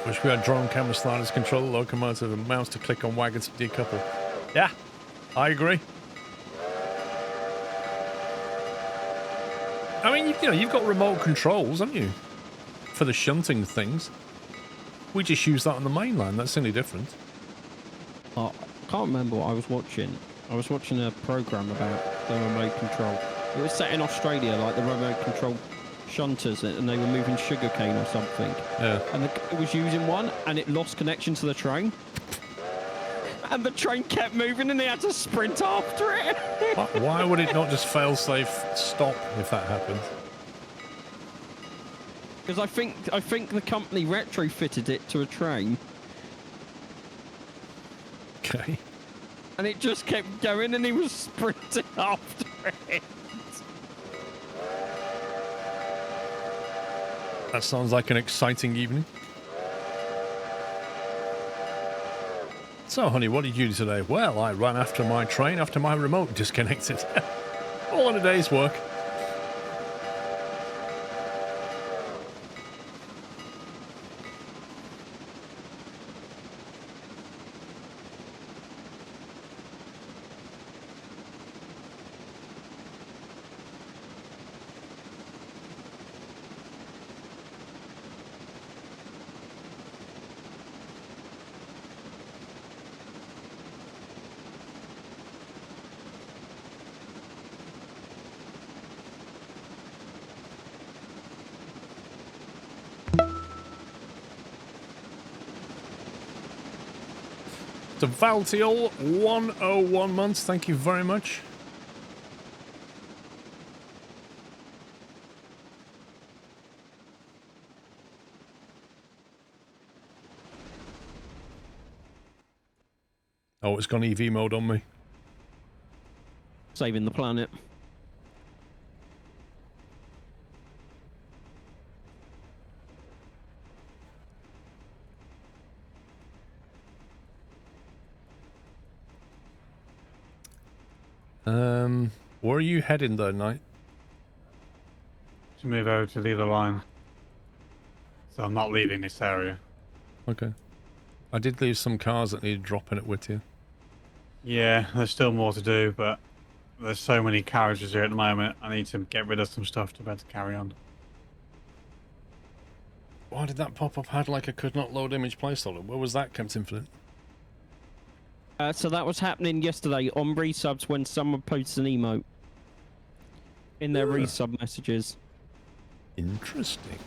Wish we had drone camera sliders control the locomotive and mouse to click on wagons to decouple. Yeah, I agree. I mean, you know, you've got remote controls, haven't you? For the shunting things. We just use that on the main line. That's the only difference. I can't remember what I was watching. I was watching a program about the remote control. It was set in Australia, like the remote control shunters, and they were moving sugarcane or something. Yeah. And it was using one, and it lost connection to the train. And the train kept moving, and they had to sprint after it. Why would it not just fail-safe stop if that happened? Because I think the company retrofitted it to a train, Okay. and it just kept going, and he was sprinting after it. That sounds like an exciting evening. So, honey, what did you do today? Well, I ran after my train after my remote disconnected. All in a day's work. To Valtiol, 101 months. Thank you very much. Oh, it's gone EV mode on me. Saving the planet. Where are you heading though, Knight? To move over to the other line. So I'm not leaving this area. Okay. I did leave some cars that needed dropping at Whittier. Yeah, there's still more to do, but there's so many carriages here at the moment. I need to get rid of some stuff to be able to carry on. Why did that pop up? Had like a could not load image placeholder. Where was that, Captain Infinite? So that was happening yesterday on resubs when someone posts an emote in their resub messages. Interesting.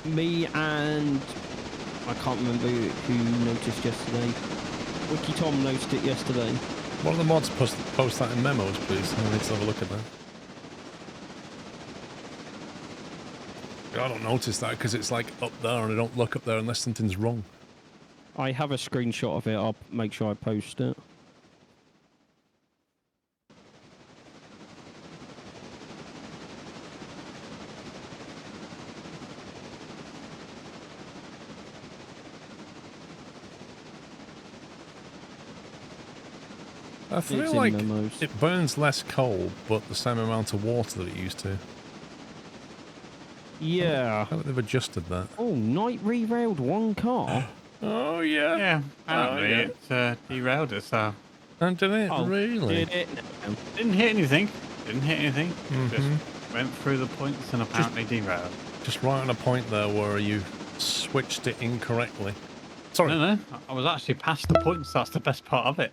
Me and I can't remember who noticed yesterday. Wiki Tom noticed it yesterday. One of the mods post that in memos, please. I need to have a look at that. I don't notice that because it's like up there and I don't look up there unless something's wrong. I have a screenshot of it. I'll make sure I post it. I feel It's in like memos. it burns less coal, but the same amount of water that it used to. Yeah. I hope they've adjusted that. Oh, Knight re-railed one car. Oh, yeah. Yeah, apparently yeah. it derailed it, so... And did it? Oh, Really? did it? No. Didn't hit anything. Just went through the points and apparently derailed. Just right on a point there where you switched it incorrectly. Sorry. No, I was actually past the points. That's the best part of it.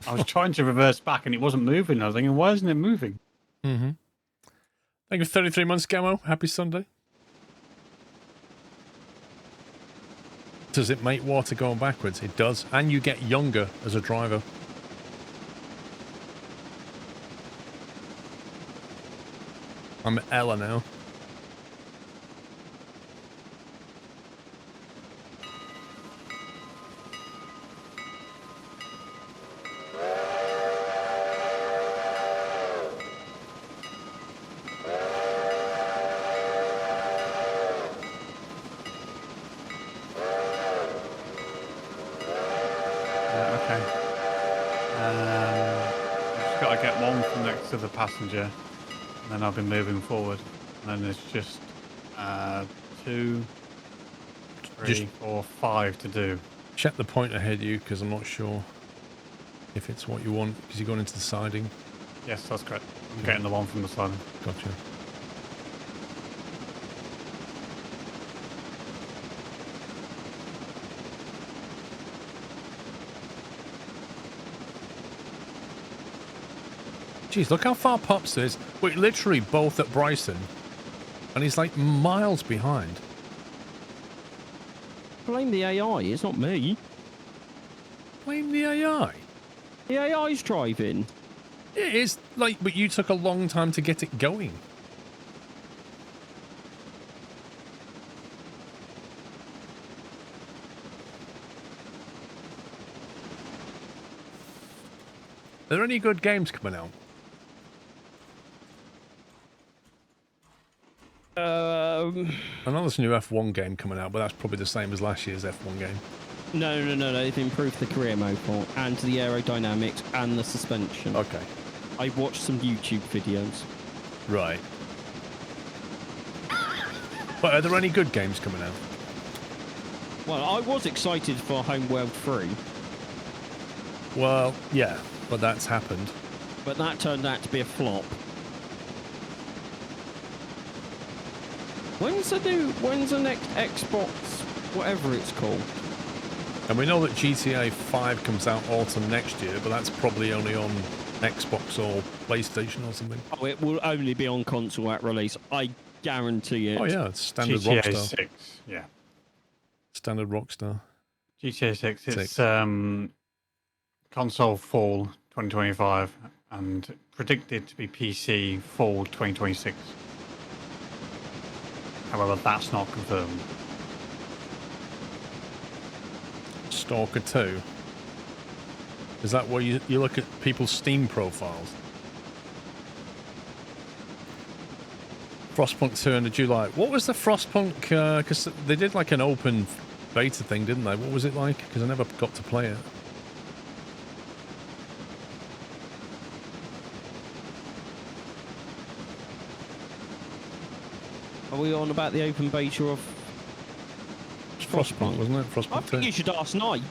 I was trying to reverse back and it wasn't moving. I was thinking, why isn't it moving? Thank you for 33 months, Gamo. Happy Sunday. Does it make water going backwards? It does. And you get younger as a driver. I'm Ella now. Okay. Just got to get one from next to the passenger, and then I'll be moving forward. And then there's just 2, 3, 4, 5 to do. Check the point ahead of you, because I'm not sure if it's what you want, because you're going into the siding. Yes, that's correct. I'm getting the one from the side. Gotcha. Jeez, look how far Pops is. We're literally both at Bryson, and he's like miles behind. Blame the AI. It's not me. Blame the AI. The AI's driving. It is like, but you took a long time to get it going. Are there any good games coming out? I I know there's a new F1 game coming out, but that's probably the same as last year's F1 game. No. They've improved the career mode for and the aerodynamics and the suspension. Okay. I watched some YouTube videos. Right. But are there any good games coming out? Well, I was excited for Homeworld 3, Well, yeah, but that's happened. but that turned out to be a flop. When's the next Xbox, whatever it's called? And we know that GTA 5 comes out autumn next year, but that's probably only on Xbox or PlayStation or something. Oh, it will only be on console at release. I guarantee it. Oh yeah, it's standard GTA Rockstar. 6, yeah. Standard Rockstar. GTA 6, it's Six. console fall 2025 and predicted to be PC fall 2026. However, that's not confirmed. Stalker 2. Is that where you look at people's Steam profiles? Frostpunk 2 in July. What was the Frostpunk? Because they did like an open beta thing, didn't they? What was it like? Because I never got to play it. Are we on about the open beta of Frostpunk, wasn't it? I Frostpunk 2. think you should ask Nye.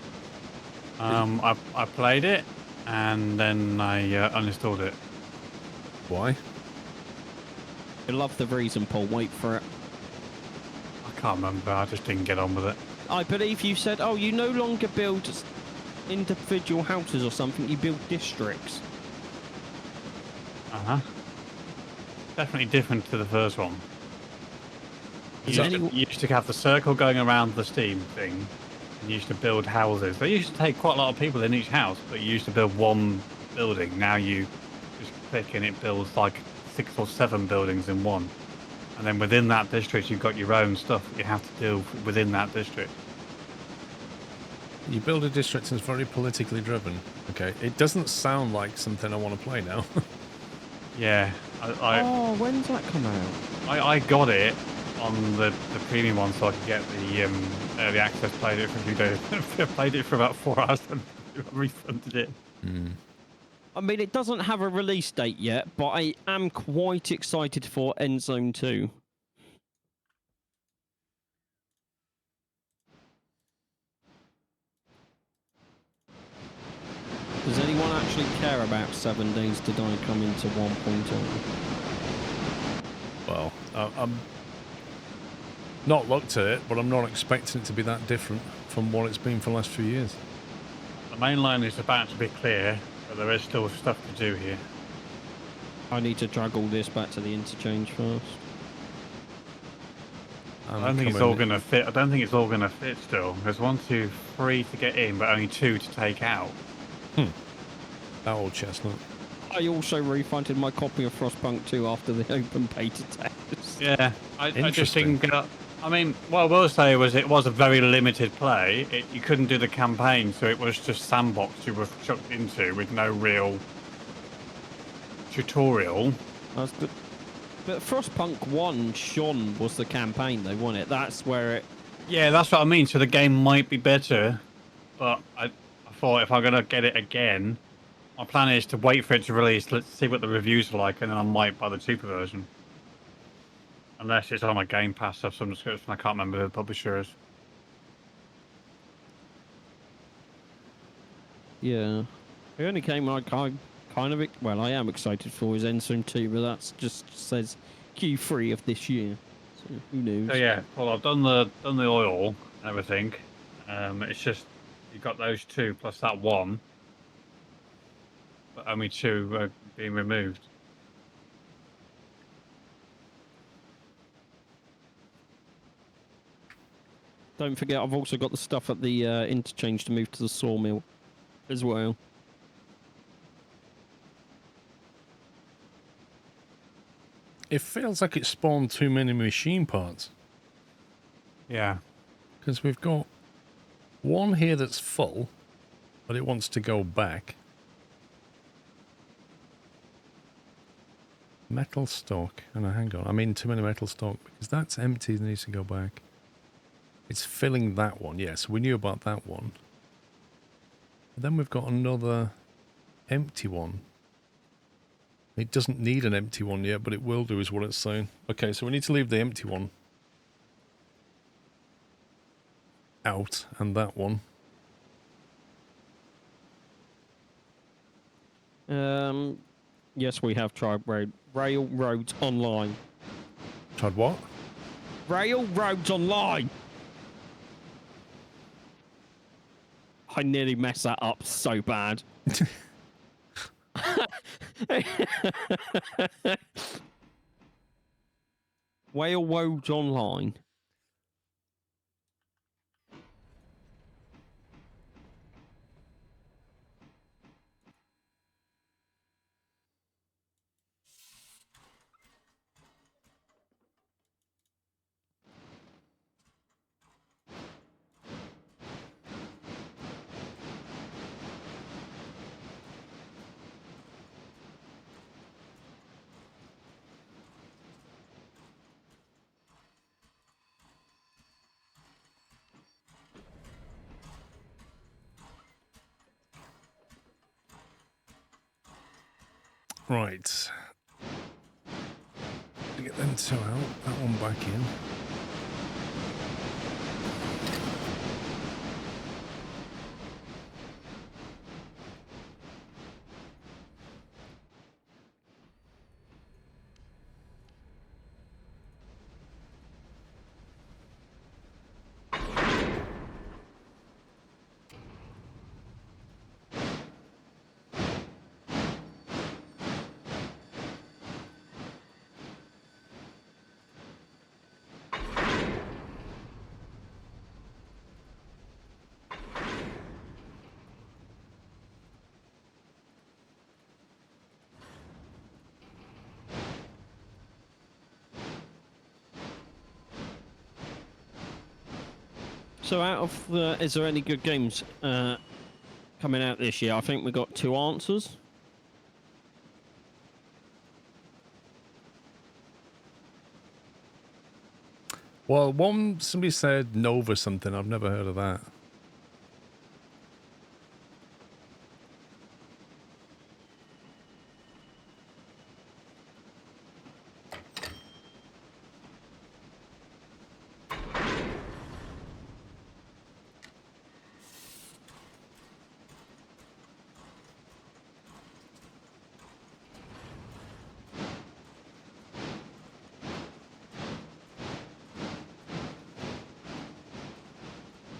I played it and then I uninstalled it. Why? You love the reason, Paul. Wait for it. I can't remember. I just didn't get on with it. I believe you said, oh, you no longer build individual houses or something. You build districts. Definitely different to the first one. Is You used to have the circle going around the Steam thing. And you used to build houses. They used to take quite a lot of people in each house, but you used to build one building. Now you just click and it builds like 6 or 7 buildings in one. And then within that district, you've got your own stuff that you have to do within that district. You build a district and it's very politically driven. Okay, it doesn't sound like something I want to play now. Yeah, Oh, when's that come out? I got it on the premium one so I could get the early access. Played it for a few days. Played it for about 4 hours and refunded it. I mean, it doesn't have a release date yet, but I am quite excited for Endzone 2. Does anyone actually care about 7 Days to Die coming to 1.0? Well, I'm not looked at it, but I'm not expecting it to be that different from what it's been for the last few years. The main line is about to be clear, but there is still stuff to do here. I need to drag all this back to the interchange first. I don't think it's all going to fit. I don't think it's all going to fit still. There's 1, 2, 3 to get in, but only 2 to take out. That old chestnut. I also refunded my copy of Frostpunk 2 after the open beta test. Yeah, I just Interesting. think. I mean, what I will say was it was a very limited play. You couldn't do the campaign, so it was just sandbox you were chucked into with no real tutorial. That's good. But Frostpunk 1 Shun was the campaign, though, wasn't it? That's where it... Yeah, that's what I mean. So the game might be better, but I thought if I'm going to get it again, my plan is to wait for it to release. Let's see what the reviews are like, and then I might buy the cheaper version. Unless it's on my Game Pass of some description. I can't remember who the publisher is. Yeah. The only game I kind of... Well, I am excited for is Endzone 2, but that just says Q3 of this year. So, who knows? So yeah, well, I've done the oil and everything. It's just you've got those 2 plus that 1, but only 2 are being removed. Don't forget, I've also got the stuff at the interchange to move to the sawmill as well. It feels like it spawned too many machine parts. Yeah. Because we've got one here that's full, but it wants to go back. Metal stock. Oh, no, hang on. I mean too many metal stock because that's empty. It needs to go back. It's filling that one, yes. We knew about that one. But then we've got another empty one. It doesn't need an empty one yet, but it will do is what it's saying. Okay, so we need to leave the empty one out, and that one. Yes, we have tried Railroads Online. Tried what? Railroads Online! I nearly messed that up so bad. Railroads Online. Right. Get them two out. That one back in. So out of the... Is there any good games coming out this year? I think we got 2 answers. Well, somebody said Nova something. I've never heard of that.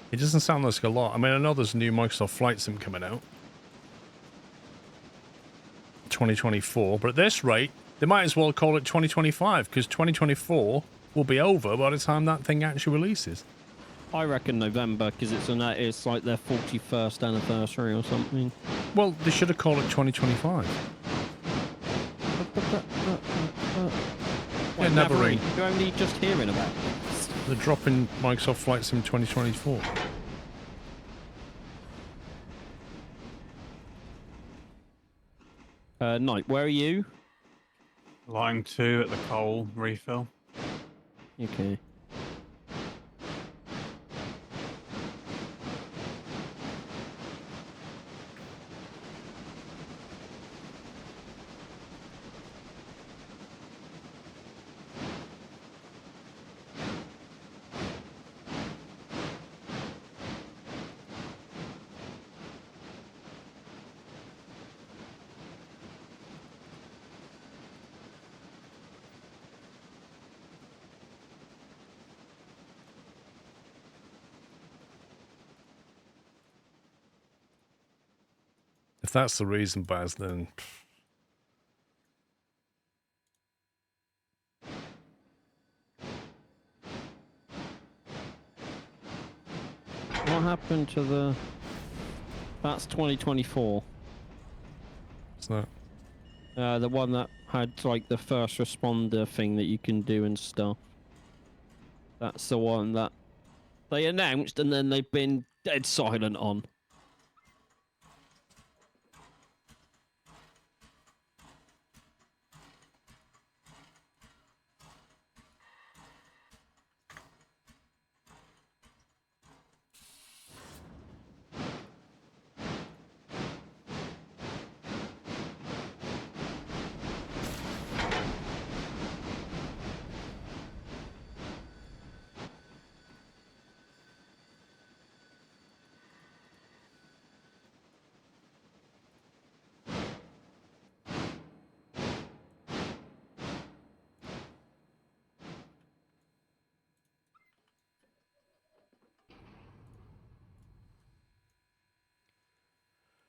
It doesn't sound like a lot. I mean, I know there's a new Microsoft Flight Sim coming out. 2024. But at this rate, they might as well call it 2025, because 2024 will be over by the time that thing actually releases. I reckon November, because it's like their 41st anniversary or something. Well, they should have called it 2025. Wait, Neverine. You're only just hearing about it. They're dropping Microsoft Flight Sim 2024. Knight, where are you? Line 2 at the coal refill. Okay. If that's the reason, Baz, then... What happened to the... That's 2024. It's not... The one that had like the first responder thing that you can do and stuff. That's the one that they announced and then they've been dead silent on.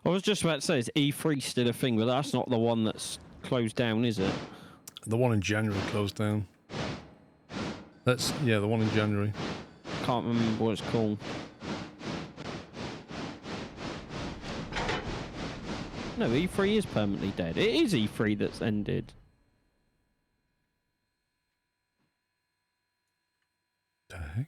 I was just about to say, is E3 still a thing? But that's not the one that's closed down, is it? The one in January closed down. That's, yeah, the one in January. Can't remember what it's called. No, E3 is permanently dead. It is E3 that's ended. The heck?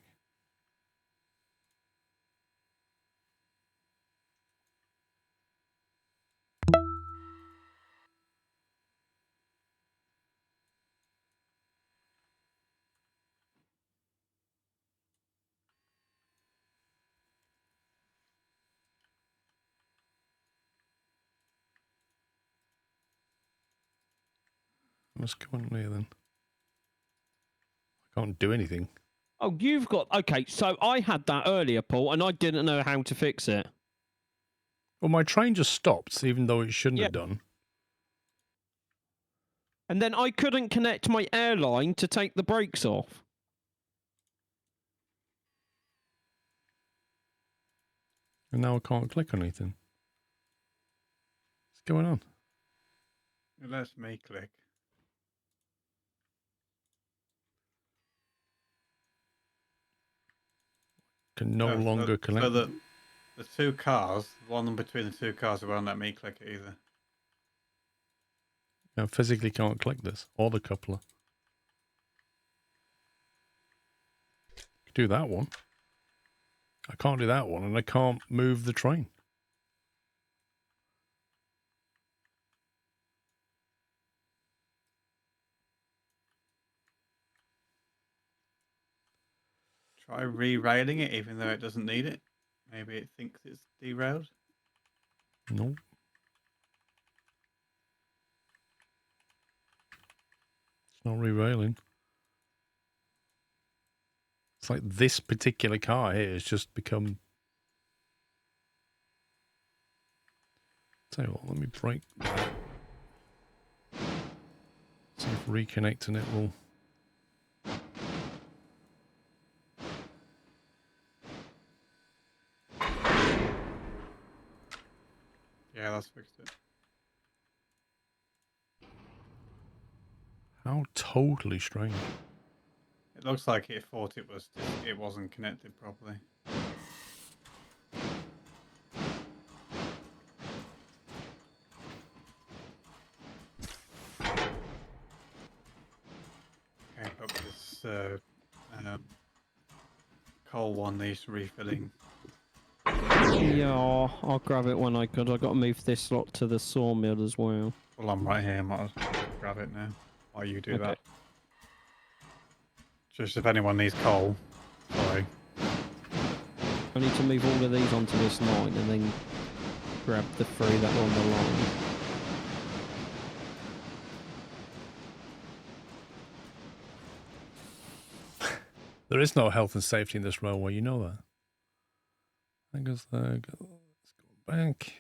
What's going on here then? I can't do anything. Oh, you've got... Okay, so I had that earlier, Paul, and I didn't know how to fix it. Well, my train just stopped, even though it shouldn't have done. And then I couldn't connect my airline to take the brakes off. And now I can't click on anything. What's going on? It lets me click. Can no longer connect. So the two cars, the one between the two cars, it won't let me click it either. I physically can't click this, or the coupler. Do that one. I can't do that one, and I can't move the train. Try re-railing it, even though it doesn't need it. Maybe it thinks it's derailed. Nope. It's not re-railing. It's like this particular car here has just become... Tell you what, let me break that. See if reconnecting it will... Yeah, that's fixed it. How totally strange. It looks like it thought it wasn't connected properly. Okay, but this coal one needs refilling. Yeah, I'll grab it when I could. I've got to move this lot to the sawmill as well. Well, I'm right here. Might as well grab it now while you do that. Just if anyone needs coal. Sorry. I need to move all of these onto this line and then grab the three that are on the line. There is no health and safety in this railway, you know that. That goes there. Let's go back.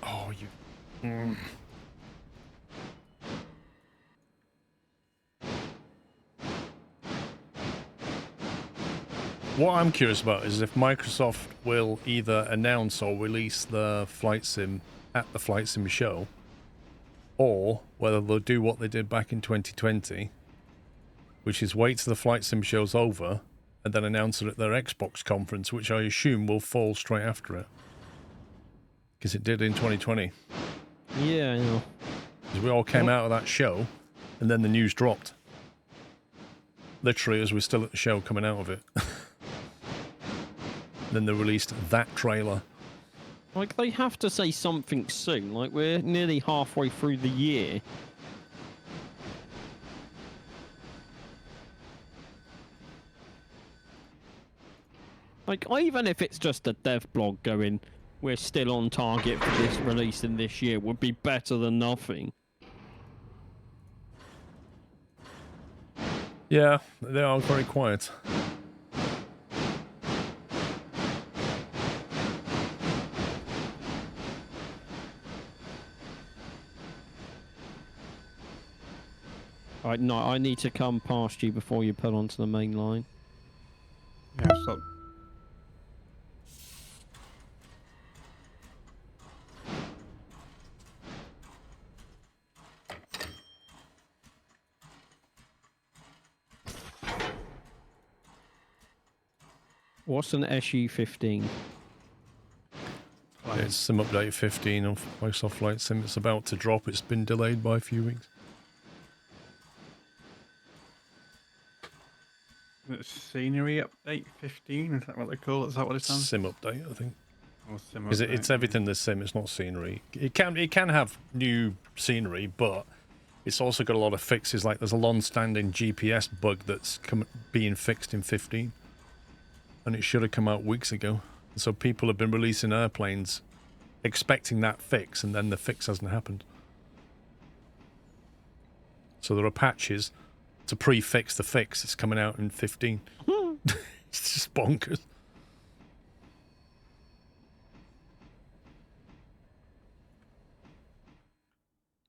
Oh, you... What I'm curious about is if Microsoft will either announce or release the flight sim at the flight sim show, or whether they'll do what they did back in 2020, which is wait till the flight sim show's over and then announce it at their Xbox conference, which I assume will fall straight after it. Because it did in 2020. Yeah, I know. Because we all came out of that show, and then the news dropped. Literally as we're still at the show coming out of it. Then they released that trailer. Like, they have to say something soon. Like, we're nearly halfway through the year. Like, even if it's just a dev blog going, we're still on target for this release in this year, would be better than nothing. Yeah, they are very quiet. Right, no, I need to come past you before you pull onto the main line. Yeah, stop. What's an SU-15? It's Sim Update 15 on Microsoft Flight Sim. It's about to drop. It's been delayed by a few weeks. Scenery update 15? Is that what they call it? Is that what it's on? Sim Update, I think. Or Sim Because update, it's yeah. everything the sim. It's not scenery. It can have new scenery, but it's also got a lot of fixes. Like there's a long-standing GPS bug that's being fixed in 15, and it should have come out weeks ago. So people have been releasing airplanes expecting that fix, and then the fix hasn't happened. So there are patches to pre-fix the fix. It's coming out in 15. It's just bonkers.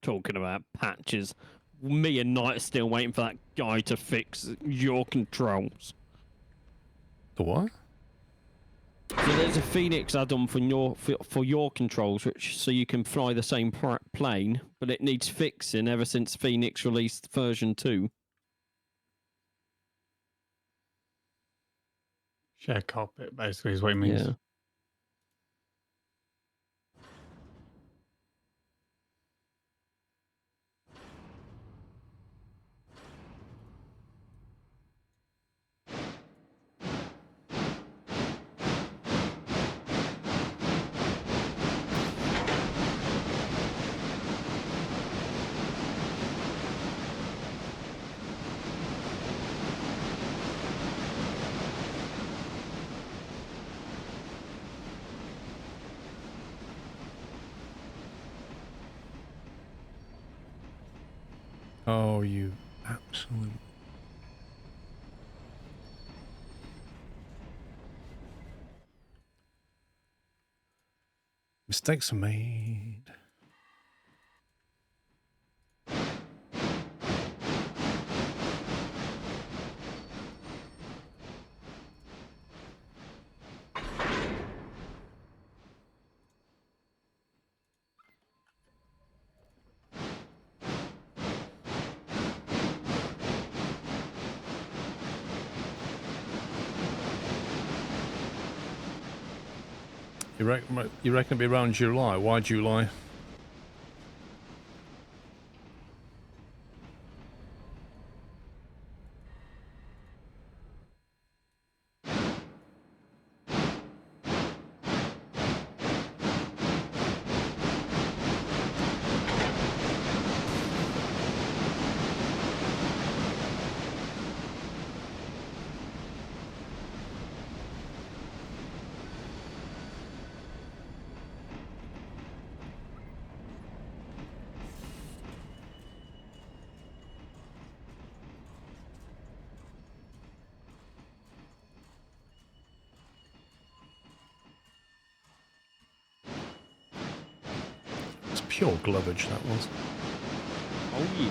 Talking about patches. Me and Knight are still waiting for that guy to fix your controls. The what? So there's a Phoenix add-on for your controls, which so you can fly the same plane, but it needs fixing ever since Phoenix released version 2. Share cockpit, basically, is what it means. Yeah. Oh, you absolute... Mistakes are made. You reckon it'll be around July? Why July? It's pure glovage, that was. Oh yeah.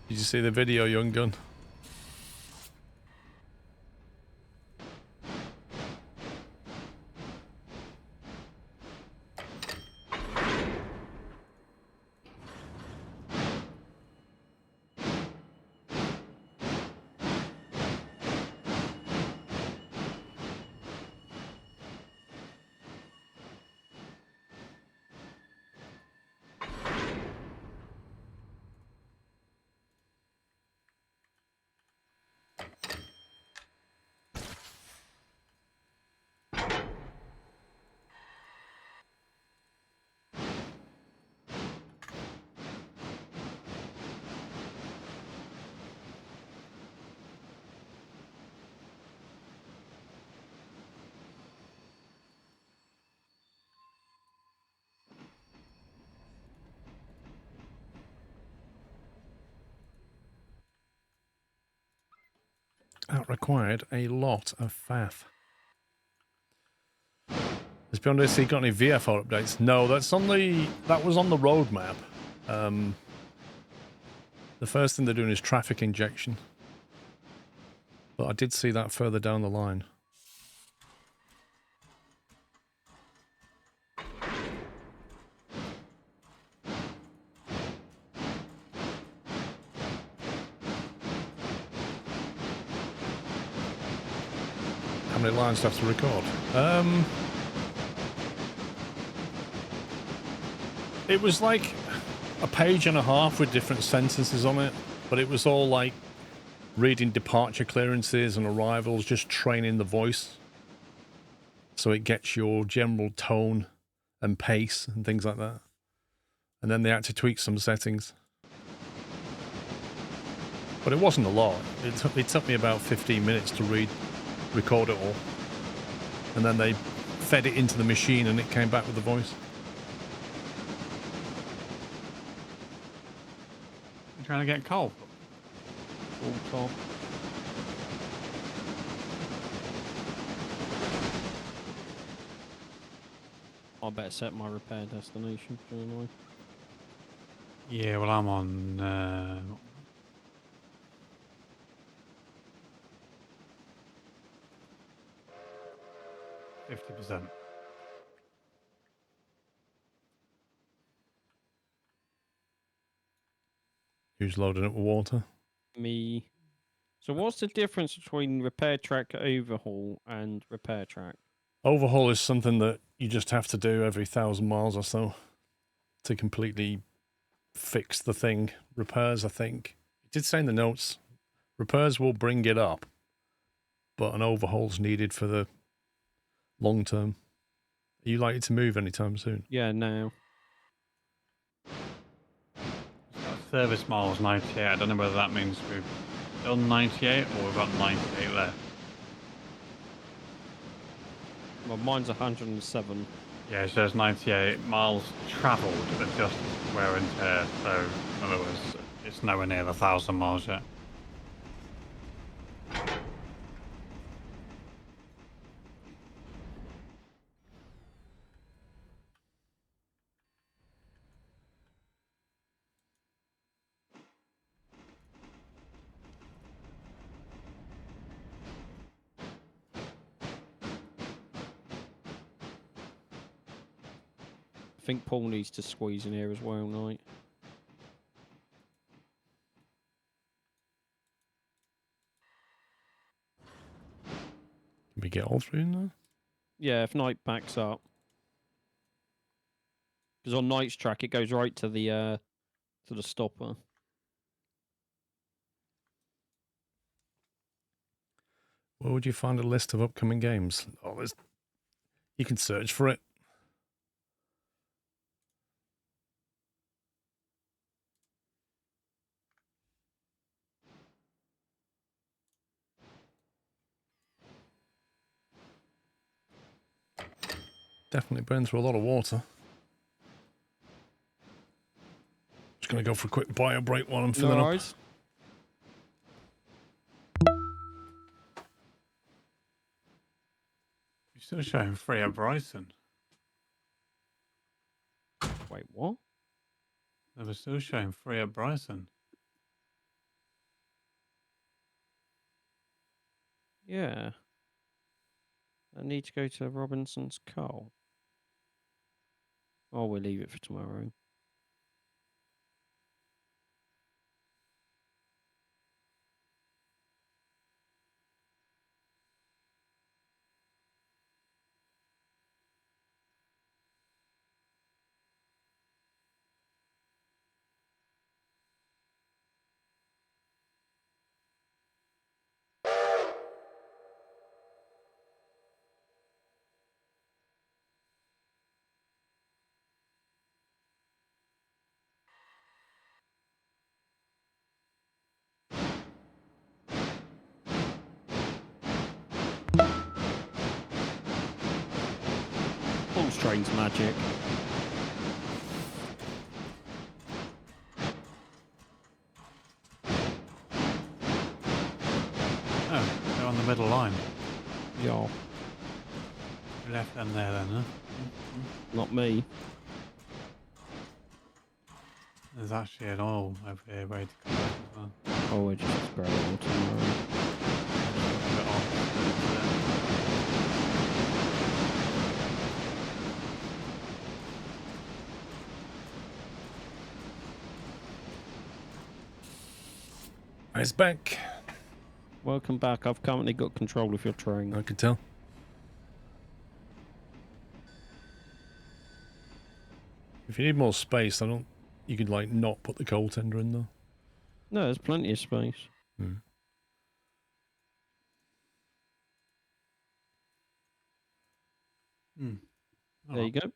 Did you see the video, Young Gun? That required a lot of faff. Has Beyond AC got any VFR updates? No, that was on the roadmap. The first thing they're doing is traffic injection. But I did see that further down the line. How many lines do I have to record? It was like a page and a half with different sentences on it, but it was all like reading departure clearances and arrivals, just training the voice so it gets your general tone and pace and things like that. And then they had to tweak some settings. But it wasn't a lot. It took me about 15 minutes to record it all. And then they fed it into the machine and it came back with the voice. You trying to get coal? Full top. I better set my repair destination, shouldn't Yeah, well, I'm on 50%. Who's loading up with water? I? Me. So what's the difference between repair track overhaul and repair track? Overhaul is something that you just have to do every 1,000 miles or so to completely fix the thing. Repairs, I think, it did say in the notes, repairs will bring it up, but an overhaul's needed for the long term. Are you likely to move anytime soon? Yeah, now. Service miles 98. I don't know whether that means we've done 98 or we've got 98 left. Well, mine's 107. Yeah, it says 98 miles travelled adjusted wear and tear. So, in other words, it's nowhere near the 1,000 miles yet. I think Paul needs to squeeze in here as well, night. Can we get all three in there? Yeah, if Knight backs up. Because on Knight's track, it goes right to the stopper. Where would you find a list of upcoming games? Oh, you can search for it. Definitely burns through a lot of water. Just going to go for a quick bio break while I'm filling up. Right. You're still showing free at Bryson. Wait, what? They were still showing free at Bryson. Yeah. I need to go to Robinson's Coal. Oh, we'll leave it for tomorrow. Paul's train's magic. Oh. enough. Not me. There's actually an oil over here ready to come back as well. Oh, we're just spray it all tomorrow. Put it on. It's back. Welcome back. I've currently got control of your train. I could tell. If you need more space, I don't. You could like not put the coal tender in there. No, there's plenty of space. Hmm. There you go.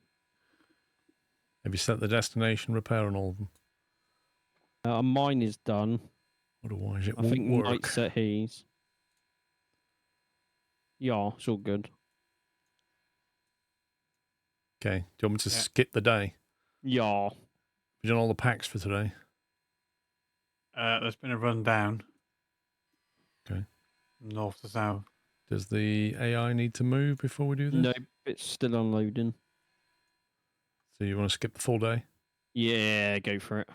Have you set the destination repair on all of them? Mine is done. Otherwise, it I won't think work. Mike set his. Yeah, it's all good. Okay. Do you want me to Yeah. skip the day? Yeah. We've done all the packs for today. There's been a run down. Okay. North to south. Does the AI need to move before we do this? No, it's still unloading. So you want to skip the full day? Yeah, go for it.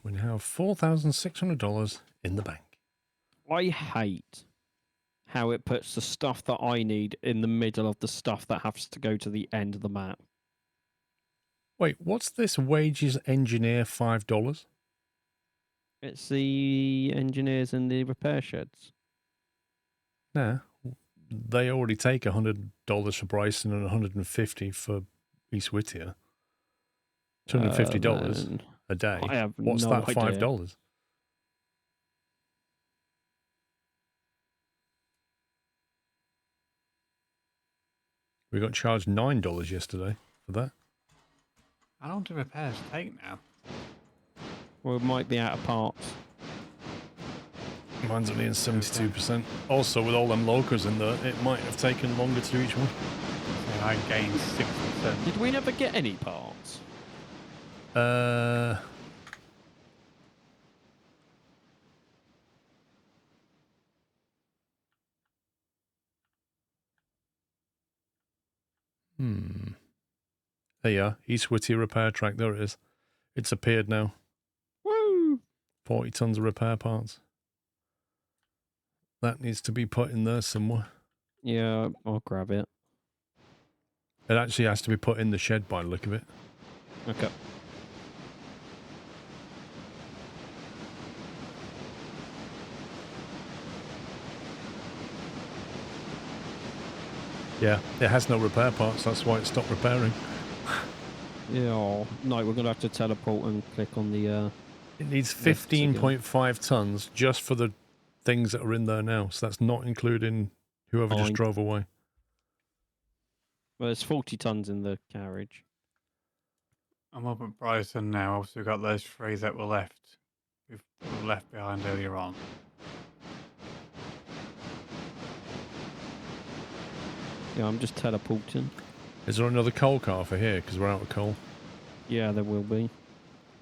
We now have $4,600 in the bank. I hate how it puts the stuff that I need in the middle of the stuff that has to go to the end of the map. Wait, what's this wages engineer $5? It's the engineers in the repair sheds. Nah, they already take $100 for Bryson and $150 for East Whittier. $250 Man, a day. I have What's no that? idea. $5? We got charged $9 yesterday for that. How long do repairs take now? Well, it might be out of parts. Mine's only in 72%. Also, with all them locos in there, it might have taken longer to do each one. So I gained 6%. Did we never get any parts? There you are. East Whittier repair track. There it is. It's appeared now. Woo! 40 tons of repair parts. That needs to be put in there somewhere. Yeah, I'll grab it. It actually has to be put in the shed by the look of it. Okay. Yeah, it has no repair parts. That's why it stopped repairing. Yeah, no, we're going to have to teleport and click on the... It needs Lifts again. 15.5 tons just for the things that are in there now. So that's not including whoever just Fine. drove away. Well, there's 40 tons in the carriage. I'm up at Bryson now. Obviously, we've got those three that were left. We've left behind earlier on. Yeah, I'm just teleporting. Is there another coal car for here? Because we're out of coal. Yeah, there will be.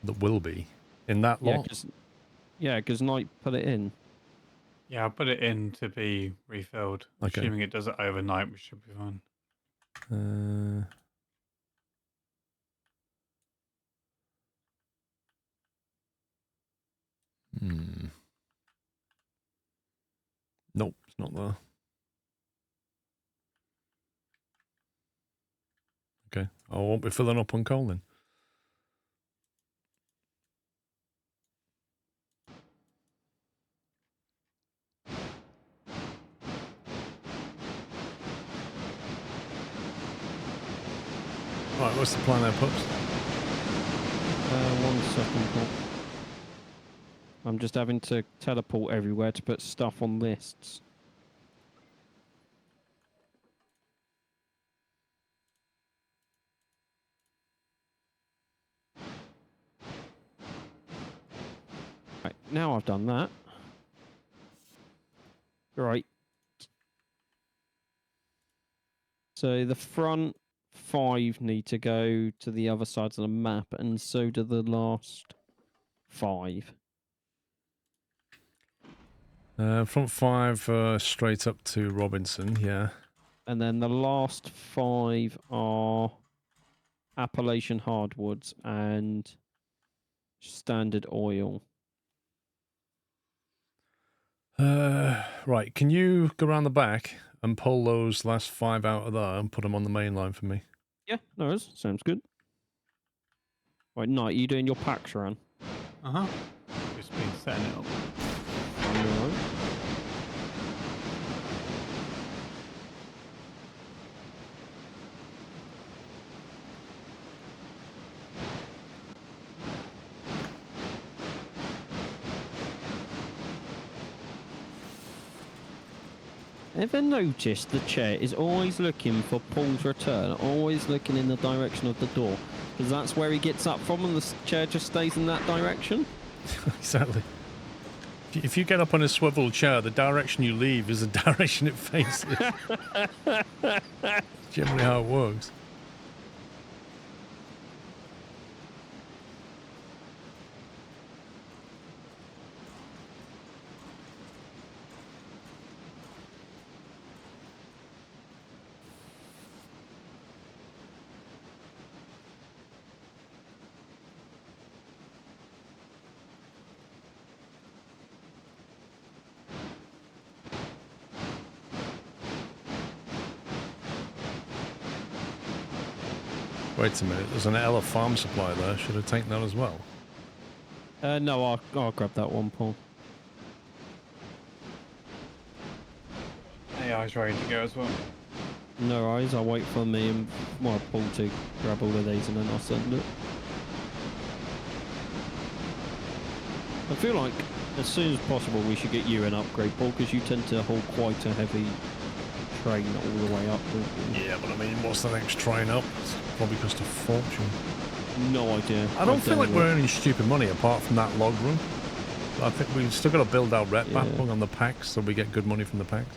That will be. In that lot? Yeah, because Knight put it in. Yeah, I'll put it in to be refilled. Okay. Assuming it does it overnight, we should be fine. Nope, it's not there. Okay, I won't be filling up on coal then. Right, what's the plan there, pups? 1 second, Paul. I'm just having to teleport everywhere to put stuff on lists. Right, now I've done that. Right. So the front 5 need to go to the other sides of the map, and so do the last 5. Front 5 straight up to Robinson, yeah. And then the last 5 are Appalachian hardwoods and Standard Oil. Right, can you go around the back and pull those last 5 out of there and put them on the main line for me? Yeah, no worries. Sounds good. Right, Knight, you doing your packs run? Uh-huh. Just been setting it up. No. Ever noticed the chair is always looking for Paul's return, always looking in the direction of the door? Because that's where he gets up from, and the chair just stays in that direction? Exactly. If you get up on a swivel chair, the direction you leave is the direction it faces. Generally how it works. Wait a minute, there's an Ella farm supply there. Should I take that as well? No, I'll grab that one, Paul. AI's ready to go as well. No worries, I'll wait for me and Paul to grab all of these and then I'll send it. I feel like as soon as possible we should get you an upgrade, Paul, because you tend to hold quite a heavy train all the way up, don't you? Yeah, but I mean, what's the next train up? It's probably cost a fortune. No idea. I don't feel like we're earning stupid money apart from that log run. I think we've still got to build our rep backlog on the packs so we get good money from the packs.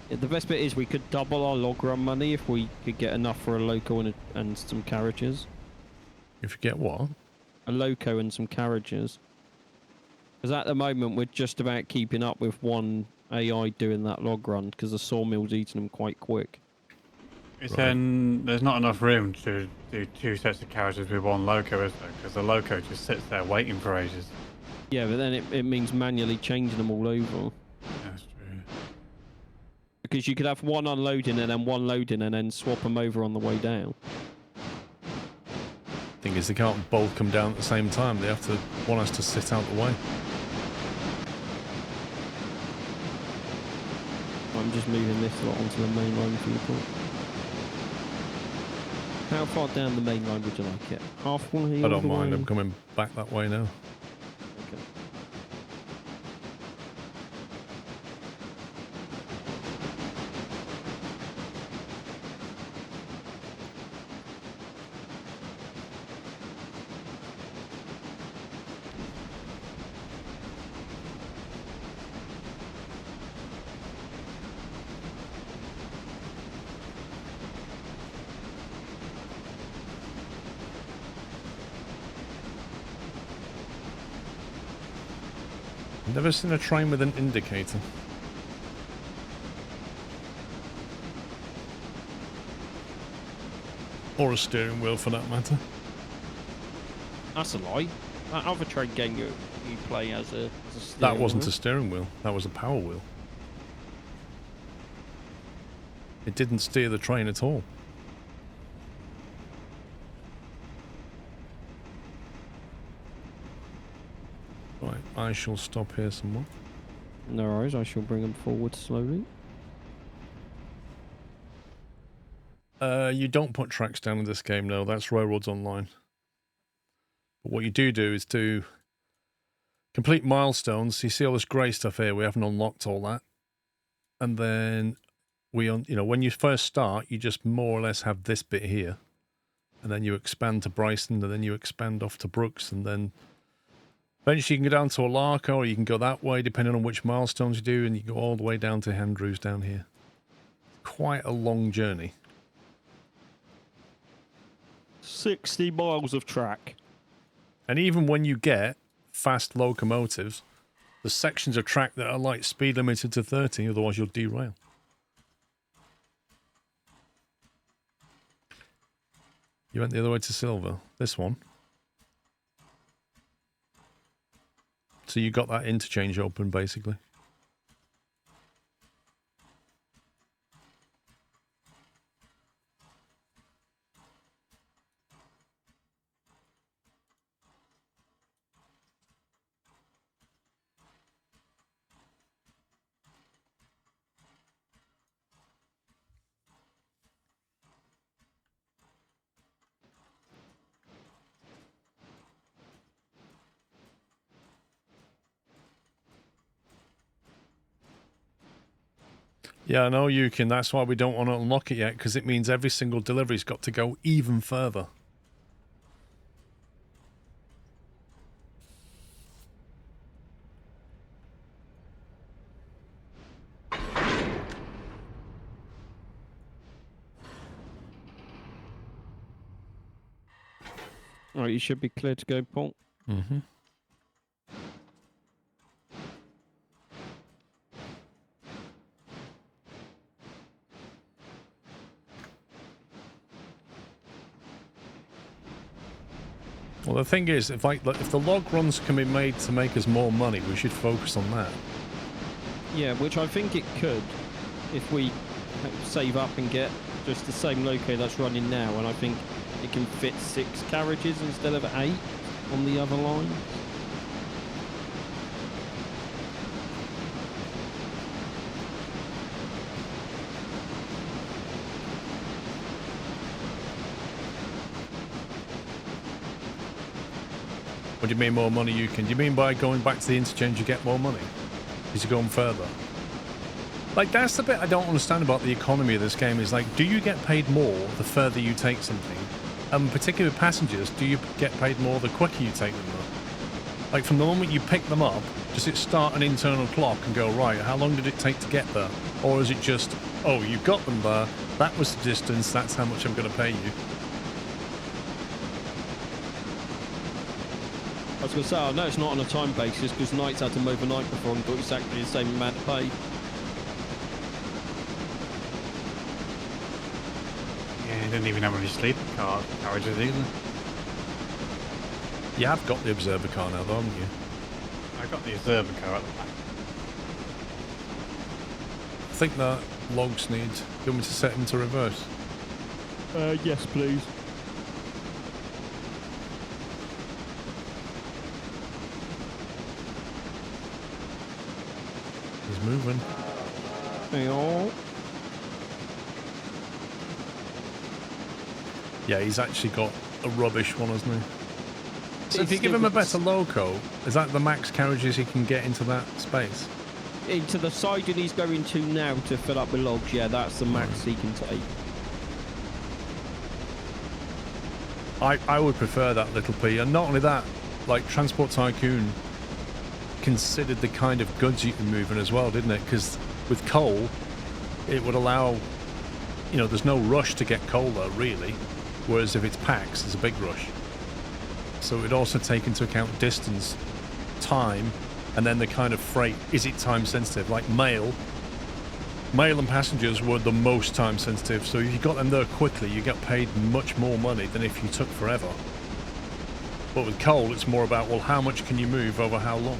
Yeah, the best bit is we could double our log run money if we could get enough for a loco and some carriages. If you get what? A loco and some carriages. Because at the moment we're just about keeping up with one AI doing that log run because the sawmill's eating them quite quick. It's then there's not enough room to do 2 sets of carriages with 1 loco, is there? Because the loco just sits there waiting for ages. Yeah, but then it means manually changing them all over. That's true. Because you could have 1 unloading and then 1 loading and then swap them over on the way down. Thing is, they can't both come down at the same time. They have to. One has to sit out the way. I'm just moving this lot onto the main line for you, Paul. How far down the main line would you like it? Half one here? I don't mind. I'm coming back that way now. Okay. Never seen a train with an indicator. Or a steering wheel for that matter. That's a lie. That other train game you play as a That wasn't wheel. a steering wheel. That was a power wheel. It didn't steer the train at all. Right, I shall stop here somewhere. No worries, I shall bring them forward slowly. You don't put tracks down in this game, no. That's Railroads Online. But what you do is to complete milestones. You see all this grey stuff here. We haven't unlocked all that. And then when you first start, you just more or less have this bit here. And then you expand to Bryson, and then you expand off to Brooks, and then eventually you can go down to Olarco, or you can go that way, depending on which milestones you do, and you go all the way down to Andrews down here. Quite a long journey. 60 miles of track. And even when you get fast locomotives, the sections of track that are like speed limited to 30, otherwise you'll derail. You went the other way to silver. This one. So you got that interchange open, basically. Yeah, I know you can. That's why we don't want to unlock it yet, because it means every single delivery's got to go even further. Alright, you should be clear to go, Paul. Mm-hmm. Well, the thing is, if the log runs can be made to make us more money, we should focus on that. Yeah, which I think it could if we save up and get just the same loco that's running now, and I think it can fit 6 carriages instead of 8 on the other line. What do you mean more money you can? Do you mean by going back to the interchange you get more money? Is you going further? Like, that's the bit I don't understand about the economy of this game, is like, do you get paid more the further you take something? Particularly with passengers, do you get paid more the quicker you take them there? Like, from the moment you pick them up, does it start an internal clock and go, right, how long did it take to get there? Or is it just, oh, you got them there, that was the distance, that's how much I'm going to pay you? I was going to say, I know it's not on a time basis because Knights had them overnight before and got exactly the same amount of pay. Yeah, he didn't even have any sleeper carriages either. You have got the observer car now, though, haven't you? I got the observer car at the back. I think that logs need... Do you want me to set him to reverse? Yes, please. He's moving. Hang on. Yeah, he's actually got a rubbish one, hasn't he? So if you give him a better loco, is that the max carriages he can get into that space? Into the side that he's going to now to fill up with logs, yeah, that's the max he can take. I would prefer that little P, and not only that, like Transport Tycoon considered the kind of goods you can move in as well, didn't it? Because with coal, it would allow, you know, there's no rush to get coal there, really. Whereas if it's packs, there's a big rush. So it would also take into account distance, time, and then the kind of freight. Is it time sensitive? Like mail and passengers were the most time sensitive. So if you got them there quickly, you get paid much more money than if you took forever. But with coal, it's more about, well, how much can you move over how long?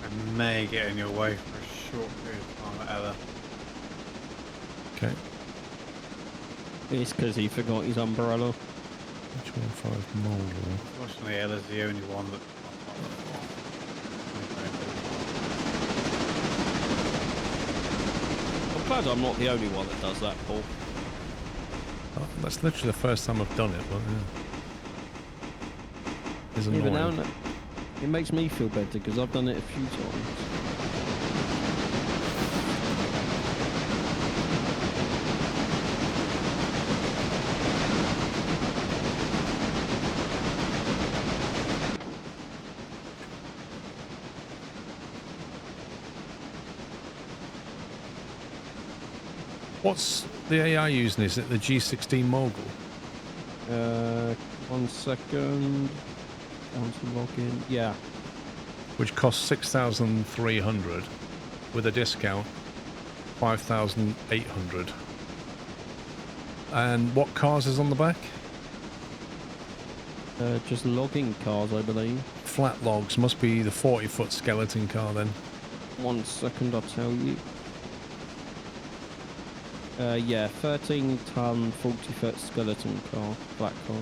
I may get in your way for a short period of time, whatever. Okay. It's because he forgot his umbrella. H15 model. Unfortunately, Ella's the only one that... I'm glad I'm not the only one that does that, Paul. Oh, that's literally the first time I've done it, but yeah. It's Even now, annoying. It makes me feel better because I've done it a few times. What's the AI using? Is it the G16 Mogul? 1 second. Down to login. Yeah. Which costs 6,300 with a discount 5,800. And what cars is on the back? Just logging cars, I believe. Flat logs. Must be the 40-foot skeleton car then. 1 second, I'll tell you. Yeah, 13-ton, 40-foot skeleton car, black car.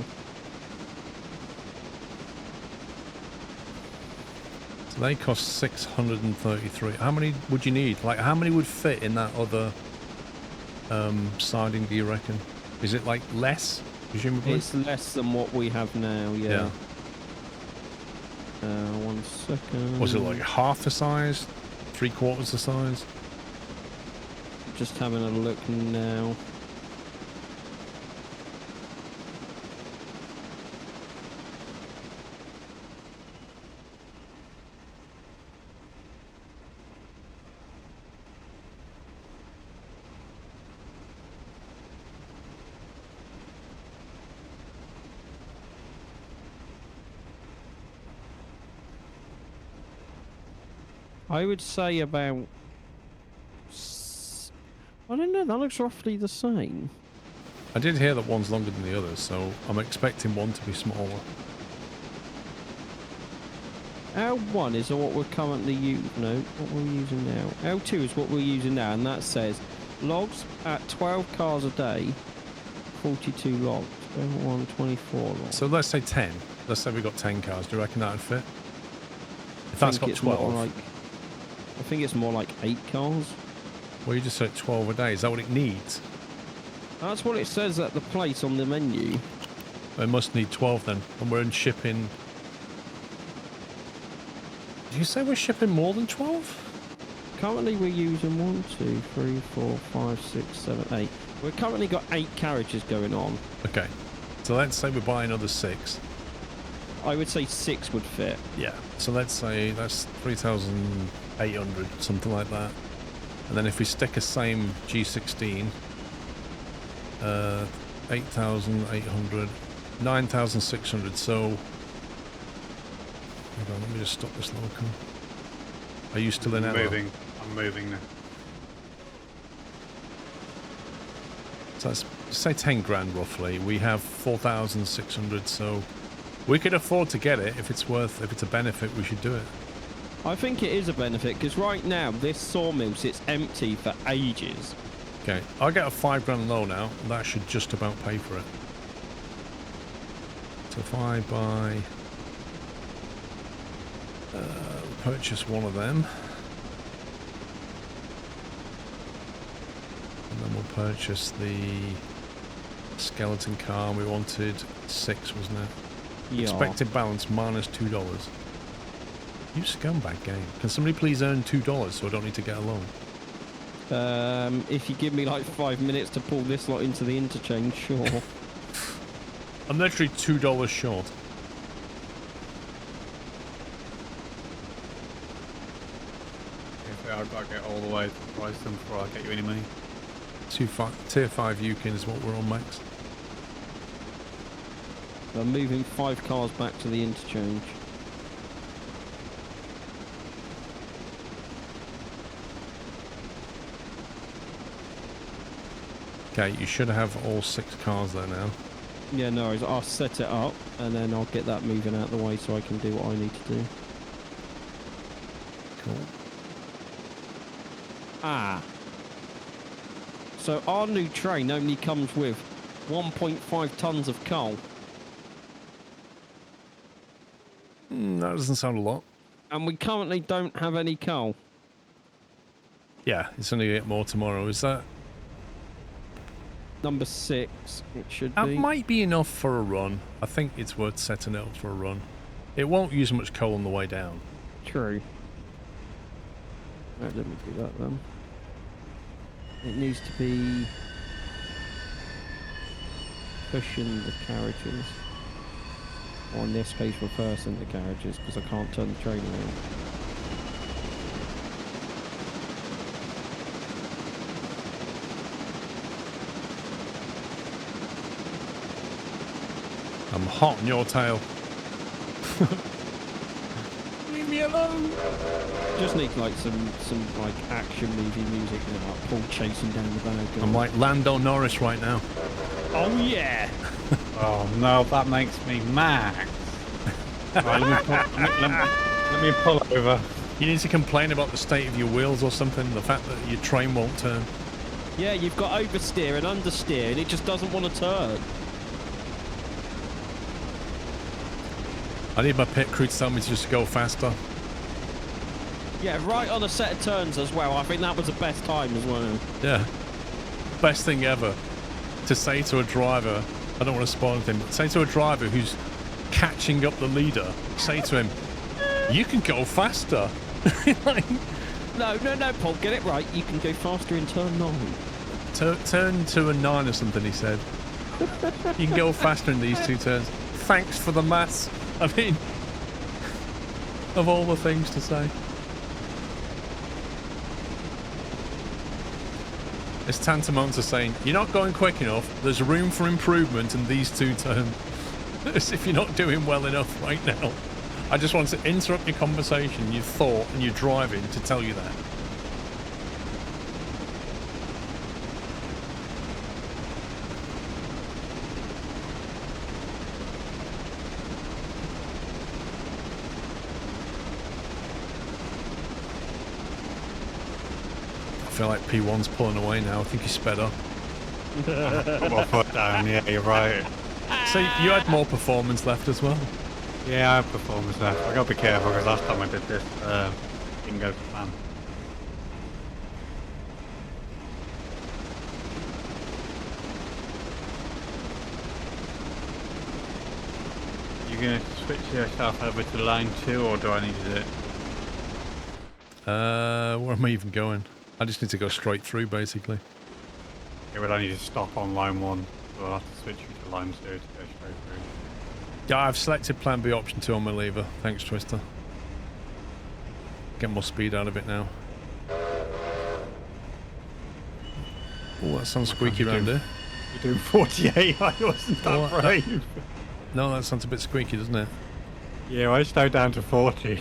So they cost 633. How many would you need? Like, how many would fit in that other siding, do you reckon? Is it like less, presumably? It's less than what we have now, yeah. 1 second. Was it like half the size? 3/4 the size? Just having a look now. I would say about... I don't know, that looks roughly the same. I did hear that one's longer than the others, so I'm expecting one to be smaller. L1 is what we're currently using. No, what we're using now. L2 is what we're using now, and that says logs at 12 cars a day, 42 logs. L1, 24 logs. So let's say 10. Let's say we got 10 cars. Do you reckon that'd fit? If that's got 12. I think it's more like 8 cars. Well, you just said 12 a day. Is that what it needs? That's what it says at the place on the menu. It must need 12 then. And we're in shipping... Did you say we're shipping more than 12? Currently we're using 1, 2, 3, 4, 5, 6, 7, 8. We've currently got 8 carriages going on. Okay. So let's say we're buying another 6. I would say 6 would fit. Yeah. So let's say that's 3,800, something like that. And then if we stick a same G16, 8,800, 9,600. So, hold on, let me just stop this local. Are you still in error? I'm moving now. So let's say 10 grand roughly. We have 4,600, so we could afford to get it if it's a benefit, we should do it. I think it is a benefit because right now this sawmill sits empty for ages. Okay, I'll get a 5 grand loan now. That should just about pay for it. So if I buy, purchase one of them, and then we'll purchase the skeleton car. We wanted 6, wasn't it? Yeah. Expected balance minus $2. You scumbag game. Can somebody please earn $2 so I don't need to get a loan? If you give me like 5 minutes to pull this lot into the interchange, sure. I'm literally $2 short. I've got to get all the way to price them before I get you any money. Tier 5 Yukon is what we're on, Max. I'm moving 5 cars back to the interchange. Okay, you should have all 6 cars there now. Yeah, no worries. I'll set it up and then I'll get that moving out of the way so I can do what I need to do. Cool. Ah. So our new train only comes with 1.5 tons of coal. That doesn't sound a lot. And we currently don't have any coal. Yeah, it's only going to get more tomorrow. Is that... Number 6, it should That be. might be enough for a run. I think it's worth setting it up for a run. It won't use much coal on the way down. True. Right, let me do that then. It needs to be pushing the carriages. Or in this case, reversing the carriages, because I can't turn the train around. I'm hot on your tail. Leave me alone. Just need like some like action movie music now, like Paul chasing down the bad guy. I'm like Lando Norris right now. Oh yeah! Oh no, that makes me mad. Right, let me pull over. You need to complain about the state of your wheels or something, the fact that your train won't turn. Yeah, you've got oversteer and understeer, and it just doesn't want to turn. I need my pit crew to tell me to just go faster. Yeah, right on a set of turns as well. I think that was the best time as well. Yeah. Best thing ever. To say to a driver, I don't want to spoil anything, but say to a driver who's catching up the leader, say to him, you can go faster. Like, No, Paul, get it right. You can go faster in turn 9. turn to a 9 or something, he said. You can go faster in these 2 turns. Thanks for the maths. I mean, of all the things to say. It's tantamount to saying, you're not going quick enough, there's room for improvement in these 2 turns. As if you're not doing well enough right now. I just want to interrupt your conversation, your thought, and your driving to tell you that. I feel like P1's pulling away now. I think he's sped up. Put my foot down, yeah, you're right. So you had more performance left as well. Yeah, I have performance left. I gotta be careful because last time I did this, didn't go to plan. You gonna switch yourself over to line 2 or do I need to do it? Where am I even going? I just need to go straight through, basically. Yeah, but I need to stop on line 1, so I'll have to switch you to line 2 to go straight through. Yeah, I've selected plan B option 2 on my lever. Thanks, Twister. Get more speed out of it now. Oh, that sounds squeaky around here. You're doing 48, I wasn't that Oh, brave. No, that sounds a bit squeaky, doesn't it? Yeah, I slowed down to 40.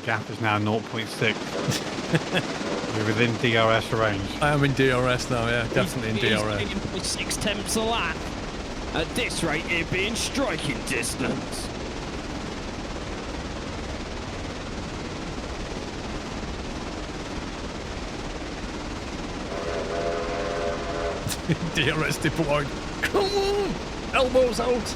The gap is now 0.6. You're within DRS range. I am in DRS now, yeah, definitely in DRS. He's by 6 tenths a lap. At this rate, it'd be in striking distance. DRS deployed. Come on! Elbows out!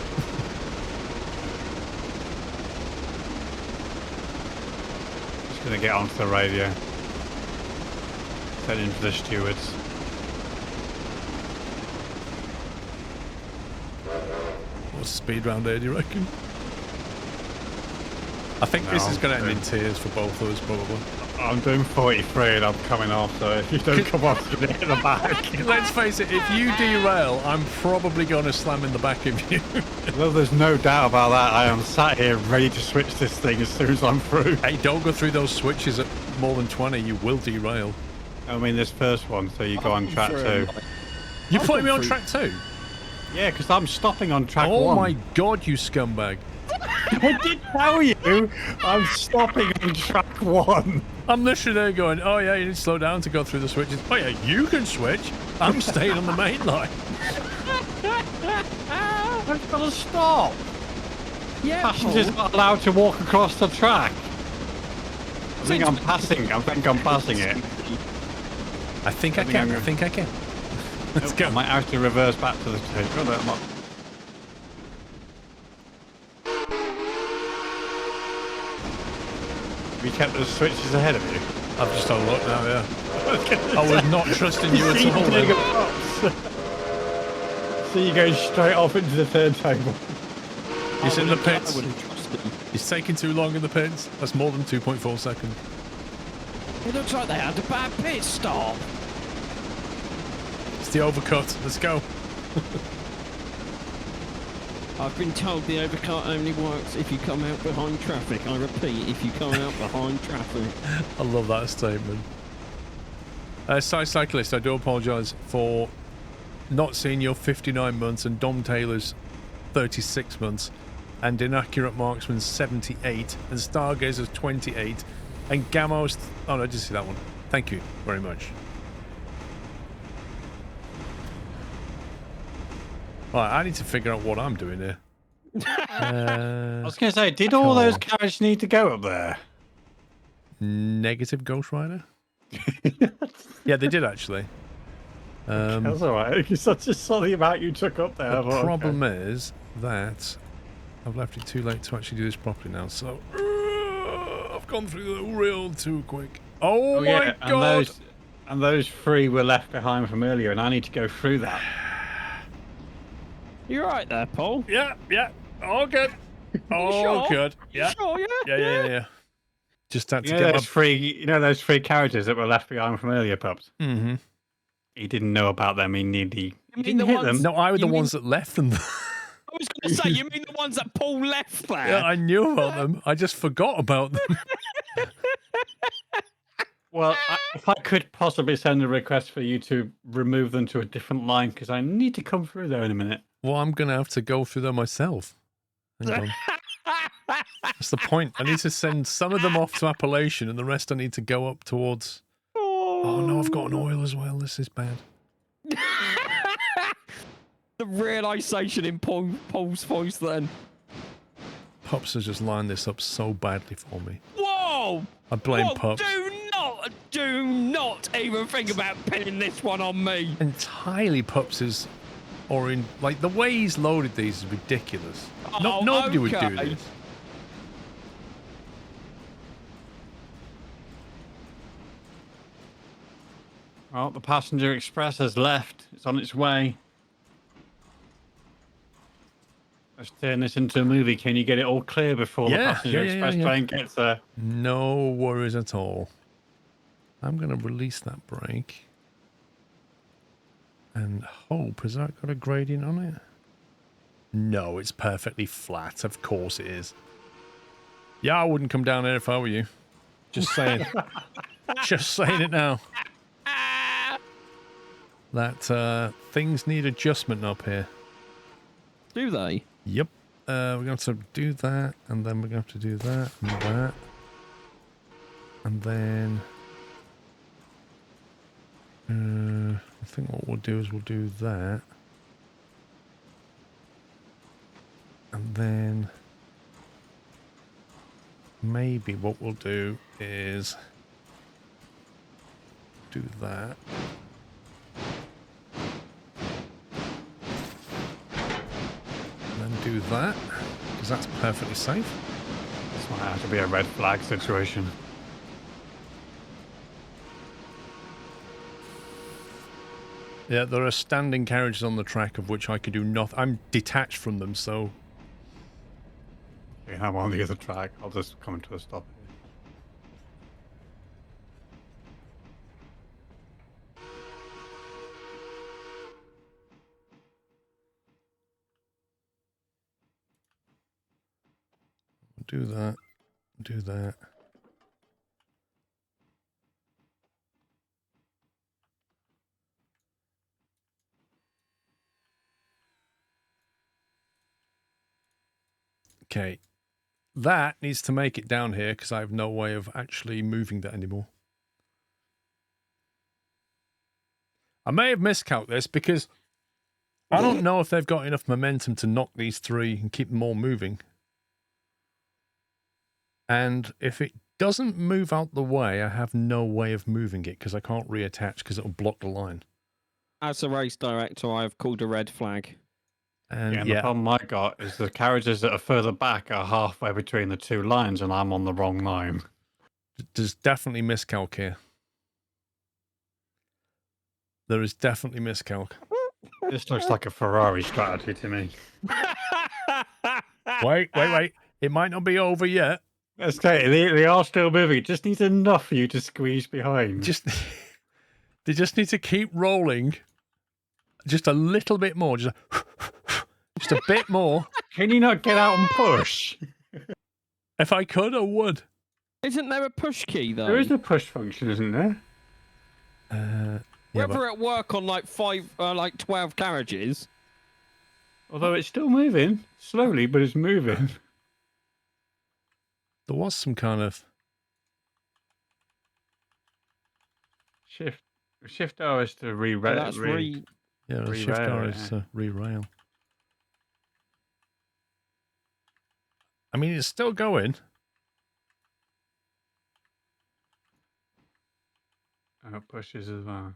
Just gonna get onto the radio. Send into the stewards. What's the speed round here, do you reckon? I think No, this is I'm going to end doing- in tears for both of us, probably. I'm doing 43 and I'm coming off, so if you don't come off, you're gonna hit the back. Let's face it, if you derail, I'm probably going to slam in the back of you. Well, there's no doubt about that. I am sat here ready to switch this thing as soon as I'm through. Hey, don't go through those switches at more than 20, you will derail. I mean, this first one, so you go on track 2. You I'll putting me go on through- track 2? Yeah, because I'm stopping on track 1. Oh my god, you scumbag. I did tell you, I'm stopping on track 1. I'm literally there going, oh yeah, you need to slow down to go through the switches. Oh yeah, you can switch. I'm staying on the main line. I've got to stop. Yeah, Passengers Paul. not allowed to walk across the track. I think I'm passing it. I think I can. I think I can. Let's go. I might have to reverse back to the stage. Oh, no, I'm not. Have you kept the switches ahead of you? I've just had a look now, yeah. I was not trusting you at all then. So you're going straight off into the third table. He's in the pits. I wouldn't trust him. He's taking too long in the pits. That's more than 2.4 seconds. It looks like they had a bad pit stop. It's the overcut. Let's go. I've been told the overcut only works if you come out behind traffic. I repeat, if you come out behind traffic. I love that statement. Cyclist, I do apologise for not seeing your 59 months and Dom Taylor's 36 months and Inaccurate Marksman's 78 and Stargazer's 28 and Gamo's... Oh no, I did see that one. Thank you very much. Right, I need to figure out what I'm doing here. I was going to say, did all those carriages need to go up there? Negative Ghost Rider? Yeah, they did actually. That's all right. It's just saw the amount you took up there. The problem is that I've left it too late to actually do this properly now. So I've gone through the real too quick. Oh my god! And those three were left behind from earlier, and I need to go through that. You're right there, Paul. Yeah. All good. All sure? good. Yeah. Sure, yeah. Yeah. Just had to You get know my... those three. You know those three characters that were left behind from earlier, pups. Mm-hmm. He didn't know about them. He didn't the hit ones- them. No, I were the You mean- ones that left them. I was going to say, you mean the ones that Paul left there? Yeah, I knew about them. I just forgot about them. Well, if I could possibly send a request for you to remove them to a different line, because I need to come through there in a minute. Well, I'm going to have to go through them myself. Hang on. That's the point. I need to send some of them off to Appalachian and the rest I need to go up towards... Oh no, I've got an oil as well. This is bad. The realisation in Paul's voice then. Pups has just lined this up so badly for me. Whoa! I blame Whoa, Pups. do not even think about pinning this one on me. Entirely Pups is... Or in... Like, the way he's loaded these is ridiculous. Oh, Nobody would do okay. this. Well, the passenger express has left. It's on its way. Let's turn this into a movie. Can you get it all clear before the passenger express train gets there? No worries at all. I'm going to release that brake. And hope, has that got a gradient on it? No, it's perfectly flat. Of course it is. Yeah, I wouldn't come down there if I were you. Just saying. Just saying it now. That things need adjustment up here. Do they? Yep. We're going to have to do that, and then we're going to have to do that, and that. And then... I think what we'll do is we'll do that. And then... Maybe what we'll do is... do that. Do that, because that's perfectly safe. This might have to be a red flag situation. Yeah, there are standing carriages on the track of which I could do nothing. I'm detached from them, so... Okay, I'm on the other track. I'll just come to a stop here. Do that. Do that. Okay. That needs to make it down here because I have no way of actually moving that anymore. I may have miscalculated this because I don't know if they've got enough momentum to knock these three and keep them all moving. And if it doesn't move out the way, I have no way of moving it because I can't reattach because it'll block the line. As a race director, I have called a red flag. And The problem I got is the carriages that are further back are halfway between the two lines and I'm on the wrong line. There's definitely miscalc here. There is definitely miscalc. This looks like a Ferrari strategy to me. Wait. It might not be over yet. Let's say they are still moving. It just needs enough for you to squeeze behind. They just need to keep rolling just a little bit more. Just a bit more. Can you not get out and push? If I could, I would. Isn't there a push key though? There is a push function, isn't there? Yeah, Whether it work on like 12 carriages. Although it's still moving slowly, but it's moving. there was some kind of Shift R is to re-rail. That's re. yeah. The shift Re-rail R it, is yeah. re-rail. I mean, it's still going. It pushes as well.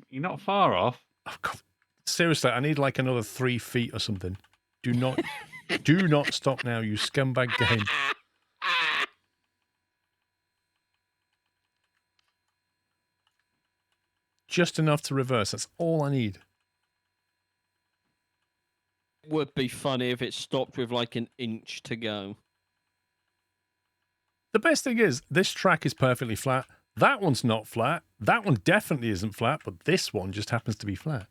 You're not far off. Oh, God. Seriously, I need like another 3 feet or something. Do not stop now, you scumbag game. Just enough to reverse. That's all I need. It would be funny if it stopped with like an inch to go. The best thing is, this track is perfectly flat. That one's not flat. That one definitely isn't flat, but this one just happens to be flat.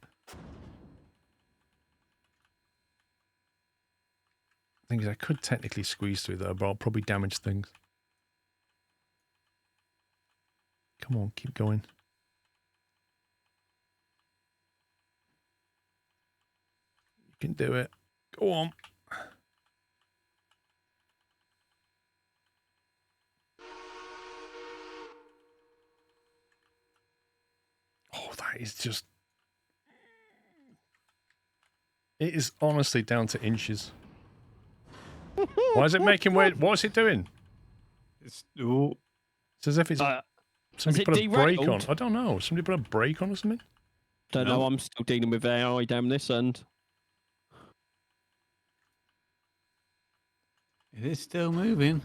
Thing is, I could technically squeeze through there, but I'll probably damage things. Come on, keep going. You can do it. Go on. Oh, that is just... It is honestly down to inches. Why is it making weird? What's it doing? It's It's as if it's... somebody it put a brake on. derailed? I don't know. Somebody put a brake on or something? Don't know. I'm still dealing with AI down this end. It is still moving.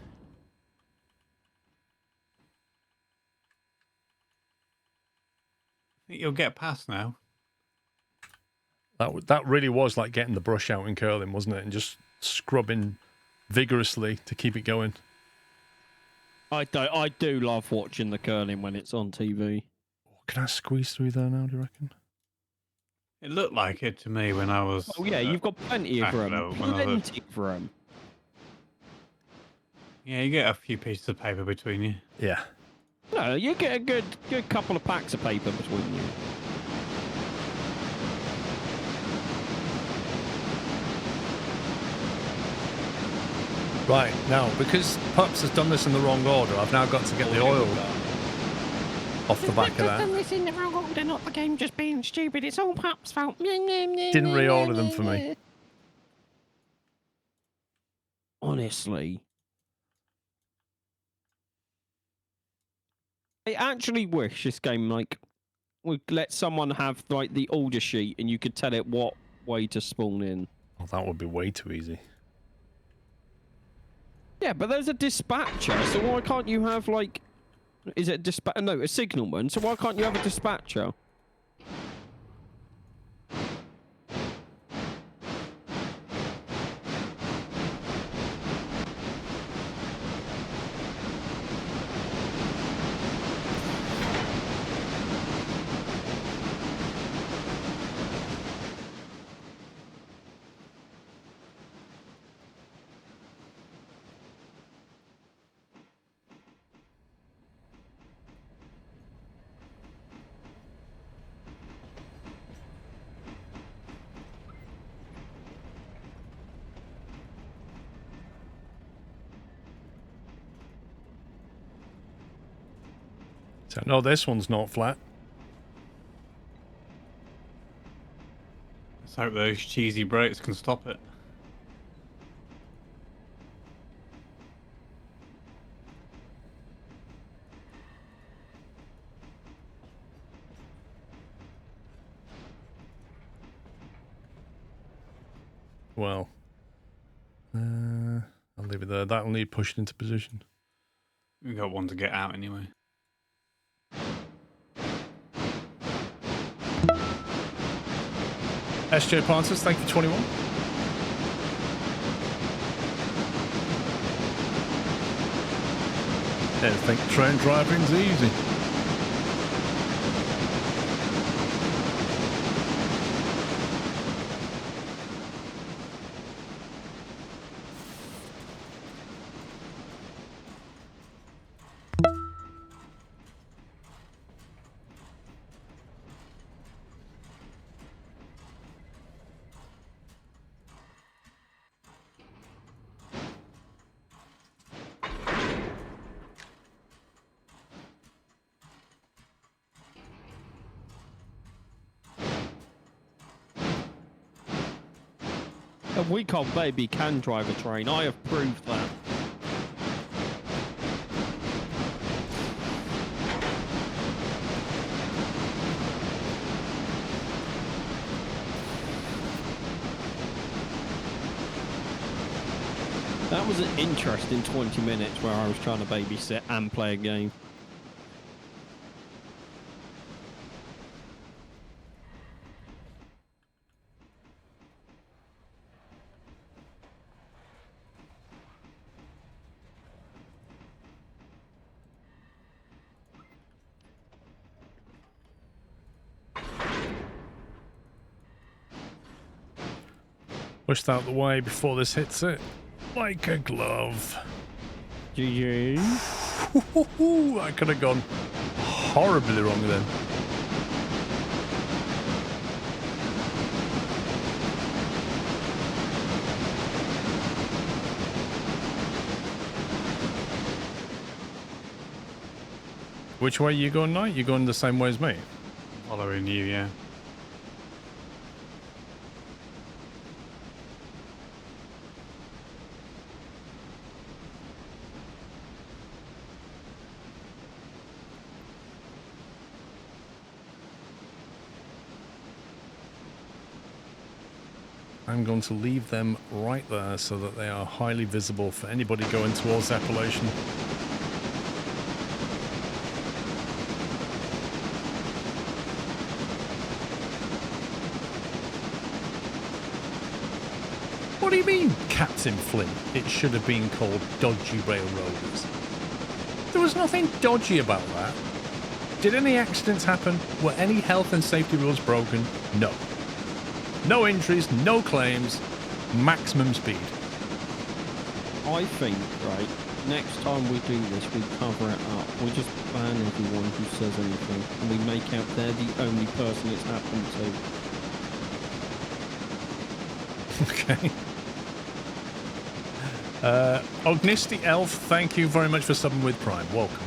I think you'll get past now. That really was like getting the brush out and curling, wasn't it? And just scrubbing vigorously to keep it going. I do love watching the curling when it's on TV. Can I squeeze through there now, do you reckon? It looked like it to me when I was. Oh yeah, you've got plenty of back room. low when I was- Plenty of room. Yeah, you get a few pieces of paper between you. Yeah. No, you get a good couple of packs of paper between you. Right, now, because Pups has done this in the wrong order, I've now got to get the oil off the back of that. This in the wrong order, not the game just being stupid. It's all Pup's fault. Didn't reorder them for me. Honestly. I actually wish this game would let someone have like the order sheet and you could tell it what way to spawn in. Oh, that would be way too easy. Yeah, but there's a dispatcher, so why can't you have like... Is it a signalman, so why can't you have a dispatcher? So, no, this one's not flat. Let's hope those cheesy brakes can stop it. Well, I'll leave it there. That'll need pushing into position. We got one to get out anyway. SJ Panthers, thank you, 21. I think train driving's easy. A week-old baby can drive a train. I have proved that. That was an interesting 20 minutes where I was trying to babysit and play a game. Pushed out the way before this hits it. Like a glove. GG. That could have gone horribly wrong then. Which way are you going now? You're going the same way as me? Following you, yeah. I'm going to leave them right there so that they are highly visible for anybody going towards Appalachian. What do you mean, Captain Flint? It should have been called Dodgy Railroaders. There was nothing dodgy about that. Did any accidents happen? Were any health and safety rules broken? No. No injuries, no claims, maximum speed. I think, right, next time we do this, we cover it up. We just ban everyone who says anything, and we make out they're the only person it's happened to. Okay. Ognisty Elf, thank you very much for subbing with Prime. Welcome.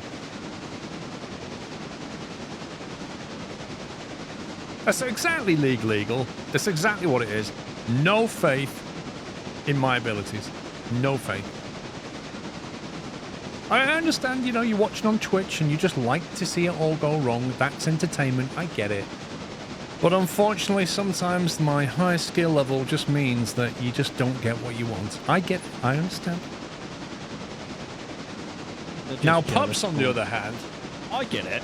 That's exactly legal. That's exactly what it is. No faith in my abilities. No faith. I understand, you know, you're watching on Twitch and you just like to see it all go wrong. That's entertainment. I get it. But unfortunately, sometimes my high skill level just means that you just don't get what you want. I get it. I understand. Now, Pups, on the other hand... I get it.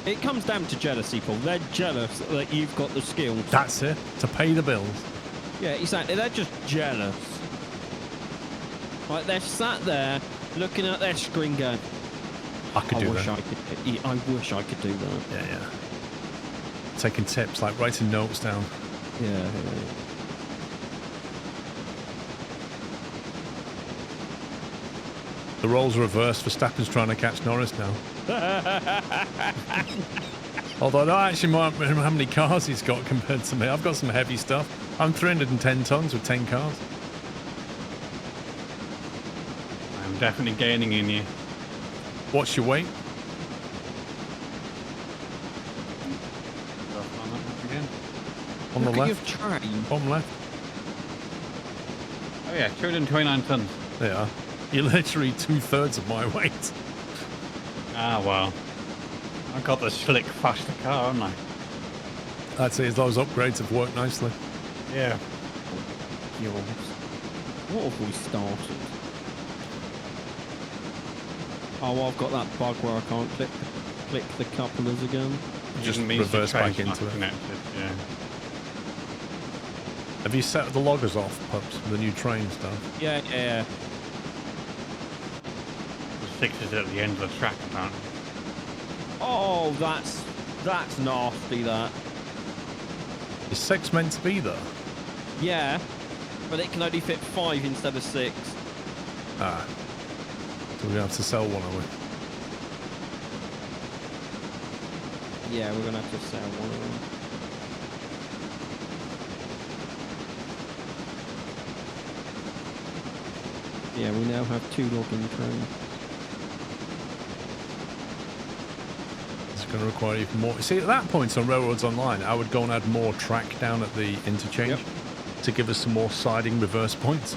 It comes down to jealousy, Paul. They're jealous that you've got the skills. That's it. To pay the bills. Yeah, exactly. They're just jealous. Like, they're sat there looking at their screen going, I could do that. I wish I could do that. Yeah. Taking tips, like writing notes down. Yeah. The roles are reversed. Verstappen's trying to catch Norris now. Although I don't actually mind how many cars he's got compared to me. I've got some heavy stuff. I'm 310 tons with 10 cars. I'm definitely gaining in you. What's your weight? On the Look at left. your train. Bottom left. Oh yeah, 229 tons. They are. You're literally 2/3 of my weight. Ah, well. I got the slick, faster car, haven't I? I'd say those upgrades have worked nicely. Yeah. Yours. What have we started? Oh, I've got that bug where I can't click the couplers again. Just It means the reverse back train's not into it. connected, yeah. Have you set the loggers off, pups? The new train stuff? Yeah. The 6 is at the end of the track, apparently. Oh, that's nasty, that. Is 6 meant to be there? Yeah, but it can only fit 5 instead of 6. Ah. So we're going to have to sell one, are we? Yeah, we're going to have to sell one of them. Yeah, we now have 2 logging trains. It's going to require even more. See, at that point on Railroads Online, I would go and add more track down at the interchange to give us some more siding reverse points.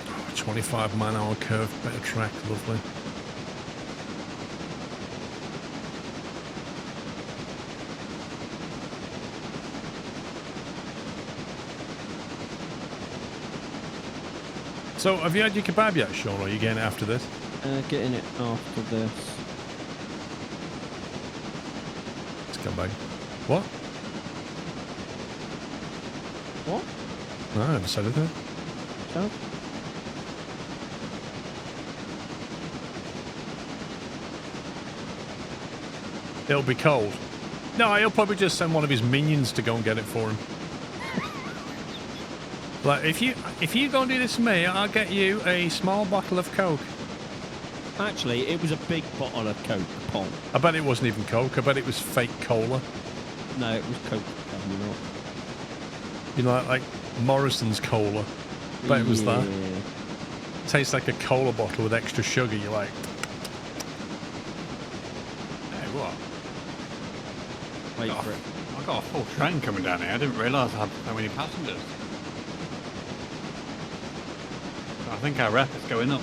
Oh, 25 mile-an-hour curve, better track, lovely. So, have you had your kebab yet, Sean, or are you getting it after this? Getting it after this. Let's come back. What? What? No, I never said anything. So? It'll be cold. No, he'll probably just send one of his minions to go and get it for him. Like, if you go and do this for me, I'll get you a small bottle of Coke. Actually, it was a big bottle of Coke, Paul. I bet it wasn't even Coke. I bet it was fake cola. No, it was Coke, definitely not. You know, like Morrison's cola. I bet it was that. Tastes like a cola bottle with extra sugar. You're like, Hey, what? Wait for it. I got a full train coming down here. I didn't realise I had so many passengers. I think our rep is going up.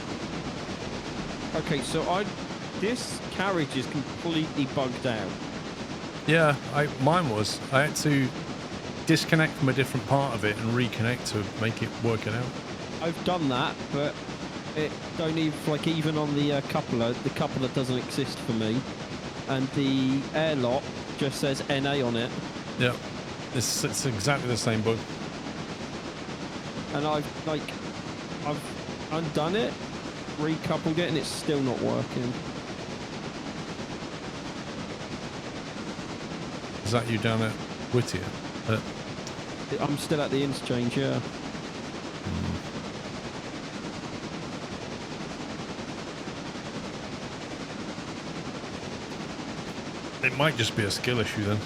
Okay, so this carriage is completely bugged out. yeah, mine was. I had to disconnect from a different part of it and reconnect to make it work it out. I've done that, but it don't even, like, even on the coupler, the coupler doesn't exist for me, and the airlock just says NA on it. Yeah, it's exactly the same bug. And I've undone it, recoupled it, and it's still not working. Is that you down at Whittier? I'm still at the interchange, yeah. It might just be a skill issue then.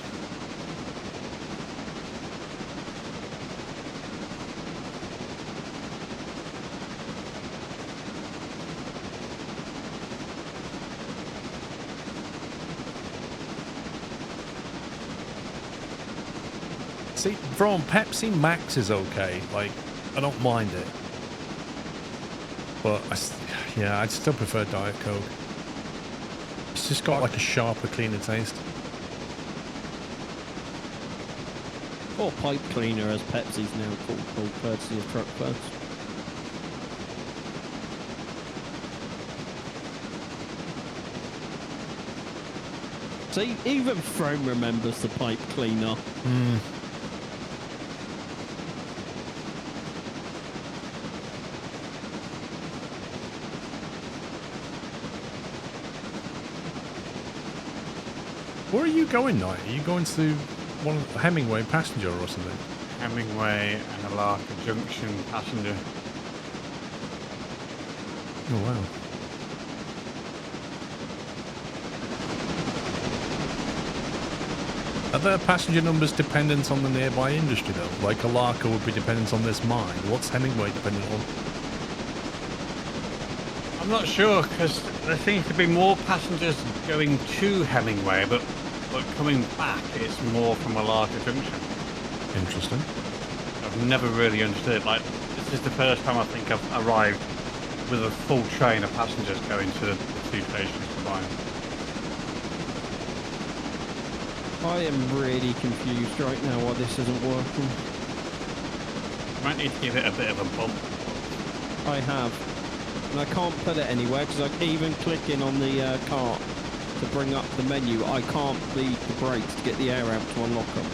See, from Pepsi Max is okay. Like, I don't mind it. But, yeah, I'd still prefer Diet Coke. It's just got like a sharper, cleaner taste. Or pipe cleaner, as Pepsi's now called courtesy of Truck Plus. See, even Frome remembers the pipe cleaner. Where are you going, Knight? Are you going to one Hemingway passenger or something? Hemingway and Alarka Junction passenger. Oh, wow. Are their passenger numbers dependent on the nearby industry, though? Like Alarka would be dependent on this mine. What's Hemingway dependent on? I'm not sure, because there seems to be more passengers going to Hemingway, but coming back, it's more from Alarka Junction. Interesting. I've never really understood. Like, This is the first time I think I've arrived with a full train of passengers going to the 2 stations combined. I am really confused right now why this isn't working. You might need to give it a bit of a bump. I have. And I can't put it anywhere because even clicking on the cart to bring up the menu, I can't lead the brakes to get the air out to unlock them.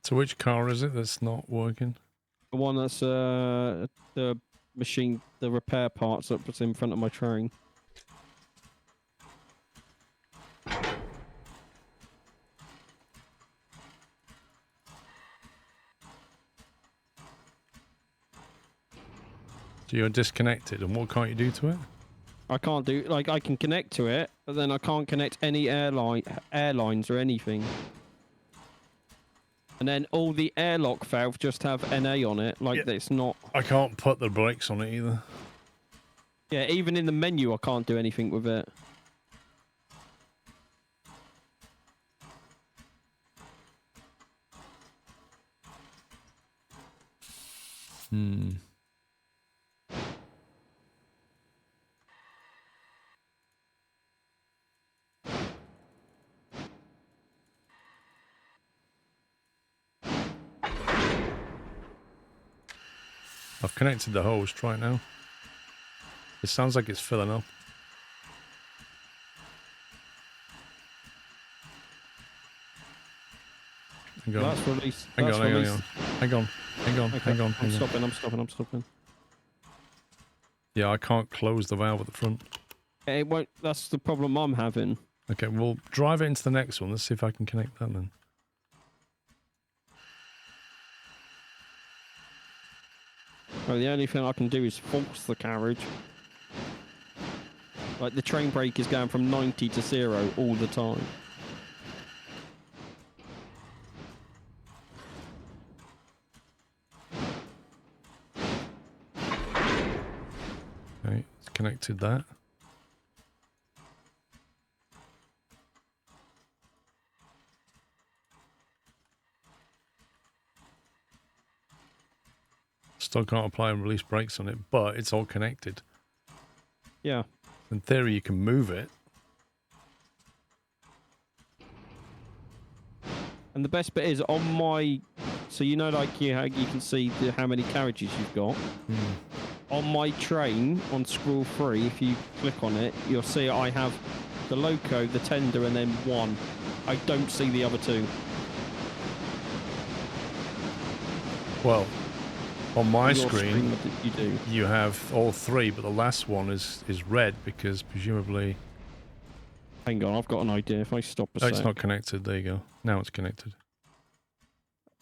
So which car is it that's not working? The one that's the machine, the repair parts that was in front of my train. So you're disconnected, and what can't you do to it? I can't do, like, I can connect to it, but then I can't connect any airlines or anything. And then all the airlock valves just have NA on it, like it's not... I can't put the brakes on it either. Yeah, even in the menu I can't do anything with it. Hmm. I've connected the hose. Try it now. It sounds like it's filling up. Hang on. That's released. Hang That's on, hang on, released. hang on. Hang on, Okay, hang on, I'm hang on. stopping, I'm stopping. Yeah, I can't close the valve at the front. It won't, that's the problem I'm having. Okay, we'll drive it into the next one. Let's see if I can connect that then. Well, the only thing I can do is force the carriage. Like, the train brake is going from 90 to 0 all the time. Okay, it's connected that. Still can't apply and release brakes on it, but it's all connected. Yeah. In theory, you can move it. And the best bit is on my... So, you know, like, you can see how many carriages you've got. On my train, on Squirrel 3, if you click on it, you'll see I have the loco, the tender, and then one. I don't see the other two. Well, on my Your screen, you do. you have all three, but the last one is red because presumably... Hang on, I've got an idea. If I stop a Oh, sec. it's not connected. There you go. Now it's connected.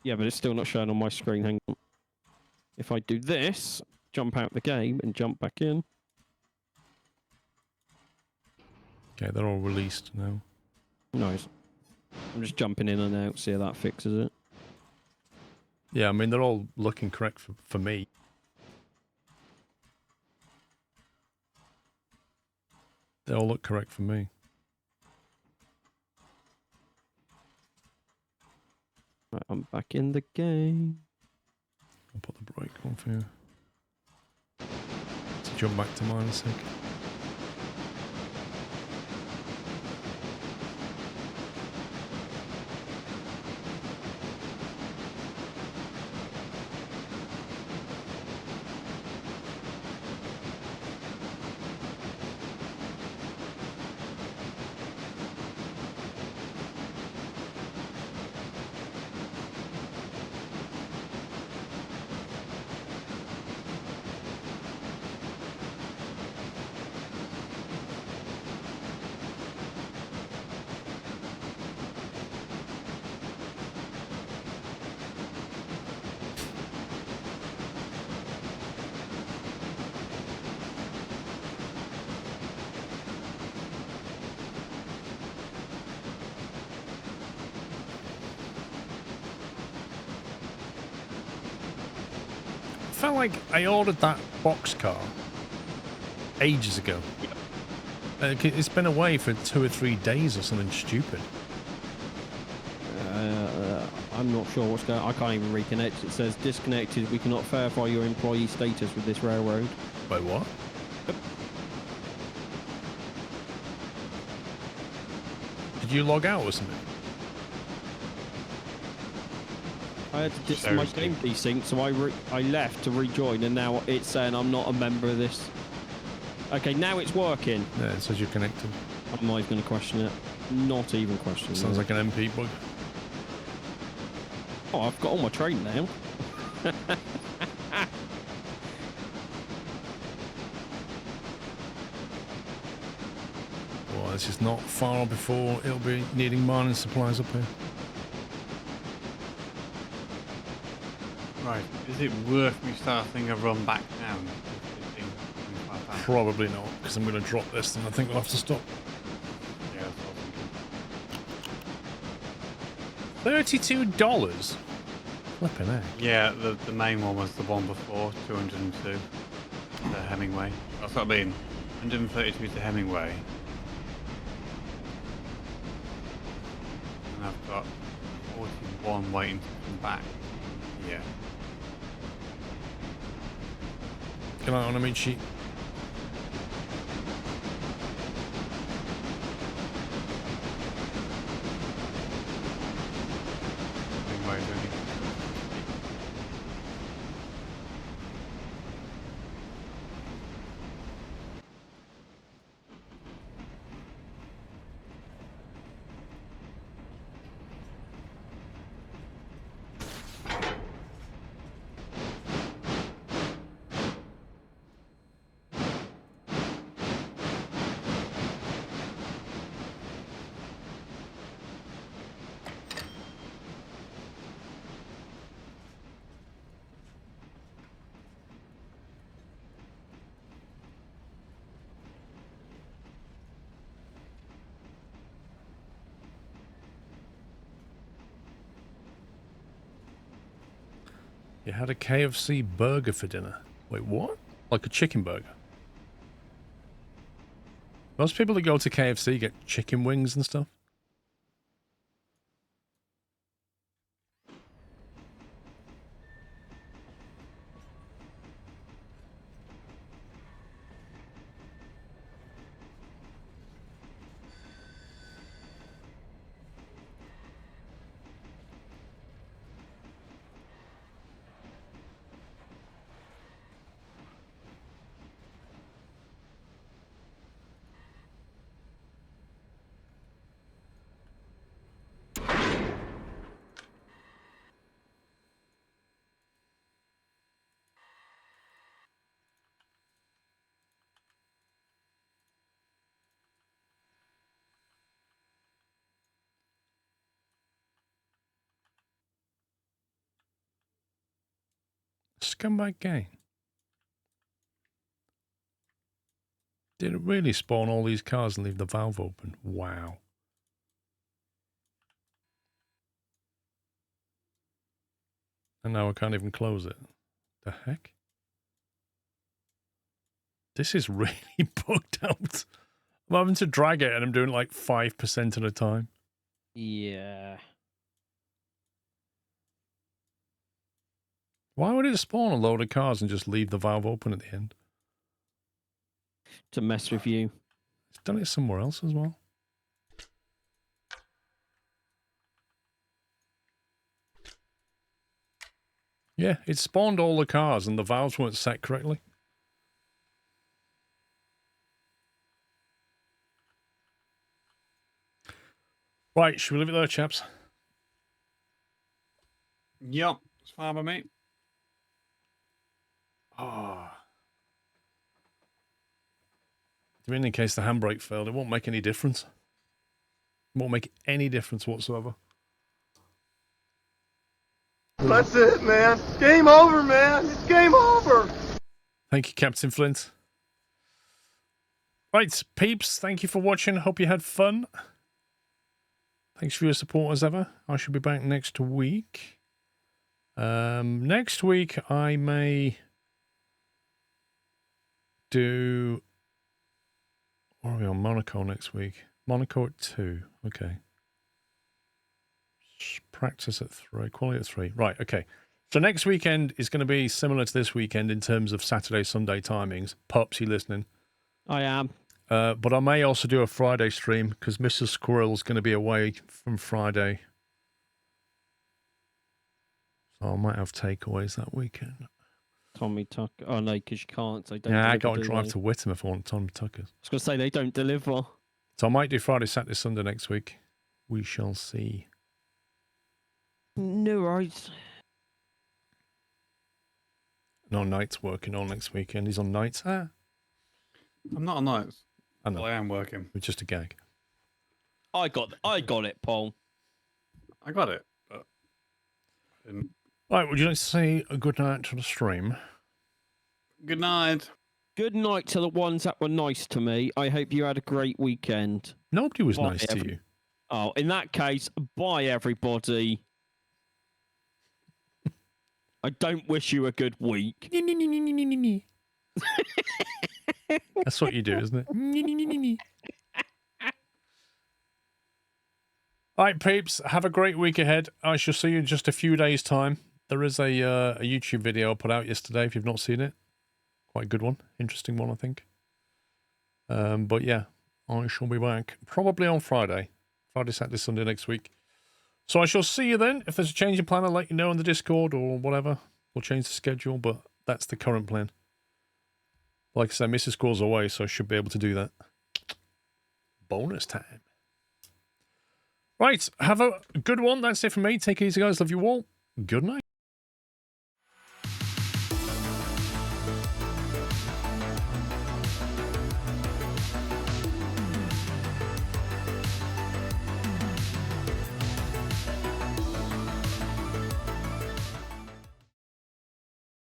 Yeah, but it's still not showing on my screen. Hang on. If I do this, jump out the game and jump back in. Okay, they're all released now. Nice. I'm just jumping in and out, see how that fixes it. Yeah, I mean, they're all looking correct for me. They all look correct for me. Right, I'm back in the game. I'll put the brake on for you. Let's jump back to mine in a sec. felt like I ordered that boxcar ages ago. It's been away for 2 or 3 days or something stupid. I'm not sure what's going on. I can't even reconnect. It says disconnected. We cannot verify your employee status with this railroad. Wait, what? Did you log out or something? I had to my game desynced, so I left to rejoin, and now it's saying I'm not a member of this. Okay, now it's working. Yeah, it says you're connected. I'm not even going to question it. Not even question it. Sounds like an MP bug. Oh, I've got all my train now. Well, this is not far before it'll be needing mining supplies up here. Right, is it worth me starting a run back down? Probably not, because I'm going to drop this and I think we'll have to stop. Yeah, that's what I'm thinking. $32? Flipping heck. Yeah, the main one was the one before, 202 to Hemingway. That's what I mean. 132 to Hemingway. And I've got 41 waiting to come back. Yeah. Good night on a meat sheet. Hemingway's only. You had a KFC burger for dinner. Wait, what? Like a chicken burger? Most people that go to KFC get chicken wings and stuff. Scumbag game. Did it really spawn all these cars and leave the valve open? Wow. And now I can't even close it. The heck? This is really bugged out. I'm having to drag it and I'm doing like 5% at a time. Yeah. Why would it spawn a load of cars and just leave the valve open at the end? To mess with you. It's done it somewhere else as well. Yeah, it spawned all the cars and the valves weren't set correctly. Right, should we leave it there, chaps? Yup, it's fine by me. Oh. I mean, in case the handbrake failed, it won't make any difference. It won't make any difference whatsoever. That's it, man. Game over, man. It's game over. Thank you, Captain Flint. Right, peeps, thank you for watching. Hope you had fun. Thanks for your support as ever. I shall be back next week. Next week, I may do... Where are we on? Monaco next week. Monaco at 2. Okay. Practice at 3. Quality at 3. Right, okay. So next weekend is going to be similar to this weekend in terms of Saturday, Sunday timings. Pups, you listening? I am. But I may also do a Friday stream because Mrs. Squirrel's going to be away from Friday. So I might have takeaways that weekend. Tommy Tucker. Oh, no, because you can't. They don't Yeah, I deliver, got to do drive they? to Whittam if I want Tommy Tuckers. I was going to say, they don't deliver. So I might do Friday, Saturday, Sunday next week. We shall see. No, right. No, Knight's working on next weekend. He's on nights. Ah, I'm not on nights. I know. Well, I am working. It's just a gag. I got it, Paul. I got it, but I didn't. Right, would you like to say a good night to the stream? Good night. Good night to the ones that were nice to me. I hope you had a great weekend. Nobody was Bye, nice to you. Oh, in that case, bye, everybody. I don't wish you a good week. That's what you do, isn't it? All right, peeps, have a great week ahead. I shall see you in just a few days' time. There is a YouTube video I put out yesterday, if you've not seen it. Quite a good one. Interesting one, I think. But yeah, I shall be back probably on Friday. Friday, Saturday, Sunday next week. So I shall see you then. If there's a change in plan, I'll let you know on the Discord or whatever. We'll change the schedule, but that's the current plan. Like I said, Mrs. Squirrel's away, so I should be able to do that. Bonus time. Right, have a good one. That's it from me. Take it easy, guys. Love you all. Good night.